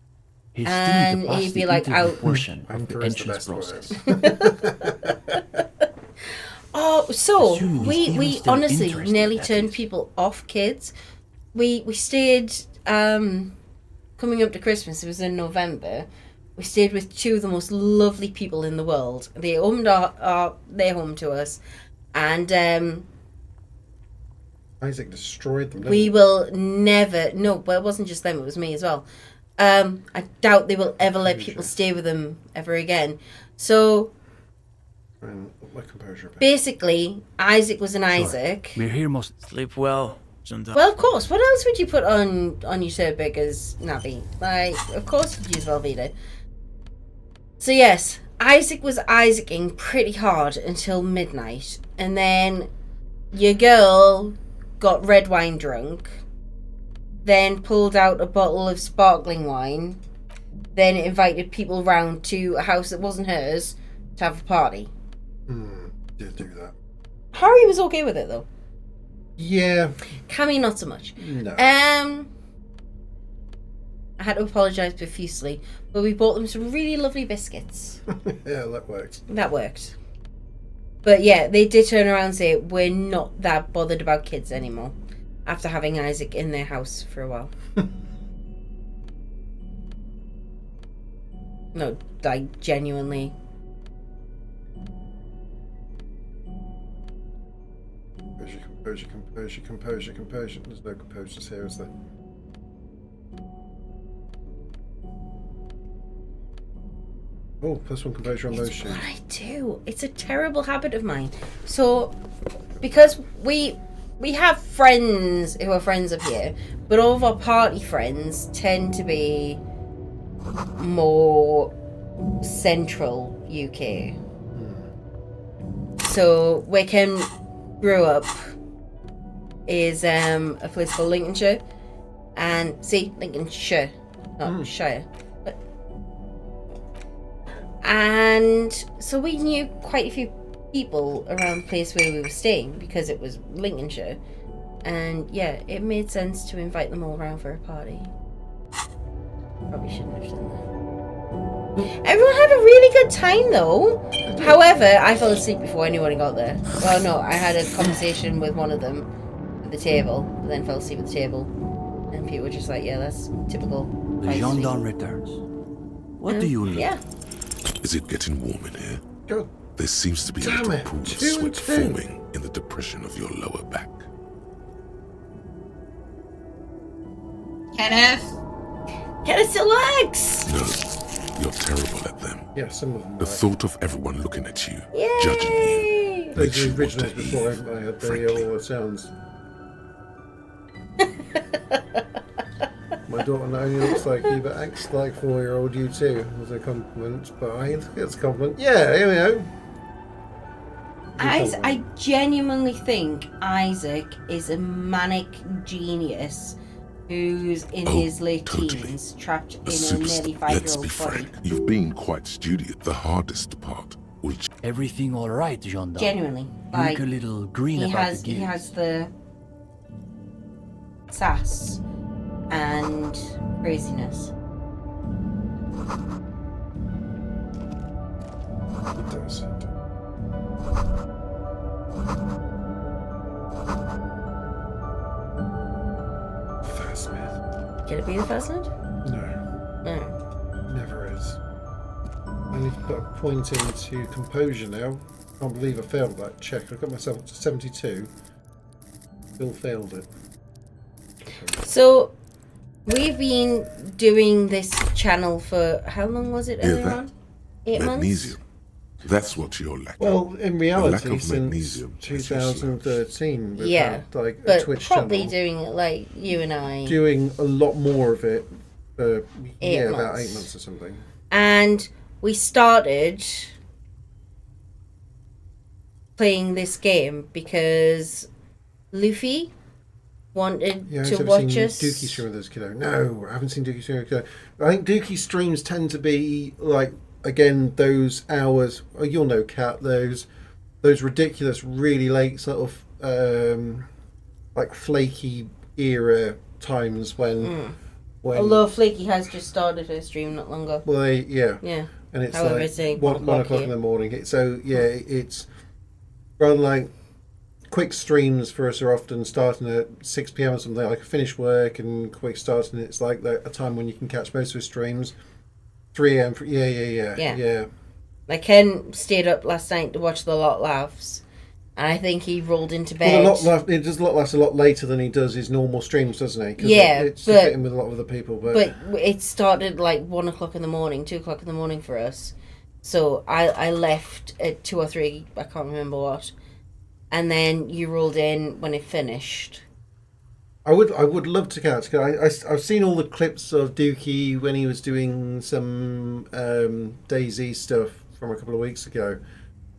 he's And still he'd the be like interview out. portion of the Anchor is the entrance best process. Oh, so Assuming he's we even still honestly interested, nearly that turned is. people off kids. We stayed coming up to Christmas. It was in November. We stayed with two of the most lovely people in the world. They opened their home to us, and Isaac destroyed them. we will never. No, well, it wasn't just them. It was me as well. I doubt they will ever let people stay with them ever again. So My composure a bit. basically, Isaac was an Isaac. We're here most. sleep well, Gendarme. Well, of course. What else would you put on your shirt as nappy? Like, of course you'd use Velveeta. So yes, Isaac was Isaacing pretty hard until midnight, and then your girl got red wine drunk, then pulled out a bottle of sparkling wine, then invited people round to a house that wasn't hers to have a party. Did do that. Harry was okay with it though. Yeah. Cammy not so much. No. I had to apologise profusely, but we bought them some really lovely biscuits. Yeah, that worked. That worked. But yeah, they did turn around and say, we're not that bothered about kids anymore, after having Isaac in their house for a while. No, like, genuinely. Composure. There's no composers here, is there? Oh, +1 composure on those shoes. What I do. It's a terrible habit of mine. So, because we have friends who are friends of here, but all of our party friends tend to be more central UK. So Wickham grew up is a place called Lincolnshire, and see Lincolnshire, not Shire. And so we knew quite a few people around the place where we were staying because it was Lincolnshire. And yeah, it made sense to invite them all around for a party. Probably shouldn't have done that. Everyone had a really good time though. However, I fell asleep before anyone got there. Well, no, I had a conversation with one of them at the table, but then fell asleep at the table. And people were just like, yeah, that's typical. The gendarme returns. What do you need? Yeah. Is it getting warm in here? God. There seems to be a Damn little it. pool of 2 and sweat 2. forming in the depression of your lower back. Kenneth? Kenneth still works! No, you're terrible at them. Yeah, some of them. The Right. thought of everyone looking at you, Yay! judging you, Those makes are you the want to originals before heave. I had frankly. all the sounds. My daughter not only looks like you, but acts like 4-year-old you too, was a compliment. But I think it's a compliment. Yeah, here we go. I genuinely think Isaac is a manic genius who's in his late teens, trapped in a Superstar. nearly Let's 5-year-old be body. frank, you've been quite studious. The hardest part will Everything all right, gendarme? Genuinely, You like look a little green he about has the he gears. has the sass and craziness. It does. Fastman. Can it be the first one? No, No. never is. I need to put a point into composure now. Can't believe I failed that check. I got myself up to 72. Still failed it. So we've been doing this channel for how long was it Hear earlier that? on? 8 months? Magnesium. That's what you're lacking. Well, in A lack reality, of since magnesium. 2013, we've Yeah, had like a but Twitch probably channel doing it like you and I. doing a lot more of it. About 8 months. months or something. And we started playing this game because Luffy wanted Yeah, to I've watch seen us. Dookie stream with us, kiddo. No, I haven't seen Dookie stream with us, kiddo. I think Dookie streams tend to be like, again, those hours. Oh, you'll know, Kat. Those ridiculous, really late sort of like flaky era times when. Although Flaky has just started her stream not long ago. Well, yeah. And it's However, like it's a 1 o'clock in the morning. So yeah, it's rather like quick streams for us are often starting at 6 p.m. or something. Like I finish work and quick starts, and it's like a time when you can catch most of the streams. 3 a.m. Yeah. Like Ken stayed up last night to watch The Lot Laughs, and I think he rolled into bed. Well, it does Lot Laughs a lot later than he does his normal streams, doesn't he? 'Cause Yeah, it's to fit in with a lot of other people. But it started like 1 o'clock in the morning, 2 o'clock in the morning for us. So I left at 2 or 3, I can't remember what. And then you rolled in when it finished. I would love to catch. I've seen all the clips of Dookie when he was doing some DayZ stuff from a couple of weeks ago.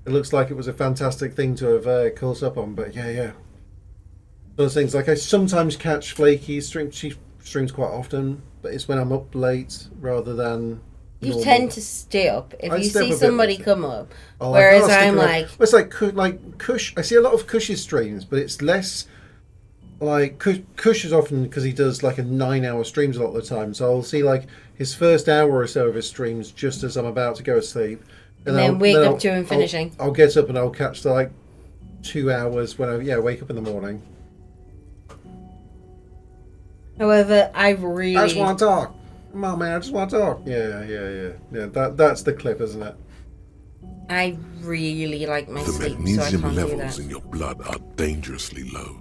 It looks like it was a fantastic thing to have caught up on. But yeah, those things. Like I sometimes catch Flaky stream. She streams quite often, but it's when I'm up late rather than. You normal. tend to stay up if I you stay up see a bit somebody later. come up. I'll Whereas stick I'm around. like, Well, it's like Kush. I see a lot of Kush's streams, but it's less like Kush is often because he does like a 9-hour streams a lot of the time. So I'll see like his first hour or so of his streams just as I'm about to go to sleep, and then wake up to him finishing. I'll get up and I'll catch the like 2 hours when I wake up in the morning. However, I really. I just want to talk. Come on, man, I just want to talk. Yeah. That's the clip, isn't it? I really like my The sleep, so I magnesium can't do levels that. in your blood are dangerously low.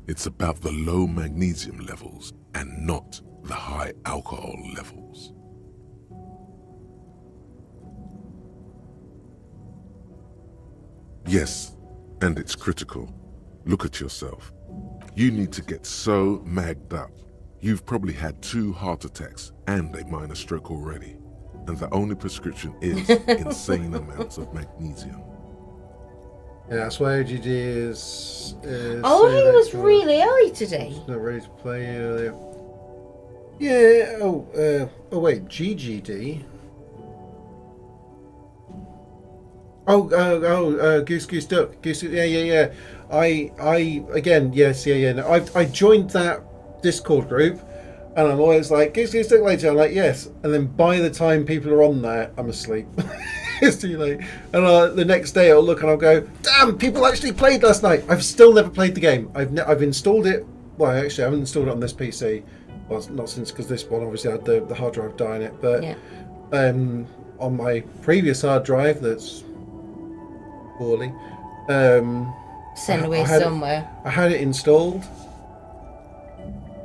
It's about the low magnesium levels and not the high alcohol levels. Yes, and it's critical. Look at yourself. You need to get so magged up. You've probably had 2 heart attacks and a minor stroke already. And the only prescription is insane amounts of magnesium. Yeah, that's why OGD is Oh, saying he that was for- really early today. Not ready to play earlier. Yeah. Oh wait. GGD. Goose Duck. Yeah. I again. Yes. Yeah. No, I joined that Discord group, and I'm always like Goose Duck later. I'm like yes, and then by the time people are on there, I'm asleep. It's too late. And the next day I'll look and I'll go, damn, people actually played last night. I've still never played the game. I've installed it. Well, actually, I haven't installed it on this PC. Well, not since, because this one obviously had the hard drive die in it. But on my previous hard drive, that's poorly. Send away somewhere. I had it installed.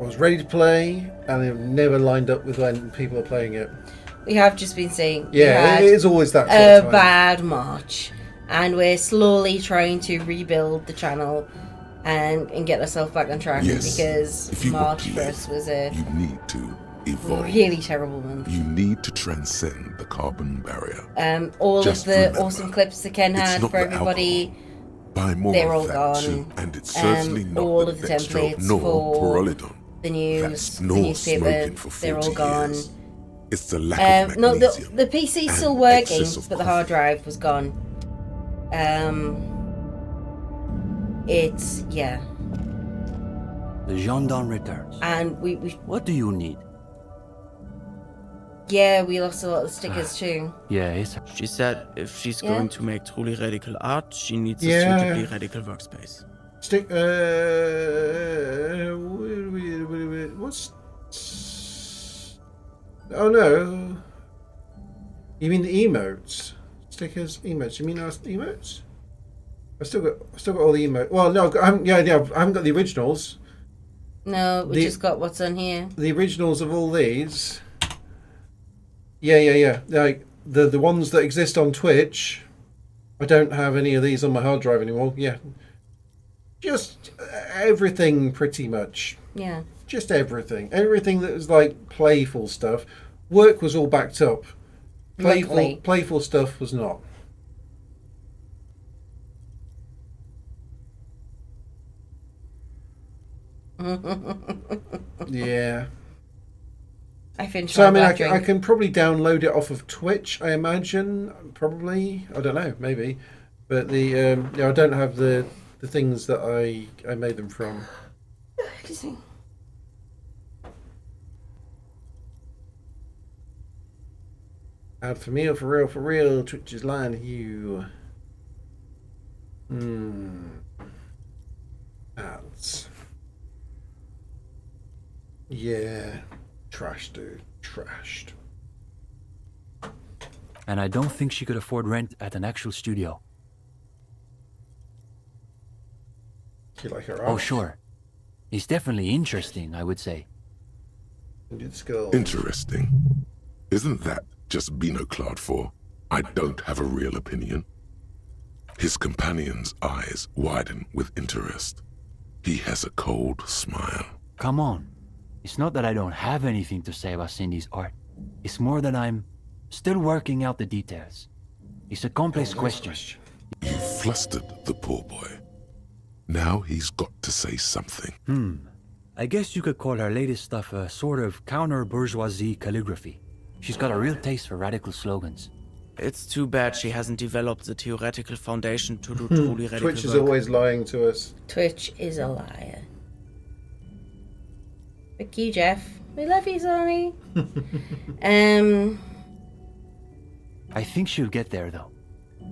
I was ready to play, and it never lined up with when people are playing it. We have just been saying yeah, it is always that sort a of time. bad March, and we're slowly trying to rebuild the channel and get ourselves back on track because if you want March to for live, us was a you need to evolve. really terrible month. You need to transcend the carbon barrier. All Just of the remember, awesome clips that Ken it's had not for the everybody, Buy more they're of all that gone. too, and it's certainly not all the of the dextro templates nor for pyrrolidone. the news, That's the nor newspaper, smoking for 40 they're all gone. years. It's the lack of No, magnesium. the PC's still and working, excess of but the hard drive was gone. It's The gendarme returns. and we What do you need? we lost a lot of stickers too. Yes. She said if she's Yeah. going to make truly radical art, she needs Yeah. a suitably radical workspace. Stick. What's? Oh no. You mean the emotes? Stickers, emotes. You mean our emotes? I've still got all the emotes. Well, no, I haven't got the originals. No, we just got what's on here. The originals of all these. Yeah. Like the ones that exist on Twitch. I don't have any of these on my hard drive anymore. Yeah. Just everything, pretty much. Yeah. Just everything. Everything that was like playful stuff. Work was all backed up. Luckily. Playful stuff was not. Yeah. I've been So I trying mean, black drink. I can probably download it off of Twitch. I imagine, probably. I don't know, maybe. But the I don't have the things that I made them from. Excuse me. Ad for me or for real. Twitch is lying to you. Ads. Yeah. Trash, dude. Trashed. And I don't think she could afford rent at an actual studio. You like her Oh, art? sure. He's definitely interesting, I would say. Interesting. Isn't that just Binoclad for I don't have a real opinion? His companion's eyes widen with interest. He has a cold smile. Come on. It's not that I don't have anything to say about Cindy's art. It's more that I'm still working out the details. It's a complex question. You flustered the poor boy. Now he's got to say something. I guess you could call her latest stuff a sort of counter-bourgeoisie calligraphy. She's got a real taste for radical slogans. It's too bad she hasn't developed the theoretical foundation to do truly radical Twitch is work. always lying to us. Twitch is a liar. Fuck you, Jeff. We love you, Sonny. I think she'll get there, though.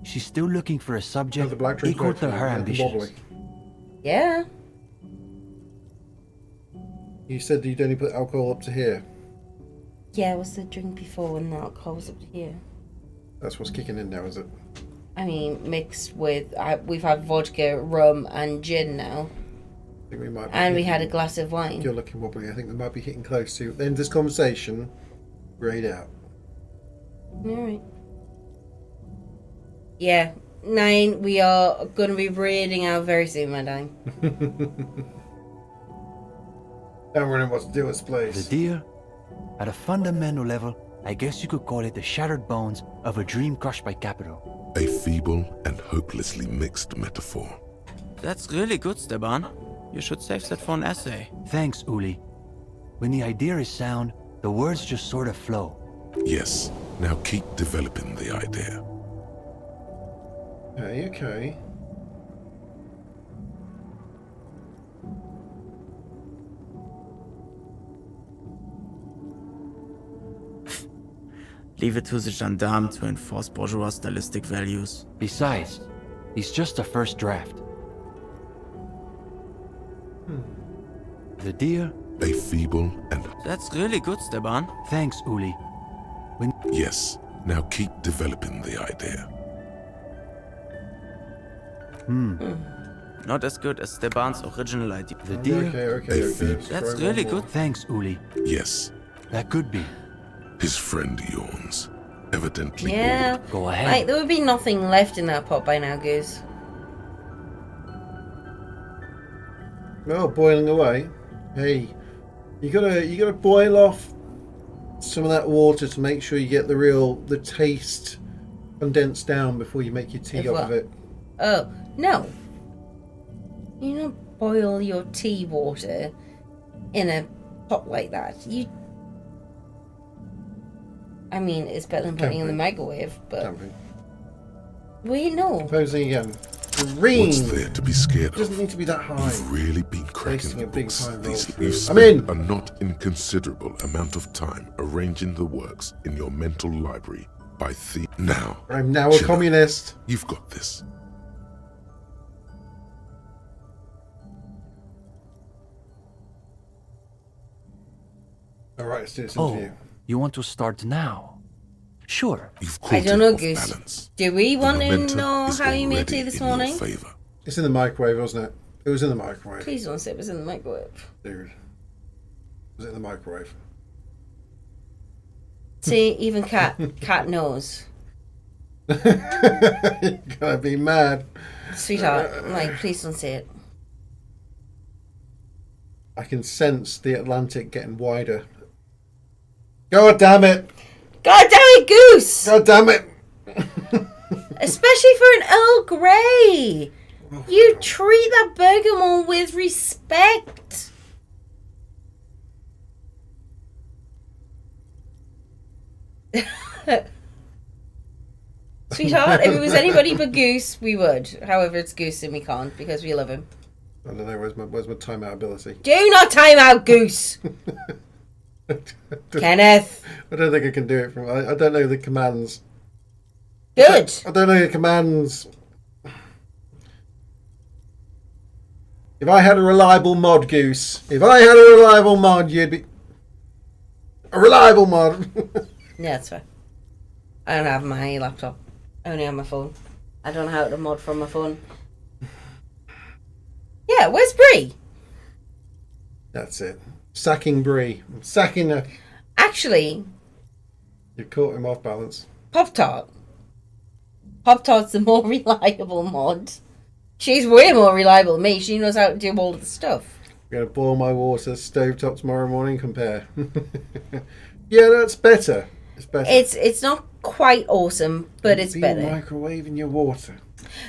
She's still looking for a subject drink's equal to working, her yeah, ambitions. wobbly. Yeah. You said you'd only put alcohol up to here. Yeah, it was the drink before when the alcohol was up to here. That's what's kicking in now, is it? I mean, mixed with... we've had vodka, rum, and gin now. I think we might be And we hitting- had a glass of wine. You're looking wobbly. I think we might be hitting close to the end of this conversation. Grayed out. Alright. Yeah. 9, we are going to be raiding out very soon, my darling. Don't really know what to do with this place. The deer, at a fundamental level, I guess you could call it the shattered bones of a dream crushed by capital. A feeble and hopelessly mixed metaphor. That's really good, Steban. You should save that for an essay. Thanks, Uli. When the idea is sound, the words just sort of flow. Yes, now keep developing the idea. Okay, okay. Leave it to the gendarme to enforce bourgeois stylistic values. Besides, it's just a first draft. The deer, A feeble and... That's really good, Steban. thanks, Uli. Yes, now keep developing the idea. Not as good as Steban's original idea. The deer, Okay. That's really good. thanks, Uli. Yes, That could be. his friend yawns. Evidently Yeah. bored. Go ahead. Like, there would be nothing left in that pot by now, Goose. Well, boiling away. Hey, you gotta boil off some of that water to make sure you get the taste condensed down before you make your tea Of off what? of it. Oh, no. You don't boil your tea water in a pot like that. I mean, it's better than putting it in the microwave, but... Camping. Wait, no. Composing again. Green. What's there to be scared It doesn't of? need to be that high. You've really been cracking Wasting the a big books. time These, roll you've through. I'm spent in. a not inconsiderable amount of time arranging the works in your mental library by theme. Now, I'm now a Chiller, communist. you've got this. Alright, let's do this Oh, interview. you want to start now? Sure. You've I caught don't it know, off Goose. balance. Do we The want to momentum know is how you made already tea this in your morning? favor. It's in the microwave, wasn't it? It was in the microwave. Please don't say it was in the microwave. Dude. Was it in the microwave? See, even cat knows. You're gonna be mad. Sweetheart, like, please don't say it. I can sense the Atlantic getting wider. God damn it! God damn it, Goose! God damn it! Especially for an Earl Grey. You treat that bergamot with respect. Sweetheart, if it was anybody but Goose, we would. However, it's Goose and we can't because we love him. I don't know, where's my timeout ability? Do not time out Goose! Kenneth! I don't think I can do it from... I don't know the commands. Good! I don't know the commands. If I had a reliable mod, Goose. If I had a reliable mod, you'd be... A reliable mod! Yeah, that's fair. I don't have my laptop. I only have my phone. I don't know how to mod from my phone. Yeah, where's Brie? That's it. Sacking Brie. I'm sacking her. Actually... You've caught him off balance. Pop-Tart. Pop-Tart's the more reliable mod. She's way more reliable than me. She knows how to do all the stuff. I'm going to boil my water stovetop tomorrow morning, compare. Yeah, that's better. It's better. It's not quite awesome, but it's better. Microwaving your water.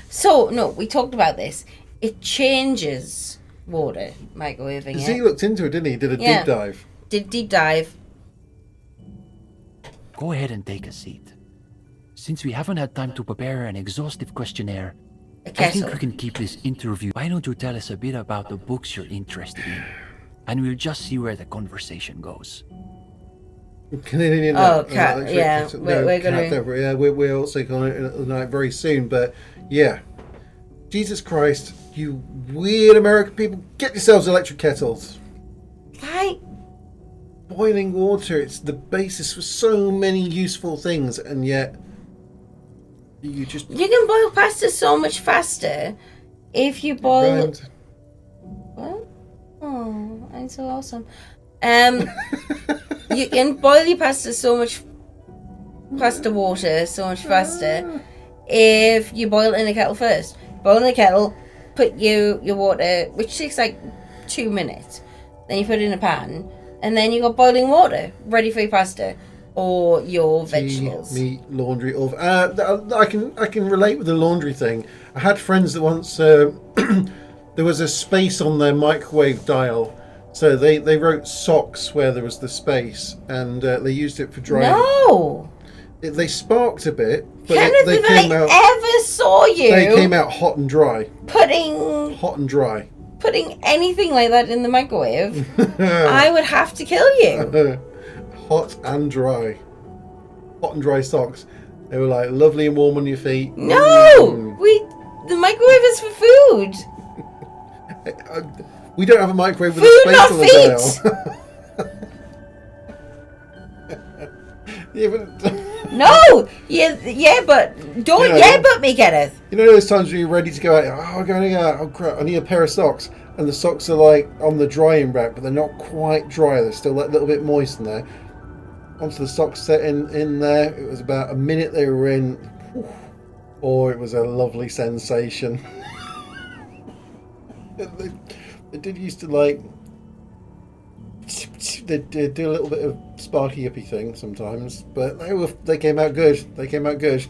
So, no, we talked about this. It changes water, microwaving Because it. he looked into it, didn't he? Did a deep dive. Did deep dive. Go ahead and take a seat. Since we haven't had time to prepare an exhaustive questionnaire, I think we can keep this interview. Why don't you tell us a bit about the books you're interested in? And we'll just see where the conversation goes. Canadian. Oh, yeah. We're going to... Yeah, we're also going to night very soon. But, yeah. Jesus Christ, you weird American people, get yourselves electric kettles. Right. Boiling water, it's the basis for so many useful things, and yet you can boil pasta so much faster if you boil... What? Oh, I'm so awesome. You can boil your pasta water so much faster if you boil it in a kettle first. Boil in a kettle, put your water, which takes like 2 minutes. Then you put it in a pan, and then you got boiling water ready for your pasta or your vegetables. Meat, laundry, or I can relate with the laundry thing. I had friends that once there was a space on their microwave dial, so they wrote socks where there was the space, and they used it for drying. No. They sparked a bit, but Kenneth, they if came I out. Ever saw you? They came out hot and dry. Hot and dry. Putting anything like that in the microwave, I would have to kill you. Hot and dry. Hot and dry socks. They were like lovely and warm on your feet. No, the microwave is for food. We don't have a microwave with Food, a space on not the dial. Yeah, but no, but don't but me, Kenneth. You know those times when you're ready to go out, I'm going out, oh crap, I need a pair of socks, and the socks are like on the drying rack, but they're not quite dry, they're still like a little bit moist in there. Once the socks set in there, it was about a minute they were in. Oh, it was a lovely sensation. They did used to like... They do a little bit of sparky yippy thing sometimes, but they came out good. They came out good.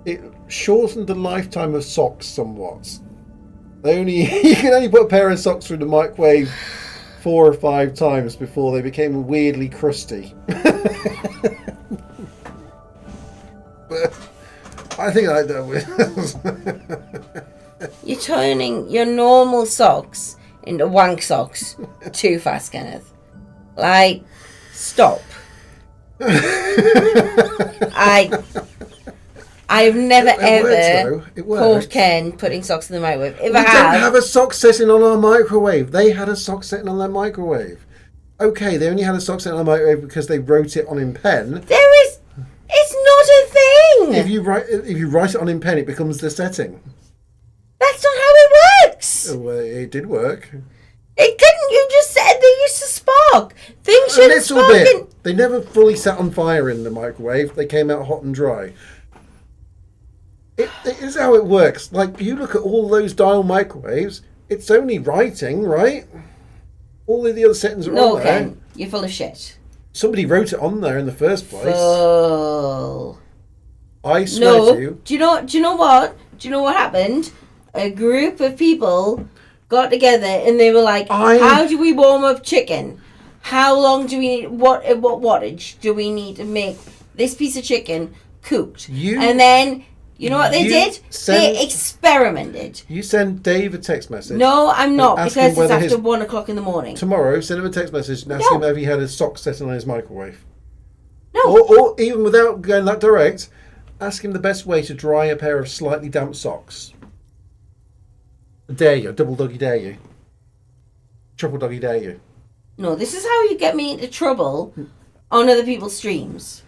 It shortened the lifetime of socks somewhat. You can only put a pair of socks through the microwave 4 or 5 times before they became weirdly crusty. But I think I know it. You're turning your normal socks into wank socks too fast, Kenneth. Like, stop. I've never ever caught Ken putting socks in the microwave. We don't have a sock setting on our microwave. They had a sock setting on their microwave. Okay, they only had a sock setting on the microwave because they wrote it on in pen. It's not a thing. If you write it on in pen, it becomes the setting. That's not how it works. Oh, well, it did work. It didn't. You just said they used to spark. Things shouldn't spark. They never fully sat on fire in the microwave. They came out hot and dry. It is how it works. Like, you look at all those dial microwaves, it's only writing, right? All of the other settings are on there. Ken, you're full of shit. Somebody wrote it on there in the first place. Full. I swear to you. Do you know what? Do you know what happened? A group of people got together and they were like, how do we warm up chicken? How long do we need? What wattage do we need to make this piece of chicken cooked? And then you know what they did? They experimented. You send Dave a text message. No, I'm not, Ask because him it's whether after his- 1 o'clock in the morning. Tomorrow, send him a text message and ask him if he had a sock setting on his microwave. No. Or even without going that direct, ask him the best way to dry a pair of slightly damp socks. Dare you, double doggy dare you. Triple doggy dare you. No, this is how you get me into trouble on other people's streams.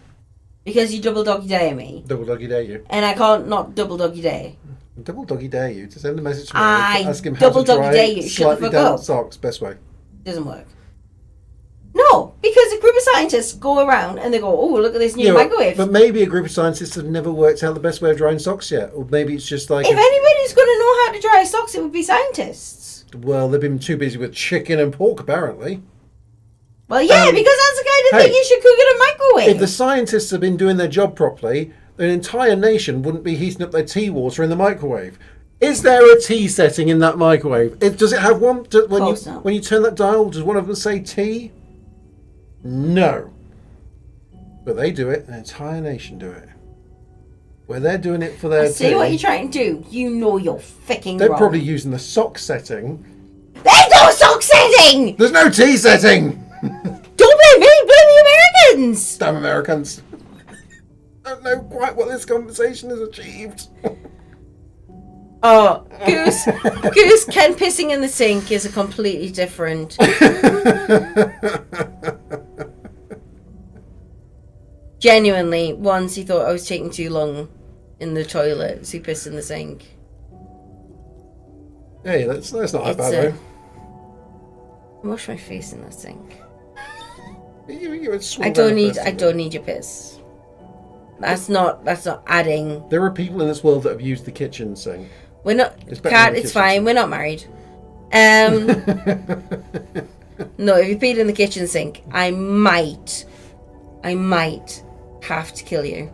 Because you double doggy dare me. Double doggy dare you. And I can't not double doggy dare. Double doggy dare you to send a message to me. Ask him how double to doggy dry dare you. Shut slightly the fuck damp up. socks. Best way. Doesn't work. No, because a group of scientists go around and they go, oh, look at this new microwave. But maybe a group of scientists have never worked out the best way of drying socks yet. Or maybe it's just like... If anybody's going to know how to dry socks, it would be scientists. Well, they've been too busy with chicken and pork, apparently. Well, yeah, because that's the kind of thing you should cook in a microwave. If the scientists had been doing their job properly, an entire nation wouldn't be heating up their tea water in the microwave. Is there a tea setting in that microwave? Does it have one? When you turn that dial, does one of them say tea? No. But they do it. An entire nation do it. Where they're doing it for their tea. See what you're trying to do. You know you're fucking They're wrong. probably using the sock setting. There's no sock setting! There's no tea setting! Don't blame me, blame the Americans! Damn Americans. I don't know quite what this conversation has achieved. Oh, Goose Ken pissing in the sink is a completely different... Genuinely, once he thought I was taking too long in the toilet, so he pissed in the sink. Hey, that's not that bad, though. Wash my face in that sink. You would swallow I don't that need your piss. That's not adding. There are people in this world that have used the kitchen sink. We're not. It's better Kat, than the it's kitchen fine. We're not married. No, if you peed in the kitchen sink, I might have to kill you.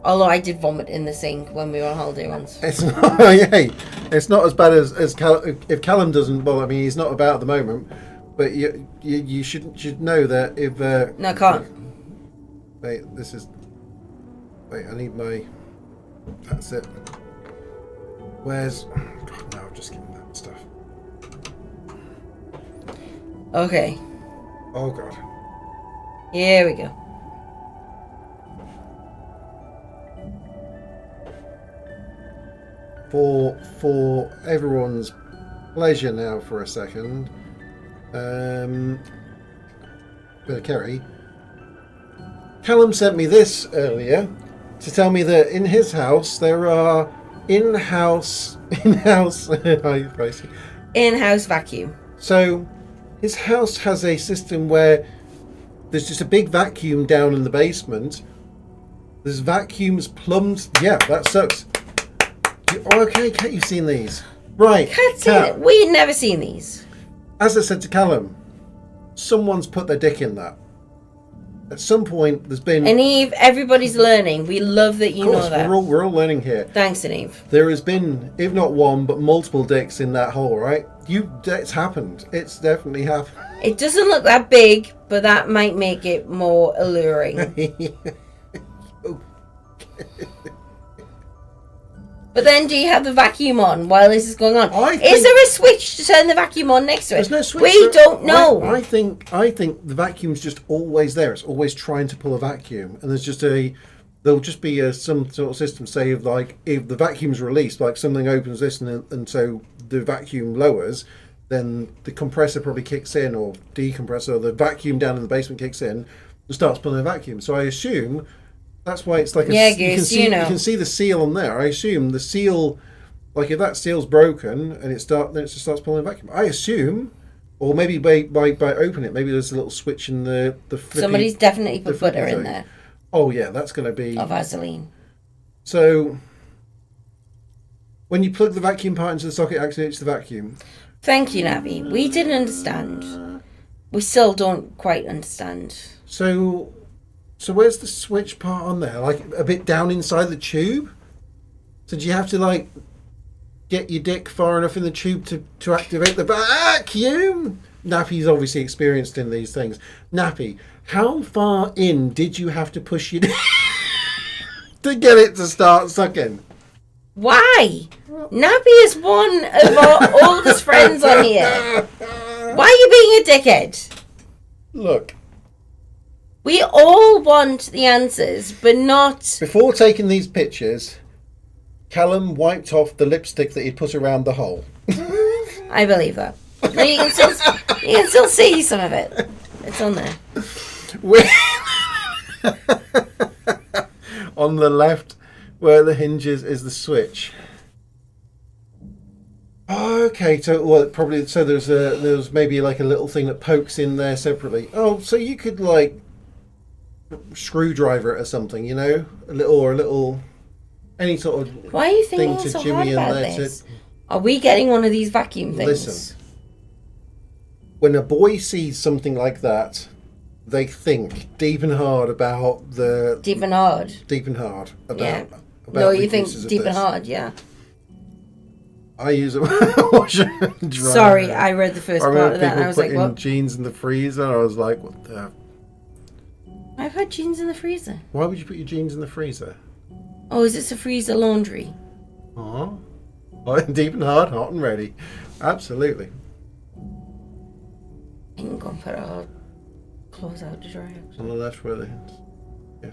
Although I did vomit in the sink when we were on holiday once. It's not, it's not as bad as if Callum doesn't. Well, I mean, he's not about at the moment, but you should know that if. No, I can't. Wait, I need my. That's it. Where's? God, no, I've just given that stuff. Okay. Oh God. Here we go. For everyone's pleasure now for a second, Kerry, Callum sent me this earlier to tell me that in his house there are in-house vacuum. So his house has a system where there's just a big vacuum down in the basement. There's vacuums plumbed. Yeah, that sucks. Okay, Kat, you've seen these. Right. Kat, we've never seen these. As I said to Callum, someone's put their dick in that. At some point, there's been... And Eve, everybody's learning. We love that you know that. We're all learning here. Thanks, Eve. There has been, if not one, but multiple dicks in that hole, right? It's happened. It's definitely happened. It doesn't look that big, but that might make it more alluring. But then, do you have the vacuum on while this is going on? Is there a switch to turn the vacuum on next to it? There's no switch. We don't know. I think the vacuum's just always there. It's always trying to pull a vacuum, and there'll just be some sort of system. Say if the vacuum's released, like something opens this, and so the vacuum lowers, then the compressor probably kicks in, or decompressor, or the vacuum down in the basement kicks in and starts pulling a vacuum. So I assume. That's why it's like you can see the seal on there. I assume the seal, like if that seal's broken and then it just starts pulling a vacuum. I assume, or maybe by opening it, maybe there's a little switch in the flippy. Somebody's definitely put butter in there. Oh yeah, that's going to be. Or Vaseline. So when you plug the vacuum part into the socket, it activates the vacuum. Thank you, Navi. We didn't understand. We still don't quite understand. So where's the switch part on there? Like a bit down inside the tube? So do you have to get your dick far enough in the tube to activate the vacuum? Nappy's obviously experienced in these things. Nappy, how far in did you have to push your to get it to start sucking? Why? Nappy is one of our oldest friends on here. Why are you being a dickhead? Look. We all want the answers, but not... Before taking these pictures, Callum wiped off the lipstick that he'd put around the hole. I believe that. No, you can still see some of it. It's on there. On the left, where the hinges is the switch. Okay, so probably there's maybe like a little thing that pokes in there separately. Oh, so you could like screwdriver it or something, you know, a little any sort of. Why are you thing thinking to so jimmy hard in about there this? Are we getting one of these vacuum things? Listen, when a boy sees something like that, they think deep and hard about the deep and hard about. Yeah. About No, the you think uses of deep and this. hard, yeah. I use a washer and dryer. Sorry, I read the first I part of that remember and I was like, people putting what? jeans in the freezer. I was like, what the? I've had jeans in the freezer. Why would you put your jeans in the freezer? Oh, is this a freezer laundry? Oh, deep and hard, hot and ready. Absolutely. I can go and put our clothes out to dry. On the left where the hands. Yeah.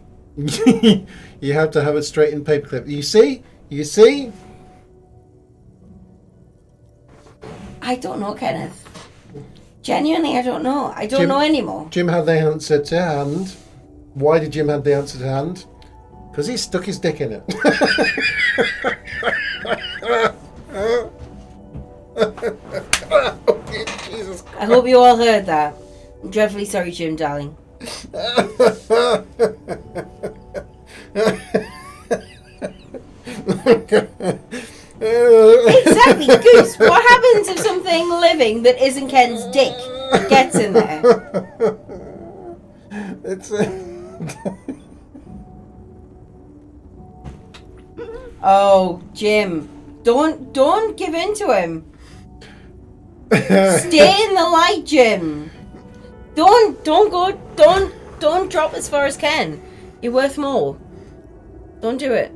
You have to have a straightened paperclip. You see? I don't know, Kenneth. Genuinely, I don't know. I don't know anymore. Jim had the answer to hand. Why did Jim have the answer to hand? Because he stuck his dick in it. Jesus Christ. I hope you all heard that. I'm dreadfully sorry, Jim, darling. Exactly, Goose. What happens if something living that isn't Ken's dick gets in there? It's Oh, Jim, don't give in to him. Stay in the light, Jim. Don't drop as far as Ken. You're worth more. Don't do it.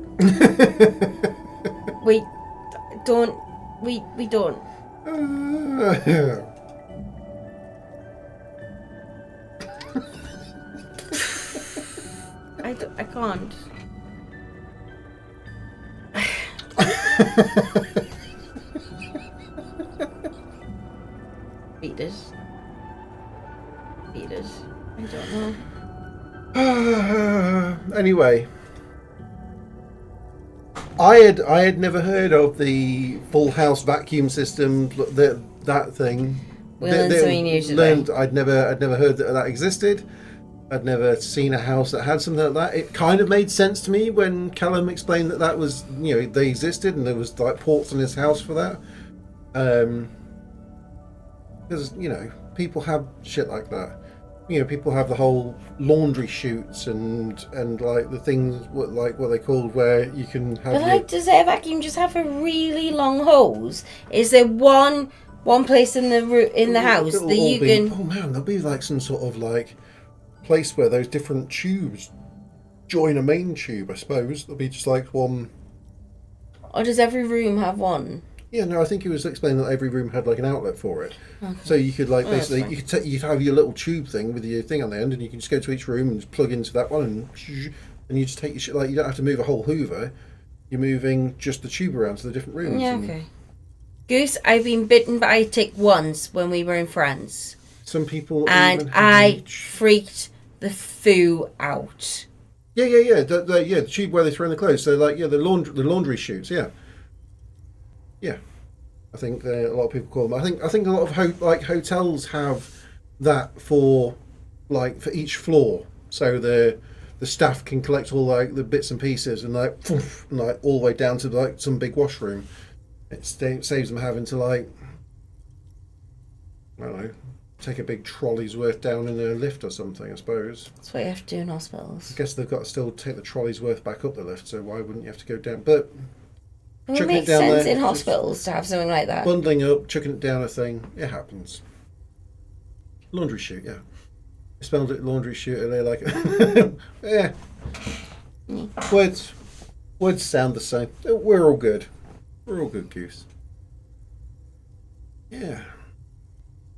We don't. I can't. Beat it. I don't know. Anyway, I had never heard of the full house vacuum system. That thing. We learned something new today. I'd never heard that existed. I'd never seen a house that had something like that. It kind of made sense to me when Callum explained that was, you know, they existed and there was like ports in his house for that. Because, you know, people have shit like that. You know, people have the whole laundry chutes and like the things what they called where you can have. But like, does a vacuum just have a really long hose? Is there one place in the house that you can? Oh man, there'll be like some sort of like place where those different tubes join a main tube. I suppose there'll be just like one. Or does every room have one? Yeah, no, I think he was explaining that every room had like an outlet for it. Okay. So you could like basically you'd have your little tube thing with your thing on the end, and you can just go to each room and just plug into that one, and you just take your shit. Like you don't have to move a whole Hoover. You're moving just the tube around to the different rooms. Yeah, okay. Goose, I've been bitten by a tick once when we were in France. Some people and I freaked the foo out. Yeah. The tube where they throw in the clothes. So like the laundry chutes. Yeah. I think a lot of people call them. I think a lot of hotels have that for each floor, so the staff can collect all like the bits and pieces and like all the way down to like some big washroom. It saves them having to I don't know, take a big trolley's worth down in a lift or something. I suppose that's what you have to do in hospitals. I guess they've got to still take the trolley's worth back up the lift. So why wouldn't you have to go down? But it makes sense in hospitals to have something like that. Bundling up, chucking it down a thing, it happens. Laundry chute, yeah. I spelled it laundry chute, and they're like, yeah. Words sound the same. We're all good. We're all good, Goose. Yeah.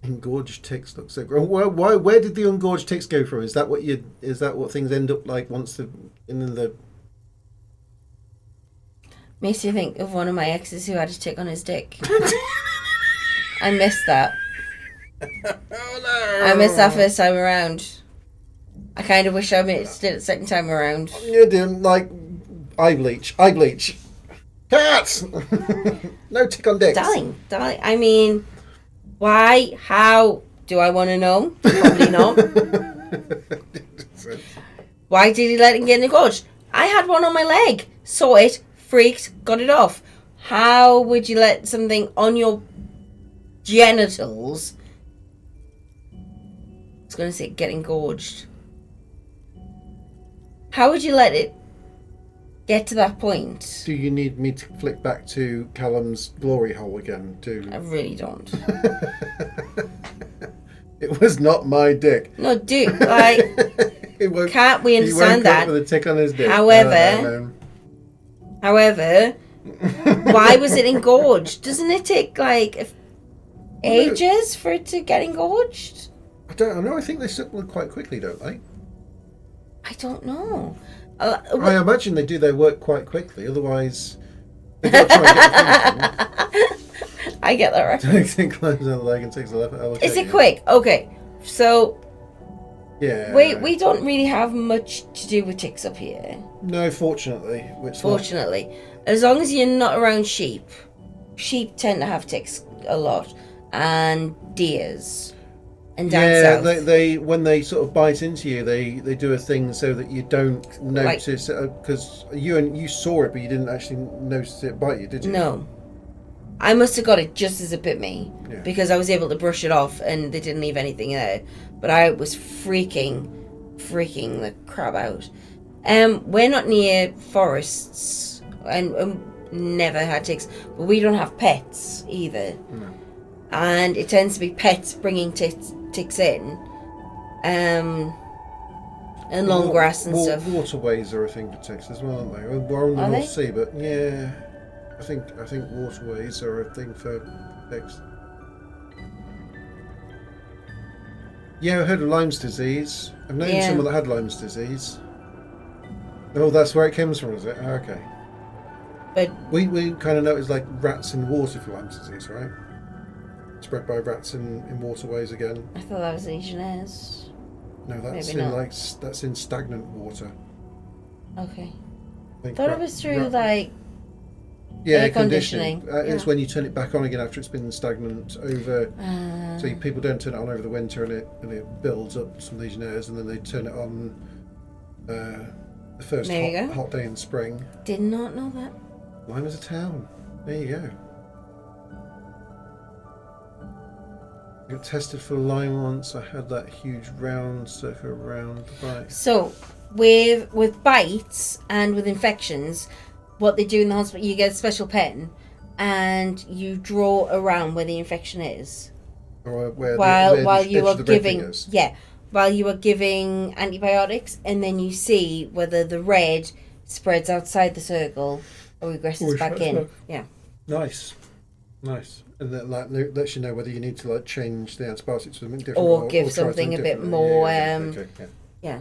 Engorged ticks look so great. Where did the engorged ticks go from? Is that what things end up like once in the? Makes you think of one of my exes who had a tick on his dick. I missed that. Oh no! I missed that first time around. I kind of wish I missed it the second time around. You didn't like eye bleach. Cats. No tick on dicks. Darling. I mean, why? How? Do I want to know? Probably not. Why did he let it get engorged? I had one on my leg. Saw it, freaked, got it off. How would you let something on your genitals? I was going to say get engorged. How would you let it get to that point? Do you need me to flick back to Callum's glory hole again? I really don't. It was not my dick. No, dude, like, can't we understand that? With a tick on his dick. However, why was it engorged? Doesn't it take like ages for it to get engorged? I don't know. I think they suckle quite quickly, don't they? I don't know. I imagine they do their work quite quickly. Otherwise, they've got to try and get the things. I get that right. Takes it close on the leg and takes 11 hours. Is it quick? Okay, so yeah, we don't really have much to do with ticks up here. No, fortunately. Fortunately, as long as you're not around sheep. Sheep tend to have ticks a lot, and deers. And down south. They when they sort of bite into you, they do a thing so that you don't notice, because you saw it, but you didn't actually notice it bite you, did you? No. I must have got it just as it bit me, because I was able to brush it off and they didn't leave anything there. But I was freaking the crap out. We're not near forests and never had ticks, but we don't have pets either. No. And it tends to be pets bringing ticks in, and long grass and stuff. Waterways are a thing for ticks as well, aren't they? We're on the North Sea, but yeah, I think waterways are a thing for ticks. Yeah, I heard of Lyme's disease. I've known someone that had Lyme's disease. Oh, that's where it comes from, is it? Oh, okay. But we kind of know it's like rats in water for Lyme's disease, right? Spread by rats in waterways again. I thought that was Legionnaires. No, that's that's in stagnant water. Okay. I thought it was through air conditioning. It's when you turn it back on again after it's been stagnant over. So people don't turn it on over the winter, and it builds up some Legionnaires, and then they turn it on the first hot day in spring. Did not know that. Lyme is a town. There you go. I got tested for Lyme once. I had that huge round circle around the bite. So, with bites and with infections, what they do in the hospital, you get a special pen, and you draw around where the infection is. Or where while you are giving, while you are giving antibiotics, and then you see whether the red spreads outside the circle or regresses back in. Yeah. Nice. And that lets you know whether you need to change the antibiotics to something different, or give something a bit more. Yeah.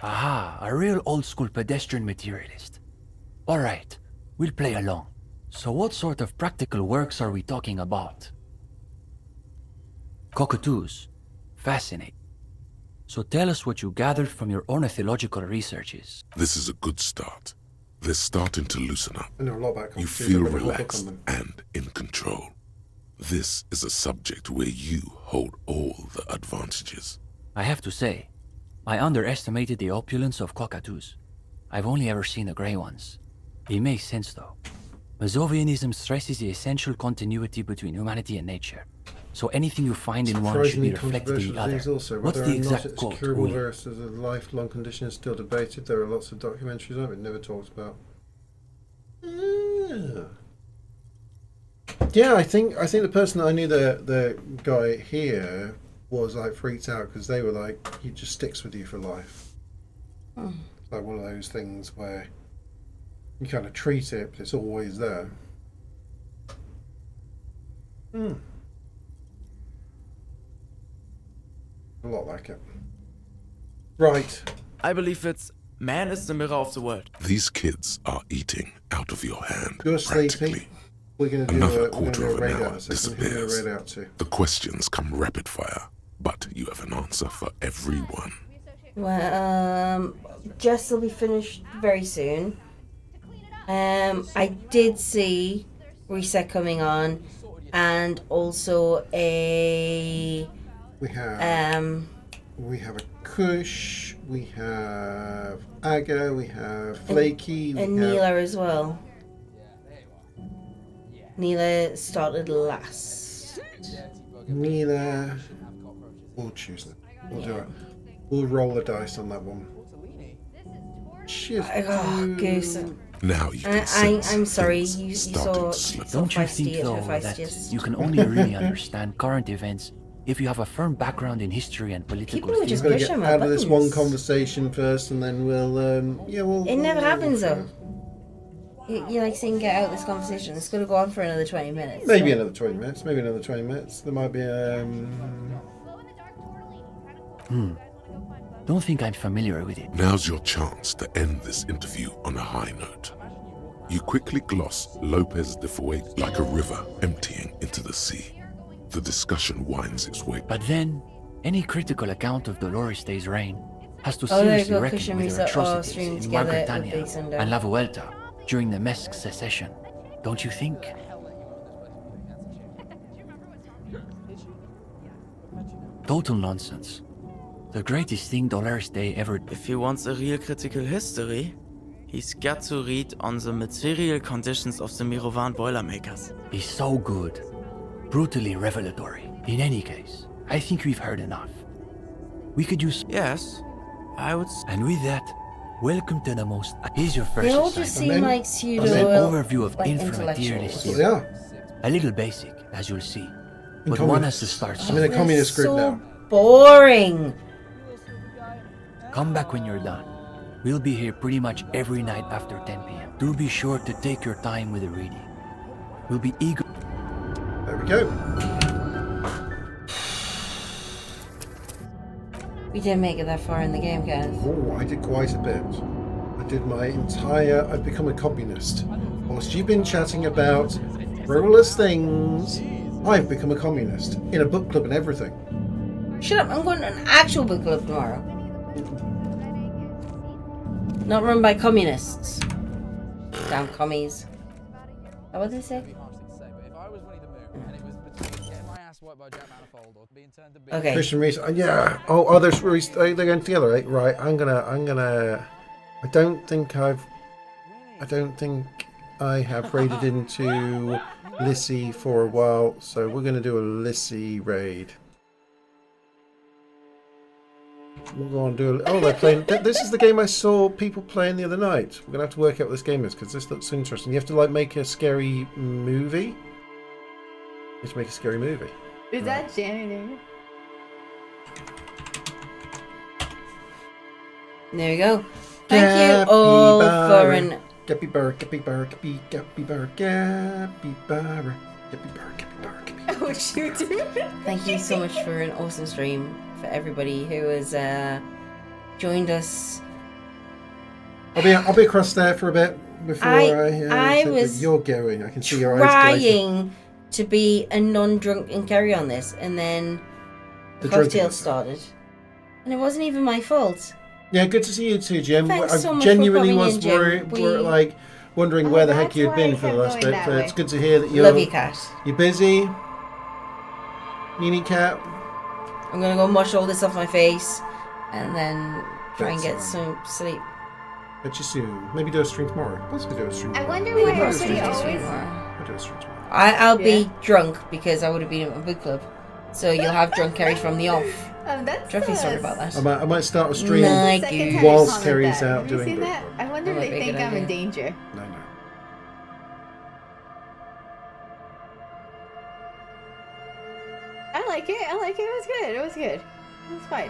Aha, a real old school pedestrian materialist. Alright, we'll play along. So what sort of practical works are we talking about? Cockatoos. Fascinating. So tell us what you gathered from your ornithological researches. This is a good start. They're starting to loosen up. I know a lot about you feel relaxed and in control. This is a subject where you hold all the advantages. I have to say, I underestimated the opulence of cockatoos. I've only ever seen the grey ones. It makes sense though. Mazovianism stresses the essential continuity between humanity and nature. So anything you find in one should be reflected in the other. What's the exact quote? Curable versus a lifelong condition is still debated. There are lots of documentaries on it, but never talked about. Yeah, I think the person that I knew, the guy here, was like freaked out because they were like, he just sticks with you for life. It's like one of those things where you kind of treat it, but it's always there. A lot like it. Right. I believe it's man is the mirror of the world. These kids are eating out of your hand. You're sleepy. We're going to do Another a quarter of an raid hour out. So we're going to do a disappears. raid out too. The questions come rapid fire, but you have an answer for everyone. Well, Jess will be finished very soon. I did see Reset coming on, and also We have a Kush, we have Aga, we have Flaky, and we have Neela as well. Neela started last. Neela. We'll choose it. We'll do it. We'll roll the dice on that one. Shit. Oh, Goose. Now you can sense I'm sorry, things you starting saw. to slip. Don't you feisty think, at though, her that feistiest. you can only really understand current events if you have a firm background in history and political People are just We've got to pushing get my out of this one buttons. conversation first, and then we'll It never happens though. You like saying get out of this conversation. It's going to go on for another 20 minutes. Maybe so- another 20 minutes. Maybe another 20 minutes. There might be Don't think I'm familiar with it. Now's your chance to end this interview on a high note. You quickly gloss Lopez de Fuego like a river emptying into the sea. The discussion winds its way. But then, any critical account of Dolores Day's reign has to Oh, there you seriously go, reckon Christian with her Reset all atrocities streamed in together with Margretania Big Sunday. and La Vuelta during the Mesque secession. Don't you think? Total nonsense. The greatest thing Dolores Day ever did. If he wants a real critical history, he's got to read on the material conditions of the Mirovan Boilermakers. Is so good. Brutally revelatory. In any case, I think we've heard enough. We could use... Yes, I would... And with that, welcome to the most... Here's your first They all just assignment. seem like An pseudo overview of like inframed tier intellectuals. list. They are. A little basic, as you'll see. In But one has communists. to start I'm in a somewhere. communist group so now. boring. Come back when you're done. We'll be here pretty much every night after 10 p.m. Do be sure to take your time with the reading. We'll be eager... There we go. We didn't make it that far in the game, guys. Oh, I did quite a bit. I did my entire... I've become a communist. Whilst you've been chatting about frivolous things, I've become a communist. In a book club and everything. Shut up, I'm going to an actual book club tomorrow. Not run by communists. Damn commies. How would they say? Okay. Christian Reese, yeah. Oh, there's Reese. They're going together, right? Right. I'm gonna. I don't think I have raided into Lissy for a while, so we're gonna do a Lissy raid. We'll go on and do a... Oh, they're playing... This is the game I saw people playing the other night. We're going to have to work out what this game is, because this looks interesting. You have to, like, make a scary movie. You have to make a scary movie. Is that Shannon? There we go. Thank you all for an... Capybara, capybara, capybara, capybara, capybara. Oh, shoot. Thank you so much for an awesome stream. For everybody who has joined us. I'll be across there for a bit before I was you're going. I can see your eyes glaring. trying to be a non-drunk and carry on this, and then the cocktail drunkenness started, and it wasn't even my fault. Yeah, good to see you too, Jim. Thanks I so much genuinely for coming was in, Jim. wondering where the heck you'd been for the last bit. But it's good to hear that Love you, Cat. You're busy. Nini Cat. I'm gonna go wash all this off my face, and then try and get some sleep. Catch you soon. Maybe do a stream tomorrow. Possibly do a stream I tomorrow. wonder Maybe why do a everybody stream always... tomorrow. I'll do a stream tomorrow. I'll be drunk because I would have been at my book club, so you'll have drunk Kerry from the off. That's Druffy, sorry about that. I might start a stream My Second goose. time whilst comment Kerry's that. out Have you doing seen book that? club. I wonder if That might they be a good think I'm in idea. danger. No. it was good. It was good. It was fine.